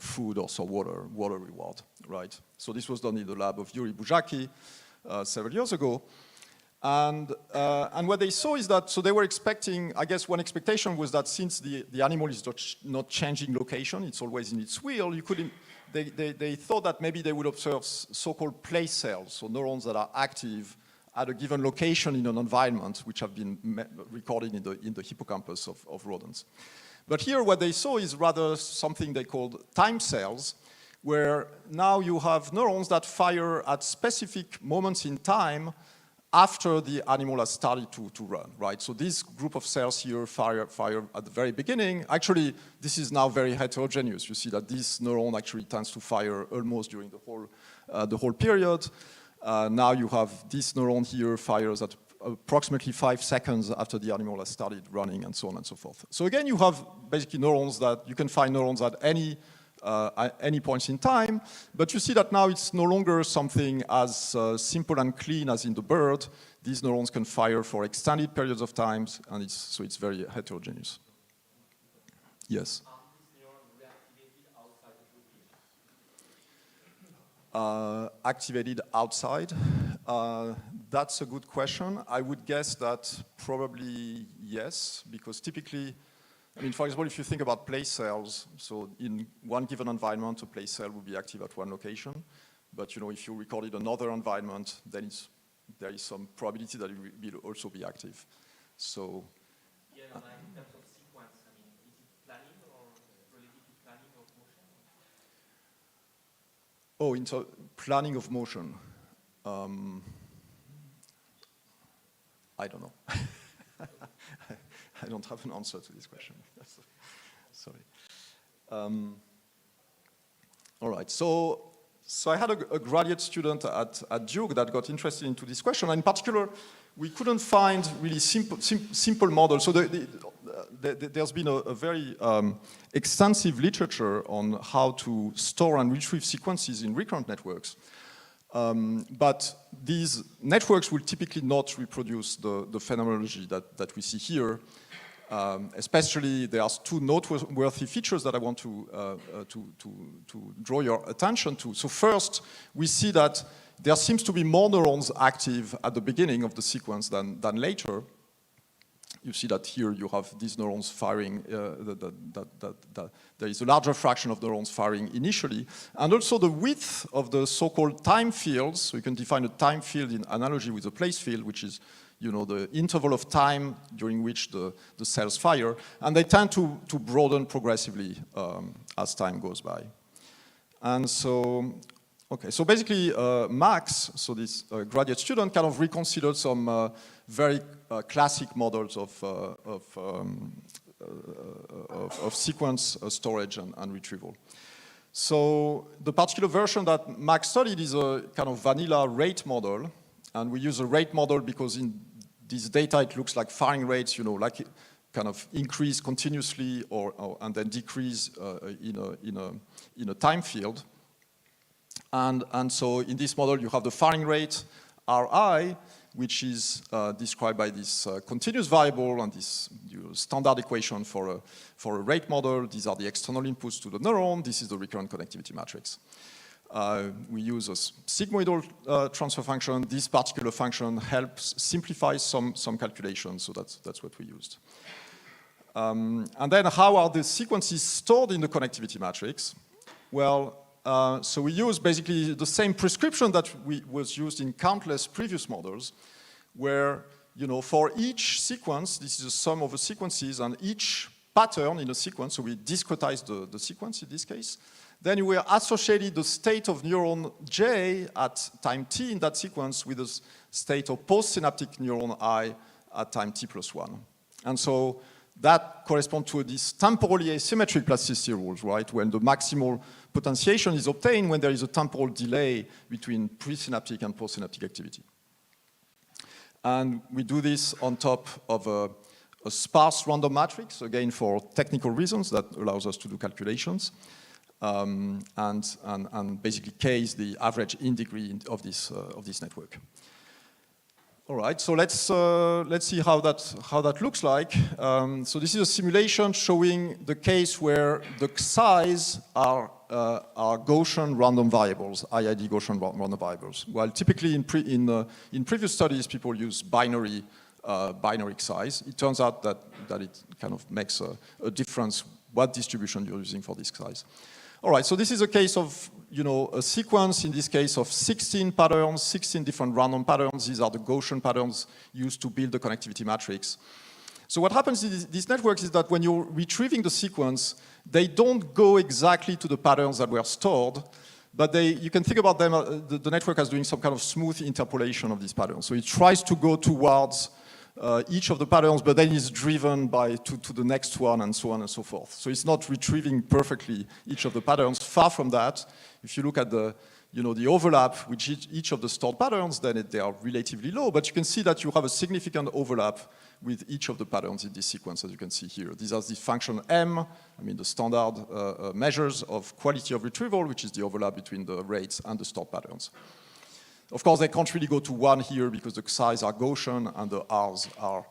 food or some water reward, right? So this was done in the lab of Yuri Bujaki several years ago. And what they saw is that, so they were expecting, I guess one expectation was that since the animal is not changing location, it's always in its wheel, they thought that maybe they would observe so-called place cells, so neurons that are active at a given location in an environment, which have been recorded in the hippocampus of rodents. But here what they saw is rather something they called time cells, where now you have neurons that fire at specific moments in time after the animal has started to run, right? So this group of cells here fire at the very beginning. Actually, this is now very heterogeneous. You see that this neuron actually tends to fire almost during the whole period. Now you have this neuron here fires at approximately 5 seconds after the animal has started running, and so on and so forth. So again, you have basically neurons that you can find neurons at any points in time, but you see that now it's no longer something as simple and clean as in the bird. These neurons can fire for extended periods of time, and so it's very heterogeneous. Yes? Activated outside? That's a good question. I would guess that probably yes, because typically, I mean, for example, if you think about place cells, so in one given environment, a place cell will be active at one location. But you know, if you recorded another environment, then there is some probability that it will also be active. So. Yeah, like in terms of sequence, I mean, is it planning or related to planning of motion? Oh, into planning of motion. I don't know. I don't have an answer to this question. Sorry. All right. So I had a graduate student at Duke that got interested into this question. And in particular, we couldn't find really simple models. So there's been a very extensive literature on how to store and retrieve sequences in recurrent networks. But these networks will typically not reproduce the phenomenology that we see here. Especially, there are two noteworthy features that I want to draw your attention to. So first, we see that there seems to be more neurons active at the beginning of the sequence than later. You see that here you have these neurons firing, there is a larger fraction of neurons firing initially. And also the width of the so-called time fields, so you can define a time field in analogy with a place field, which is the interval of time during which the cells fire, and they tend to broaden progressively as time goes by. And so, okay, so basically Max, so this graduate student, kind of reconsidered some very classic models of sequence storage and retrieval. So the particular version that Max studied is a kind of vanilla rate model, and we use a rate model because in this data it looks like firing rates, like kind of increase continuously and then decrease in a time field. And so in this model you have the firing rate Ri, which is described by this continuous variable and this standard equation for a rate model. These are the external inputs to the neuron. This is the recurrent connectivity matrix. We use a sigmoidal transfer function. This particular function helps simplify some calculations, so that's what we used. And then how are the sequences stored in the connectivity matrix? Well, so we use basically the same prescription that was used in countless previous models, where for each sequence, this is a sum of the sequences, and each pattern in a sequence, so we discretize the sequence in this case, then we associated the state of neuron J at time t in that sequence with the state of postsynaptic neuron I at time t+1. And so that corresponds to these temporally asymmetric plasticity rules, right? When the maximal potentiation is obtained when there is a temporal delay between presynaptic and postsynaptic activity. And we do this on top of a sparse random matrix, again for technical reasons that allows us to do calculations. And basically K is the average in degree of this network. All right, so let's see how that looks like. So this is a simulation showing the case where the size are Gaussian random variables, IID Gaussian random variables. While typically in previous studies people use binary size, it turns out that it kind of makes a difference what distribution you're using for this size. All right, so this is a case of, a sequence, in this case, of 16 patterns, 16 different random patterns. These are the Gaussian patterns used to build the connectivity matrix. So what happens in these networks is that when you're retrieving the sequence, they don't go exactly to the patterns that were stored, but you can think about them, the network as doing some kind of smooth interpolation of these patterns. So it tries to go towards each of the patterns, but then is driven to the next one and so on and so forth. So it's not retrieving perfectly each of the patterns. Far from that. If you look at the overlap with each of the stored patterns, then they are relatively low, but you can see that you have a significant overlap with each of the patterns in this sequence, as you can see here. These are the function M, the standard measures of quality of retrieval, which is the overlap between the rates and the stored patterns. Of course, they can't really go to 1 here because the size are Gaussian and the R's are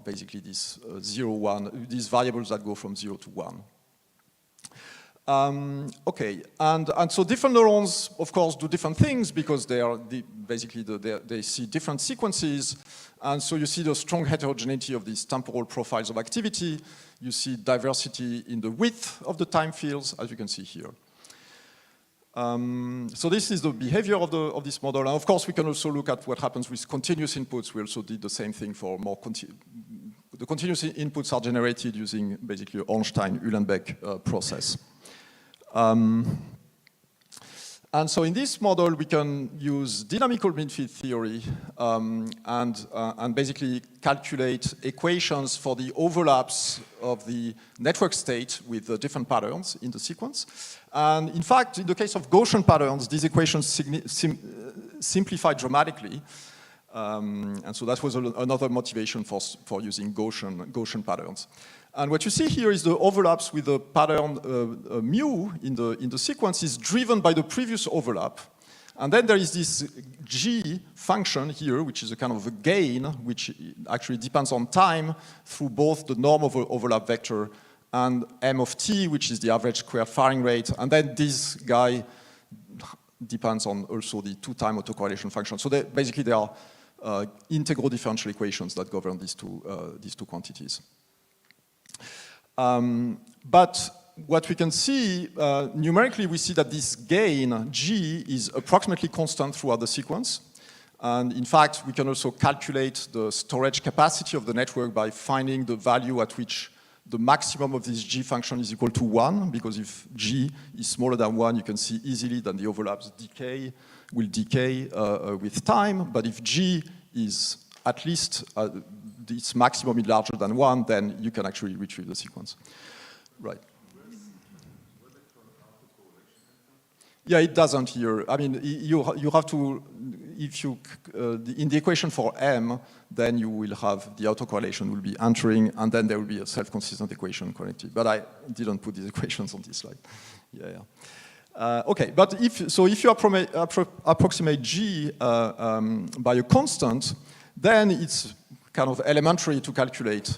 basically these 0, 1, these variables that go from 0 to 1. Okay, and so different neurons, of course, do different things because they see different sequences, and so you see the strong heterogeneity of these temporal profiles of activity. You see diversity in the width of the time fields, as you can see here. So this is the behavior of this model, and of course we can also look at what happens with continuous inputs. We also did the same thing for the continuous inputs are generated using basically Ornstein-Uhlenbeck process. And so in this model, we can use dynamical mean-fit theory and basically calculate equations for the overlaps of the network state with the different patterns in the sequence. And in fact, in the case of Gaussian patterns, these equations simplify dramatically. And so that was another motivation for using Gaussian patterns. And what you see here is the overlaps with the pattern mu in the sequence is driven by the previous overlap. And then there is this G function here, which is a kind of a gain, which actually depends on time through both the norm of overlap vector and M of t, which is the average squared firing rate. And then this guy depends on also the two-time autocorrelation function. So basically there are integral differential equations that govern these two quantities. But what we can see, numerically, we see that this gain, G, is approximately constant throughout the sequence. And in fact, we can also calculate the storage capacity of the network by finding the value at which the maximum of this G function is equal to 1, because if G is smaller than 1, you can see easily that the overlaps will decay with time. But if G is at least its maximum is larger than 1, then you can actually retrieve the sequence. Right. Yeah, it doesn't here. I mean, you have to, if you, in the equation for M, then you will have the autocorrelation will be entering, and then there will be a self-consistent equation connected. But I didn't put these equations on this slide. Yeah. Okay, but if you approximate G by a constant, then it's kind of elementary to calculate,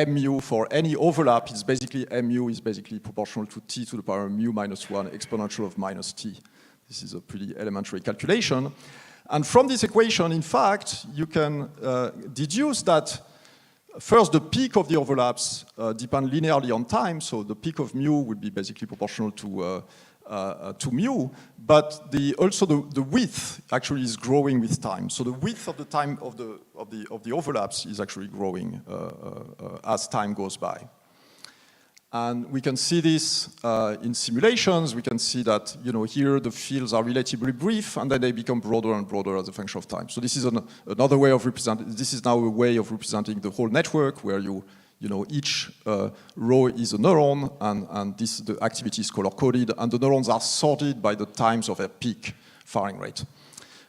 mu for any overlap is basically mu is basically proportional to t to the power mu minus 1 exponential of minus t. This is a pretty elementary calculation. And from this equation, in fact, you can deduce that first the peak of the overlaps depend linearly on time, so the peak of mu would be basically proportional to mu, but also the width actually is growing with time. So the width of the time of the overlaps is actually growing as time goes by. And we can see this in simulations. We can see that here the fields are relatively brief, and then they become broader and broader as a function of time. So this is another way of representing. This is now a way of representing the whole network, where each row is a neuron, and the activity is color-coded, and the neurons are sorted by the times of their peak firing rate.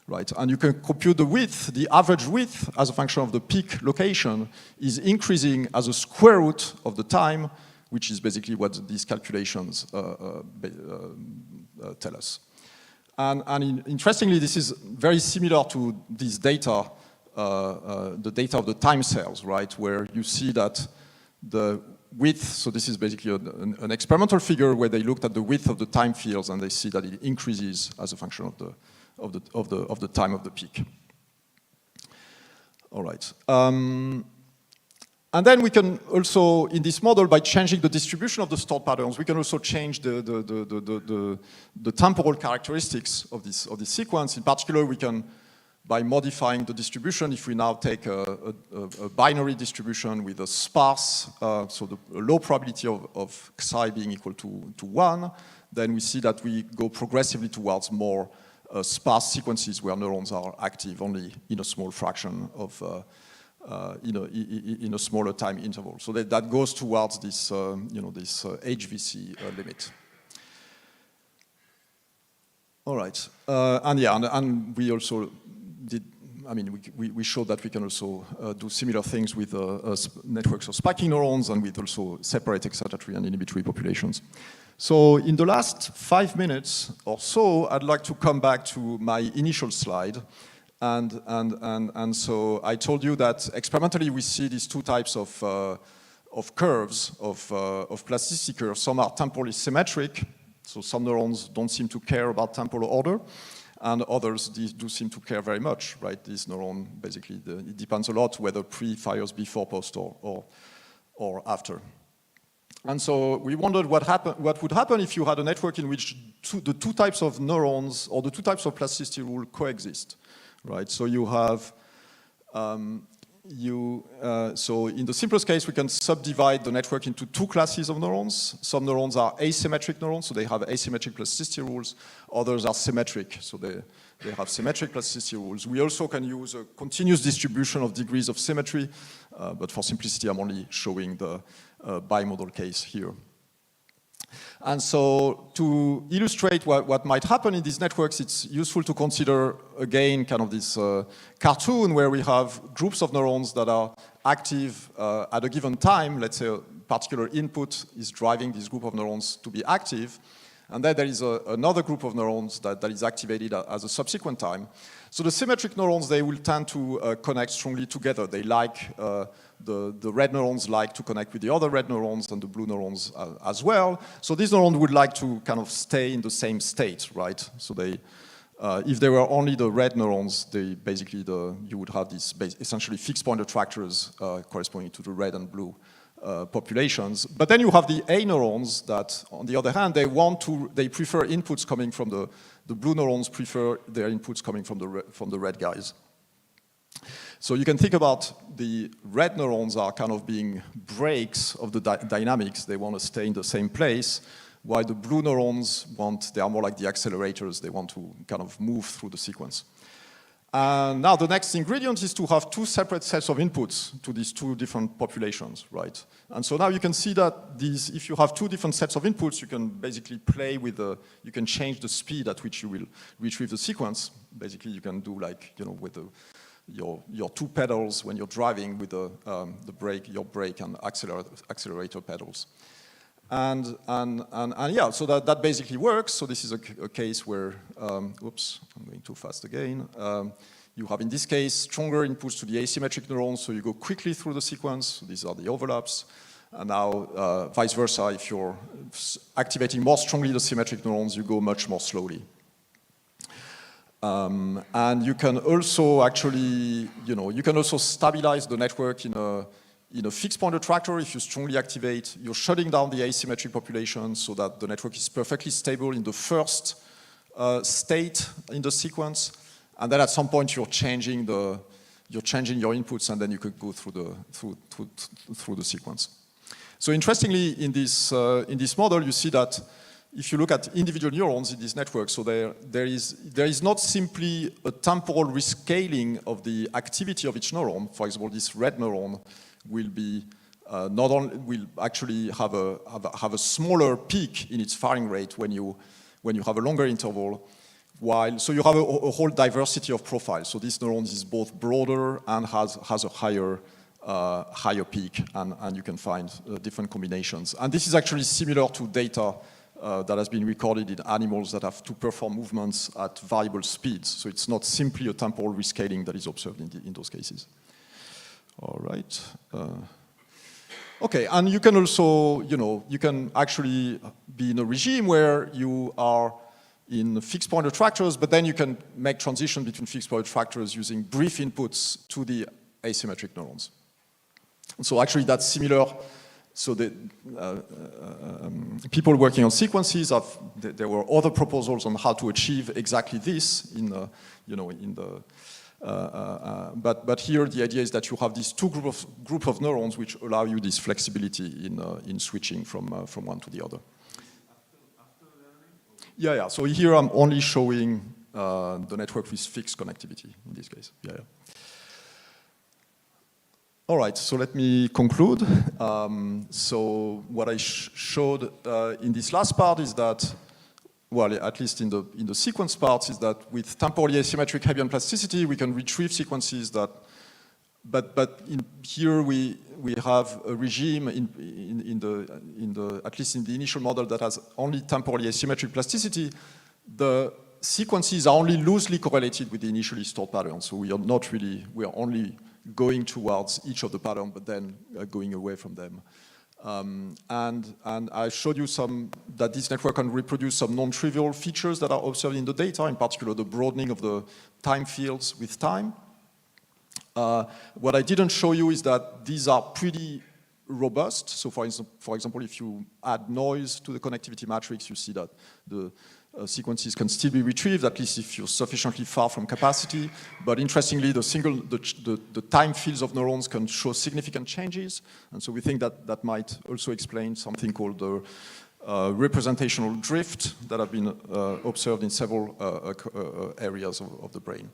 right? And you can compute the width, the average width as a function of the peak location is increasing as a square root of the time, which is basically what these calculations tell us. And interestingly, this is very similar to this data, the data of the time cells, right? Where you see that the width, so this is basically an experimental figure where they looked at the width of the time fields and they see that it increases as a function of the time of the peak. All right. And then we can also, in this model, by changing the distribution of the stored patterns, we can also change the temporal characteristics of this sequence. In particular, we can, by modifying the distribution, if we now take a binary distribution with a sparse, so the low probability of psi being equal to 1, then we see that we go progressively towards more sparse sequences where neurons are active only in a small fraction of in a smaller time interval. So that goes towards this, this HVC limit. All right, and we also did. I mean, we showed that we can also do similar things with networks of spiking neurons and with also separate excitatory and inhibitory populations. So in the last 5 minutes or so, I'd like to come back to my initial slide. And so I told you that experimentally we see these two types of curves, of plasticity curves. Some are temporally symmetric, so some neurons don't seem to care about temporal order, and others do seem to care very much, right? This neuron, basically, it depends a lot whether pre fires before, post, or after. And so we wondered what would happen if you had a network in which the two types of neurons or the two types of plasticity rule coexist. Right, so you have, so in the simplest case, we can subdivide the network into two classes of neurons. Some neurons are asymmetric neurons, so they have asymmetric plasticity rules. Others are symmetric, so they have symmetric plasticity rules. We also can use a continuous distribution of degrees of symmetry, but for simplicity, I'm only showing the bimodal case here. And so to illustrate what might happen in these networks, it's useful to consider, again, kind of this cartoon where we have groups of neurons that are active at a given time. Let's say a particular input is driving this group of neurons to be active. And then there is another group of neurons that is activated at a subsequent time. So the symmetric neurons, they will tend to connect strongly together. They like, the red neurons like to connect with the other red neurons and the blue neurons as well. So these neurons would like to kind of stay in the same state, right? So they, if they were only the red neurons, they basically, you would have these essentially fixed point attractors corresponding to the red and blue populations. But then you have the A neurons that, on the other hand, they prefer inputs coming from the blue neurons prefer their inputs coming from the red guys. So you can think about the red neurons are kind of being brakes of the dynamics. They want to stay in the same place, while the blue neurons they are more like the accelerators. They want to kind of move through the sequence. Now the next ingredient is to have two separate sets of inputs to these two different populations, right? And so now you can see that if you have two different sets of inputs, you can basically play with you can change the speed at which you will retrieve the sequence. Basically, you can do like, with your two pedals when you're driving with your brake and accelerator pedals. And yeah, so that basically works. So this is a case where, oops, I'm going too fast again. You have, in this case, stronger inputs to the asymmetric neurons, so you go quickly through the sequence. These are the overlaps. And now, vice versa, if you're activating more strongly the symmetric neurons, you go much more slowly. And you can also actually, you can also stabilize the network in a fixed point attractor. If you strongly activate, you're shutting down the asymmetric population so that the network is perfectly stable in the first state in the sequence. And then at some point you're changing your inputs, and then you could go through the sequence. So interestingly, in this model, you see that if you look at individual neurons in this network, so there is not simply a temporal rescaling of the activity of each neuron. For example, this red neuron will be will actually have a smaller peak in its firing rate when you have a longer interval, so you have a whole diversity of profiles. So this neuron is both broader and has a higher peak, and you can find different combinations. And this is actually similar to data that has been recorded in animals that have to perform movements at variable speeds. So it's not simply a temporal rescaling that is observed in those cases. All right. Okay, and you can also, you can actually be in a regime where you are in fixed point attractors, but then you can make transition between fixed point attractors using brief inputs to the asymmetric neurons. So actually that's similar. So the people working on sequences there were other proposals on how to achieve exactly this but here the idea is that you have these two group of neurons which allow you this flexibility in switching from one to the other. Yeah. So here I'm only showing the network with fixed connectivity in this case. Yeah. All right, so let me conclude. So what I showed in this last part is that, well, at least in the sequence parts, is that with temporally asymmetric Hebbian plasticity, we can retrieve sequences that, but here we have a regime at least in the initial model that has only temporally asymmetric plasticity. The sequences are only loosely correlated with the initially stored patterns, so we are only going towards each of the patterns, but then going away from them. And I showed you that this network can reproduce some non-trivial features that are observed in the data, in particular the broadening of the time fields with time. What I didn't show you is that these are pretty robust. So for example, if you add noise to the connectivity matrix, you see that the sequences can still be retrieved, at least if you're sufficiently far from capacity. But interestingly, the time fields of neurons can show significant changes. And so we think that might also explain something called the representational drift that have been observed in several areas of the brain.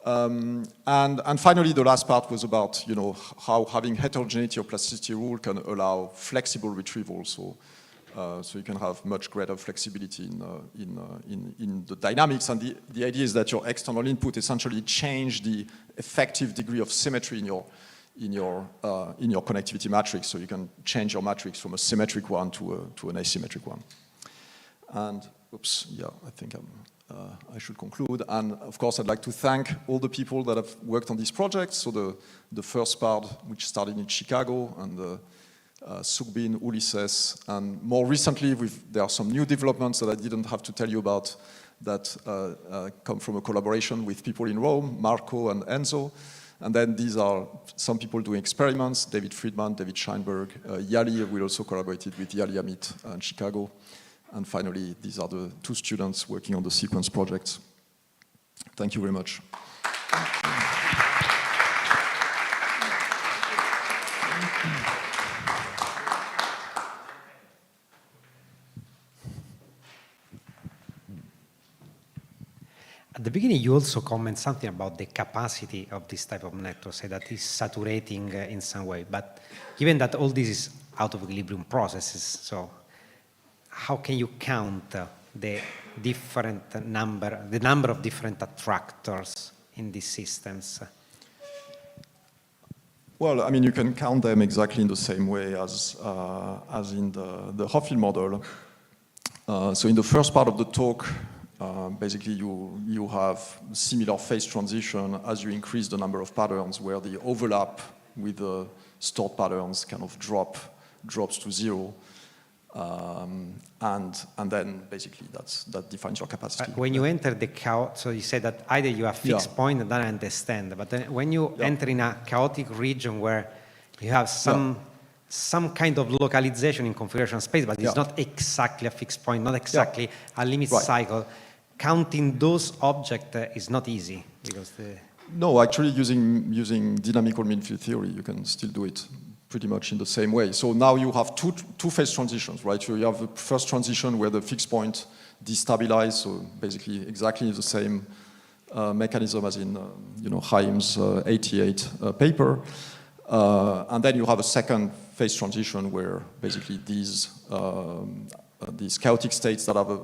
And finally, the last part was about how having heterogeneity of plasticity rule can allow flexible retrieval. So you can have much greater flexibility in the dynamics, and the idea is that your external input essentially change the effective degree of symmetry in your connectivity matrix. So you can change your matrix from a symmetric one to an asymmetric one. And oops, yeah, I think I should conclude. And of course, I'd like to thank all the people that have worked on this project. So the first part, which started in Chicago, and Sukhbin, Ulysses, and more recently there are some new developments that I didn't have to tell you about that come from a collaboration with people in Rome, Marco and Enzo. And then these are some people doing experiments, David Friedman, David Scheinberg, Yali, we also collaborated with Yali Amit in Chicago. And finally, these are the two students working on the sequence projects. Thank you very much. At the beginning, you also comment something about the capacity of this type of network, say that it's saturating in some way. But given that all this is out of equilibrium processes, so how can you count the number of different attractors in these systems? Well, I mean, you can count them exactly in the same way as in the Hoffield model. So in the first part of the talk, basically you have similar phase transition as you increase the number of patterns, where the overlap with the stored patterns kind of drops to zero. And then basically that defines your capacity. When you enter the chaos, so you say that either you have fixed point, and then I understand, but then when you enter in a chaotic region where you have some kind of localization in configuration space, but it's not exactly a fixed point, not exactly a limit cycle, counting those objects is not easy, because No, actually using dynamical mean field theory, you can still do it pretty much in the same way. So now you have two phase transitions, right? So you have the first transition where the fixed point destabilizes, so basically exactly the same mechanism as in Chaim's 88 paper. And then you have a second phase transition where basically these chaotic states that have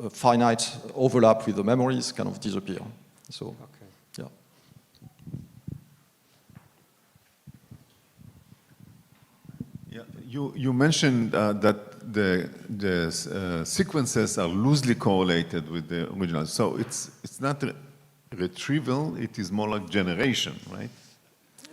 a finite overlap with the memories kind of disappear. So, yeah. Yeah, you mentioned that the sequences are loosely correlated with the original. So it's not retrieval, it is more like generation, right?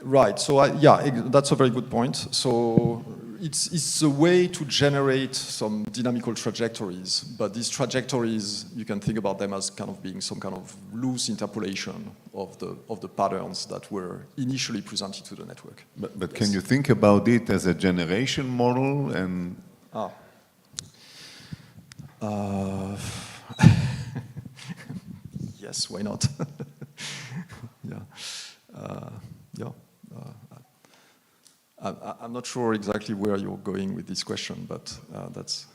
Right. So yeah, that's a very good point. So it's a way to generate some dynamical trajectories, but these trajectories, you can think about them as kind of being some kind of loose interpolation of the patterns that were initially presented to the network. But yes. Can you think about it as a generation model and? Yes, why not? Yeah. Yeah. I'm not sure exactly where you're going with this question, but that's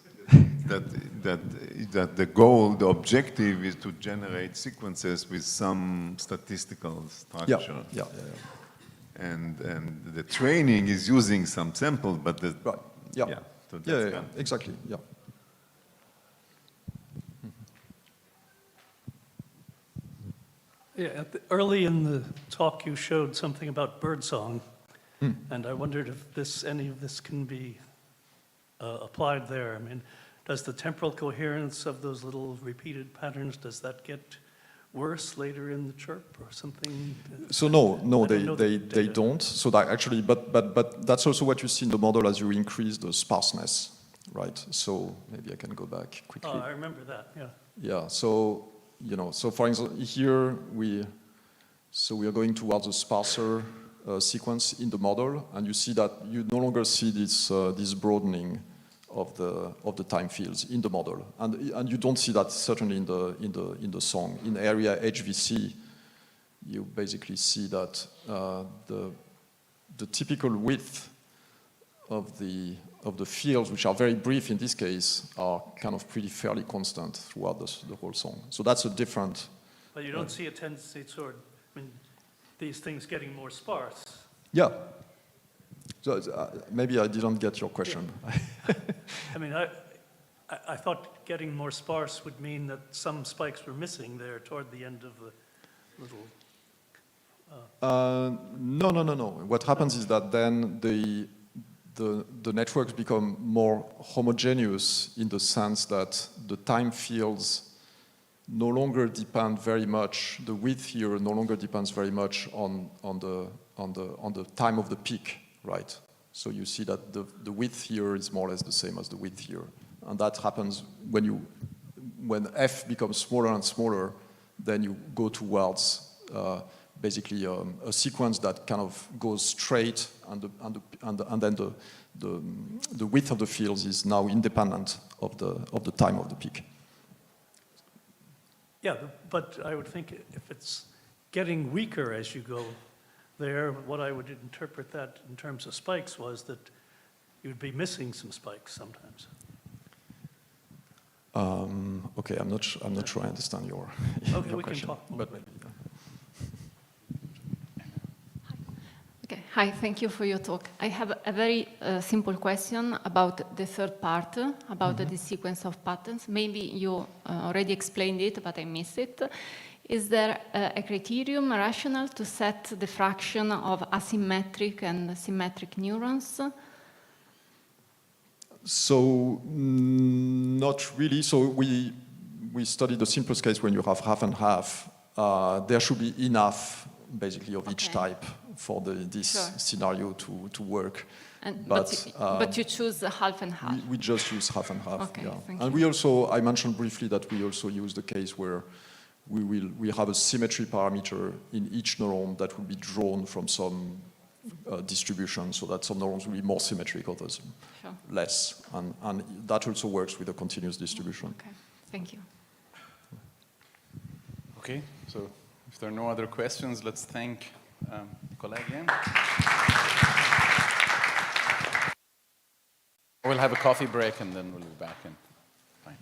that the goal, the objective is to generate sequences with some statistical structure. Yeah. And the training is using some samples, but the right. Yeah. So Yeah, exactly. Yeah. Yeah, early in the talk you showed something about birdsong, and I wondered if any of this can be applied there. I mean, does the temporal coherence of those little repeated patterns, does that get worse later in the chirp or something? So no, they don't. So that actually, but that's also what you see in the model as you increase the sparseness, right? So maybe I can go back quickly. Oh, I remember that. Yeah. Yeah. So so for example, here we are going towards a sparser sequence in the model, and you see that you no longer see this broadening of the time fields in the model, and you don't see that certainly in the song. In area HVC, you basically see that the typical width of the fields, which are very brief in this case, are kind of pretty fairly constant throughout the whole song. So that's a different. But you don't see a tendency toward, these things getting more sparse. Yeah. So maybe I didn't get your question. Yeah. I thought getting more sparse would mean that some spikes were missing there toward the end of the little. No. What happens is that then the networks become more homogeneous in the sense that the time fields no longer depend very much. The width here no longer depends very much on the time of the peak, right? So you see that the width here is more or less the same as the width here, and that happens when f becomes smaller and smaller. Then you go towards basically a sequence that kind of goes straight, and then the width of the fields is now independent of the time of the peak. Yeah, but I would think if it's getting weaker as you go there, what I would interpret that in terms of spikes was that you'd be missing some spikes sometimes. Okay, I'm not sure I understand your we question. Can talk more. But maybe, Okay. Hi, thank you for your talk. I have a very simple question about the third part, about the sequence of patterns. Maybe you already explained it, but I missed it. Is there a criterion, a rationale to set the fraction of asymmetric and symmetric neurons? So not really. So we studied the simplest case when you have half and half. There should be enough, basically, of each type for this scenario to work. But you choose half and half. We just use half and half. Okay, yeah. thank And you. I mentioned briefly that we also use the case where we have a symmetry parameter in each neuron that will be drawn from some distribution, so that some neurons will be more symmetric, others less. And that also works with a continuous distribution. Okay, thank you. Okay, so if there are no other questions, let's thank Nicolas again. We'll have a coffee break and then we'll be back in. Fine.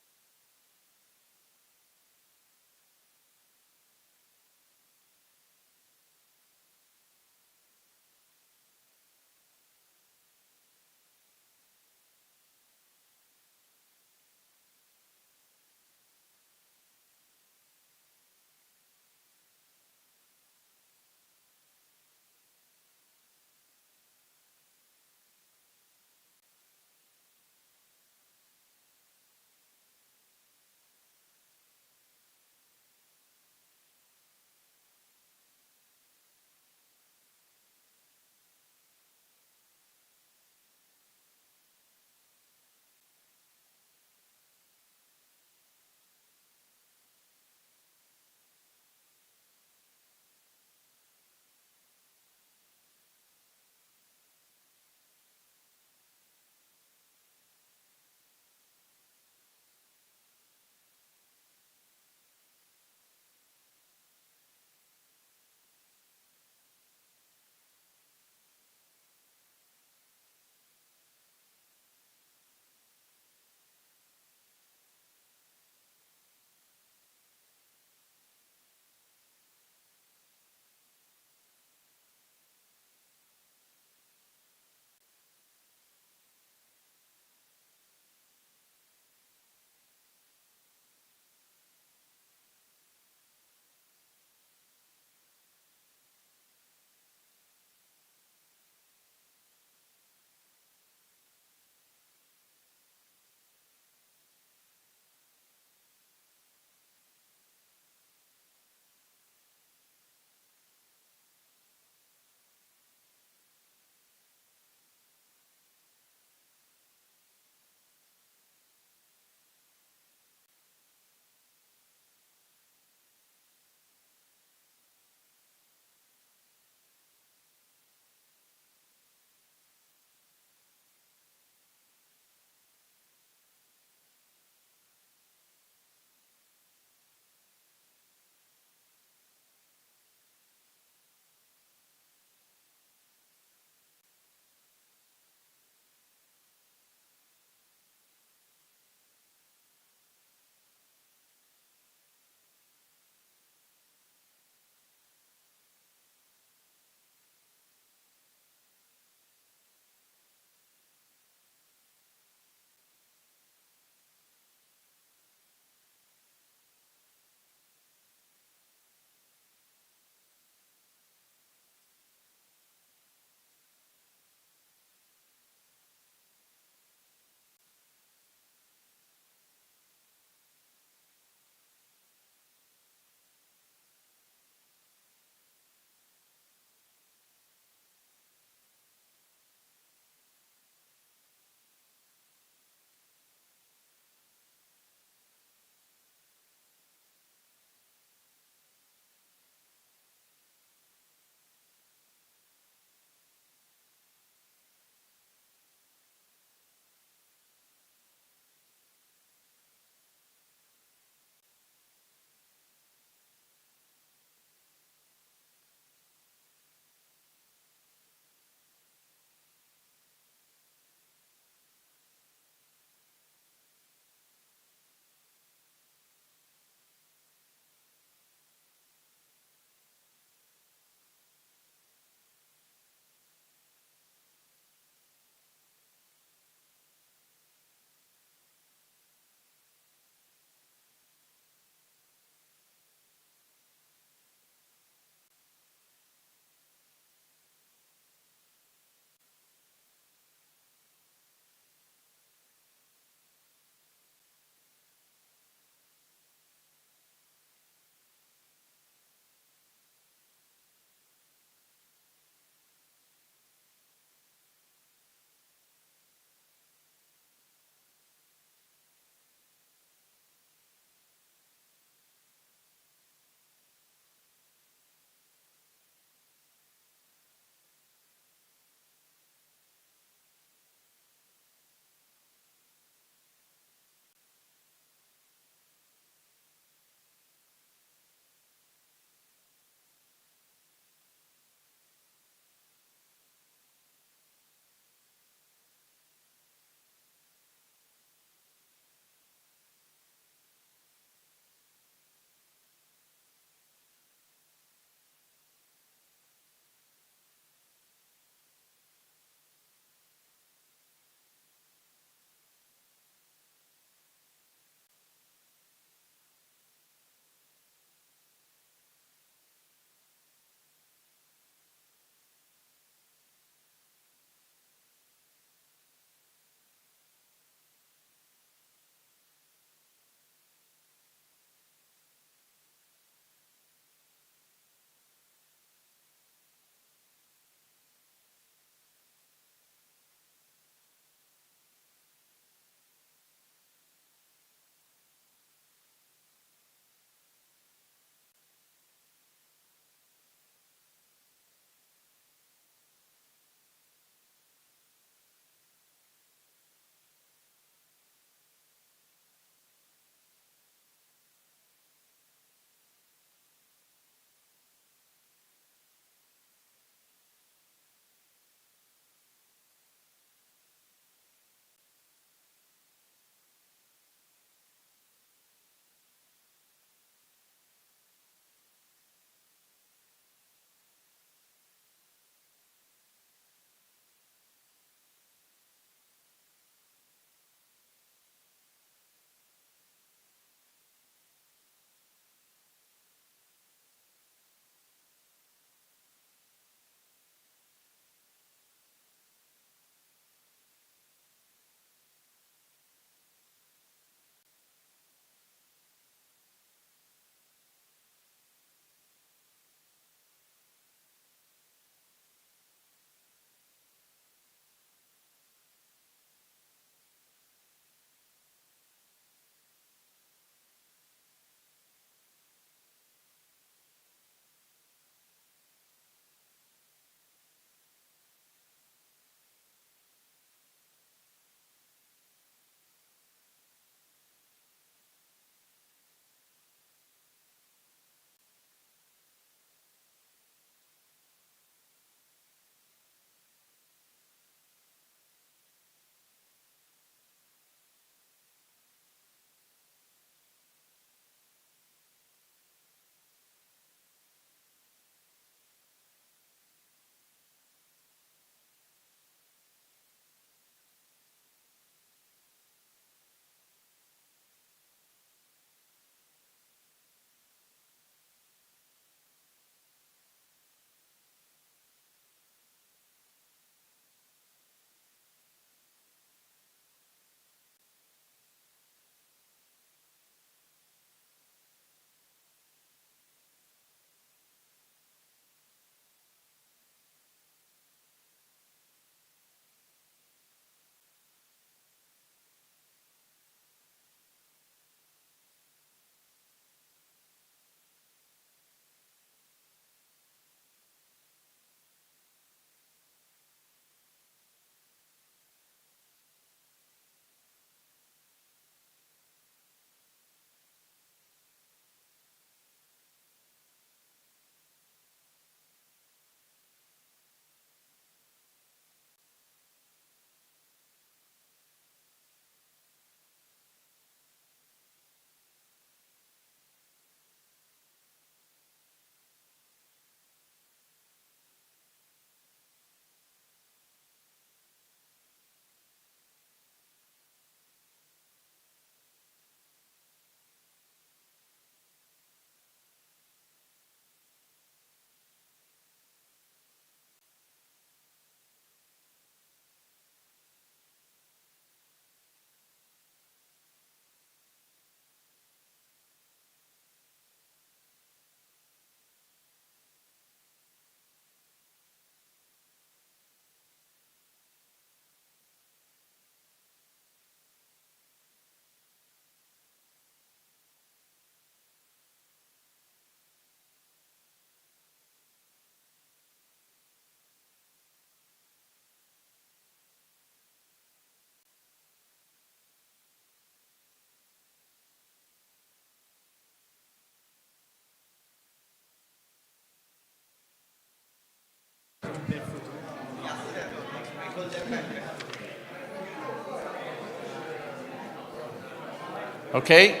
Okay,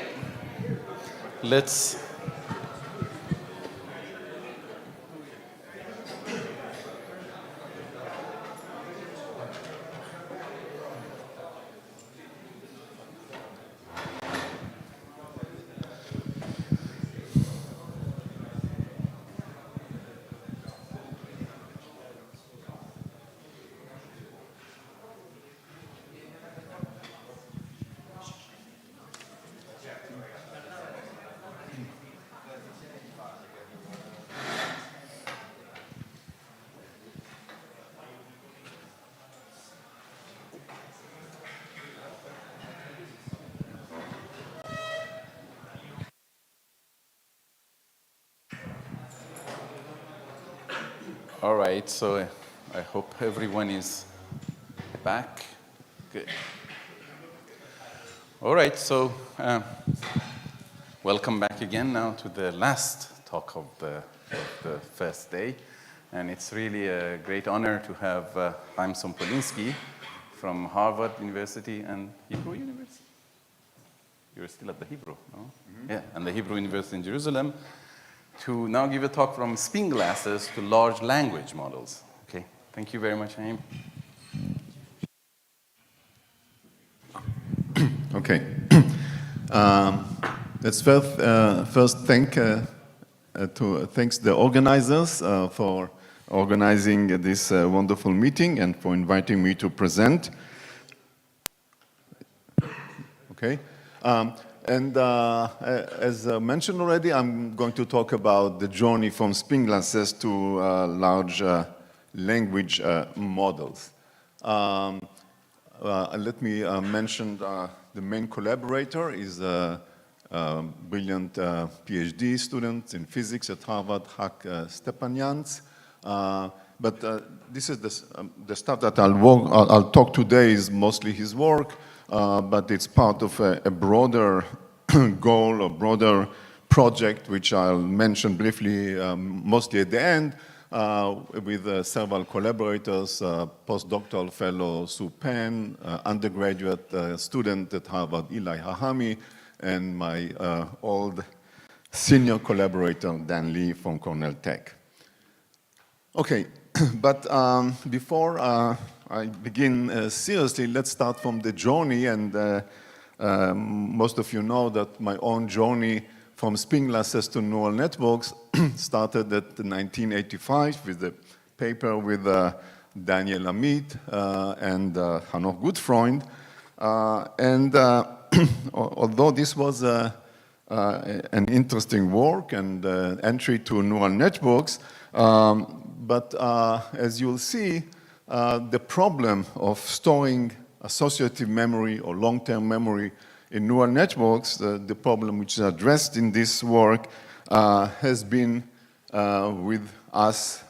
let's. All right, so I hope everyone is back. Good. All right, so welcome back again now to the last talk of the first day. And it's really a great honor to have Chaim Sompolinsky from Harvard University and Hebrew University. You're still at the Hebrew, no? Mm-hmm. Yeah, and the Hebrew University in Jerusalem, to now give a talk from spin glasses to large language models. Okay, thank you very much, Chaim. Okay. Let's first thanks the organizers for organizing this wonderful meeting and for inviting me to present. Okay. As mentioned already, I'm going to talk about the journey from spin glasses to large language models. Let me mention the main collaborator is a brilliant PhD student in physics at Harvard, Hak Stepanians. But this is the stuff that I'll talk today is mostly his work, but it's part of a broader goal, a broader project, which I'll mention briefly, mostly at the end, with several collaborators, postdoctoral fellow Sue Penn, undergraduate student at Harvard, Eli Hahami, and my old senior collaborator, Dan Lee from Cornell Tech. Okay, but before I begin seriously, let's start from the journey, and most of you know that my own journey from spin glasses to neural networks started at 1985 with a paper with Daniel Amit and Hanoch Gutfreund. Although this was an interesting work and entry to neural networks, but as you'll see, the problem of storing associative memory or long-term memory in neural networks, the problem which is addressed in this work has been with us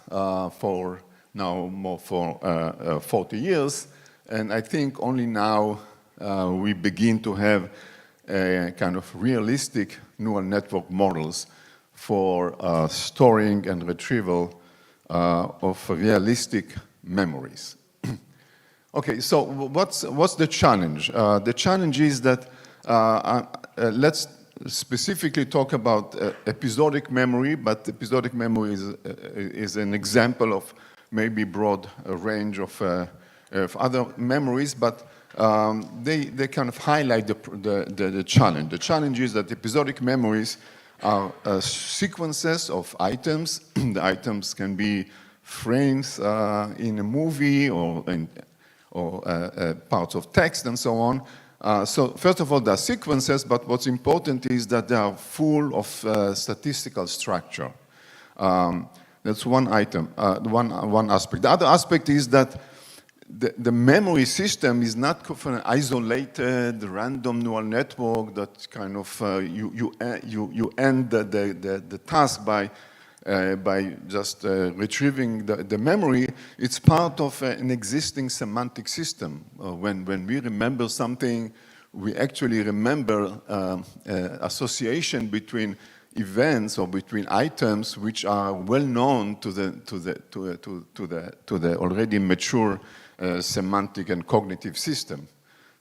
for now more for 40 years. And I think only now we begin to have a kind of realistic neural network models for storing and retrieval of realistic memories. Okay, so what's the challenge? The challenge is that let's specifically talk about episodic memory, but episodic memory is an example of maybe broad range of other memories, but they kind of highlight the challenge. The challenge is that episodic memories are sequences of items. The items can be frames in a movie or parts of text and so on. So first of all, there are sequences, but what's important is that they are full of statistical structure. That's one item, one aspect. The other aspect is that the memory system is not an isolated, random neural network that kind of you end the task by just retrieving the memory. It's part of an existing semantic system. When we remember something, we actually remember association between events or between items which are well known to the already mature semantic and cognitive system.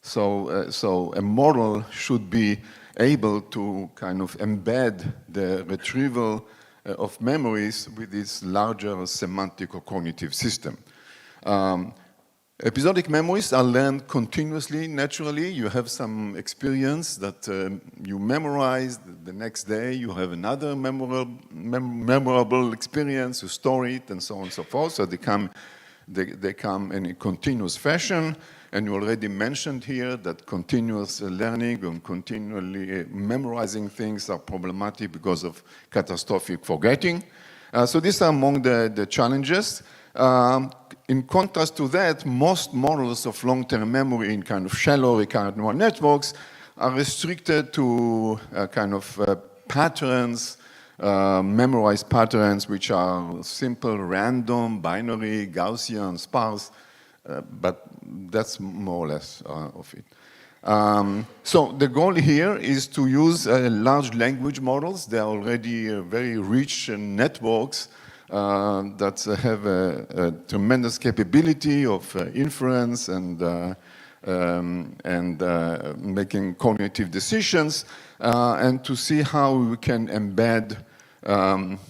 So a model should be able to kind of embed the retrieval of memories with this larger semantic or cognitive system. Episodic memories are learned continuously, naturally. You have some experience that you memorize. The next day you have another memorable experience, you store it, and so on and so forth. So they come in a continuous fashion. And you already mentioned here that continuous learning and continually memorizing things are problematic because of catastrophic forgetting. So these are among the challenges. In contrast to that, most models of long-term memory in kind of shallow recurrent neural networks are restricted to kind of patterns, memorized patterns, which are simple, random, binary, Gaussian, sparse, but that's more or less of it. So the goal here is to use large language models. They are already very rich networks that have a tremendous capability of inference and making cognitive decisions, and to see how we can embed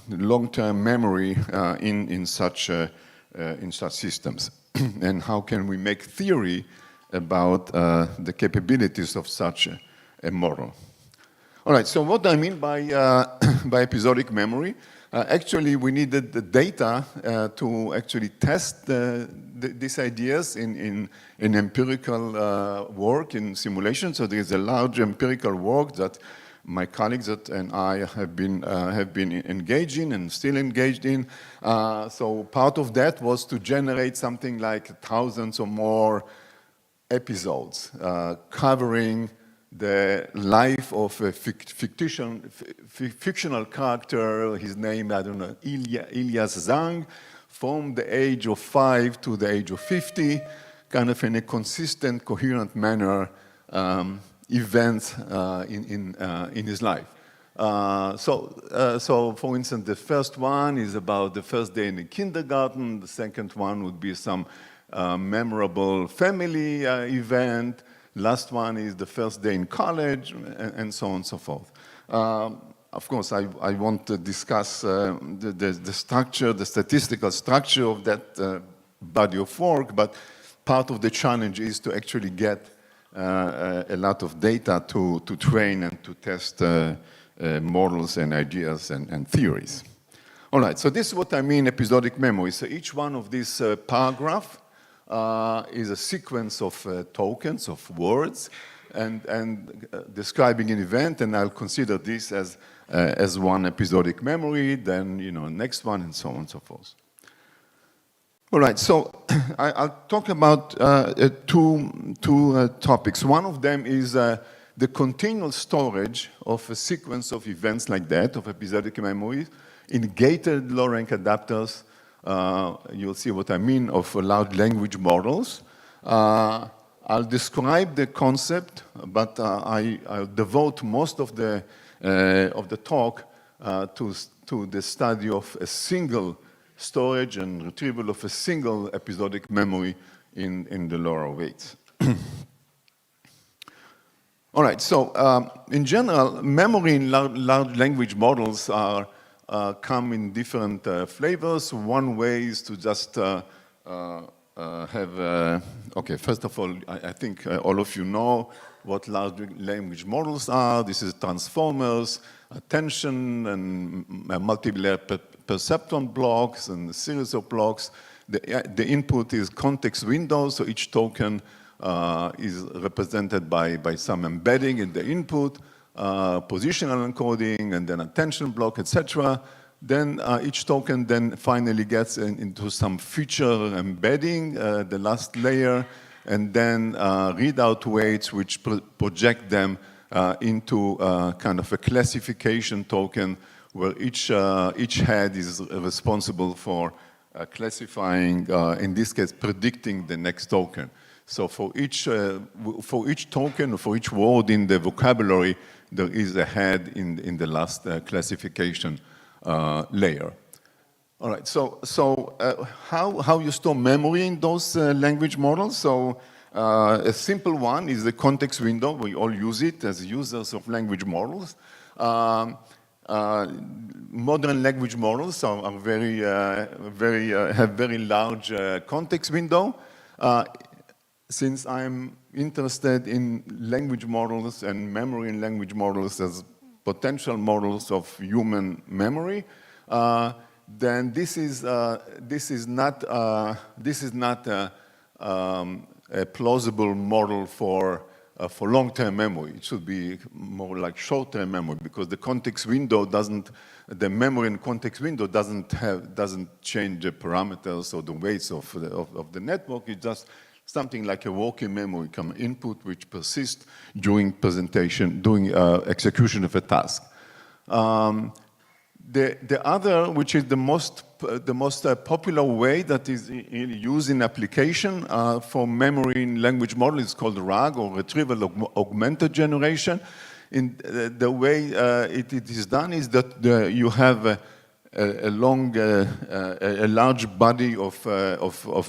long-term memory in such systems, and how can we make theory about the capabilities of such a model. All right, so what I mean by episodic memory, actually we needed the data to actually test these ideas in empirical work, in simulation. So there is a large empirical work that my colleagues and I have been engaged in and still engaged in. So part of that was to generate something like thousands or more episodes covering the life of a fictional character, his name, I don't know, Ilyas Zhang, from the age of 5 to the age of 50, kind of in a consistent, coherent manner, events in his life. So for instance, the first one is about the first day in the kindergarten. The second one would be some memorable family event. Last one is the first day in college, and so on and so forth. Of course, I want to discuss the structure, the statistical structure of that body of work, but part of the challenge is to actually get a lot of data to train and to test models and ideas and theories. All right, so this is what I mean episodic memory. So each one of these paragraphs is a sequence of tokens, of words, and describing an event, and I'll consider this as one episodic memory, then, next one, and so on and so forth. All right, so I'll talk about two topics. One of them is the continual storage of a sequence of events like that, of episodic memory, in gated low-rank adapters. You'll see what I mean of large language models. I'll describe the concept, but I'll devote most of the talk to the study of a single storage and retrieval of a single episodic memory in the lower weights. All right, so in general, memory in large language models come in different flavors. One way is to just okay, first of all, I think all of you know what large language models are. This is transformers, attention, and multiple perceptron blocks and a series of blocks. The input is context windows, so each token is represented by some embedding in the input, positional encoding, and then attention block, etc. Then each token then finally gets into some feature embedding, the last layer, and then readout weights which project them into kind of a classification token where each head is responsible for classifying, in this case, predicting the next token. So for each token, for each word in the vocabulary, there is a head in the last classification layer. All right, so how you store memory in those language models? So A simple one is the context window. We all use it as users of language models. Modern language models are have very large context window. Since I'm interested in language models and memory in language models as potential models of human memory, then this is not a plausible model for long-term memory. It should be more like short-term memory, because the context window doesn't, the memory in context window doesn't change the parameters or the weights of the network. It's just something like a working memory input which persists during presentation, during execution of a task. The other, which is the most popular way that is used in application for memory in language model, is called RAG, or retrieval augmented generation. In the way it is done is that you have a large body of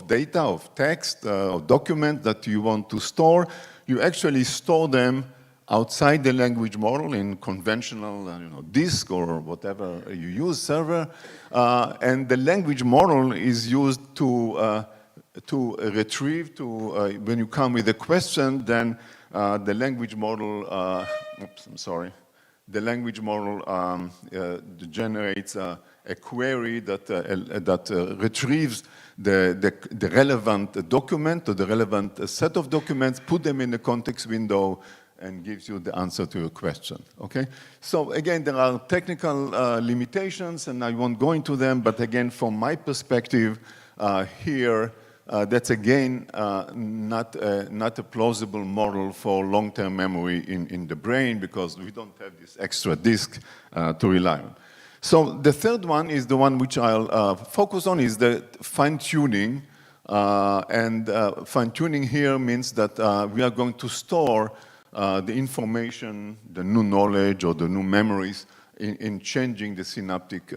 data, of text, of documents that you want to store. You actually store them outside the language model in conventional disk or whatever you use, server. And the language model is used to retrieve, when you come with a question, then the language model, oops, I'm sorry. The language model generates a query that retrieves the relevant document or the relevant set of documents, put them in the context window, and gives you the answer to your question, okay? So again, there are technical limitations, and I won't go into them, but again, from my perspective here, that's again not a plausible model for long-term memory in the brain, because we don't have this extra disk to rely on. So the third one is the one which I'll focus on, is the fine-tuning. Fine-tuning here means that we are going to store the information, the new knowledge, or the new memories in changing the synaptic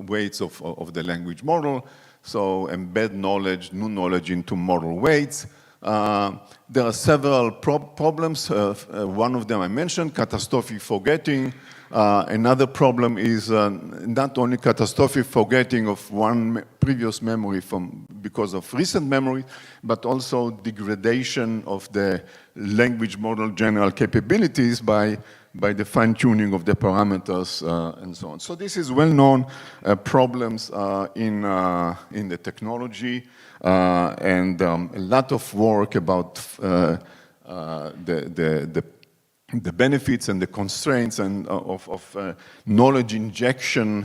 weights of the language model. So embed knowledge, new knowledge into model weights. There are several problems. One of them I mentioned, catastrophic forgetting. Another problem is not only catastrophic forgetting of one previous memory because of recent memory, but also degradation of the language model general capabilities by the fine-tuning of the parameters and so on. So this is well-known problems in the technology, and a lot of work about the benefits and the constraints and of knowledge injection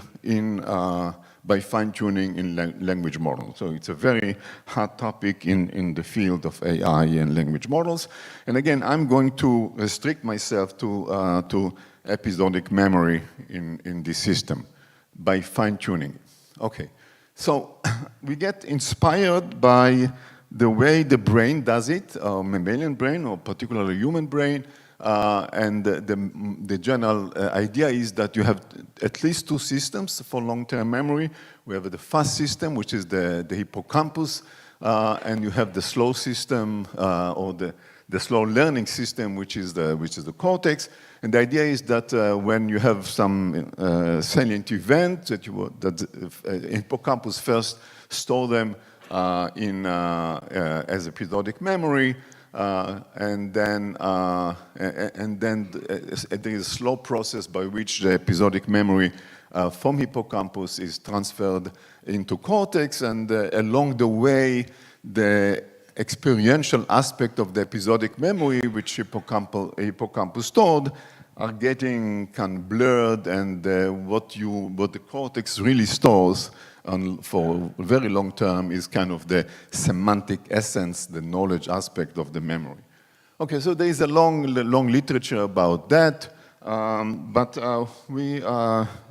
by fine-tuning in language models. So it's a very hot topic in the field of AI and language models. And again, I'm going to restrict myself to episodic memory in this system by fine-tuning. Okay, so we get inspired by the way the brain does it, mammalian brain or particularly human brain. And the general idea is that you have at least two systems for long-term memory. We have the fast system, which is the hippocampus, and you have the slow system or the slow learning system, which is the cortex. And the idea is that when you have some salient event, that hippocampus first store them as episodic memory. And then there is a slow process by which the episodic memory from hippocampus is transferred into cortex, and along the way, the experiential aspect of the episodic memory, which hippocampus stored, are getting kind of blurred, and what the cortex really stores for very long term is kind of the semantic essence, the knowledge aspect of the memory. Okay, so there is a long literature about that,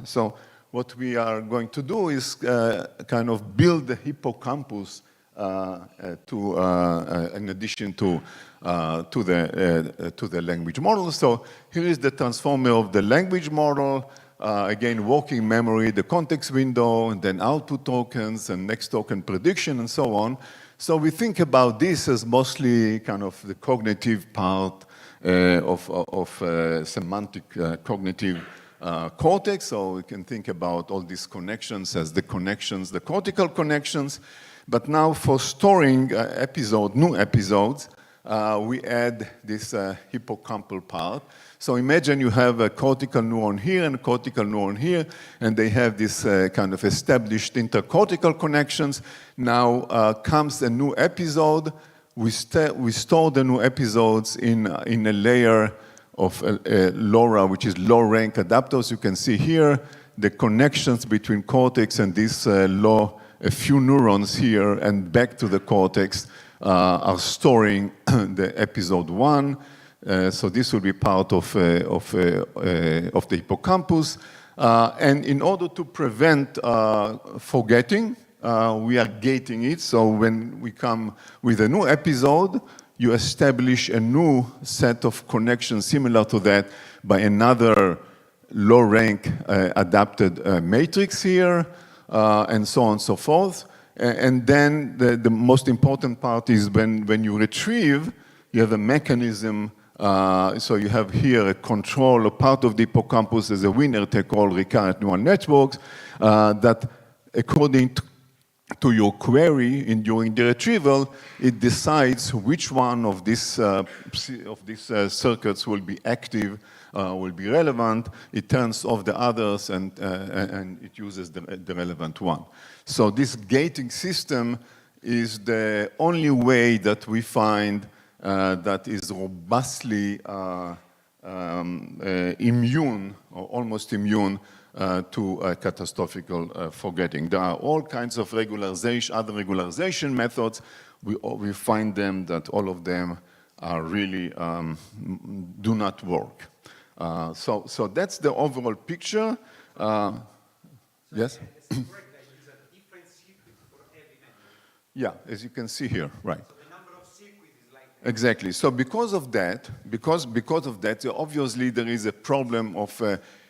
so what we are going to do is kind of build the hippocampus in addition to the language model. So here is the transformer of the language model. Again, working memory, the context window, and then output tokens, and next token prediction, and so on. So we think about this as mostly kind of the cognitive part of semantic cognitive cortex. So we can think about all these connections as the connections, the cortical connections. But now for storing new episodes, we add this hippocampal part. So imagine you have a cortical neuron here and a cortical neuron here, and they have this kind of established intercortical connections. Now comes a new episode. We store the new episodes in a layer of LoRa, which is low-rank adapters. You can see here the connections between cortex and this a few neurons here and back to the cortex are storing the episode 1. So this will be part of the hippocampus. And in order to prevent forgetting, we are gating it. So when we come with a new episode, you establish a new set of connections similar to that by another low-rank adapted matrix here, and so on and so forth. And then the most important part is when you retrieve, you have a mechanism. So you have here a control, a part of the hippocampus as a winner-take-all recurrent neural networks that, according to your query during the retrieval, it decides which one of these circuits will be active, will be relevant. It turns off the others and it uses the relevant one. So this gating system is the only way that we find that is robustly immune or almost immune to catastrophic forgetting. There are all kinds of other regularization methods. We find them that all of them are really do not work. So that's the overall picture. Yes? Yeah, as you can see here, right. Exactly. So because of that, obviously there is a problem of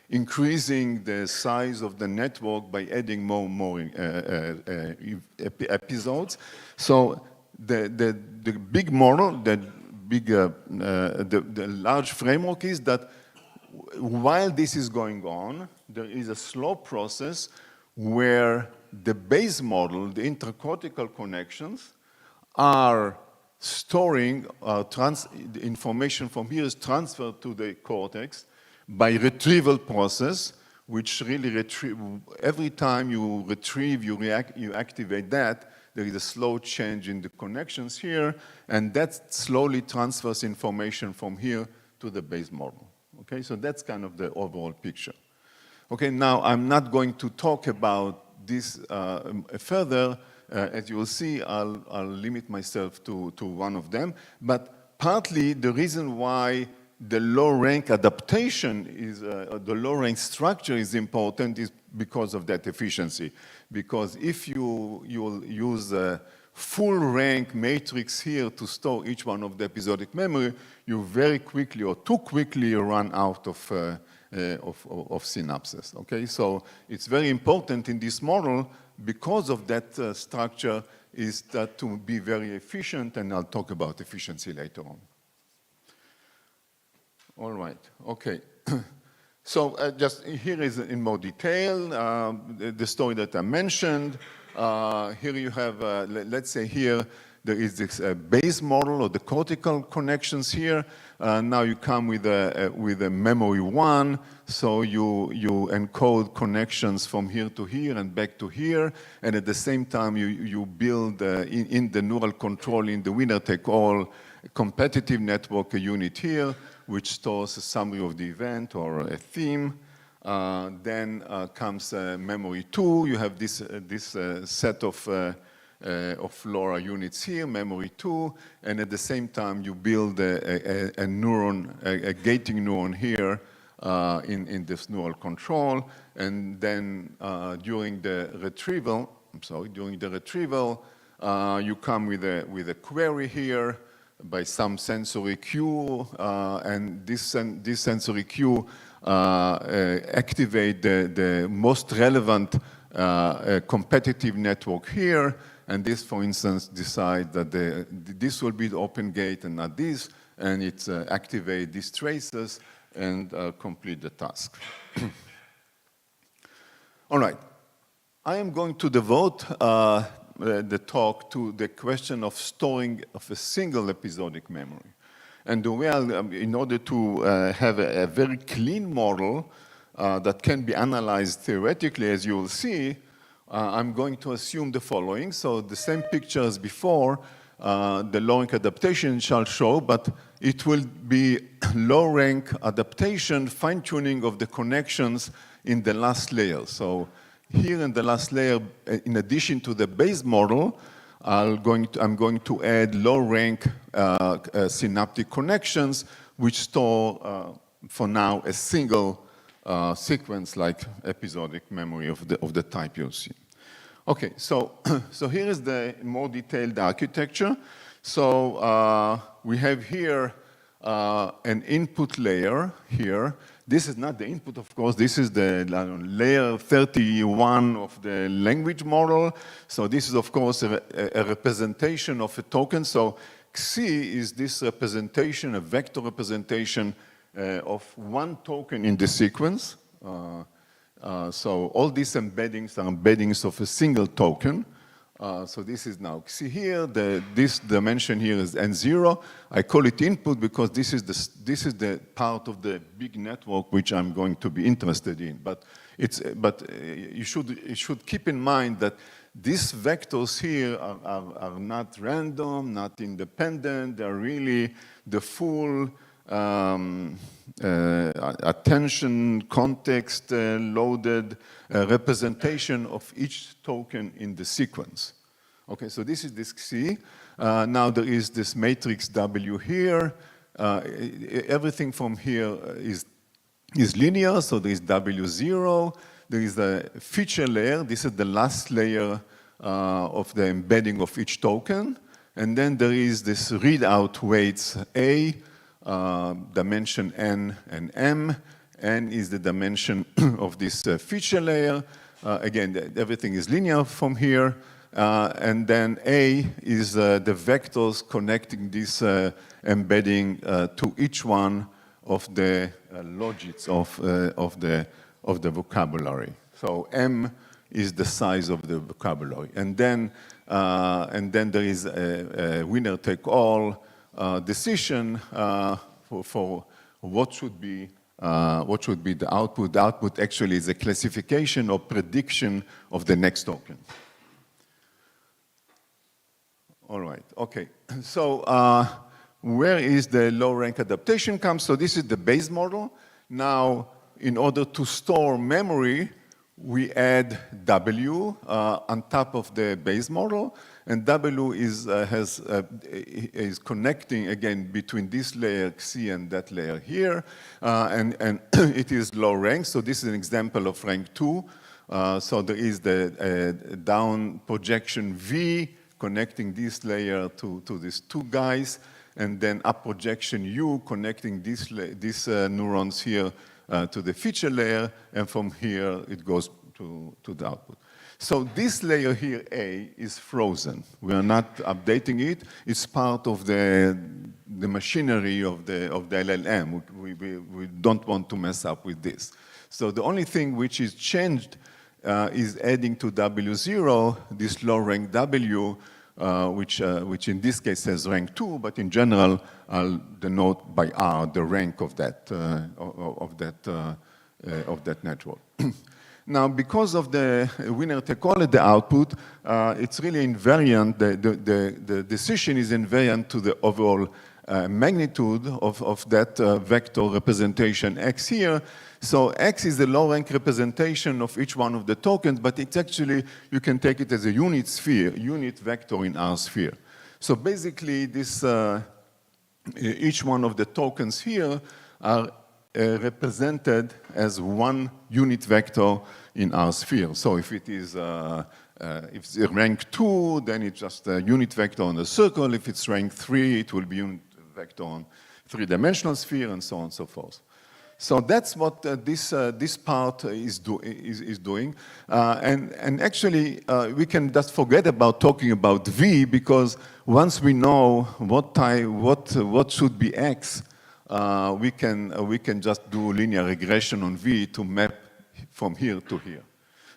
increasing the size of the network by adding more episodes. So the big model, the large framework is that while this is going on, there is a slow process where the base model, the intercortical connections, are storing the information from here is transferred to the cortex by retrieval process, which really every time you retrieve, you activate that, there is a slow change in the connections here, and that slowly transfers information from here to the base model. Okay, so that's kind of the overall picture. Okay, now I'm not going to talk about this further. As you will see, I'll limit myself to one of them. But partly the reason why the low-rank adaptation is, the low-rank structure is important is because of that efficiency. Because if you'll use a full-rank matrix here to store each one of the episodic memory, you very quickly or too quickly run out of synapses. Okay, so it's very important in this model because of that structure is that to be very efficient, and I'll talk about efficiency later on. All right, okay. So just here is in more detail the story that I mentioned. Here you have, let's say here, there is this base model of the cortical connections here. Now you come with a memory 1, so you encode connections from here to here and back to here, and at the same time you build in the neural control, in the winner-take-all competitive network, a unit here, which stores a summary of the event or a theme. Then comes memory 2. You have this set of LoRa units here, memory 2, and at the same time you build a neuron, a gating neuron here in this neural control, and then during the retrieval, you come with a query here by some sensory cue, and this sensory cue activate the most relevant competitive network here, and this, for instance, decides that this will be the open gate and not this, and it activates these traces and complete the task. All right. I am going to devote the talk to the question of storing of a single episodic memory. And the way in order to have a very clean model that can be analyzed theoretically, as you will see, I'm going to assume the following. So the same picture as before, the low-rank adaptation shall show, but it will be low-rank adaptation, fine-tuning of the connections in the last layer. So here in the last layer, in addition to the base model, I'm going to add low-rank synaptic connections, which store, for now, a single sequence like episodic memory of the type you'll see. Okay, so here is the more detailed architecture. So we have here an input layer here. This is not the input, of course. This is the layer 31 of the language model. So this is, of course, a representation of a token. So Xi is this representation, a vector representation of one token in the sequence. So all these embeddings are embeddings of a single token. So this is now, see here, this dimension here is N0. I call it input because this is the part of the big network which I'm going to be interested in. But you should keep in mind that these vectors here are not random, not independent. They're really the full attention, context loaded representation of each token in the sequence. Okay, so this is this Xi. Now there is this matrix W here. Everything from here is linear, so there is W0. There is a feature layer. This is the last layer of the embedding of each token. And then there is this readout weights A, dimension N and M. N is the dimension of this feature layer. Again, everything is linear from here. And then A is the vectors connecting this embedding to each one of the logits of the vocabulary. So M is the size of the vocabulary. And then there is a winner-take-all decision for what should be the output. The output actually is a classification or prediction of the next token. All right, okay. So where is the low-rank adaptation comes? So this is the base model. Now, in order to store memory, we add W on top of the base model, and W is connecting again between this layer Xi and that layer here, and it is low rank. So this is an example of rank 2. So there is the down projection V connecting this layer to these two guys, and then up projection U connecting these neurons here to the feature layer, and from here it goes to the output. So this layer here, A, is frozen. We are not updating it. It's part of the machinery of the LLM. We don't want to mess up with this. So the only thing which is changed is adding to W0 this low rank W, which in this case has rank 2, but in general I'll denote by R the rank of that network. Now, because of the winner-take-all at the output, it's really invariant. The decision is invariant to the overall magnitude of that vector representation X here. So X is the low-rank representation of each one of the tokens, but it's actually, you can take it as a unit sphere, unit vector in R sphere. So basically, this each one of the tokens here are represented as one unit vector in our sphere. So if it is if it's rank 2, then it's just a unit vector on the circle. If it's rank 3, it will be unit vector on three-dimensional sphere, and so on and so forth. So that's what this part is doing. And actually, we can just forget about talking about V, because once we know what should be X, we can just do linear regression on V to map from here to here.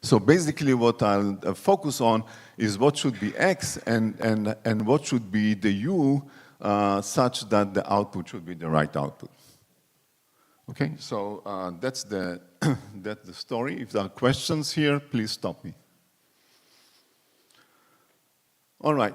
So basically what I'll focus on is what should be X and what should be the U such that the output should be the right output. Okay, so that's the story. If there are questions here, please stop me. All right,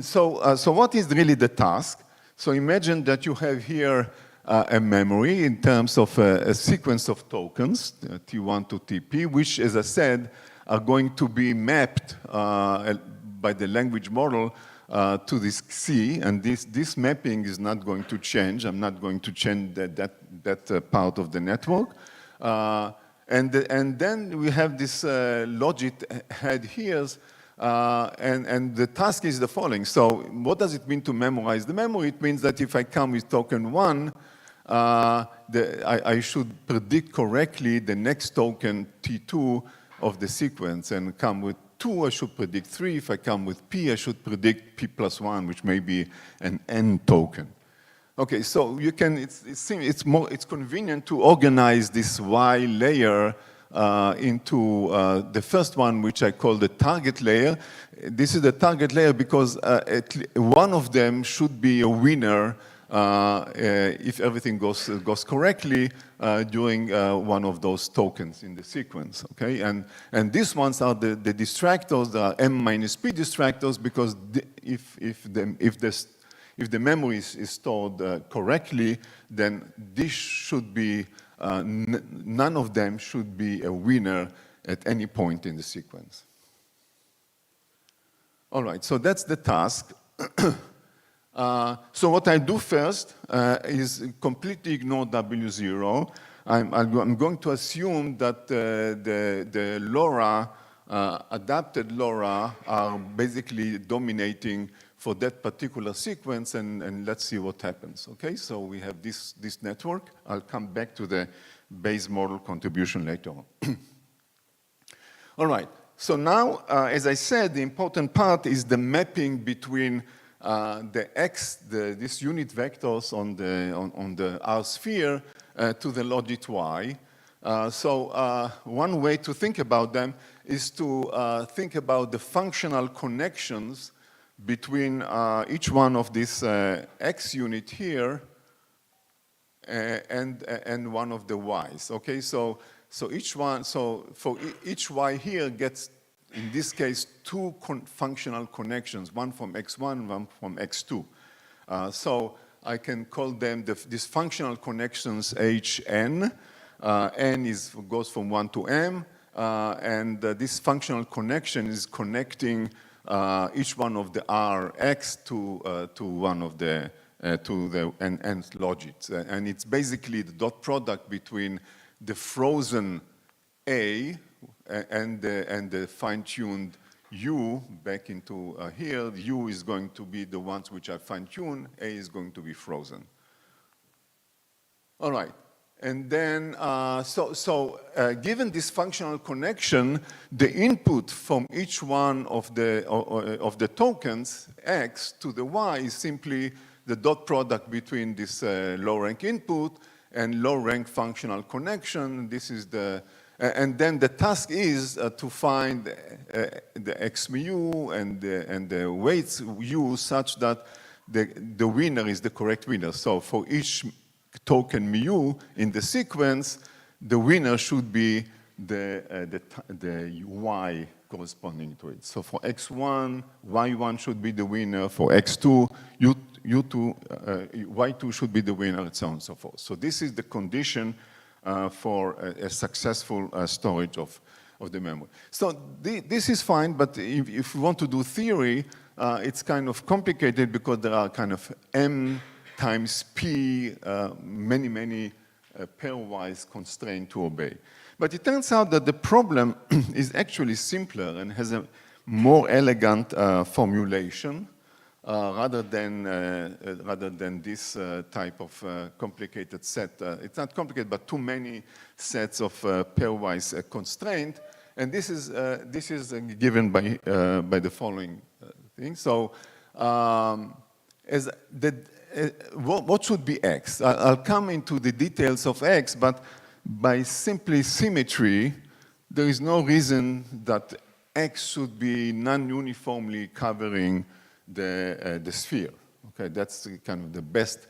so what is really the task? So imagine that you have here a memory in terms of a sequence of tokens, T1 to TP, which, as I said, are going to be mapped by the language model to this C, and this mapping is not going to change. I'm not going to change that part of the network. And then we have this logic head here, and the task is the following. So what does it mean to memorize the memory? It means that if I come with token 1, I should predict correctly the next token T2 of the sequence, and come with 2, I should predict 3. If I come with P, I should predict P plus 1, which may be an N token. Okay, so you can, it's convenient to organize this Y layer into the first one, which I call the target layer. This is the target layer because one of them should be a winner if everything goes correctly during one of those tokens in the sequence, okay? And these ones are the distractors, the M minus P distractors, because if the memory is stored correctly, then this should be, none of them should be a winner at any point in the sequence. All right, so that's the task. So what I do first is completely ignore W0. I'm going to assume that the LoRa, adapted LoRa, are basically dominating for that particular sequence, and let's see what happens. Okay, so we have this network. I'll come back to the base model contribution later on. All right, so now, as I said, the important part is the mapping between the X, these unit vectors on the R sphere to the logit Y. So one way to think about them is to think about the functional connections between each one of these X unit here and one of the Ys. Okay, so each one, so for each Y here gets, in this case, 2 functional connections, one from X1, one from X2. So I can call them these functional connections Hn. N goes from 1 to M, and this functional connection is connecting each one of the Rx to one of the nth logits. And it's basically the dot product between the frozen A and the fine-tuned U back into here. U is going to be the ones which are fine-tuned. A is going to be frozen. All right. And then, given this functional connection, the input from each one of the tokens, X to the Y, is simply the dot product between this low-rank input and low-rank functional connection. This is the, and then the task is to find the X mu and the weights U such that the winner is the correct winner. So for each token mu in the sequence, the winner should be the Y corresponding to it. So for X1, Y1 should be the winner. For X2, Y2 should be the winner, and so on and so forth. So this is the condition for a successful storage of the memory. So this is fine, but if you want to do theory, it's kind of complicated because there are kind of M times P, many pairwise constraints to obey. But it turns out that the problem is actually simpler and has a more elegant formulation. rather than this type of complicated set. It's not complicated, but too many sets of pairwise constraint. And this is given by the following thing. So what should be X? I'll come into the details of X, but by simply symmetry, there is no reason that X should be non-uniformly covering the sphere. Okay, that's kind of the best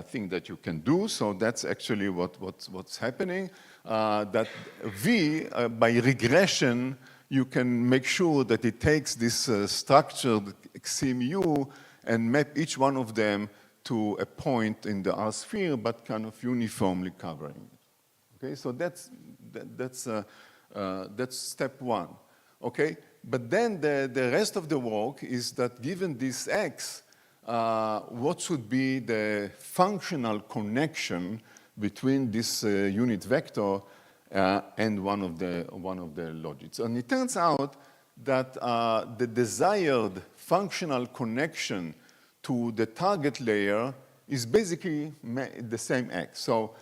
thing that you can do. So that's actually what's happening. That V, by regression, you can make sure that it takes this structured XMU and map each one of them to a point in the R sphere, but kind of uniformly covering it. Okay, so that's step one. Okay, but then the rest of the work is that given this X, what should be the functional connection between this unit vector and one of the logits? And it turns out that the desired functional connection to the target layer is basically the same X. So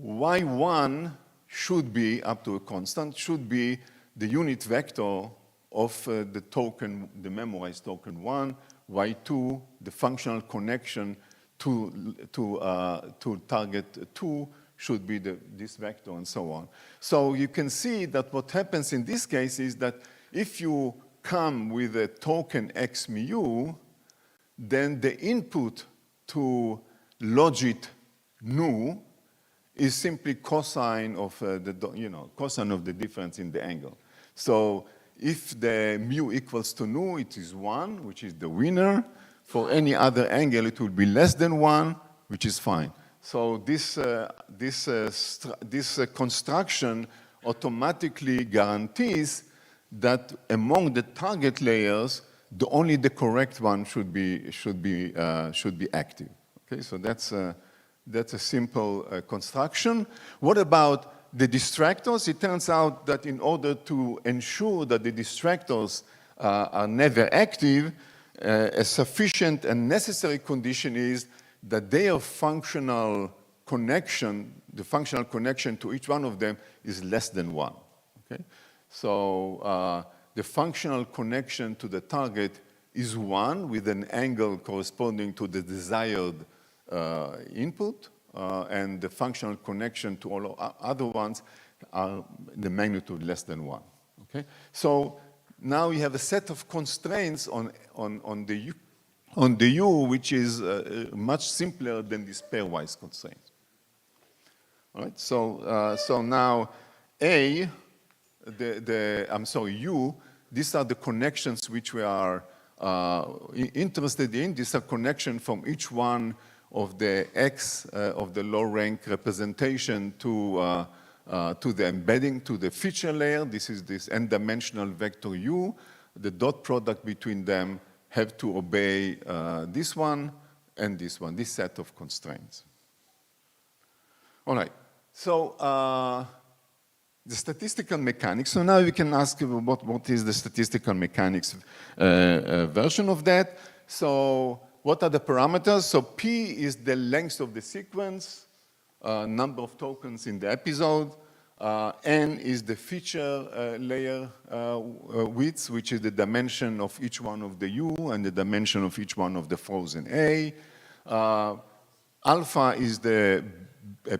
Y1 should be, up to a constant, should be the unit vector of the token, the memorized token 1, Y2, the functional connection to target 2 should be this vector, and so on. So you can see that what happens in this case is that if you come with a token x mu, then the input to logit nu is simply cosine of cosine of the difference in the angle. So if the mu equals to nu, it is 1, which is the winner. For any other angle, it will be less than 1, which is fine. So this construction automatically guarantees that among the target layers, only the correct one should be active. Okay, so that's a simple construction. What about the distractors? It turns out that in order to ensure that the distractors are never active, a sufficient and necessary condition is that their functional connection, the functional connection to each one of them is less than 1. Okay? So the functional connection to the target is 1 with an angle corresponding to the desired input, and the functional connection to all other ones are the magnitude less than 1. Okay? So now you have a set of constraints on the U, which is much simpler than these pairwise constraints. All right? So now A, U, these are the connections which we are interested in. These are connections from each one of the X of the low rank representation to the embedding, to the feature layer. This is this n-dimensional vector U. The dot product between them have to obey this one and this one, this set of constraints. All right, so the statistical mechanics. So now we can ask what is the statistical mechanics version of that. So what are the parameters? So P is the length of the sequence, number of tokens in the episode. N is the feature layer width, which is the dimension of each one of the U and the dimension of each one of the frozen A. Alpha is the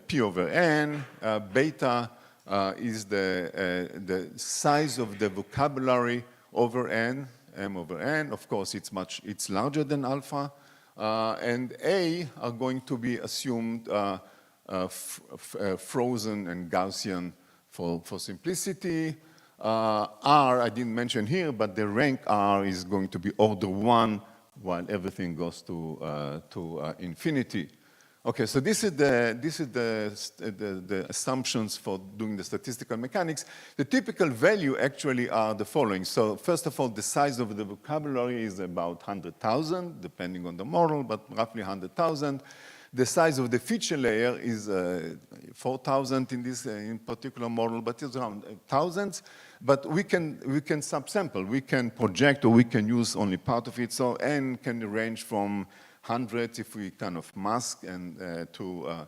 P over N. Beta is the size of the vocabulary over N, M over N. Of course, it's larger than alpha. And A are going to be assumed frozen and Gaussian for simplicity. R, I didn't mention here, but the rank R is going to be order 1 while everything goes to infinity. Okay, so this is the assumptions for doing the statistical mechanics. The typical value actually are the following. So first of all, the size of the vocabulary is about 100,000, depending on the model, but roughly 100,000. The size of the feature layer is 4,000 in this in particular model, but it's around thousands. But we can subsample, we can project, or we can use only part of it. So n can range from hundreds if we kind of mask and to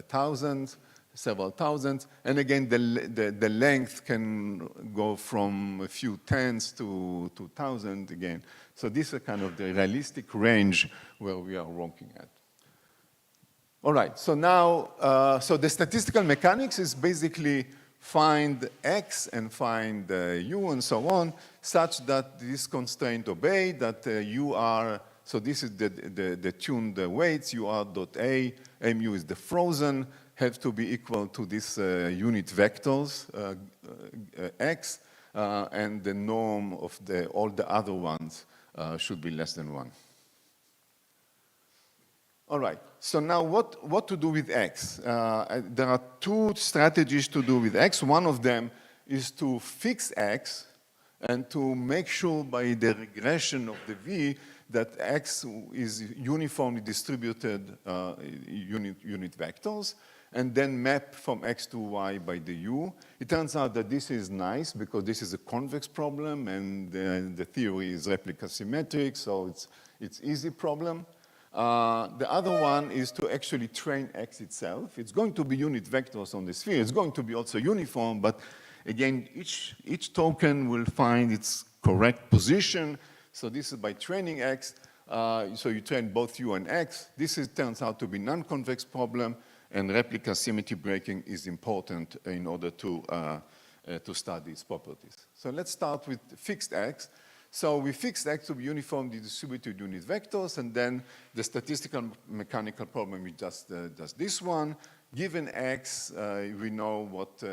thousands, several thousands. And again, the length can go from a few tens to 2,000 again. So this is kind of the realistic range where we are working at. All right, so now, so the statistical mechanics is basically find x and find u and so on, such that this constraint obey, that u are, so this is the tuned weights, u r dot a, mu is the frozen, have to be equal to this unit vectors, x, and the norm of all the other ones should be less than 1. All right, so now what to do with x? There are two strategies to do with x. One of them is to fix x and to make sure by the regression of the v that x is uniformly distributed unit vectors, and then map from x to y by the u. It turns out that this is nice because this is a convex problem, and the theory is replica symmetric, so it's easy problem. The other one is to actually train x itself. It's going to be unit vectors on the sphere. It's going to be also uniform, but again, each token will find its correct position. So this is by training x. So you train both u and x. This turns out to be non-convex problem, and replica symmetry breaking is important in order to study its properties. So let's start with fixed x. So we fixed x to be uniformly distributed unit vectors, and then the statistical mechanical problem is just does this one. Given x, we know what,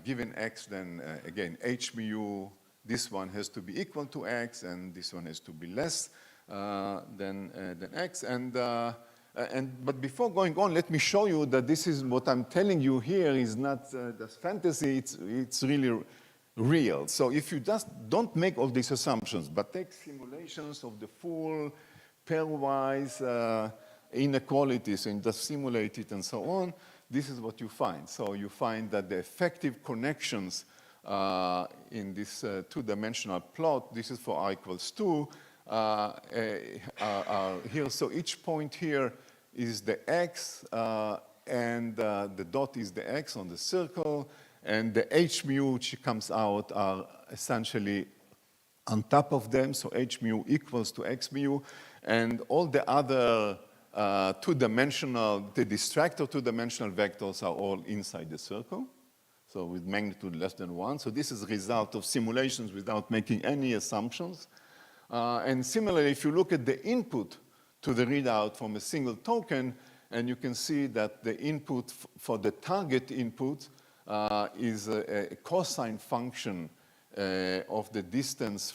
given x, then again, h mu, this one has to be equal to x, and this one has to be less than x. But before going on, let me show you that this is what I'm telling you here is not just fantasy, it's really real. So if you just don't make all these assumptions, but take simulations of the full pairwise inequalities and just simulate it and so on, this is what you find. So you find that the effective connections in this two-dimensional plot, this is for r equals 2, are here. So each point here is the x, and the dot is the x on the circle, and the h mu which comes out are essentially on top of them, so h mu equals to x mu, and all the other two-dimensional, the distractor two-dimensional vectors are all inside the circle, so with magnitude less than 1. So this is a result of simulations without making any assumptions. And similarly, if you look at the input to the readout from a single token, and you can see that the input for the target input is a cosine function of the distance,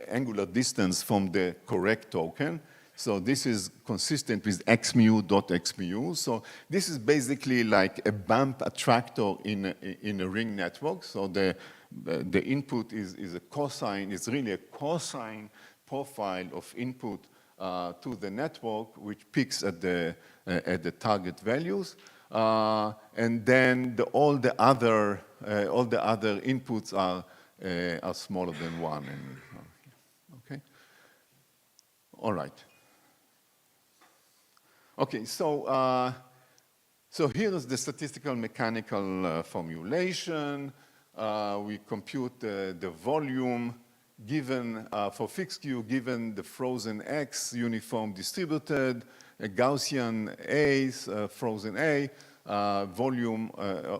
angular distance from the correct token. So this is consistent with x mu dot x mu. So this is basically like a bump attractor in a ring network. So the input is a cosine, it's really a cosine profile of input to the network, which picks at the target values. And then all the other inputs are smaller than 1. Okay. All right. Okay. So here is the statistical mechanical formulation. We compute the volume given for fixed Q, given the frozen X uniform distributed, a Gaussian A's frozen A, volume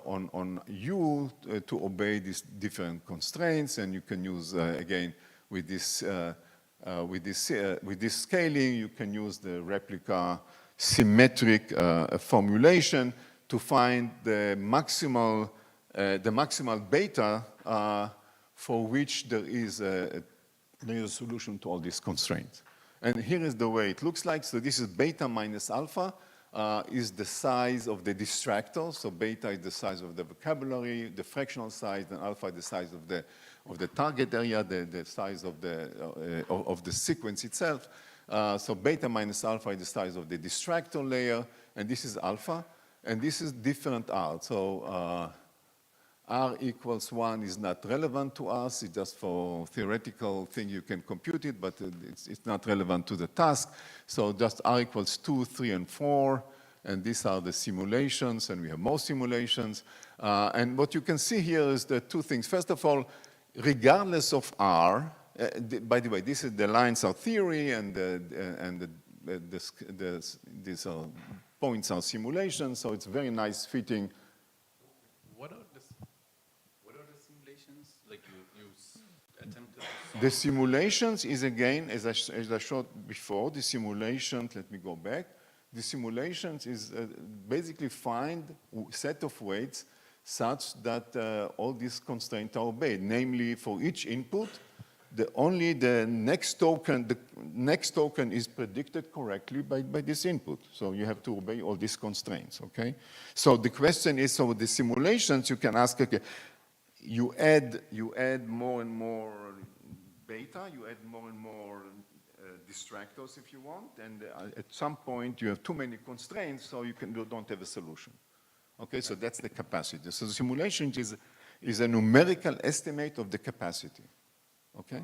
on U to obey these different constraints, and you can use again with this scaling, you can use the replica symmetric formulation to find the maximal beta for which there is a solution to all these constraints. And here is the way it looks like. So this is beta minus alpha is the size of the distractor. So beta is the size of the vocabulary, the fractional size, and alpha is the size of the target area, the size of the sequence itself. So beta minus alpha is the size of the distractor layer, and this is alpha, and this is different R. So R equals 1 is not relevant to us. It's just for theoretical thing you can compute it, but it's not relevant to the task. So just R equals 2, 3, and 4. And these are the simulations, and we have more simulations. And what you can see here is the two things. First of all, regardless of R, by the way, this is the lines are theory, and these points are simulations, so it's very nice fitting. What are the simulations? Like you attempted to solve? The simulations is again, as I showed before, the simulations, let me go back. The simulations is basically find set of weights such that all these constraints are obeyed. Namely, for each input, only the next token is predicted correctly by this input. So you have to obey all these constraints, okay? So the question is, so the simulations, you can ask, okay, you add more and more beta, you add more and more distractors if you want, and at some point you have too many constraints, so you don't have a solution. Okay, so that's the capacity. So the simulation is a numerical estimate of the capacity. Okay,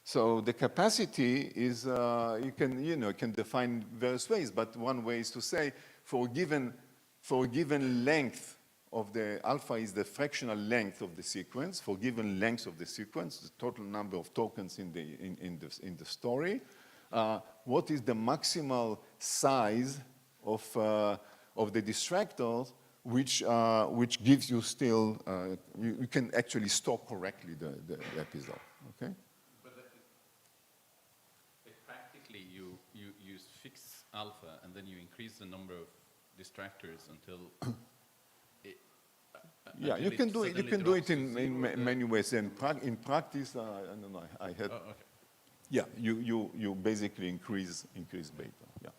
so the capacity is you can define various ways, but one way is to say for a given length of the alpha is the fractional length of the sequence. For given length of the sequence, the total number of tokens in the story. What is the maximal size of the distractors, which gives you still you can actually store correctly the episode. Okay. But practically, you fix alpha and then you increase the number of distractors until. Yeah, you can do it. You can do it in many ways. In practice, I don't know. I had. Oh, okay. Yeah, you basically increase beta. Yeah.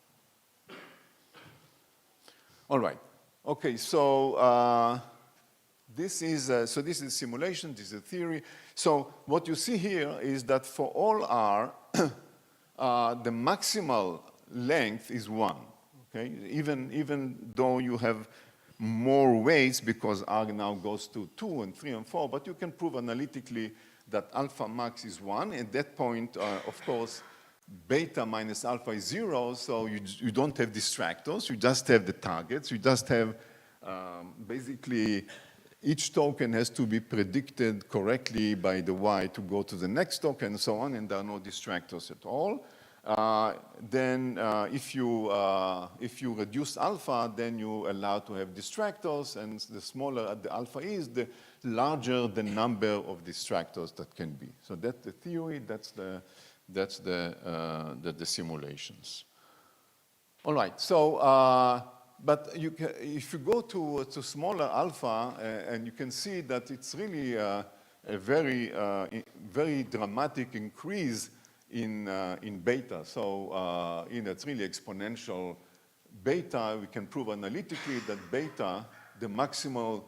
All right. Okay. So this is simulation. This is theory. So what you see here is that for all R, the maximal length is 1. Okay. Even though you have more weights because R now goes to 2 and 3 and 4, but you can prove analytically that alpha max is 1. At that point, of course, beta minus alpha is 0, so you don't have distractors. You just have the targets. You just have basically each token has to be predicted correctly by the Y to go to the next token and so on, and there are no distractors at all. Then if you reduce alpha, then you're allowed to have distractors, and the smaller the alpha is, the larger the number of distractors that can be. So that's the theory, that's the simulations. All right, so, but if you go to smaller alpha, and you can see that it's really a very dramatic increase in beta. So it's really exponential beta. We can prove analytically that beta, the maximal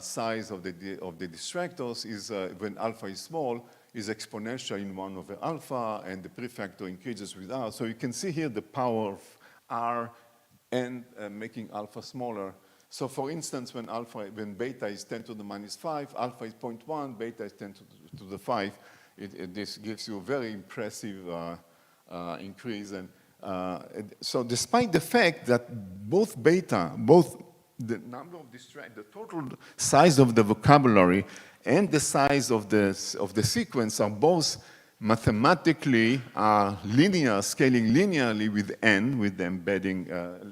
size of the distractors is when alpha is small, is exponential in 1 over alpha, and the prefactor increases with R. So you can see here the power of R and making alpha smaller. So for instance, when beta is 10 to the minus 5, alpha is 0.1, beta is 10 to the 5. This gives you a very impressive increase. And so despite the fact that both the number of the total size of the vocabulary and the size of the sequence are both mathematically linear, scaling linearly with n, with the embedding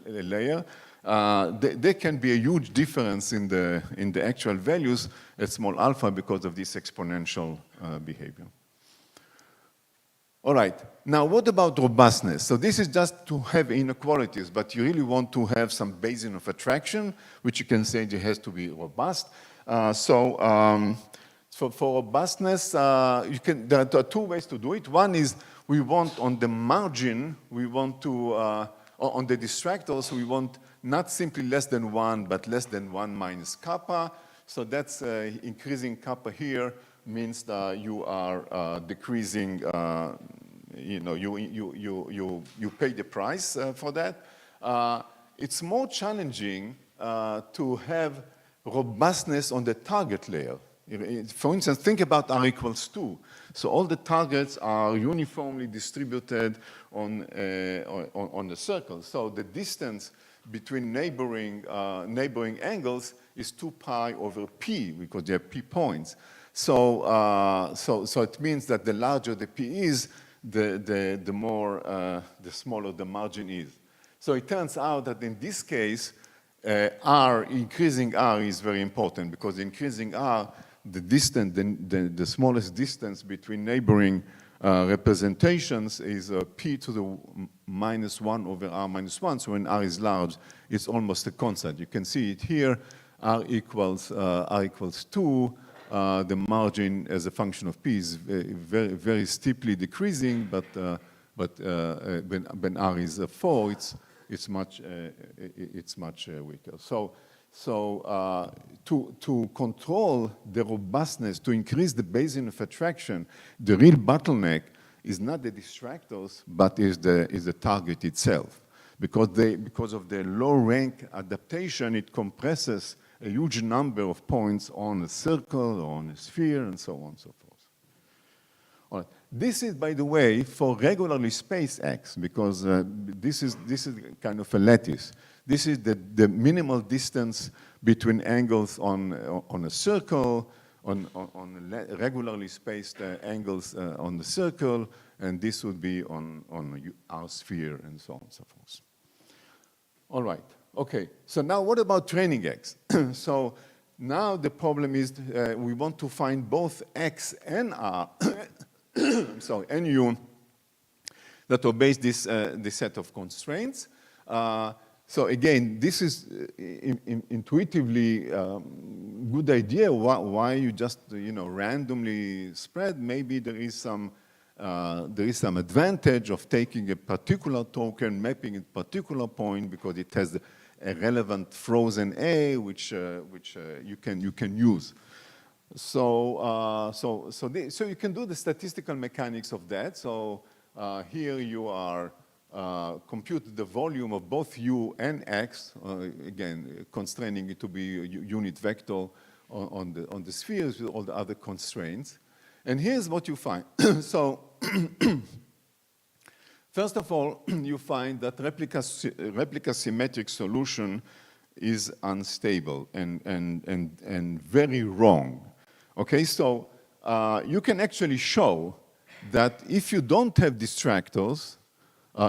layer, there can be a huge difference in the actual values at small alpha because of this exponential behavior. All right, now what about robustness? So this is just to have inequalities, but you really want to have some Bayesian of attraction, which you can say it has to be robust. So for robustness, there are 2 ways to do it. One is we want on the margin, we want to, on the distractors, we want not simply less than 1, but less than 1 minus kappa. So that's increasing kappa here means that you are decreasing you pay the price for that. It's more challenging to have robustness on the target layer. For instance, think about R equals 2. So all the targets are uniformly distributed on the circle. So the distance between neighboring angles is 2 pi over p, because they have p points. So it means that the larger the p is, the smaller the margin is. So it turns out that in this case, increasing R is very important, because increasing R, the smallest distance between neighboring representations is p to the minus 1 over R minus 1. So when R is large, it's almost a constant. You can see it here. R equals 2. The margin as a function of p is very, very steeply decreasing, but when R is 4, it's much weaker. So to control the robustness, to increase the basin of attraction, the real bottleneck is not the distractors, but is the target itself. Because of the low rank adaptation, it compresses a huge number of points on a circle or on a sphere, and so on and so forth. All right. This is, by the way, for regularly spaced X, because this is kind of a lattice. This is the minimal distance between angles on a circle, on regularly spaced angles on the circle, and this would be on our sphere, and so on and so forth. All right. Okay. So now what about training X? So now the problem is we want to find both X and R, sorry, and U, that obey this set of constraints. So again, this is intuitively good idea. Why you just randomly spread? Maybe there is some advantage of taking a particular token, mapping a particular point, because it has a relevant frozen A, which you can use. So you can do the statistical mechanics of that. So here you are compute the volume of both U and X, again constraining it to be a unit vector on the spheres with all the other constraints. And here's what you find. So first of all, you find that replica symmetric solution is unstable and very wrong. Okay, so you can actually show that if you don't have distractors,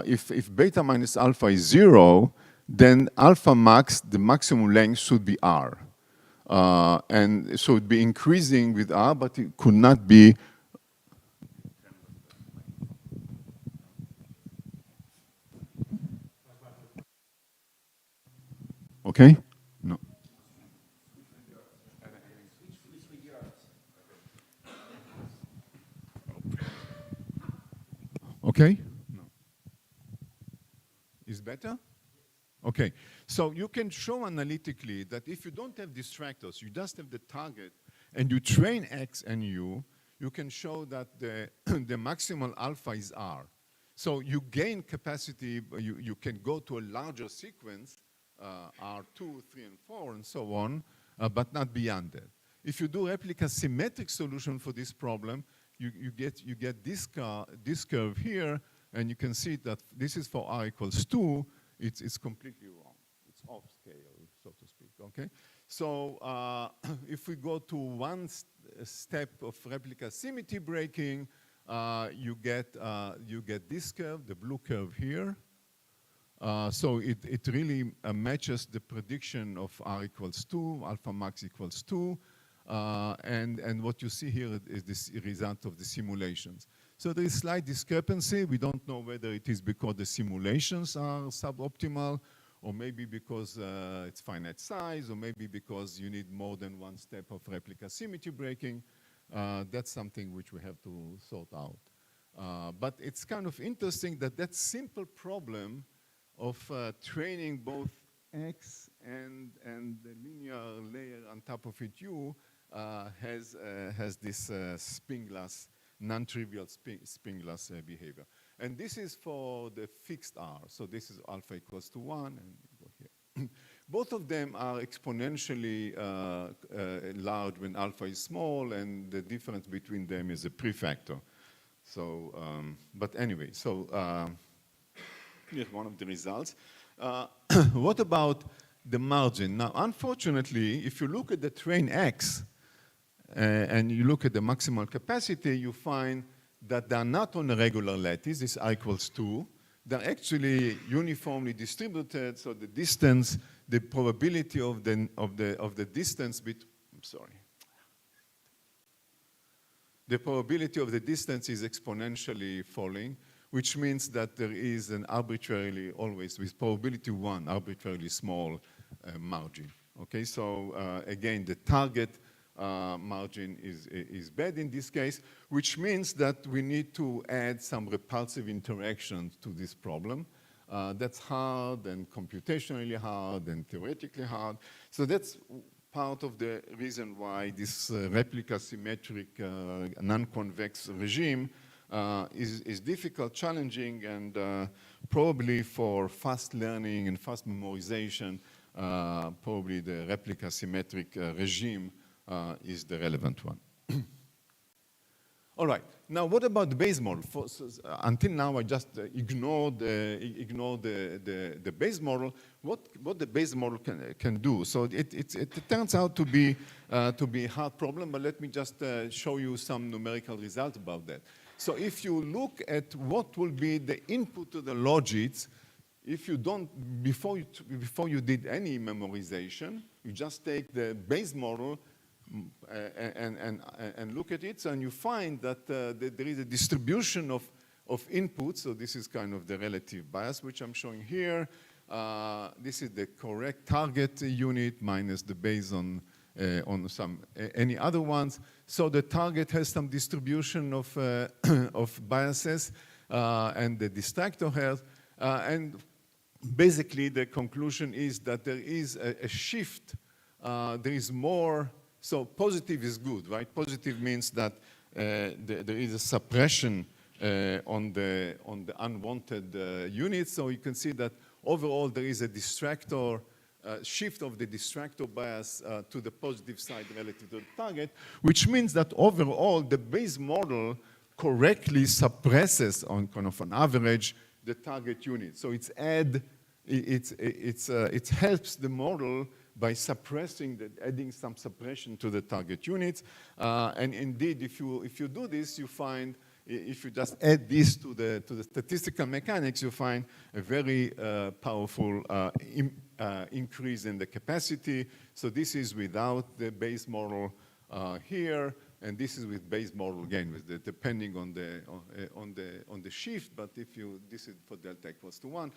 if beta minus alpha is 0, then alpha max, the maximum length, should be R. And so it would be increasing with R, but it could not be. Okay? No. Okay? No. Is better? Okay. So you can show analytically that if you don't have distractors, you just have the target, and you train X and U, you can show that the maximal alpha is R. So you gain capacity, you can go to a larger sequence, R2, 3, and 4, and so on, but not beyond that. If you do replica symmetric solution for this problem, you get this curve here, and you can see that this is for R equals 2. It's completely wrong. It's off scale, so to speak. Okay. So if we go to one step of replica symmetry breaking, you get this curve, the blue curve here. So it really matches the prediction of R equals 2, alpha max equals 2. And what you see here is this result of the simulations. So there is slight discrepancy. We don't know whether it is because the simulations are suboptimal, or maybe because it's finite size, or maybe because you need more than one step of replica symmetry breaking. That's something which we have to sort out. But it's kind of interesting that that simple problem of training both X and the linear layer on top of it U has this spin glass non-trivial spin glass behavior. And this is for the fixed R. So this is alpha equals to 1, and go here. Both of them are exponentially large when alpha is small, and the difference between them is a prefactor. So, but anyway, so here's one of the results. What about the margin? Now, unfortunately, if you look at the train X and you look at the maximal capacity, you find that they are not on a regular lattice, this I equals 2. They're actually uniformly distributed, so the distance, the probability of the distance the probability of the distance is exponentially falling, which means that there is an arbitrarily, always with probability 1, arbitrarily small margin. Okay, so again, the target margin is bad in this case, which means that we need to add some repulsive interactions to this problem. That's hard and computationally hard and theoretically hard. So that's part of the reason why this replica symmetric non-convex regime is difficult, challenging, and probably for fast learning and fast memorization, probably the replica symmetric regime is the relevant one. All right, now what about the Bayes model? Until now I just ignored the Bayes model. What the Bayes model can do? So it turns out to be a hard problem, but let me just show you some numerical results about that. So if you look at what will be the input to the logits, if you don't, before you did any memorization, you just take the Bayes model and look at it, and you find that there is a distribution of inputs. So this is kind of the relative bias, which I'm showing here. This is the correct target unit minus the Bayes on some any other ones. So the target has some distribution of biases, and the distractor has. And basically, the conclusion is that there is a shift. There is more. So positive is good, right? Positive means that there is a suppression on the unwanted units. So you can see that overall there is a distractor, shift of the distractor bias to the positive side relative to the target, which means that overall the Bayes model correctly suppresses on kind of an average the target unit. So it helps the model by suppressing, adding some suppression to the target units. And indeed, if you do this, you find, if you just add this to the statistical mechanics, you find a very powerful increase in the capacity. So this is without the Bayes model here, and this is with Bayes model again, with the, depending on the shift. But if you, this is for delta equals to 1.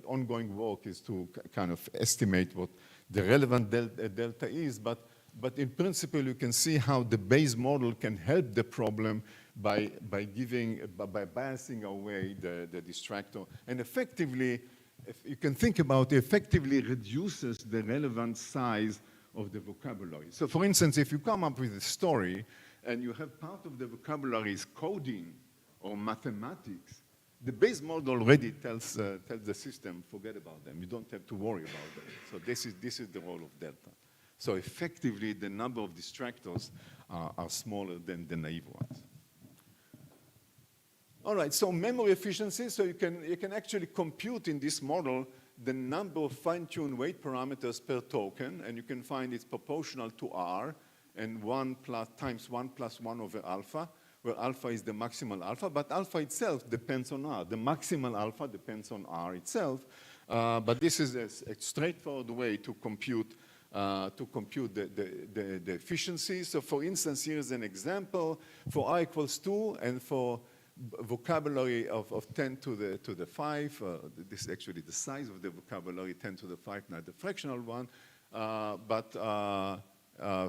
Ongoing work is to kind of estimate what the relevant delta is, but in principle you can see how the Bayes model can help the problem by biasing away the distractor, and effectively, if you can think about it, effectively reduces the relevant size of the vocabulary. So for instance, if you come up with a story and you have part of the vocabulary is coding or mathematics, the Bayes model already tells the system, forget about them. You don't have to worry about them. So this is the role of delta. So effectively, the number of distractors are smaller than the naive ones. All right, so memory efficiency. So you can actually compute in this model the number of fine-tuned weight parameters per token, and you can find it's proportional to R, and 1 times 1 plus 1 over alpha, where alpha is the maximal alpha, but alpha itself depends on R. The maximal alpha depends on R itself, but this is a straightforward way to compute the efficiency. So for instance, here's an example for I equals 2 and for vocabulary of 10 to the 5. This is actually the size of the vocabulary, 10 to the 5, not the fractional one, but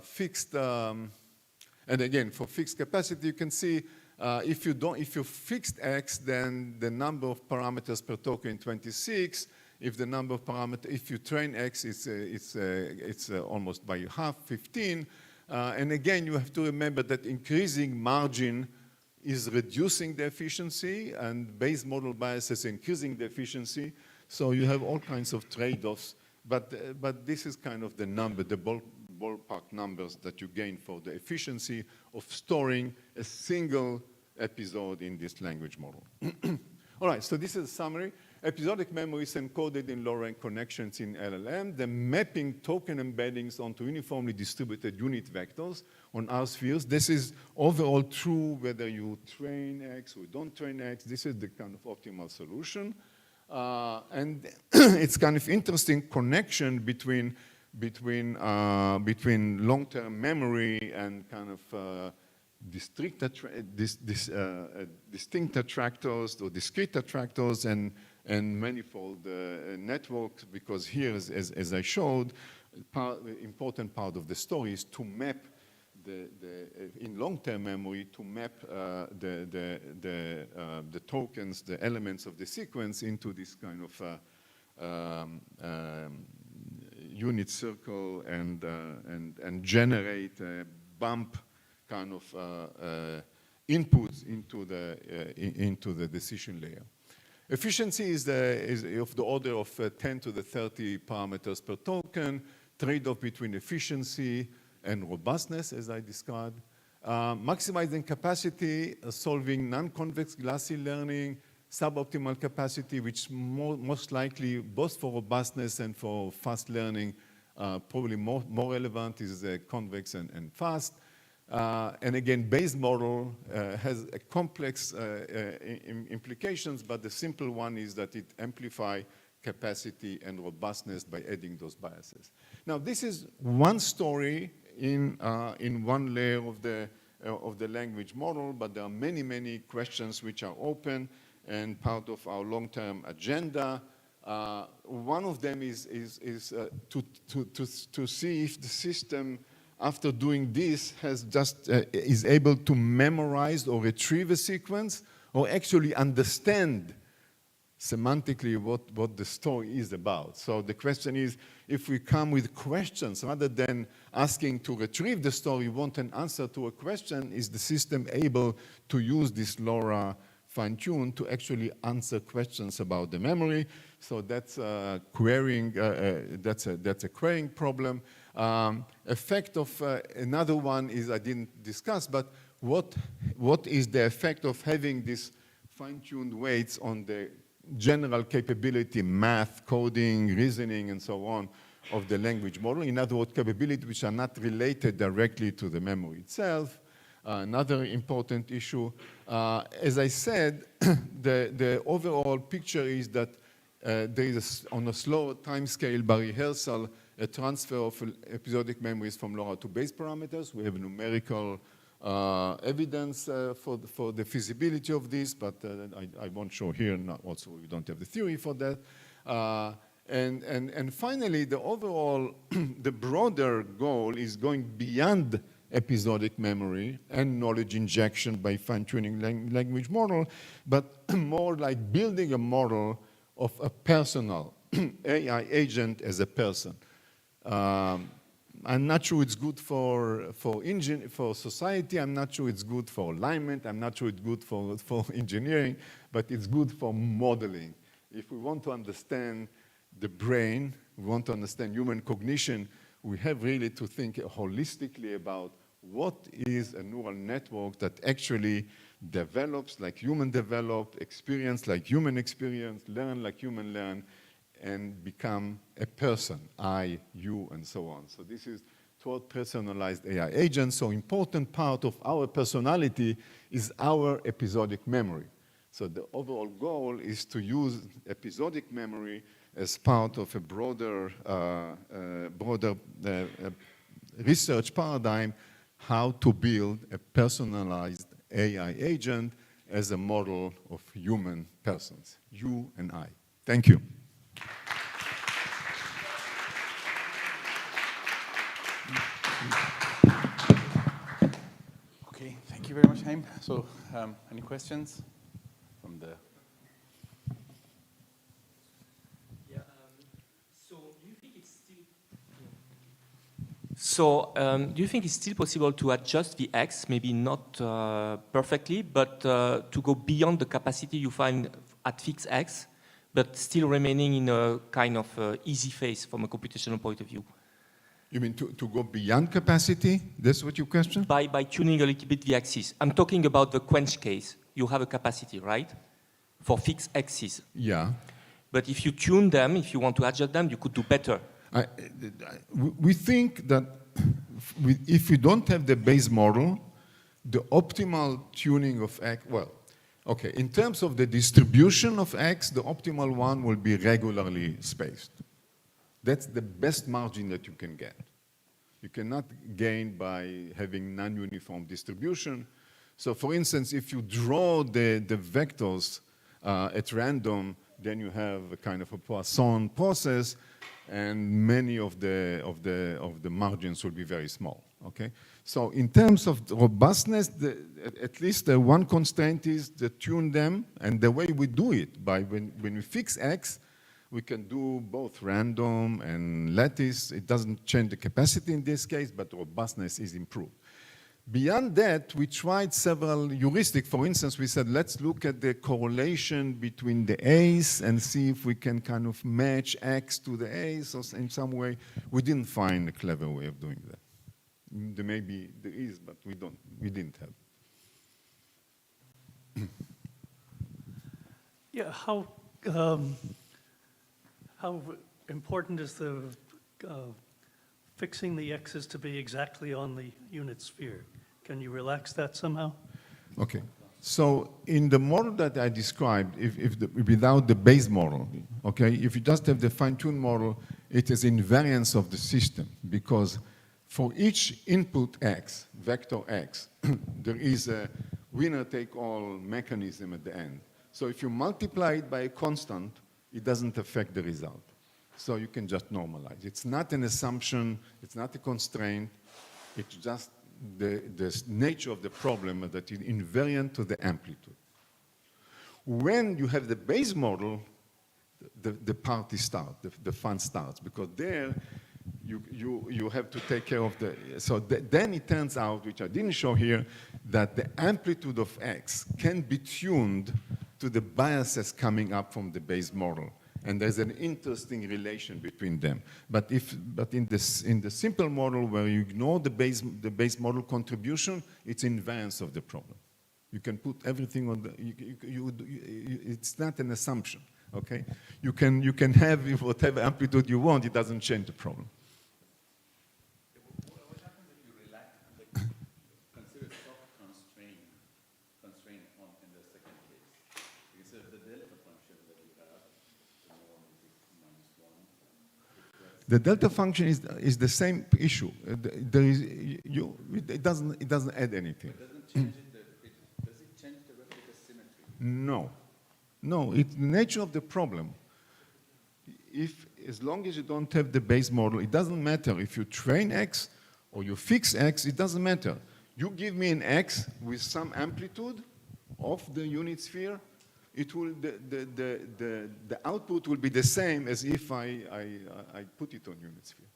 fixed. And again, for fixed capacity, you can see if you fixed X, then the number of parameters per token 26. If the number of parameters, if you train X, it's almost by half, 15. And again, you have to remember that increasing margin is reducing the efficiency, and base model bias is increasing the efficiency. So you have all kinds of trade-offs, but this is kind of the number, the ballpark numbers that you gain for the efficiency of storing a single episode in this language model. All right, so this is a summary. Episodic memory is encoded in low-rank connections in LLM. The mapping token embeddings onto uniformly distributed unit vectors on R spheres. This is overall true whether you train X or don't train X. This is the kind of optimal solution. And it's kind of interesting connection between long-term memory and kind of distinct attractors or discrete attractors and manifold networks, because here, as I showed, the important part of the story is to map in long-term memory, to map the tokens, the elements of the sequence into this kind of unit circle and generate a bump kind of inputs into the decision layer. Efficiency is of the order of 10 to the 30 parameters per token, trade-off between efficiency and robustness, as I described. Maximizing capacity, solving non-convex glassy learning, suboptimal capacity, which most likely, both for robustness and for fast learning, probably more relevant is convex and fast. And again, base model has a complex implications, but the simple one is that it amplifies capacity and robustness by adding those biases. Now, this is one story in one layer of the language model, but there are many, many questions which are open and part of our long-term agenda. One of them is to see if the system, after doing this, is able to memorize or retrieve a sequence, or actually understand semantically what the story is about. So the question is, if we come with questions, rather than asking to retrieve the story, want an answer to a question, is the system able to use this LoRa fine-tune to actually answer questions about the memory? So that's querying. That's a querying problem. Effect of another one is I didn't discuss, but what is the effect of having these fine-tuned weights on the general capability, math, coding, reasoning, and so on, of the language model? In other words, capabilities which are not related directly to the memory itself. Another important issue. As I said, the overall picture is that there is, on a slow time scale by rehearsal, a transfer of episodic memories from LoRa to base parameters. We have numerical evidence for the feasibility of this, but I won't show here. Also, we don't have the theory for that. And finally, the overall, the broader goal is going beyond episodic memory and knowledge injection by fine-tuning language model, but more like building a model of a personal AI agent as a person. I'm not sure it's good for society. I'm not sure it's good for alignment. I'm not sure it's good for engineering, but it's good for modeling. If we want to understand the brain, we want to understand human cognition, we have really to think holistically about what is a neural network that actually develops like human develop, experience like human experience, learn like human learn, and become a person, I, you, and so on. So this is toward personalized AI agents. So important part of our personality is our episodic memory. So the overall goal is to use episodic memory as part of a broader research paradigm, how to build a personalized AI agent as a model of human persons, you and I. Thank you. Okay, thank you very much, Haim. So, any questions from the? So do you think it's still possible to adjust the X, maybe not perfectly, but to go beyond the capacity you find at fixed X, but still remaining in a kind of easy phase from a computational point of view? You mean to go beyond capacity? That's what your question? By tuning a little bit the axis. I'm talking about the quench case. You have a capacity, right? For fixed axes. Yeah. But if you tune them, if you want to adjust them, you could do better. We think that if you don't have the base model, the optimal tuning of X, well, okay, in terms of the distribution of X, the optimal one will be regularly spaced. That's the best margin that you can get. You cannot gain by having non-uniform distribution. So for instance, if you draw the vectors at random, then you have a kind of a Poisson process, and many of the margins will be very small. Okay, so in terms of robustness, at least the one constraint is to tune them, and the way we do it by when we fix X, we can do both random and lattice. It doesn't change the capacity in this case, but robustness is improved. Beyond that, we tried several heuristics. For instance, we said, let's look at the correlation between the A's and see if we can kind of match X to the A's or in some way. We didn't find a clever way of doing that. Maybe there is, but we didn't have. Yeah, how important is the fixing the X's to be exactly on the unit sphere? Can you relax that somehow? Okay. So in the model that I described, without the base model, okay, if you just have the fine-tuned model, it is invariance of the system, because for each input X, vector X, there is a winner-take-all mechanism at the end. So if you multiply it by a constant, it doesn't affect the result. So you can just normalize. It's not an assumption, it's not a constraint, it's just the nature of the problem that is invariant to the amplitude. When you have the base model, the party starts, the fun starts, because there you have to take care of the, so then it turns out, which I didn't show here, that the amplitude of X can be tuned to the biases coming up from the base model. And there's an interesting relation between them. But in the simple model where you ignore the base model contribution, it's invariance of the problem. You can put everything on the. It's not an assumption. Okay, you can have whatever amplitude you want. It doesn't change the problem. What happens if you relax, consider soft constraint in the second case? Because the delta function that you have. The delta function is the same issue. It doesn't add anything. But does it change the replica symmetry? No, it's the nature of the problem. As long as you don't have the base model, it doesn't matter if you train X or you fix X. It doesn't matter. You give me an X with some amplitude of the unit sphere. It will the output will be the same as if I put it on unit sphere,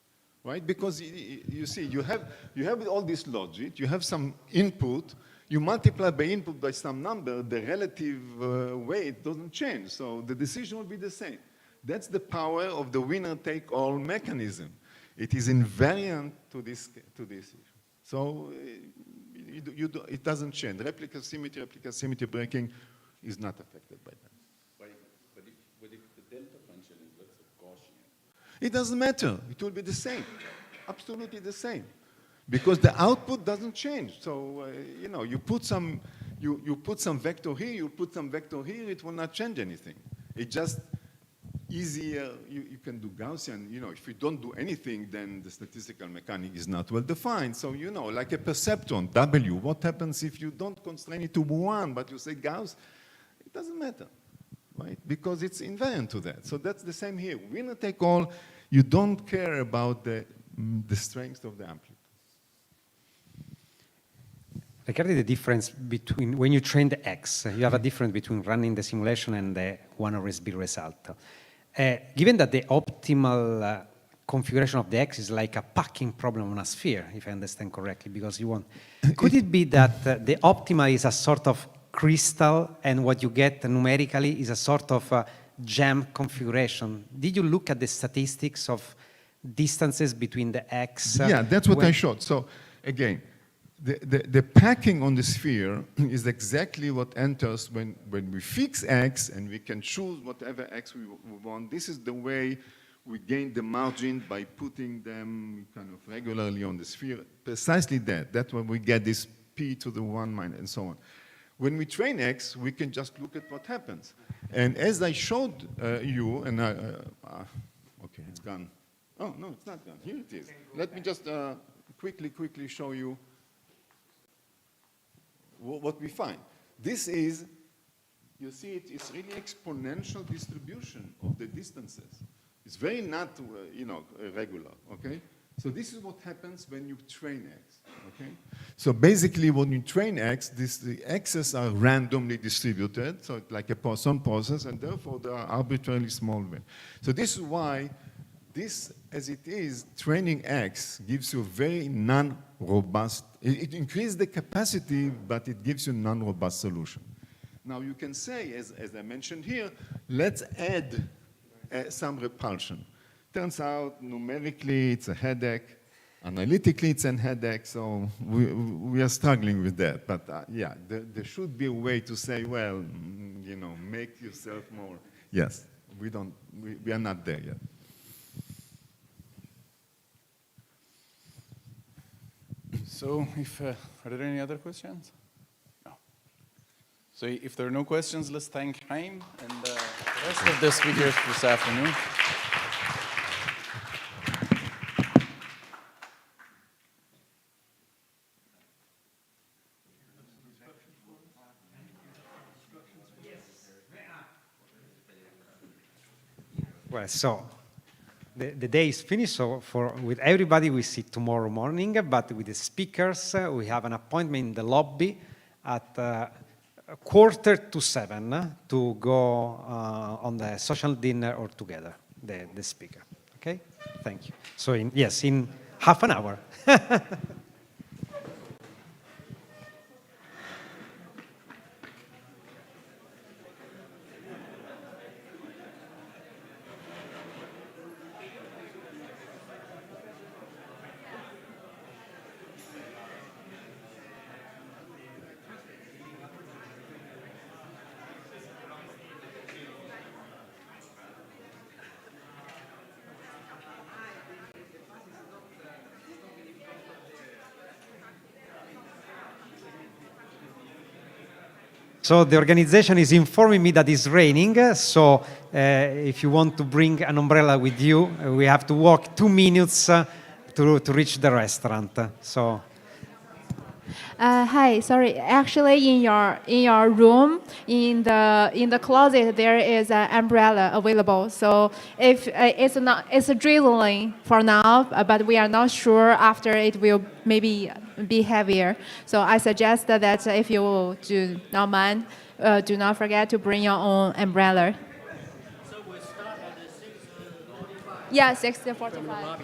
right? Because you see, you have all this logic, you have some input, you multiply by input by some number, the relative weight doesn't change, so the decision will be the same. That's the power of the winner-take-all mechanism. It is invariant to this issue. So it doesn't change. Replica symmetry breaking is not affected by that. But if the delta function is, let's say, Gaussian? It doesn't matter. It will be the same, absolutely the same, because the output doesn't change. So you put some vector here, you put some vector here. It will not change anything. It's just easier. You can do Gaussian. If you don't do anything, then the statistical mechanic is not well defined. So like a perceptron W. What happens if you don't constrain it to 1, but you say Gauss? It doesn't matter, right? Because it's invariant to that. So that's the same here. Winner take all. You don't care about the strength of the amplitude. Regarding the difference between when you train the X, you have a difference between running the simulation and the 1 over SB result. Given that the optimal configuration of the X is like a packing problem on a sphere, if I understand correctly, because you want... Could it be that the optimal is a sort of crystal and what you get numerically is a sort of gem configuration? Did you look at the statistics of distances between the X? Yeah, that's what I showed. So again, the packing on the sphere is exactly what enters when we fix X and we can choose whatever X we want. This is the way we gain the margin by putting them kind of regularly on the sphere. Precisely that. That's when we get this P to the 1 minus and so on. When we train X, we can just look at what happens. And as I showed you, and okay, it's gone. Oh, no, it's not gone. Here it is. Let me just quickly show you what we find. This is, you see it's really exponential distribution of the distances. It's very not, regular, okay? So this is what happens when you train X, okay? So basically when you train X, the X's are randomly distributed, so it's like a Poisson process, and therefore they are arbitrarily small. So this is why this, as it is, training X gives you a very non-robust, it increases the capacity, but it gives you a non-robust solution. Now you can say, as I mentioned here, let's add some repulsion. Turns out numerically it's a headache, analytically it's a headache, so we are struggling with that. But yeah, there should be a way to say, well, make yourself more. Yes, we are not there yet. So, are there any other questions? No. So, if there are no questions, let's thank Chaim and the rest of the speakers this afternoon. Well, so the day is finished, so with everybody we see tomorrow morning, but with the speakers we have an appointment in the lobby at 6:45 to go on the social dinner or together, the speaker. Okay? Thank you. So in half an hour. So the organization is informing me that it's raining, so if you want to bring an umbrella with you, we have to walk 2 minutes to reach the restaurant. So. Hi, sorry. Actually, in your room, in the closet, there is an umbrella available. So if it's drizzling for now, but we are not sure after it will maybe be heavier. So I suggest that if you do not mind, do not forget to bring your own umbrella. So we start at 6:45. Yeah, 6:45.